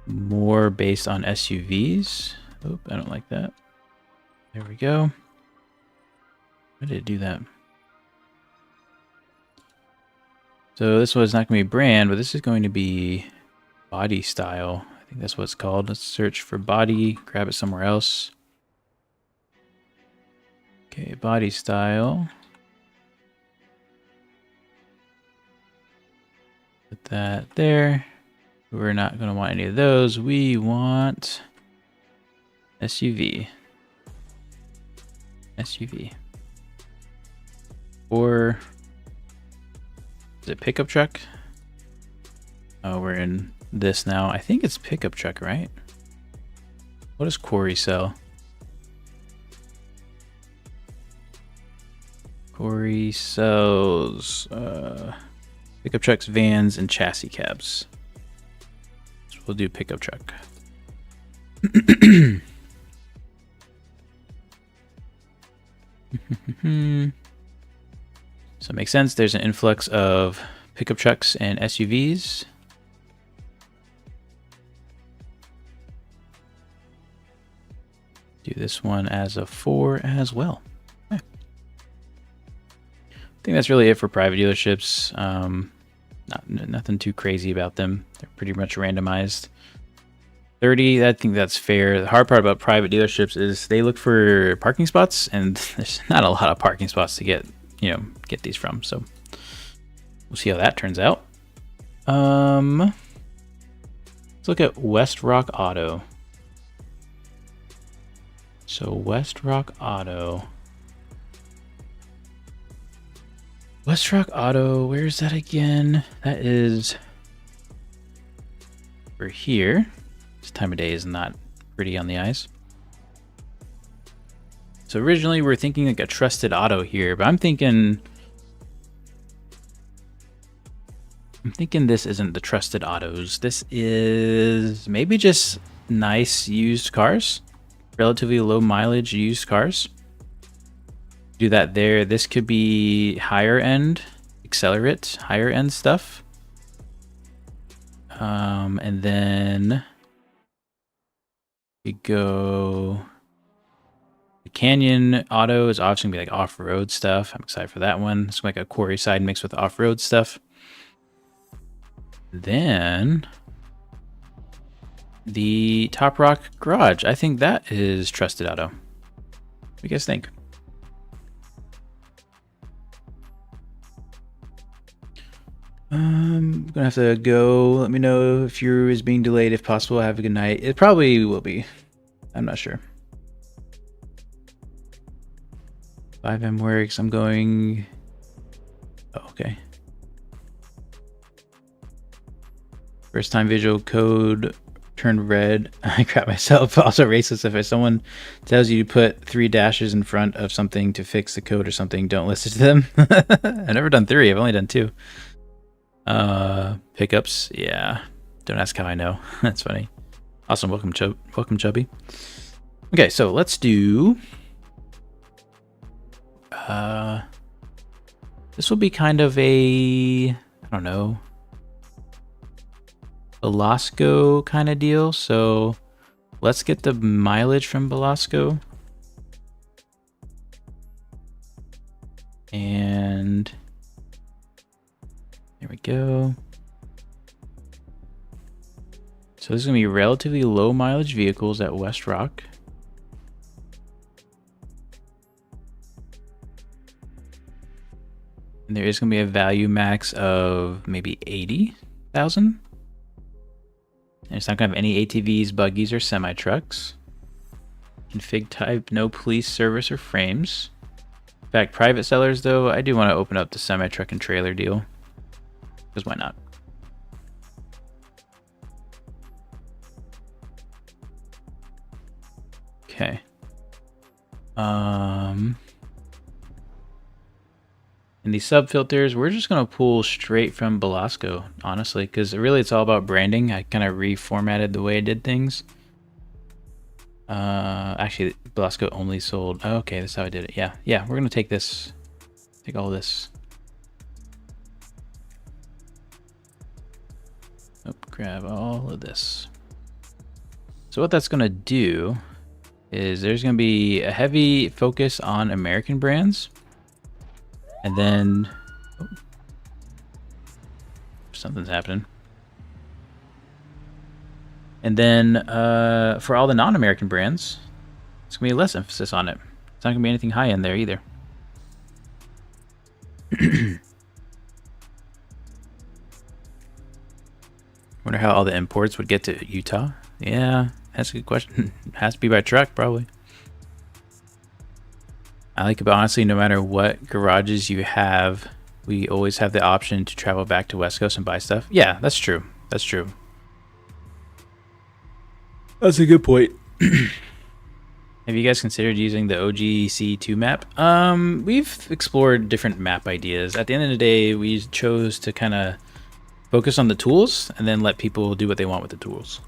more based on SUVs. Oh, I don't like that. There we go. Why did it do that? So this one's not going to be brand, but this is going to be body style. I think that's what it's called. Let's search for body, grab it somewhere else. Okay, body style. Put that there. We're not going to want any of those. We want SUV. SUV. Or is it pickup truck? Oh, we're in this now. I think it's pickup truck, right? What does Corey sell? Corey sells pickup trucks, vans, and chassis cabs. So we'll do pickup truck. So it makes sense. There's an influx of pickup trucks and SUVs. Do this one as a 4 as well. Okay. I think that's really it for private dealerships. Nothing too crazy about them. They're pretty much randomized. 30, I think that's fair. The hard part about private dealerships is they look for parking spots, and there's not a lot of parking spots to get these from. So we'll see how that turns out. Let's look at West Rock Auto. So West Rock Auto. West Rock Auto, where is that again? That is over here. This time of day is not pretty on the eyes. So originally we're thinking like a trusted auto here, but I'm thinking this isn't the trusted autos. This is maybe just nice used cars, relatively low mileage used cars. Do that there. This could be higher end, accelerate, higher end stuff. And then we go. The Canyon Auto is obviously gonna be like off-road stuff. I'm excited for that one. It's like a quarry side mixed with off-road stuff. Then the Top Rock Garage. I think that is trusted auto. What do you guys think? I'm gonna have to go. Let me know if yours is being delayed. If possible, have a good night. It probably will be. I'm not sure. 5M works. I'm going. Oh, okay. First time visual code turned red. I crap myself. Also Raceless. If someone tells you to put 3 dashes in front of something to fix the code or something, don't listen to them. I've never done 3. I've only done 2. Pickups. Yeah. Don't ask how I know. That's funny. Awesome. Welcome, Chubby. Okay, so let's do. This will be kind of a, I don't know, Velasco kind of deal. So let's get the mileage from Velasco. And there we go. So this is going to be relatively low mileage vehicles at West Rock. And there is going to be a value max of maybe 80,000. And it's not going to have any ATVs, buggies, or semi-trucks. Config type, no police service or frames. In fact, private sellers, though, I do want to open up the semi-truck and trailer deal. Because why not? Okay. And these sub filters, we're just going to pull straight from Velasco, honestly, because really it's all about branding. I kind of reformatted the way I did things. Actually, Velasco only sold. Oh, okay, that's how I did it. Yeah, we're going to take this, take all this. Oh, grab all of this. So what that's going to do is there's going to be a heavy focus on American brands. And then something's happening. And then for all the non-American brands, it's going to be less emphasis on it. It's not going to be anything high in there either. Wonder how all the imports would get to Utah. Yeah, that's a good question. Has to be by truck, probably. I like it, but honestly, no matter what garages you have, we always have the option to travel back to West Coast and buy stuff. Yeah, that's true. That's true. That's a good point. Have you guys considered using the OGC2 map? We've explored different map ideas. At the end of the day, we chose to kind of focus on the tools and then let people do what they want with the tools.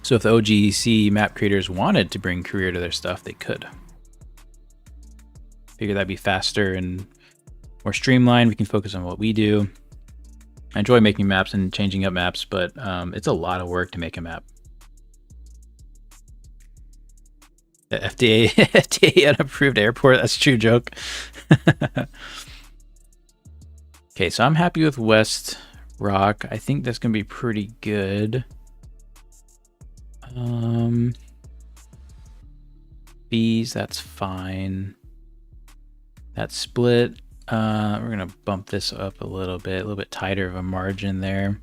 So if the OGC map creators wanted to bring career to their stuff, they could. Figure that'd be faster and more streamlined. We can focus on what we do. I enjoy making maps and changing up maps, but it's a lot of work to make a map. The FDA unapproved airport, that's a true joke. Okay, so I'm happy with West rock. I think that's gonna be pretty good. Bees, that's fine. That split, we're gonna bump this up a little bit tighter of a margin there.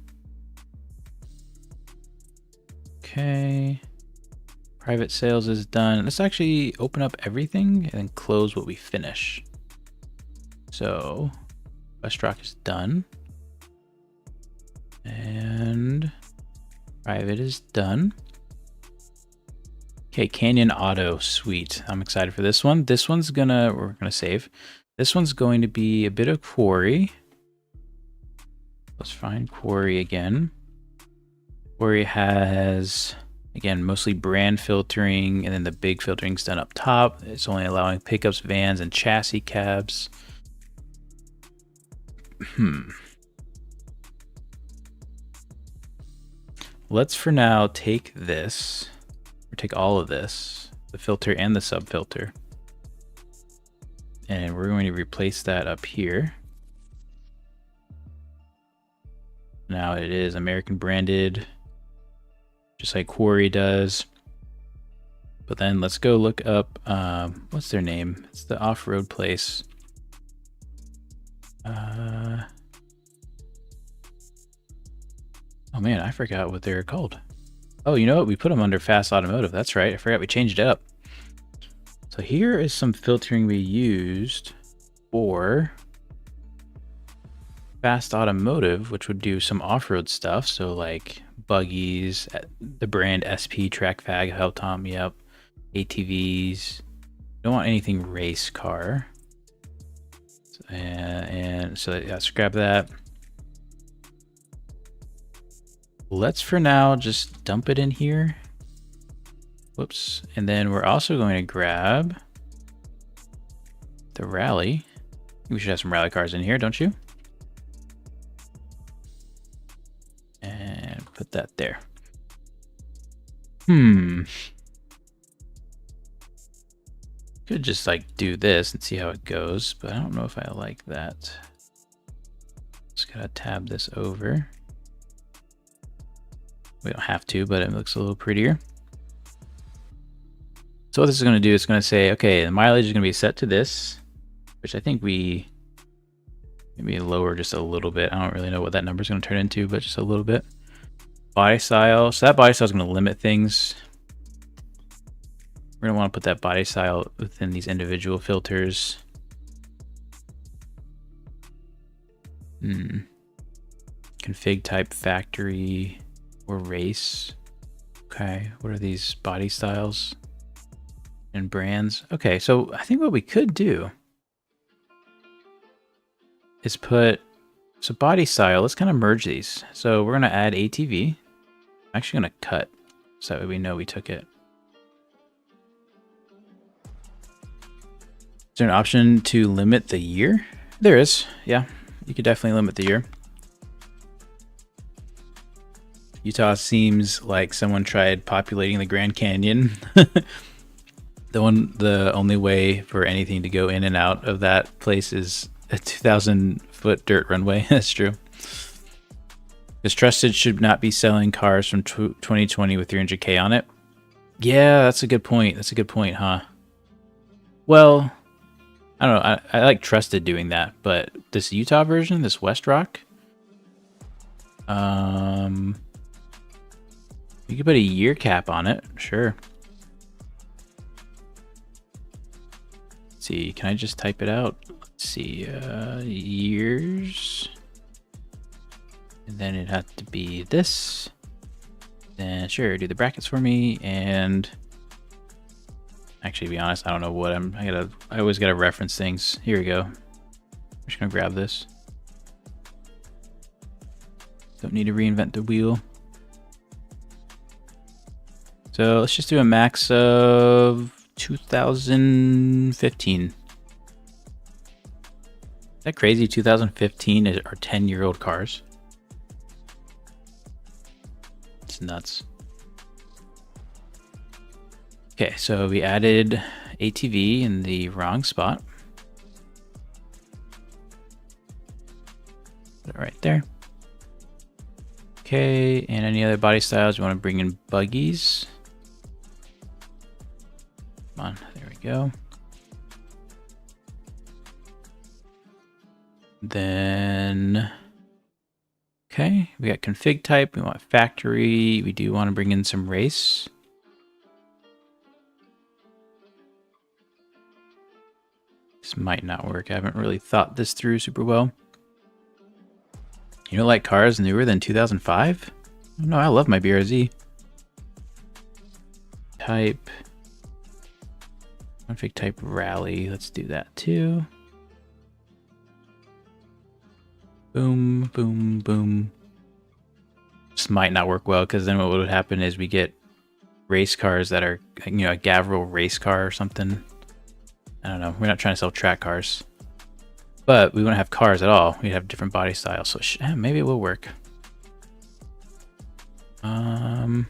Okay. Private sales is done. Let's actually open up everything and close what we finish. So Westrock is done. And private is done. Okay, Canyon Auto, sweet. I'm excited for this one. This one's we're gonna save. This one's going to be a bit of Quarry. Let's find Quarry again. Quarry has, again, mostly brand filtering, and then the big filtering's done up top. It's only allowing pickups, vans, and chassis cabs. Let's for now take this, or take all of this, the filter and the sub filter, and we're going to replace that up here. Now it is American branded, just like Quarry does. But then let's go look up, what's their name? It's the off-road place. Oh man, I forgot what they're called. Oh, you know what? We put them under Fast Automotive. That's right. I forgot we changed it up. So here is some filtering we used for Fast Automotive, which would do some off-road stuff. So like buggies, the brand SP, TrackIR, Heltom, yep. ATVs. Don't want anything race car. And so yeah, let's grab that. Let's for now just dump it in here. Whoops. And then we're also going to grab the rally. We should have some rally cars in here, don't you? And put that there. Could just like do this and see how it goes, but I don't know if I like that. Just gotta tab this over. We don't have to, but it looks a little prettier. So what this is going to do is going to say, okay, the mileage is going to be set to this, which I think we maybe lower just a little bit. I don't really know what that number is going to turn into, but just a little bit. Body style. So that body style is going to limit things. We're going to want to put that body style within these individual filters. Config type factory. Or race. Okay, what are these body styles and brands? Okay, so I think what we could do is put, so body style, let's kind of merge these. So we're gonna add ATV. I'm actually gonna cut, so that way we know we took it. Is there an option to limit the year? There is, yeah. You could definitely limit the year. Utah seems like someone tried populating the Grand Canyon. The only way for anything to go in and out of that place is a 2,000-foot dirt runway. That's true. Because Trusted should not be selling cars from 2020 with 300K on it. Yeah, that's a good point. That's a good point, huh? Well, I don't know. I like Trusted doing that, but this Utah version, this Westrock, you could put a year cap on it, sure. Let's see, can I just type it out? Let's see, years. And then it'd have to be this. Then sure, do the brackets for me. And actually, to be honest, I don't know what I always gotta reference things. Here we go. I'm just gonna grab this. Don't need to reinvent the wheel. So let's just do a max of 2015. Is that crazy? 2015 are 10-year-old cars. It's nuts. Okay, so we added ATV in the wrong spot. Put it right there. Okay, and any other body styles? You want to bring in buggies? Come on, there we go. Then, okay, we got config type. We want factory. We do want to bring in some race. This might not work. I haven't really thought this through super well. You don't like cars newer than 2005? No, I love my BRZ. Type. Config type rally. Let's do that too. Boom, boom, boom. This might not work well because then what would happen is we get race cars that are, you know, a Gavril race car or something. I don't know. We're not trying to sell track cars. But we wouldn't have cars at all. We'd have different body styles. So maybe it will work. Well,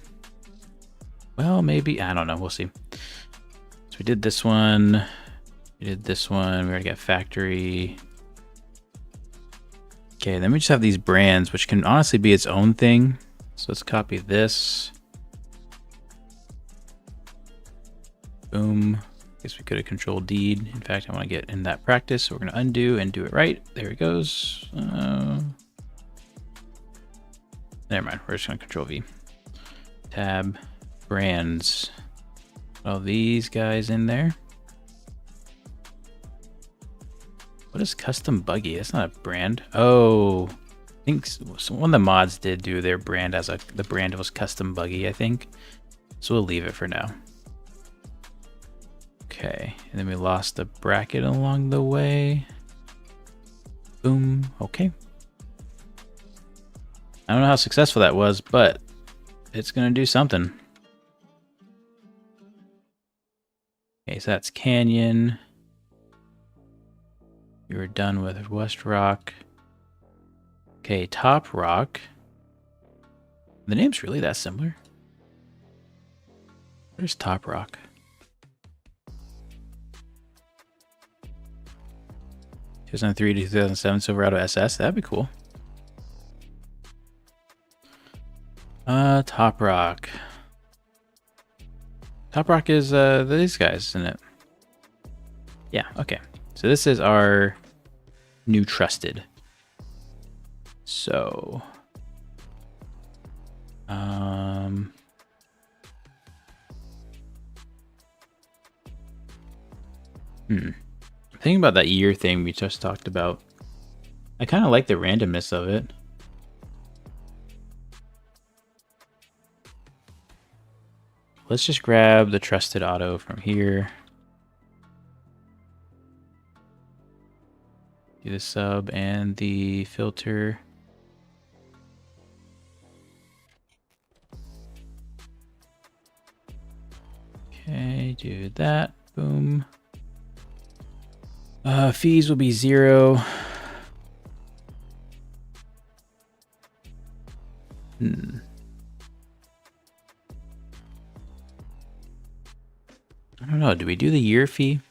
maybe. I don't know. We'll see. So we did this one. We did this one. We already got factory. Okay, then we just have these brands, which can honestly be its own thing. So let's copy this. Boom. Guess we could have control D'd. In fact, I want to get in that practice, so we're going to undo and do it right. There it goes. Never mind. We're just going to control V. Tab, brands. All these guys in there. What is custom buggy? That's not a brand. Oh, I think one of the mods did do their brand as the brand was custom buggy, I think. So we'll leave it for now. Okay, and then we lost the bracket along the way. Boom, okay. I don't know how successful that was, but it's gonna do something. Okay, so that's Canyon. You were done with West Rock. Okay, Top Rock. The name's really that similar. Where's Top Rock? 2003 to 2007 Silverado SS. That'd be cool. Top Rock. Top Rock is these guys, isn't it? Yeah, okay. So this is our new trusted. So thinking about that year thing we just talked about. I kind of like the randomness of it. Let's just grab the trusted auto from here. Do the sub and the filter. Okay, do that. Boom. Fees will be 0. I don't know. Do we do the year fee?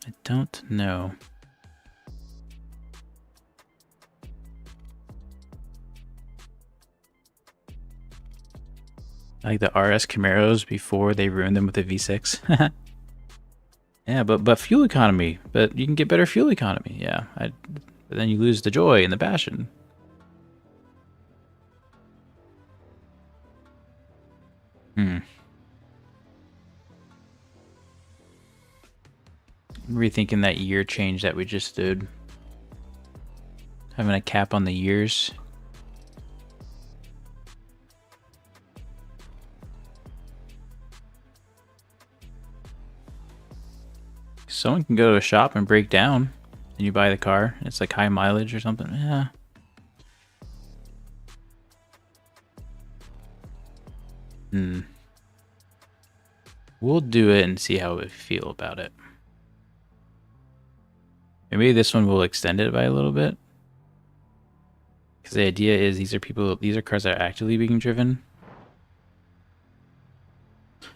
I don't know. Like the RS Camaros before they ruined them with the V6. Yeah, but fuel economy. But you can get better fuel economy. Yeah, but then you lose the joy and the passion. Rethinking that year change that we just did. Having a cap on the years. Someone can go to a shop and break down, and you buy the car. It's like high mileage or something. Yeah. We'll do it and see how we feel about it. Maybe this one will extend it by a little bit. Because the idea is these are cars that are actively being driven.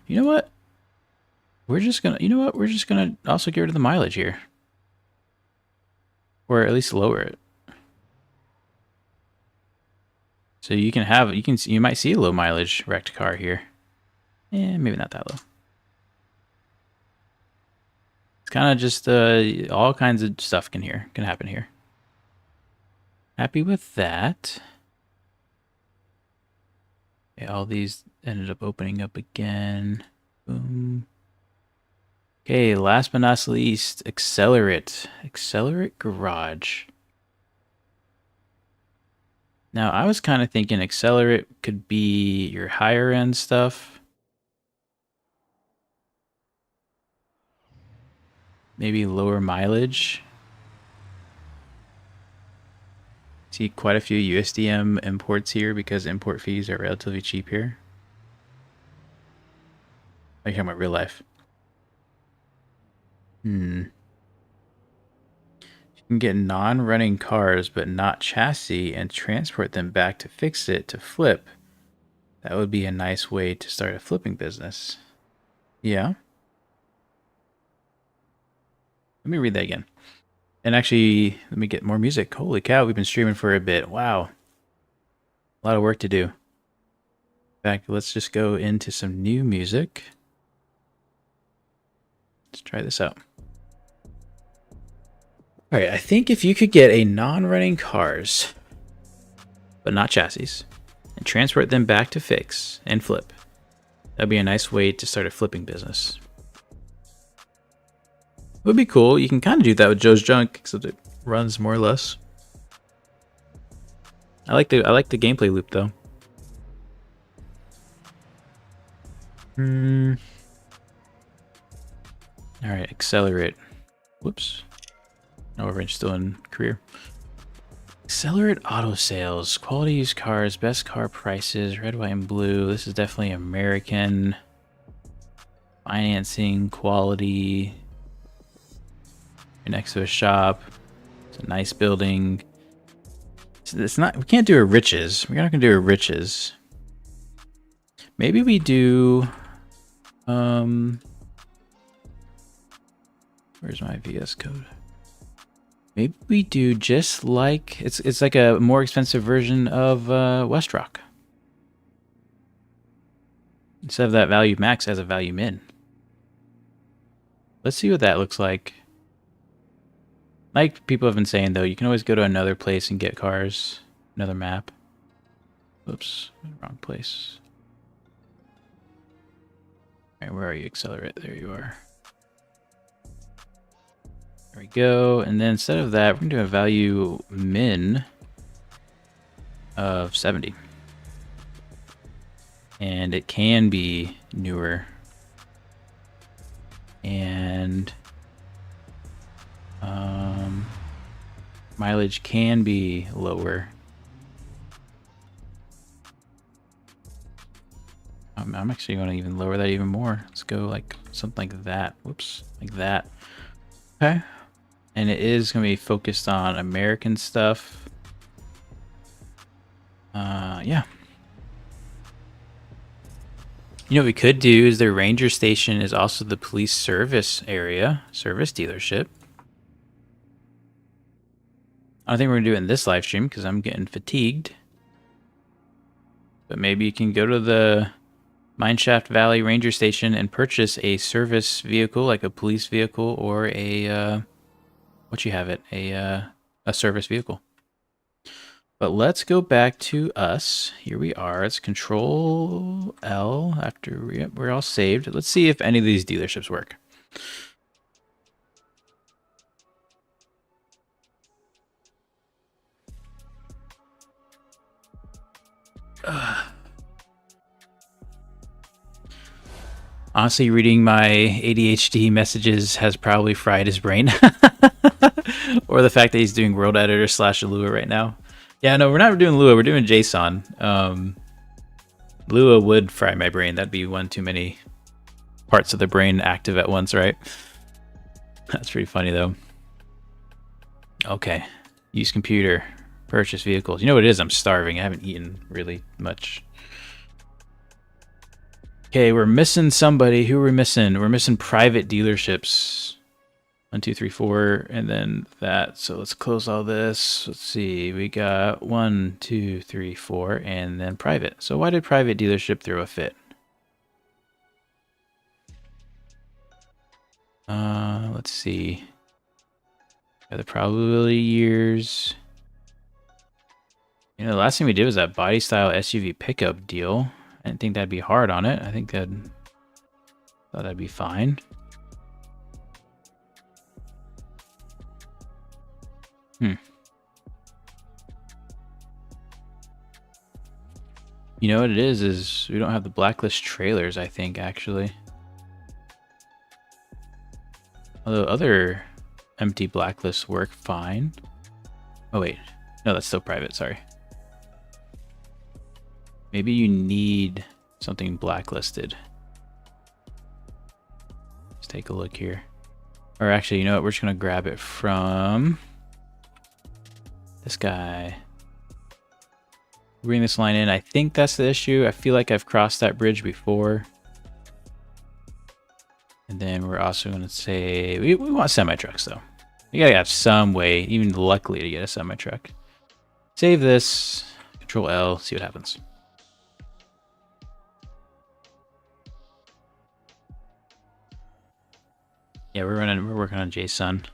You know what? We're just gonna also get rid of the mileage here. or at least lower it. So you can have, you might see a low mileage wrecked car here. Yeah, maybe not that low. It's kind of just all kinds of stuff can happen here. Happy with that. Okay, all these ended up opening up again. Boom. Okay, last but not least, Accelerate. Accelerate Garage. Now, I was kind of thinking Accelerate could be your higher end stuff. Maybe lower mileage. See quite a few USDM imports here because import fees are relatively cheap here. I'm talking about real life. You can get non-running cars but not chassis and transport them back to fix it to flip. That would be a nice way to start a flipping business. Yeah. Let me read that again. And actually, let me get more music. Holy cow, we've been streaming for a bit. Wow. A lot of work to do. In fact, let's just go into some new music. Let's try this out. All right, I think if you could get a non-running cars, but not chassis, and transport them back to fix and flip, that'd be a nice way to start a flipping business. It would be cool. You can kind of do that with Joe's Junk, except it runs more or less. I like the gameplay loop though. All right, Accelerate. Whoops. No, we're still in career. Accelerate auto sales, quality used cars, best car prices, red, white, and blue. This is definitely American. Financing, quality. You're next to a shop. It's a nice building. It's not. We can't do a riches. We're not gonna do a riches. Maybe we do. Where's my VS code? Maybe we do just like it's like a more expensive version of West Rock. Instead of that value max as a value min. Let's see what that looks like. Like people have been saying though, you can always go to another place and get cars. Another map. Oops, wrong place. Alright, where are you? Accelerate. There you are. There we go. And then instead of that, we're going to do a value min of 70. And it can be newer. And mileage can be lower. I'm actually going to even lower that even more. Let's go like something like that. Whoops, like that. Okay. And it is going to be focused on American stuff. Yeah. You know what we could do is their ranger station is also the police service area, service dealership. I don't think we're going to do it in this live stream because I'm getting fatigued. But maybe you can go to the Mineshaft Valley Ranger Station and purchase a service vehicle, like a police vehicle or a, a service vehicle. But let's go back to us. Here we are. It's Control L after we're all saved. Let's see if any of these dealerships work. Honestly, reading my ADHD messages has probably fried his brain. Or the fact that he's doing World Editor / Lua right now. Yeah, no, we're not doing Lua. We're doing JSON. Lua would fry my brain. That'd be one too many parts of the brain active at once, right? That's pretty funny, though. Okay. Use computer. Purchase vehicles. You know what it is? I'm starving. I haven't eaten really much. Okay, we're missing somebody. Who are we missing? We're missing private dealerships. 1, 2, 3, 4, and then that. So let's close all this. Let's see. We got 1, 2, 3, 4, and then private. So why did private dealership throw a fit? Let's see. Got the probability years. You know, the last thing we did was that body style SUV pickup deal. I didn't think that'd be hard on it. I think thought that'd be fine. You know what it is we don't have the blacklist trailers, I think, actually. Although other empty blacklists work fine. Oh wait, no, that's still private, sorry. Maybe you need something blacklisted. Let's take a look here. Or actually, you know what, we're just gonna grab it from this guy. Bring this line in. I think that's the issue. I feel like I've crossed that bridge before. And then we're also going to say we want semi-trucks though. You gotta have some way, even luckily, to get a semi-truck. Save this, Control L, see what happens. Yeah, we're working on JSON.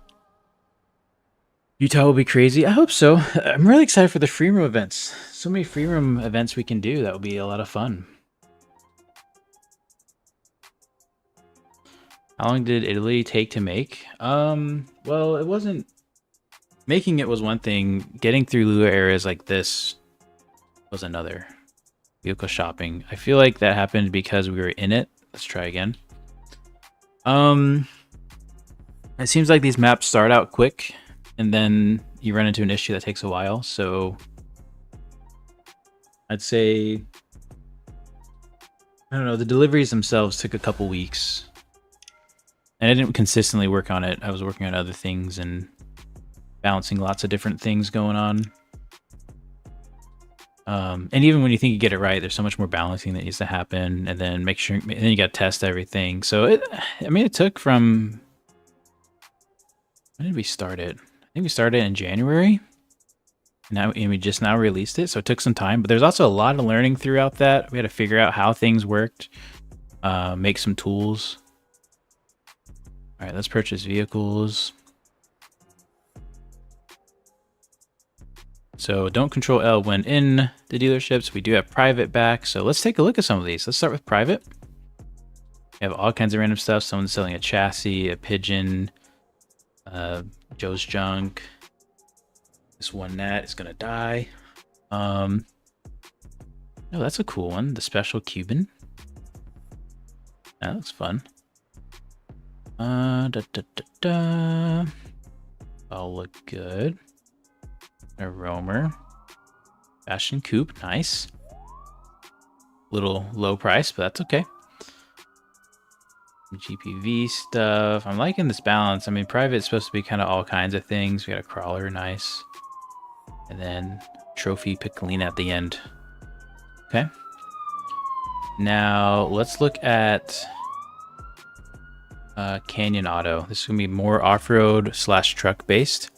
Utah will be crazy. I hope so. I'm really excited for the free room events. So many free room events we can do. That will be a lot of fun. How long did Italy take to make? Well, it wasn't... Making it was one thing. Getting through Lua areas like this was another. Vehicle shopping. I feel like that happened because we were in it. Let's try again. It seems like these maps start out quick, and then you run into an issue that takes a while. So I'd say, I don't know, the deliveries themselves took a couple weeks. And I didn't consistently work on it. I was working on other things and balancing lots of different things going on. And even when you think you get it right, there's so much more balancing that needs to happen, and then make sure, and then you got to test everything. So it took from, when did we start it? I think we started in January. And we just now released it, so it took some time. But there's also a lot of learning throughout that. We had to figure out how things worked, make some tools. All right, let's purchase vehicles. So don't Control L when in the dealerships. We do have private back, so let's take a look at some of these. Let's start with private. We have all kinds of random stuff. Someone's selling a chassis, a pigeon, Joe's junk. This one Nat is gonna die. Oh, that's a cool one. The special Cuban. That looks fun. All look good. A roamer. Fashion coupe, nice. Little low price, but that's okay. GPV stuff. I'm liking this balance. I mean, private is supposed to be kind of all kinds of things. We got a crawler, nice. And then trophy Piccolina at the end. Okay. Now let's look at Canyon Auto. This is gonna be more off-road / truck based.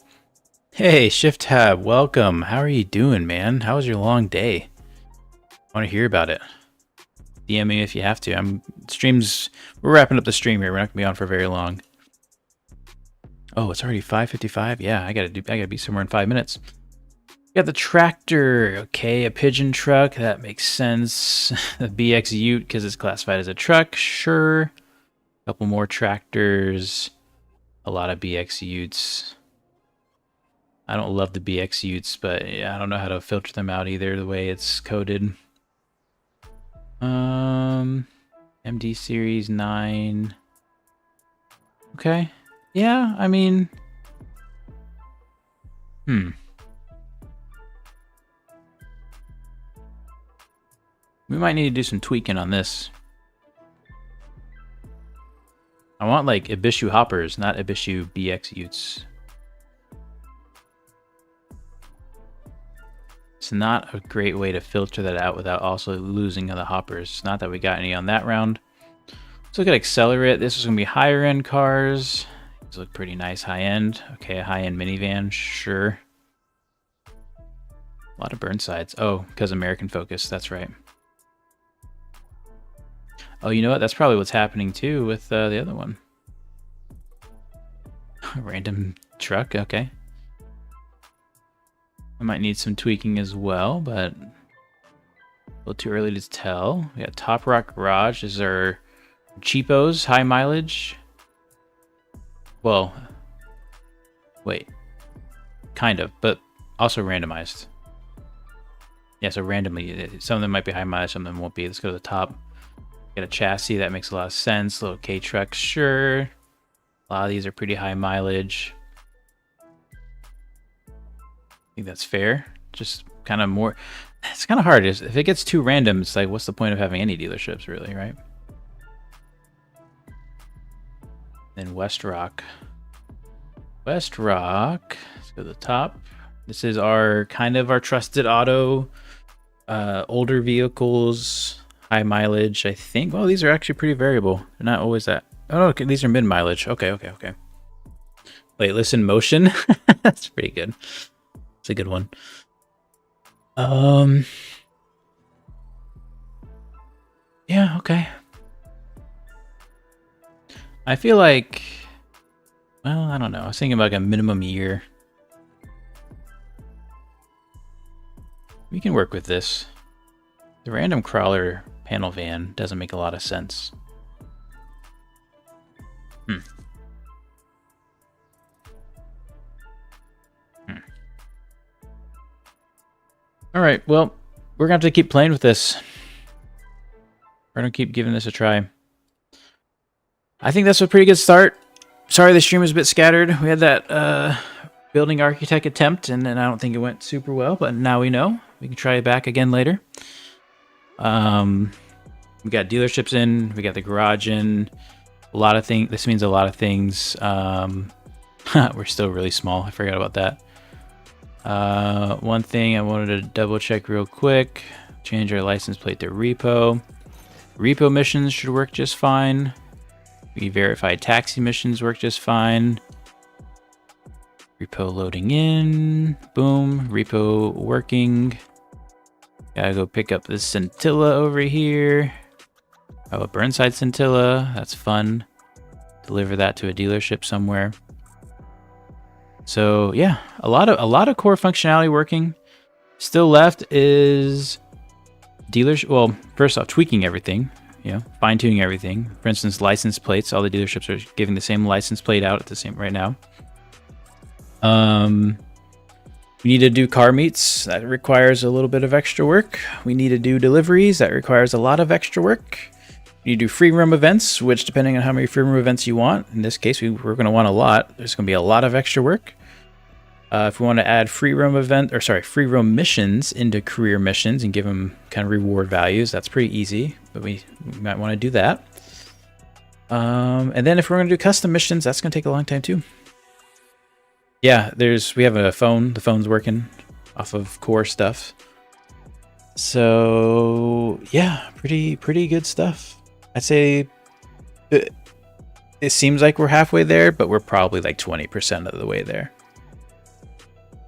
Hey, Shift Tab, welcome. How are you doing, man? How was your long day? I want to hear about it. DM me if you have to. We're wrapping up the stream here. We're not gonna be on for very long. Oh, it's already 5:55. Yeah, I gotta be somewhere in 5 minutes. Got the tractor. Okay, a pigeon truck. That makes sense. A BX Ute because it's classified as a truck. Sure. A couple more tractors. A lot of BX Utes. I don't love the BX Utes, but yeah, I don't know how to filter them out either, the way it's coded. MD Series 9. Okay. Yeah, I mean... We might need to do some tweaking on this. I want, like, Ibishu hoppers, not Ibishu BX Utes. It's not a great way to filter that out without also losing the hoppers. Not that we got any on that round. Let's look at Accelerate. This is going to be higher end cars. These look pretty nice, high-end. Okay, a high-end minivan, sure. A lot of burn sides. Oh, because American Focus, that's right. Oh, you know what? That's probably what's happening too with the other one. Random truck, okay. I might need some tweaking as well, but a little too early to tell. We got Top Rock Garage. These are cheapos, high mileage. Well, wait. Kind of, but also randomized. Yeah, so randomly, some of them might be high mileage, some of them won't be. Let's go to the top. Got a chassis, that makes a lot of sense. Little K-Truck, sure. A lot of these are pretty high mileage. I think that's fair. Just kind of more, it's kind of hard. If it gets too random, it's like, what's the point of having any dealerships, really, right? Then West Rock. West Rock, let's go to the top. This is our kind of our trusted auto, older vehicles, high mileage, I think. Well, these are actually pretty variable. They're not always that. Oh, okay, these are mid mileage. Okay. Wait, listen, motion. That's pretty good. It's a good one. Yeah, okay. I feel like, well, I don't know. I was thinking about like a minimum year. We can work with this. The random crawler panel van doesn't make a lot of sense. All right, well, we're going to have to keep playing with this. We're going to keep giving this a try. I think that's a pretty good start. Sorry the stream was a bit scattered. We had that building architect attempt, and then I don't think it went super well, but now we know. We can try it back again later. We got dealerships in. We got the garage in. A lot of things. This means a lot of things. We're still really small. I forgot about that. One thing I wanted to double check real quick. Change our license plate to repo. Repo missions should work just fine. We verified taxi missions work just fine. Repo loading in. Boom. Repo working. Gotta go pick up this scintilla over here. Oh, a Burnside scintilla. That's fun. Deliver that to a dealership somewhere. So yeah, a lot of core functionality working. Still left is dealers. Well, first off, tweaking everything. You know, fine tuning everything. For instance, license plates. All the dealerships are giving the same license plate out at the same right now. We need to do car meets. That requires a little bit of extra work. We need to do deliveries. That requires a lot of extra work. We need to do free roam events, which depending on how many free roam events you want, in this case, we're going to want a lot. There's going to be a lot of extra work. If we want to add free roam missions into career missions and give them kind of reward values, that's pretty easy, but we might want to do that. And then if we're going to do custom missions, that's going to take a long time too. Yeah, we have a phone. The phone's working off of core stuff. So yeah, pretty good stuff. I'd say it seems like we're halfway there, but we're probably like 20% of the way there.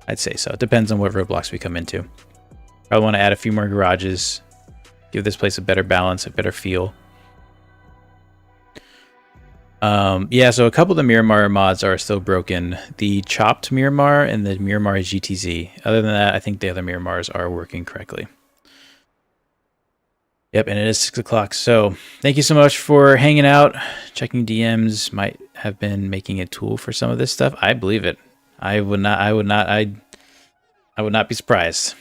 I'd say so. It depends on what roadblocks we come into. Probably want to add a few more garages, give this place a better balance, a better feel. Yeah, so a couple of the Miramar mods are still broken. The chopped Miramar and the Miramar GTZ. Other than that, I think the other Miramars are working correctly. Yep, and it is 6 o'clock. So thank you so much for hanging out. Checking DMs might have been making a tool for some of this stuff. I believe it. I would not be surprised.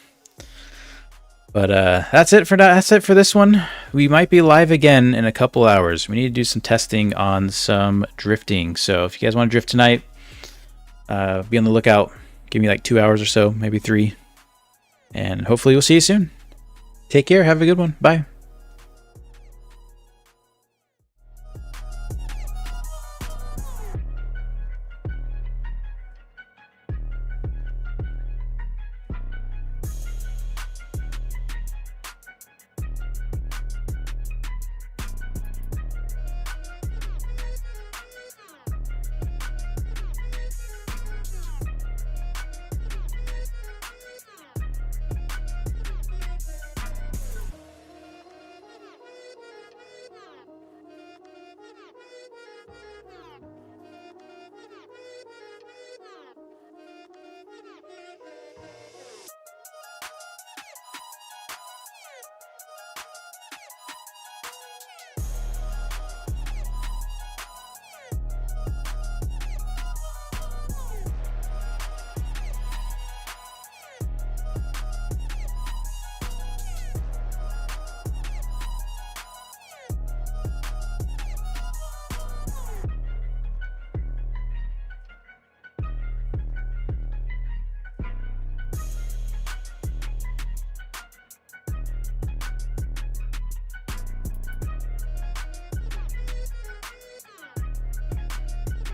But that's it for this one. We might be live again in a couple hours. We need to do some testing on some drifting. So if you guys want to drift tonight, be on the lookout. Give me like 2 hours or so, maybe 3. And hopefully we'll see you soon. Take care. Have a good one. Bye.